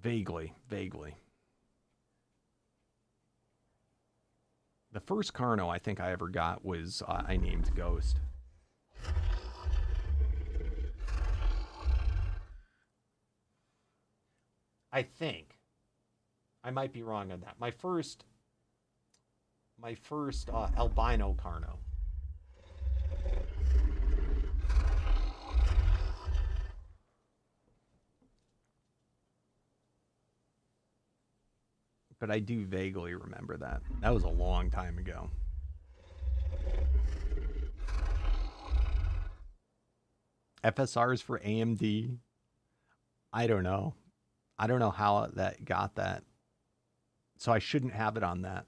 Speaker 1: Vaguely. The first Carno I think I ever got was I named Ghost. I think. I might be wrong on that. My first albino Carno. But I do vaguely remember that. That was a long time ago. FSRs for AMD? I don't know. I don't know how that got that. So I shouldn't have it on that.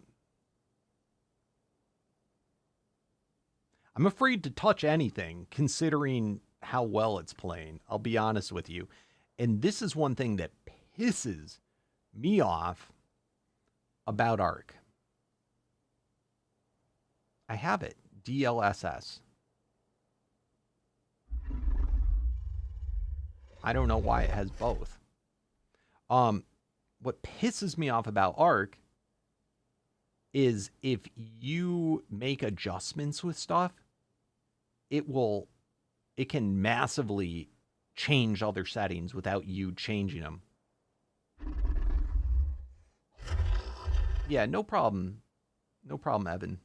Speaker 1: I'm afraid to touch anything considering how well it's playing. I'll be honest with you. And this is one thing that pisses me off about Arc. I have it. DLSS. I don't know why it has both. What pisses me off about Arc is if you make adjustments with stuff, it can massively change other settings without you changing them. Yeah, no problem. No problem, Evan.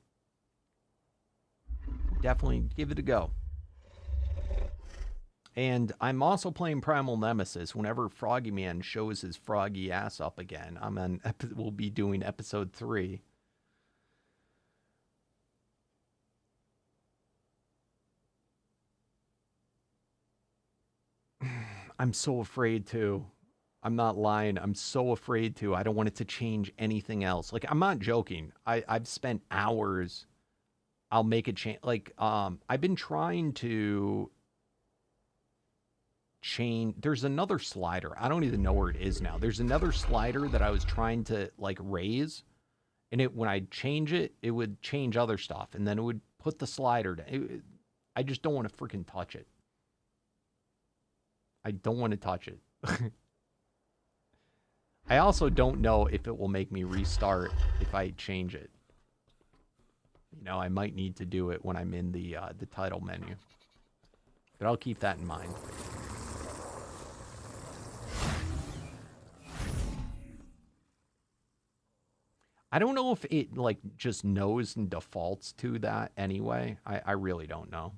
Speaker 1: Definitely give it a go. And I'm also playing Primal Nemesis. Whenever Froggy Man shows his froggy ass up again, we'll be doing episode 3. I'm so afraid to. I'm not lying. I'm so afraid to. I don't want it to change anything else. Like, I'm not joking. I've spent hours. I'll make a change. Like, I've been trying to change. There's another slider. I don't even know where it is now. There's another slider that I was trying to, like, raise. And when I change it, it would change other stuff. And then it would put the slider down. I just don't want to freaking touch it. I don't want to touch it. I also don't know if it will make me restart if I change it. You know, I might need to do it when I'm in the title menu. But I'll keep that in mind. I don't know if it, like, just knows and defaults to that anyway. I really don't know.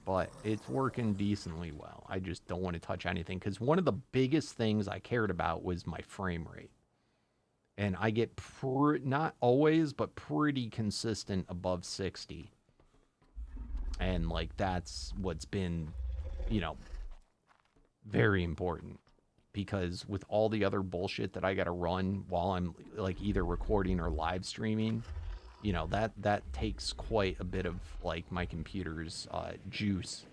Speaker 1: But it's working decently well. I just don't want to touch anything because one of the biggest things I cared about was my frame rate. And I get, not always, but pretty consistent above 60. And, like, that's what's been, you know, very important. Because with all the other bullshit that I got to run while I'm, like, either recording or live streaming, you know, that takes quite a bit of, like, my computer's juice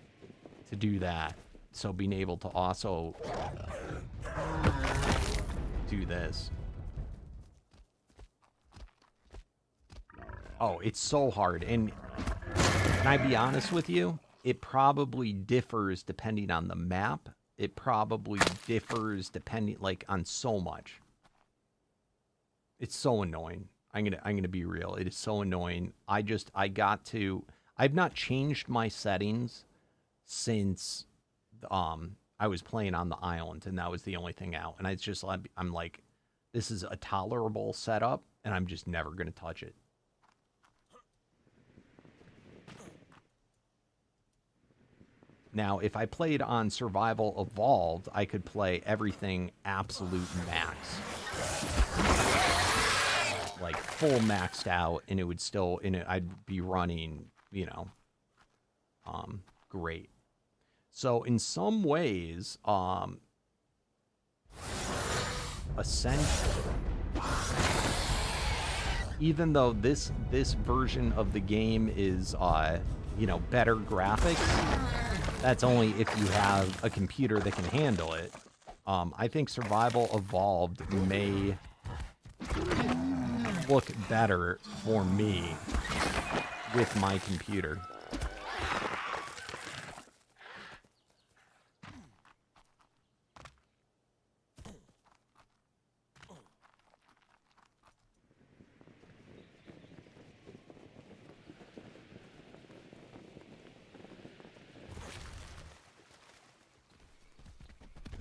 Speaker 1: to do that. So being able to also do this. Oh, it's so hard. And can I be honest with you? It probably differs depending on the map. It probably differs depending, like, on so much. It's so annoying. I'm gonna be real. It is so annoying. I've not changed my settings since I was playing on the island, and that was the only thing out. And it's just, I'm like, this is a tolerable setup, and I'm just never gonna touch it. Now, if I played on Survival Evolved, I could play everything absolute max. Like, full maxed out, and it would still, I'd be running, you know, great. So, in some ways, even though this version of the game is, you know, better graphics, that's only if you have a computer that can handle it. I think Survival Evolved may look better for me with my computer.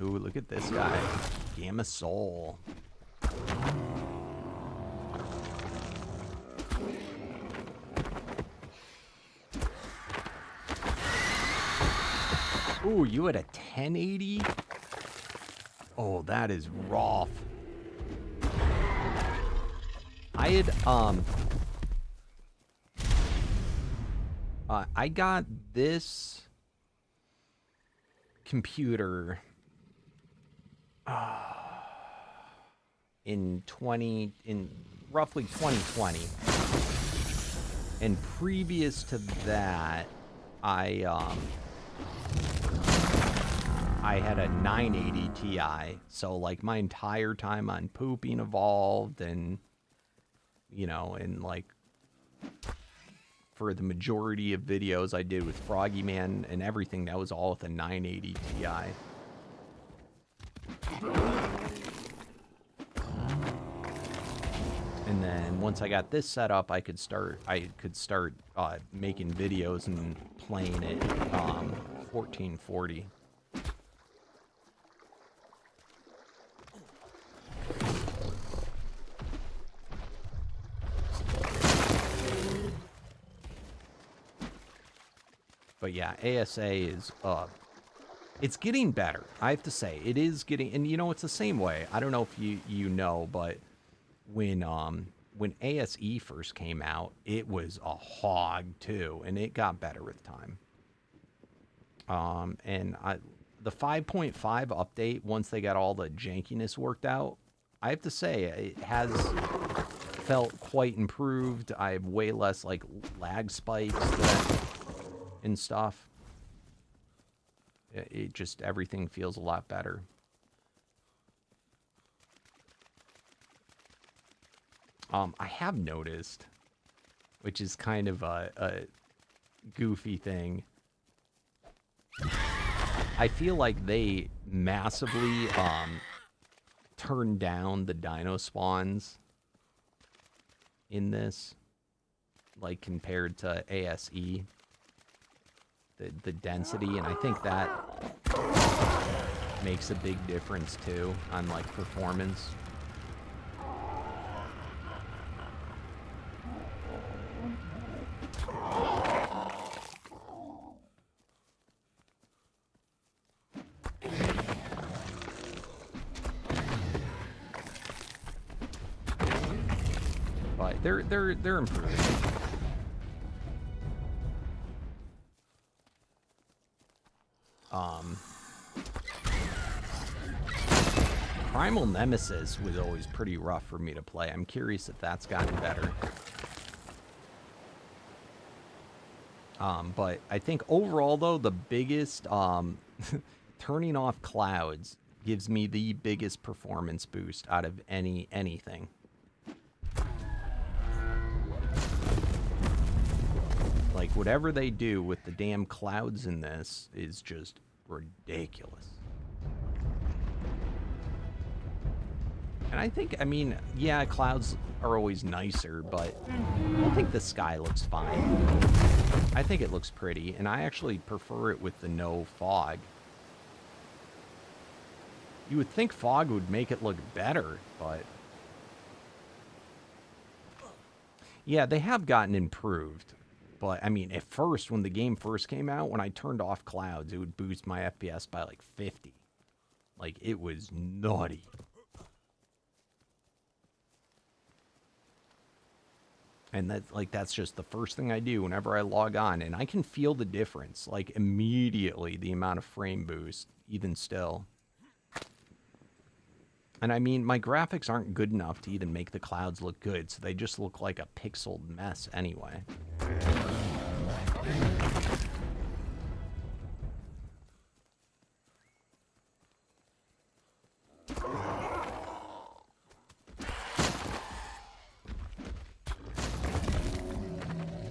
Speaker 1: Ooh, look at this guy. Gamma Soul. Ooh, you had a 1080? Oh, that is rough. I had, I got this computer in roughly 2020, and previous to that, I had a 980 Ti. So, like, my entire time on Pooping Evolved, and, you know, and, like, for the majority of videos I did with Froggy Man and everything, that was all with a 980 Ti. And then once I got this set up, I could start making videos and playing it 1440. But yeah, ASA is it's getting better. I have to say, it is getting, and you know, it's the same way. I don't know if you know, but when ASE first came out, it was a hog too, and it got better with time. And the 5.5 update, once they got all the jankiness worked out, I have to say, it has felt quite improved. I have way less, like, lag spikes and stuff. It just, everything feels a lot better. I have noticed, which is kind of a goofy thing, I feel like they massively turned down the dino spawns in this, like, compared to ASE. The density, and I think that makes a big difference too on, like, performance. But they're improving. Primal Nemesis was always pretty rough for me to play. I'm curious if that's gotten better. But I think overall, though, the biggest turning off clouds gives me the biggest performance boost out of anything. Like, whatever they do with the damn clouds in this is just ridiculous. And I think, I mean, yeah, clouds are always nicer, but I think the sky looks fine. I think it looks pretty, and I actually prefer it with the no fog. You would think fog would make it look better, but... yeah, they have gotten improved. But, I mean, at first, when the game first came out, when I turned off clouds, it would boost my FPS by, like, 50. Like, it was nutty. And that's just the first thing I do whenever I log on. And I can feel the difference, like, immediately, the amount of frame boost, even still. And, I mean, my graphics aren't good enough to even make the clouds look good, so they just look like a pixeled mess anyway.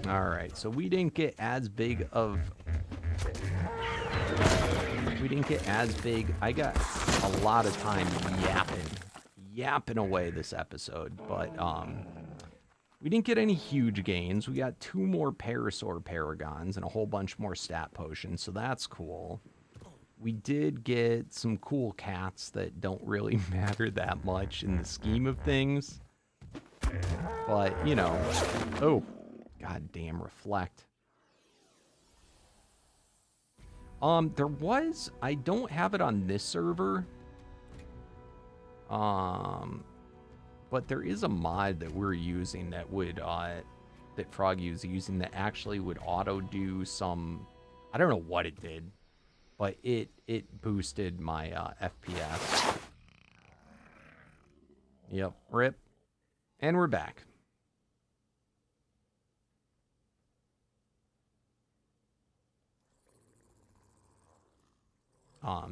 Speaker 1: Alright, so we didn't get as big of... I got a lot of time yapping away this episode, but we didn't get any huge gains. We got 2 more Parasaur Paragons and a whole bunch more stat potions, so that's cool. We did get some cool cats that don't really matter that much in the scheme of things. But, you know... oh, goddamn, reflect. There was... I don't have it on this server. But there is a mod that we're using that would, that Frog is using that actually would auto-do some... I don't know what it did, but it boosted my, FPS. Yep, rip. And we're back.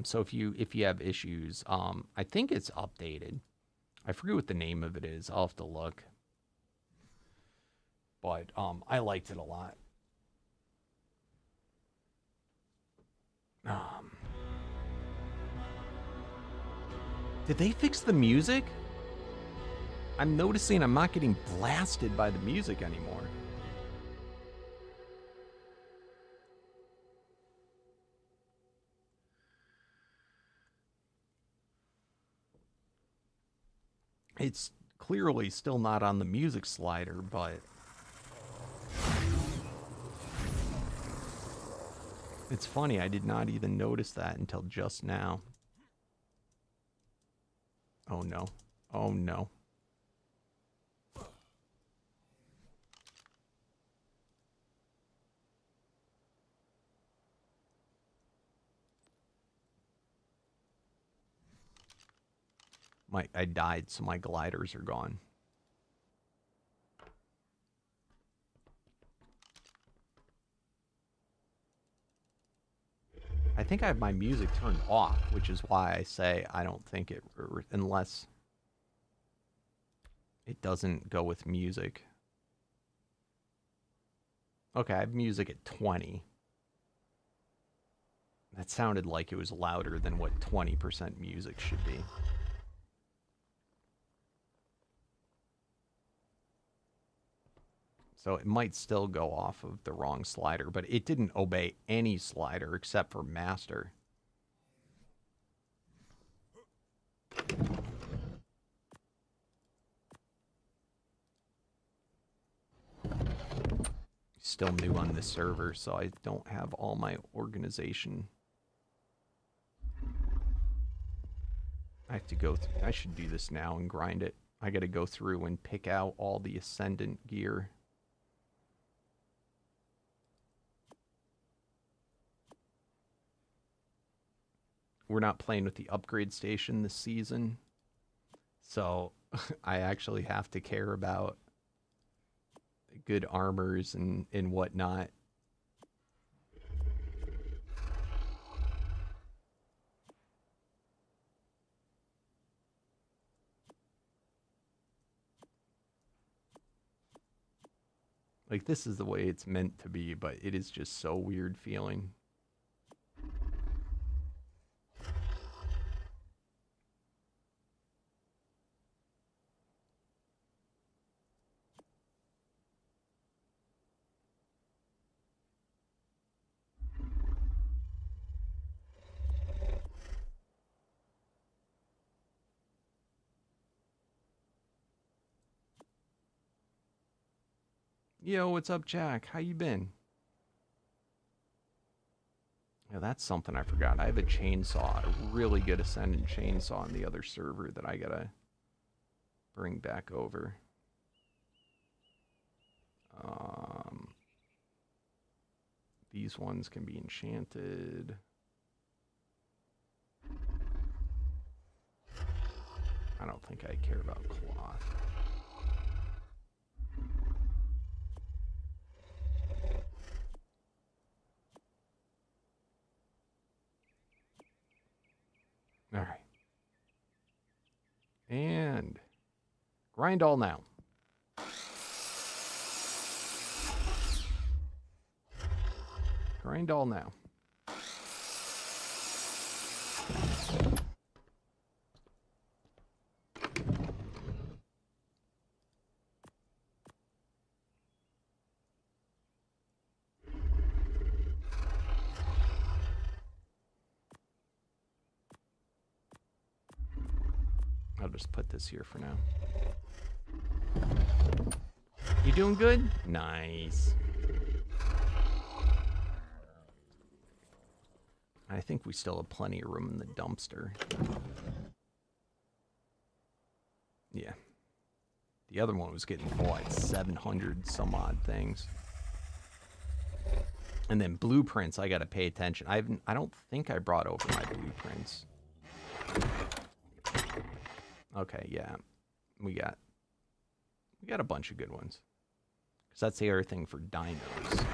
Speaker 1: So if you have issues, I think it's updated. I forget what the name of it is. I'll have to look. But I liked it a lot. Did they fix the music? I'm noticing I'm not getting blasted by the music anymore. It's clearly still not on the music slider, but... it's funny, I did not even notice that until just now. Oh no. Oh no. I died, so my gliders are gone. I think I have my music turned off, which is why I say I don't think it... unless it doesn't go with music. Okay, I have music at 20. That sounded like it was louder than what 20% music should be. So it might still go off of the wrong slider, but it didn't obey any slider except for master. Still new on this server, so I don't have all my organization. I have to go through, I should do this now and grind it. I gotta go through and pick out all the Ascendant gear. We're not playing with the upgrade station this season, so I actually have to care about good armors and whatnot. Like, this is the way it's meant to be, but it is just so weird feeling. Yo, what's up, Jack? How you been? Yeah, that's something I forgot. I have a chainsaw, a really good Ascendant chainsaw on the other server that I gotta bring back over. These ones can be enchanted. I don't think I care about cloth. All right. And grind all now. Grind all now. I'll just put this here for now. You doing good? Nice. I think we still have plenty of room in the dumpster. Yeah. The other one was getting full at 700 some odd things. And then blueprints, I gotta pay attention. I don't think I brought over my blueprints. Okay, yeah. We got a bunch of good ones. Because that's the other thing for dinos.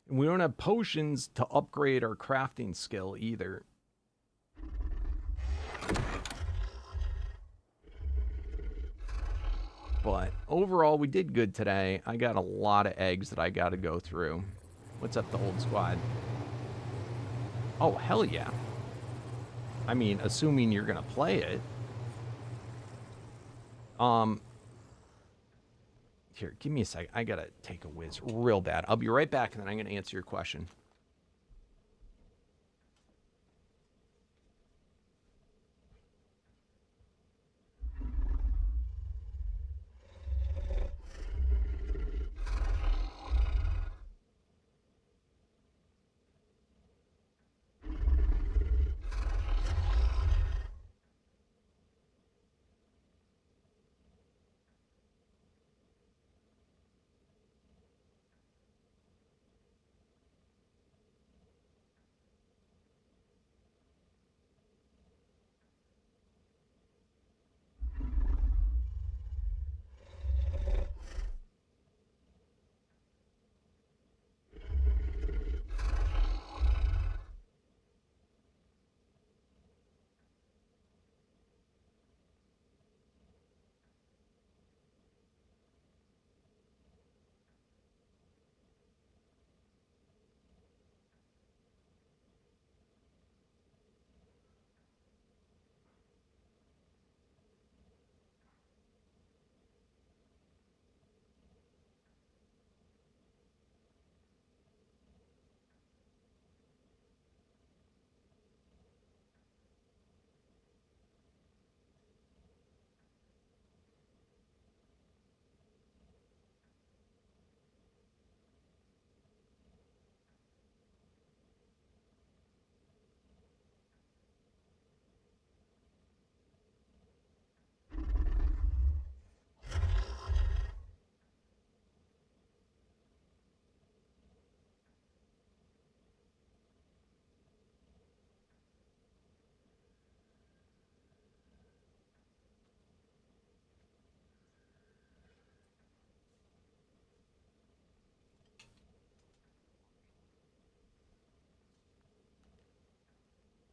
Speaker 1: And we don't have potions to upgrade our crafting skill either. But overall, we did good today. I got a lot of eggs that I got to go through. What's up, the whole squad? Oh, hell yeah. I mean, assuming you're going to play it. Here, give me a second. I got to take a whiz real bad. I'll be right back, and then I'm going to answer your question.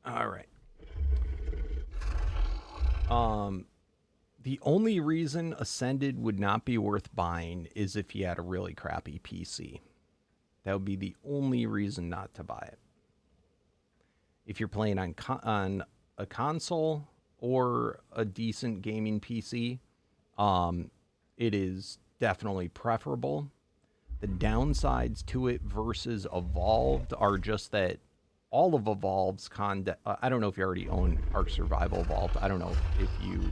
Speaker 1: All right. The only reason Ascended would not be worth buying is if you had a really crappy PC. That would be the only reason not to buy it. If you're playing on a console or a decent gaming PC, it is definitely preferable. The downsides to it versus Evolved are just that all of Evolved's I don't know if you already own Ark Survival Evolved. I don't know if you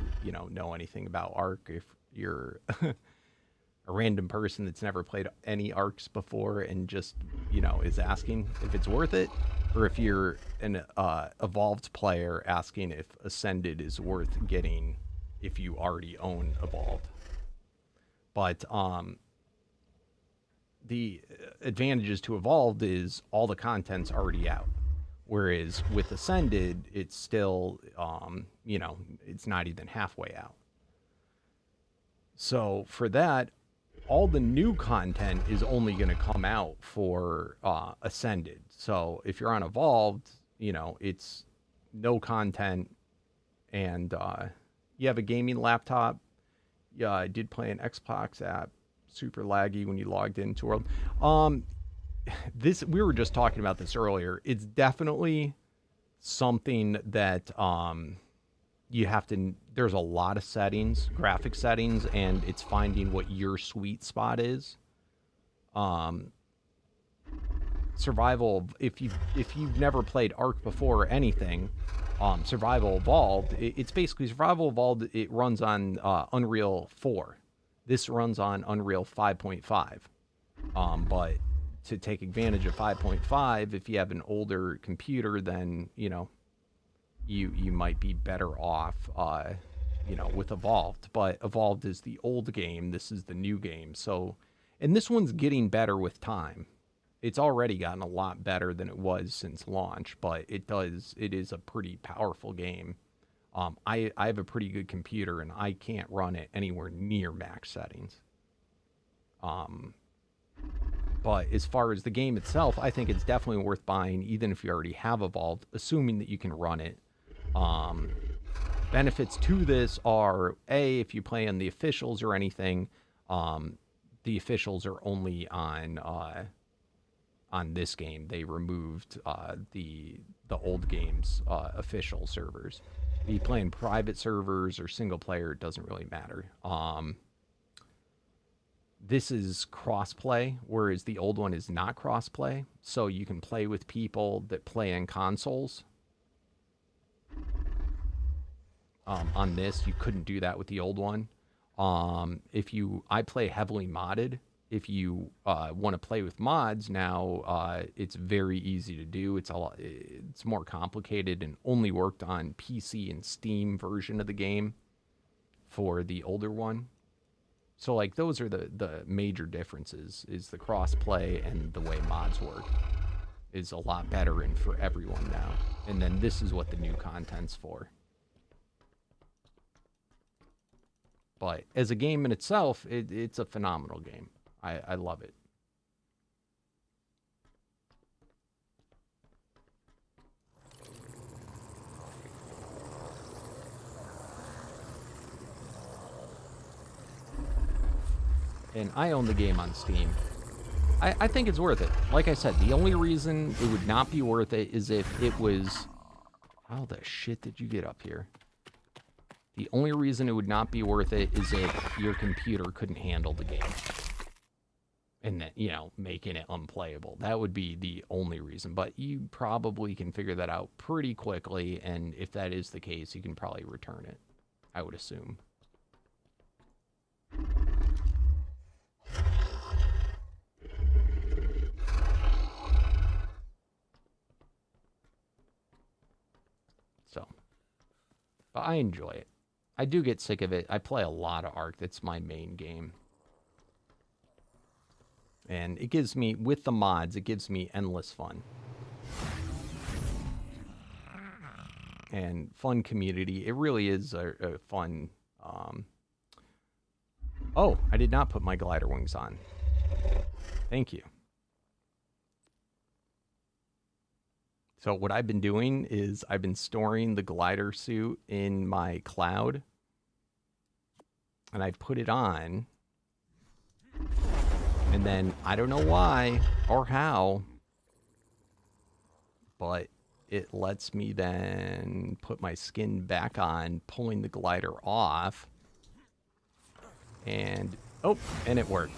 Speaker 1: know anything about Ark. If you're a random person that's never played any Arks before and just is asking if it's worth it, or if you're an Evolved player asking if Ascended is worth getting if you already own Evolved. But the advantages to Evolved is all the content's already out. Whereas with Ascended, it's still, it's not even halfway out. So for that, all the new content is only going to come out for Ascended. So if you're on Evolved, it's no content, and you have a gaming laptop. Yeah, I did play an Xbox app, super laggy when you logged into World. We were just talking about this earlier. It's definitely something that you have to. There's a lot of settings, graphic settings, and it's finding what your sweet spot is. Survival. If you've never played Ark before or anything, Survival Evolved. It's basically Survival Evolved. It runs on Unreal 4. This runs on Unreal 5.5. But to take advantage of 5.5, if you have an older computer, then you might be better off with Evolved. But Evolved is the old game, this is the new game. So, and this one's getting better with time. It's already gotten a lot better than it was since launch, but it is a pretty powerful game. I have a pretty good computer and I can't run it anywhere near max settings. But as far as the game itself, I think it's definitely worth buying, even if you already have Evolved, assuming that you can run it. Benefits to this are, if you play on the officials or anything, the officials are only on this game. They removed the old game's official servers. If you play in private servers or single player, it doesn't really matter. This is cross-play, whereas the old one is not cross-play. So you can play with people that play in consoles. On this, you couldn't do that with the old one. I play heavily modded. If you want to play with mods now, it's very easy to do. It's more complicated and only worked on PC and Steam version of the game for the older one. So like those are the major differences, is the cross-play and the way mods work is a lot better and for everyone now. And then this is what the new content's for. But as a game in itself, it's a phenomenal game. I love it. And I own the game on Steam. I think it's worth it. Like I said, the only reason it would not be worth it is if it was... How the shit did you get up here? The only reason it would not be worth it is if your computer couldn't handle the game. And that, making it unplayable. That would be the only reason. But you probably can figure that out pretty quickly. And if that is the case, you can probably return it, I would assume. So, but I enjoy it. I do get sick of it. I play a lot of Ark. That's my main game. And it gives me, with the mods, it gives me endless fun. And fun community. It really is a fun... Oh, I did not put my glider wings on. Thank you. So what I've been doing is I've been storing the glider suit in my cloud. and I put it on, and then I don't know why or how, but it lets me then put my skin back on, pulling the glider off, and and it worked.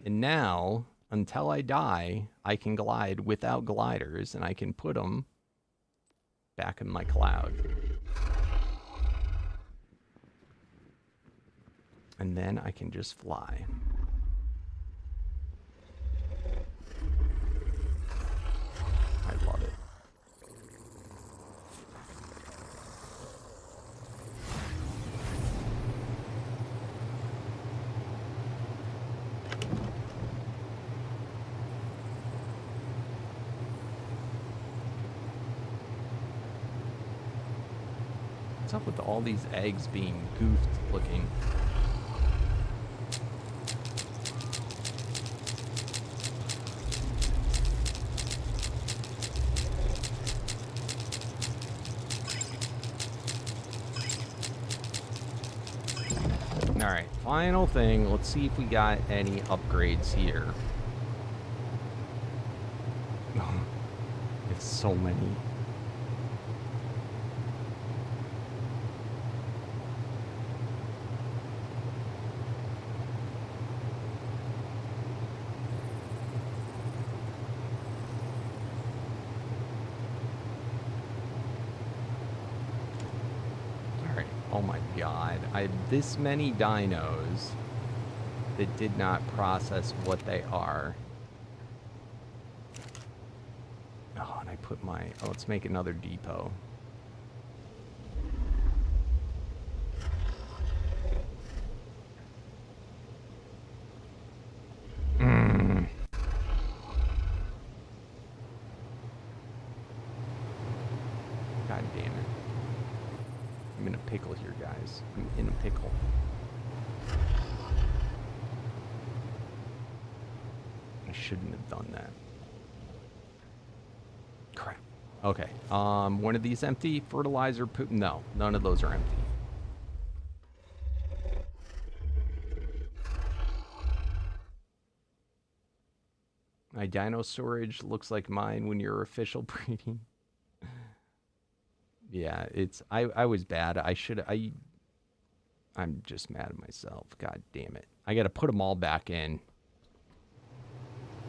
Speaker 1: And now, until I die, I can glide without gliders, and I can put them back in my cloud. And then I can just fly. I love it. What's up with all these eggs being goofed looking? Alright, final thing. Let's see if we got any upgrades here. It's so many. Oh my god, I have this many dinos that did not process what they are. Oh, and I put my... Oh, let's make another depot. God damn it. I'm in a pickle here, guys. I'm in a pickle. I shouldn't have done that. Crap. Okay. One of these empty? Fertilizer, poop? No, none of those are empty. My dino storage looks like mine when you're official breeding. Yeah, it's... I was bad. I'm just mad at myself. God damn it. I gotta put them all back in.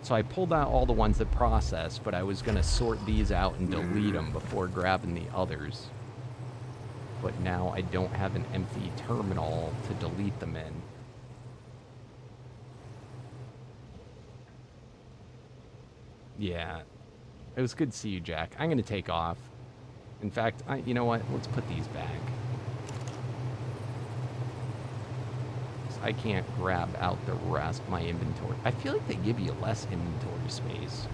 Speaker 1: So I pulled out all the ones that processed, but I was gonna sort these out and delete them before grabbing the others. But now I don't have an empty terminal to delete them in. Yeah. It was good to see you, Jack. I'm gonna take off. In fact, you know what? Let's put these back. I can't grab out the rest of my inventory. I feel like they give you less inventory space.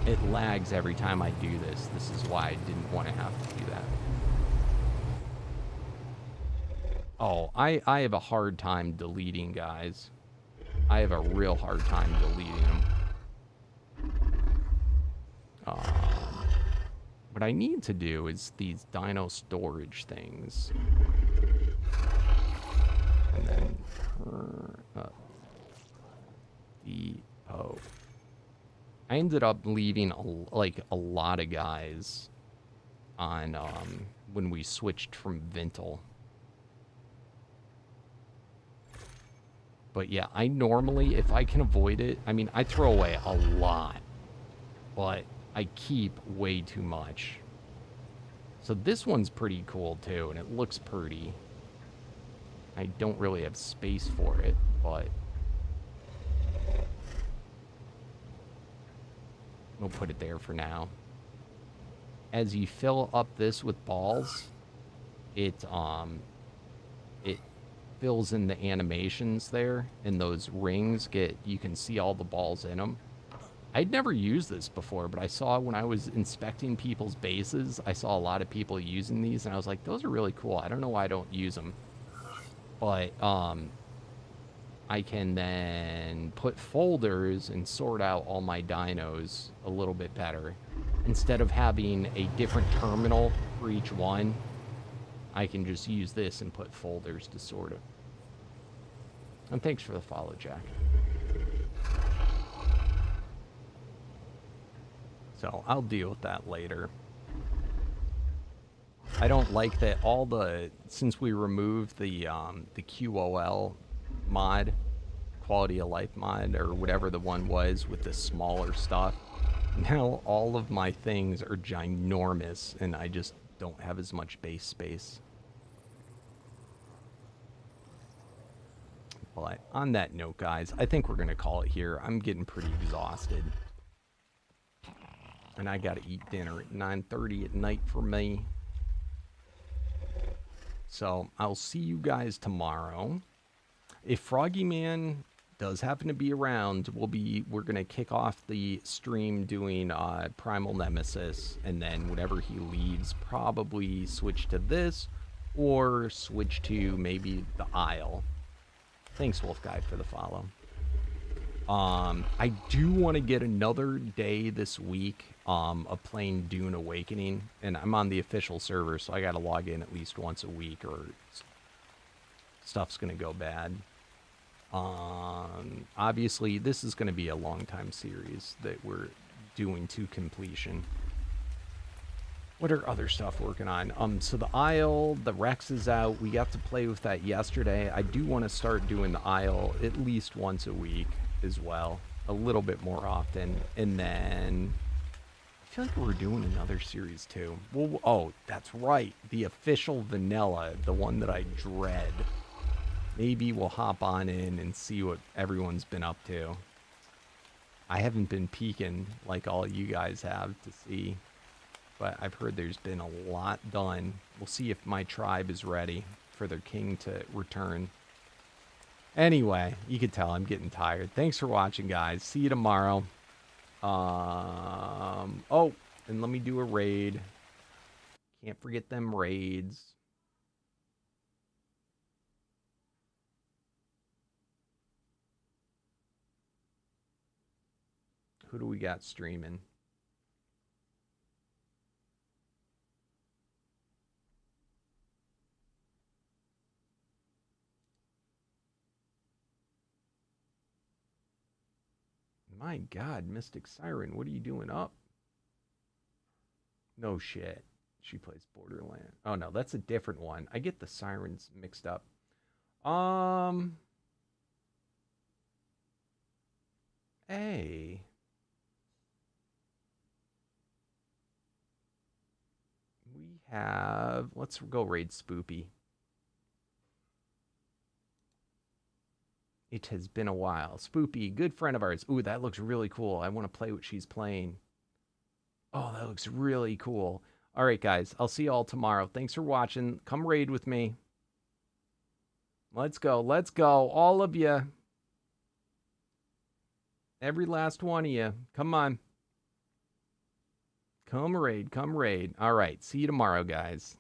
Speaker 1: It lags every time I do this. This is why I didn't want to have to do that. Oh, I have a hard time deleting guys. I have a real hard time deleting them. What I need to do is these dino storage things. And then depot. I ended up leaving a lot of guys on when we switched from Vintal. But yeah, I normally, if I can avoid it, I mean, I throw away a lot, but I keep way too much. So this one's pretty cool too, and it looks pretty. I don't really have space for it, but we'll put it there for now. As you fill up this with balls, it fills in the animations there, and those rings you can see all the balls in them. I'd never used this before, but I saw when I was inspecting people's bases, I saw a lot of people using these, and I was like, those are really cool. I don't know why I don't use them. But I can then put folders and sort out all my dinos a little bit better. Instead of having a different terminal for each one, I can just use this and put folders to sort it. And thanks for the follow, Jack. So I'll deal with that later. I don't like that all the, since we removed the QOL mod, quality of life mod, or whatever the one was with the smaller stuff, now all of my things are ginormous and I just don't have as much base space. But on that note, guys, I think we're going to call it here. I'm getting pretty exhausted. And I got to eat dinner at 9:30 at night for me. So I'll see you guys tomorrow. If Froggy Man does happen to be around, we're gonna kick off the stream doing Primal Nemesis, and then whenever he leaves, probably switch to this or switch to maybe the Isle. Thanks, Wolf Guy, for the follow. I do want to get another day this week of playing Dune Awakening, and I'm on the official server, so I got to log in at least once a week or stuff's going to go bad. Obviously, this is going to be a long time series that we're doing to completion. What are other stuff working on? So the Isle, the Rex is out. We got to play with that yesterday. I do want to start doing the Isle at least once a week as well, a little bit more often. And then I feel like we're doing another series too. Well, oh, that's right, the official vanilla, the one that I dread. Maybe we'll hop on in and see what everyone's been up to. I haven't been peeking like all you guys have to see, but I've heard there's been a lot done. We'll see if my tribe is ready for their king to return. Anyway, you can tell I'm getting tired. Thanks for watching, guys. See you tomorrow. Oh, and let me do a raid. Can't forget them raids. Who do we got streaming? My God, Mystic Siren, what are you doing up? No shit. She plays Borderlands. Oh no, that's a different one. I get the sirens mixed up. Hey. We have, let's go raid Spoopy. It has been a while. Spoopy, good friend of ours. Ooh, that looks really cool. I want to play what she's playing. Oh, that looks really cool. All right, guys. I'll see you all tomorrow. Thanks for watching. Come raid with me. Let's go. Let's go. All of you. Every last one of you. Come on. Come raid. Come raid. All right. See you tomorrow, guys.